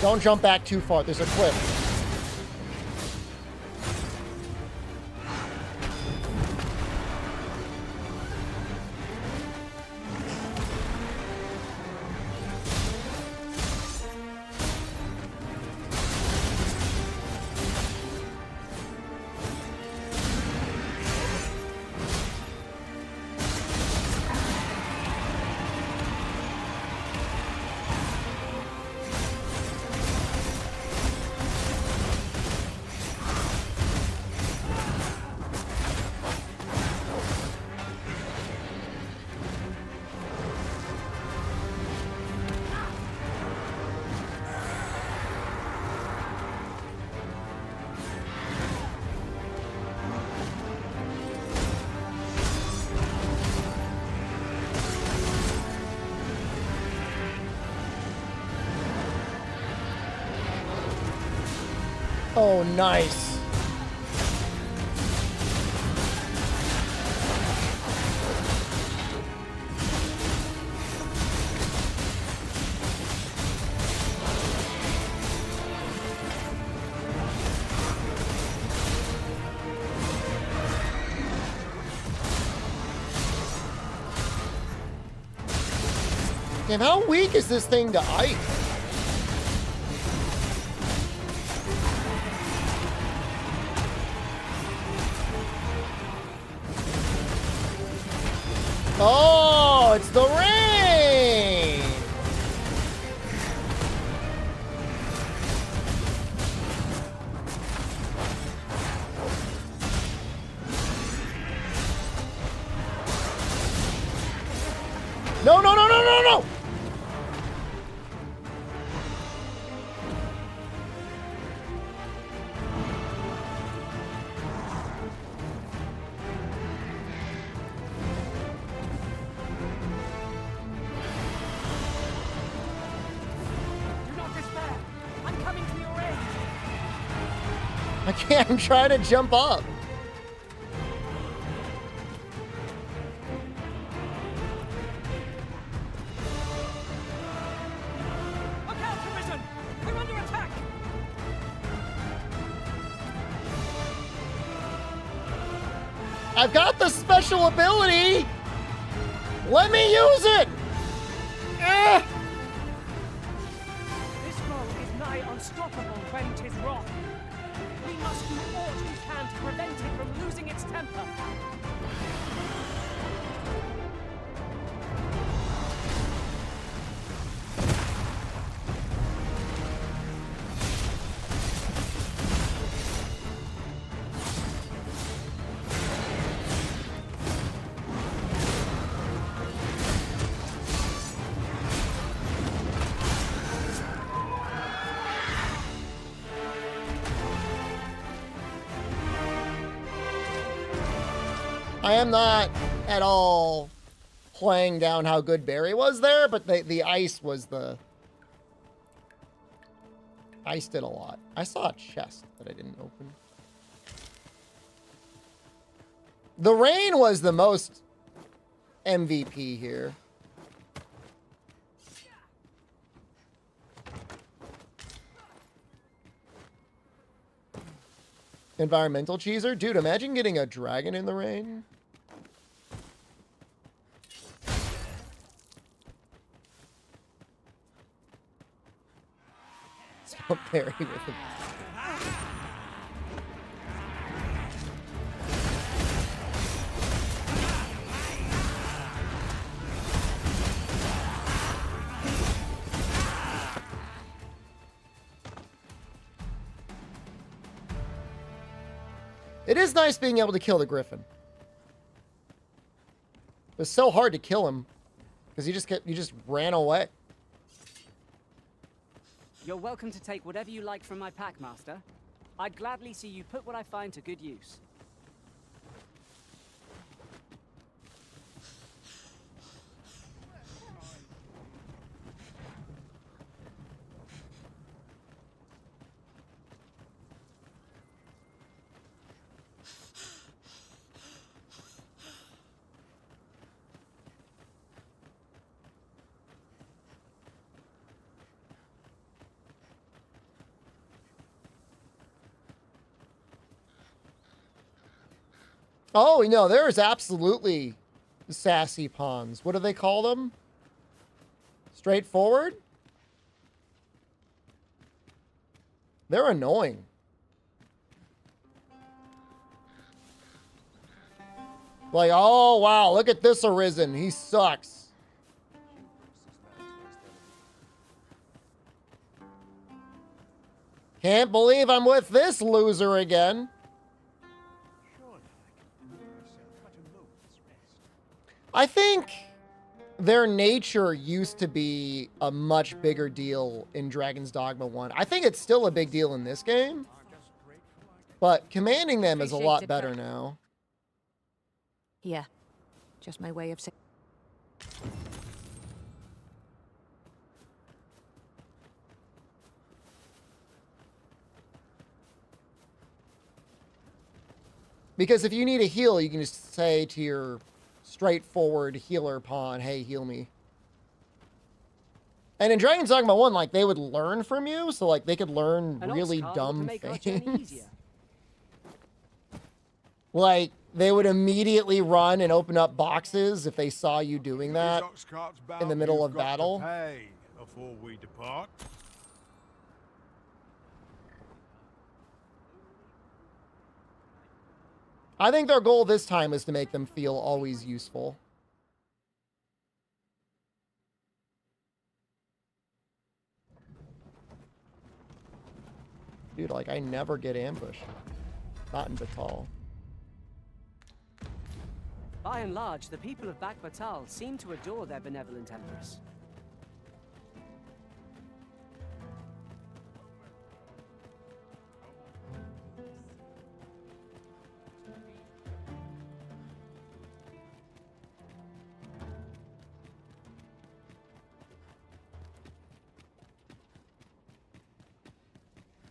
Don't jump back too far. There's a cliff. Oh, nice. Damn, how weak is this thing to ice? Oh, it's the rain! No, no, no, no, no, no! I can't, I'm trying to jump up. Look out, Arisen! We're under attack! I've got the special ability! Let me use it! Eh. This foe is nigh unstoppable when 'tis wrath. We must do all we can to prevent it from losing its temper. I am not at all playing down how good Barry was there, but the ice was the... Ice did a lot. I saw a chest that I didn't open. The rain was the most MVP here. Environmental cheeser? Dude, imagine getting a dragon in the rain. So Barry with him. It is nice being able to kill the griffin. It was so hard to kill him because he just ran away. You're welcome to take whatever you like from my pack, Master. I'd gladly see you put what I find to good use. Oh, no, there's absolutely sassy pawns. What do they call them? Straightforward? They're annoying. Like, oh, wow, look at this Arisen. He sucks. Can't believe I'm with this loser again. I think their nature used to be a much bigger deal in Dragon's Dogma 1. I think it's still a big deal in this game, but commanding them is a lot better now. Yeah, just my way of saying. Because if you need a heal, you can just say to your straightforward healer pawn, hey, heal me. And in Dragon's Dogma 1, like, they would learn from you, so, like, they could learn really dumb things. Like, they would immediately run and open up boxes if they saw you doing that in the middle of battle. Before we depart. I think their goal this time is to make them feel always useful. Dude, like, I never get ambushed. Not in Batal. By and large, the people of Back Batal seem to adore their benevolent empress.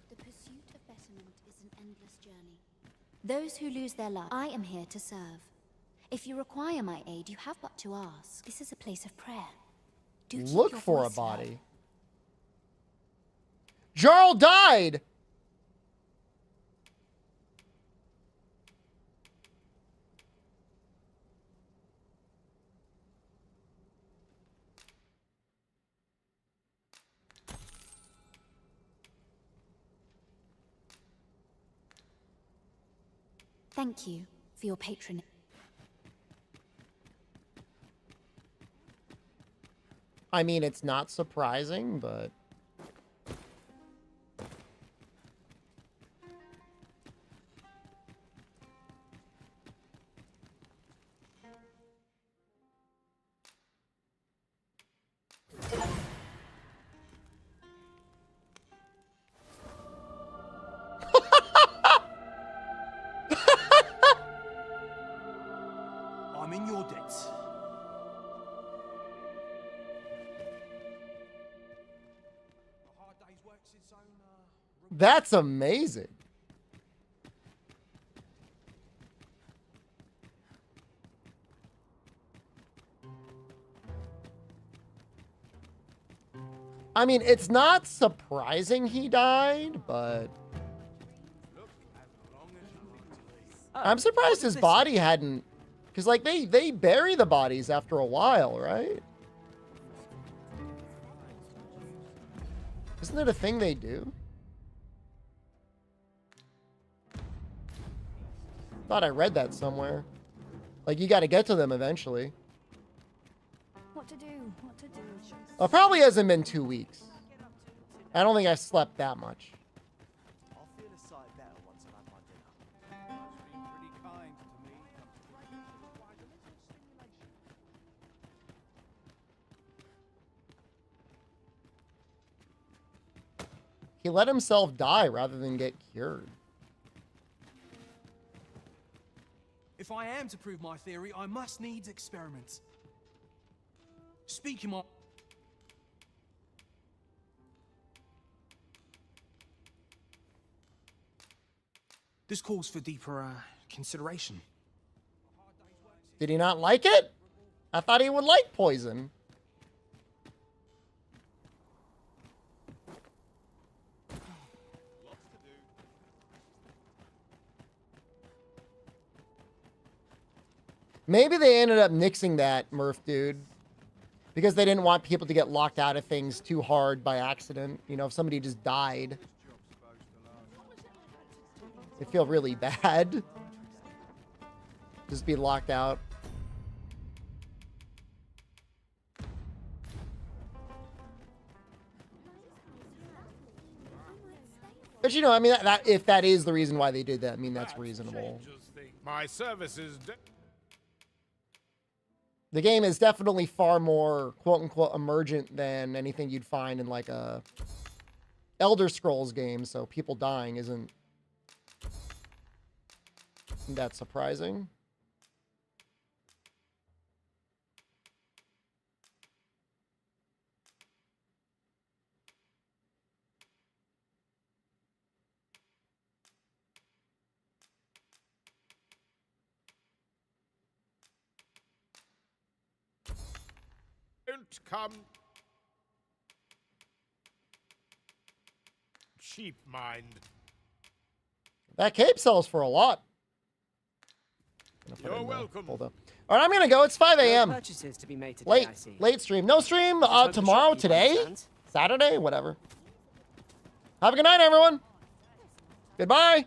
The pursuit of betterment is an endless journey. Those who lose their life, I am here to serve. If you require my aid, you have but to ask. This is a place of prayer. Do look for a body. Jarl died! Thank you for your patronage. I mean, it's not surprising, but... I'm in your debt. That's amazing. I mean, it's not surprising he died, but... I'm surprised his body hadn't... Because, like, they bury the bodies after a while, right? Isn't it a thing they do? Thought I read that somewhere. Like, you got to get to them eventually. What to do? What to do? Well, it probably hasn't been 2 weeks. I don't think I slept that much. I'll feel a sight better once I've had my dinner. She's been pretty kind to me. He let himself die rather than get cured. If I am to prove my theory, I must needs experiment. Speaking of... This calls for deeper consideration. Did he not like it? I thought he would like poison. Maybe they ended up nixing that, Murph dude, because they didn't want people to get locked out of things too hard by accident. You know, if somebody just died, it'd feel really bad. Just be locked out. But you know, I mean, that if that is the reason why they did that, I mean, that's reasonable. My services. The game is definitely far more quote-unquote emergent than anything you'd find in like a Elder Scrolls game, so people dying isn't that surprising. Don't come. Cheap mind. That cape sells for a lot. You're welcome. Hold up. All right, I'm gonna go. It's 5 a.m. Purchases to be made today, I see. Late stream. No stream tomorrow, today, Saturday, whatever. Have a good night, everyone. Goodbye.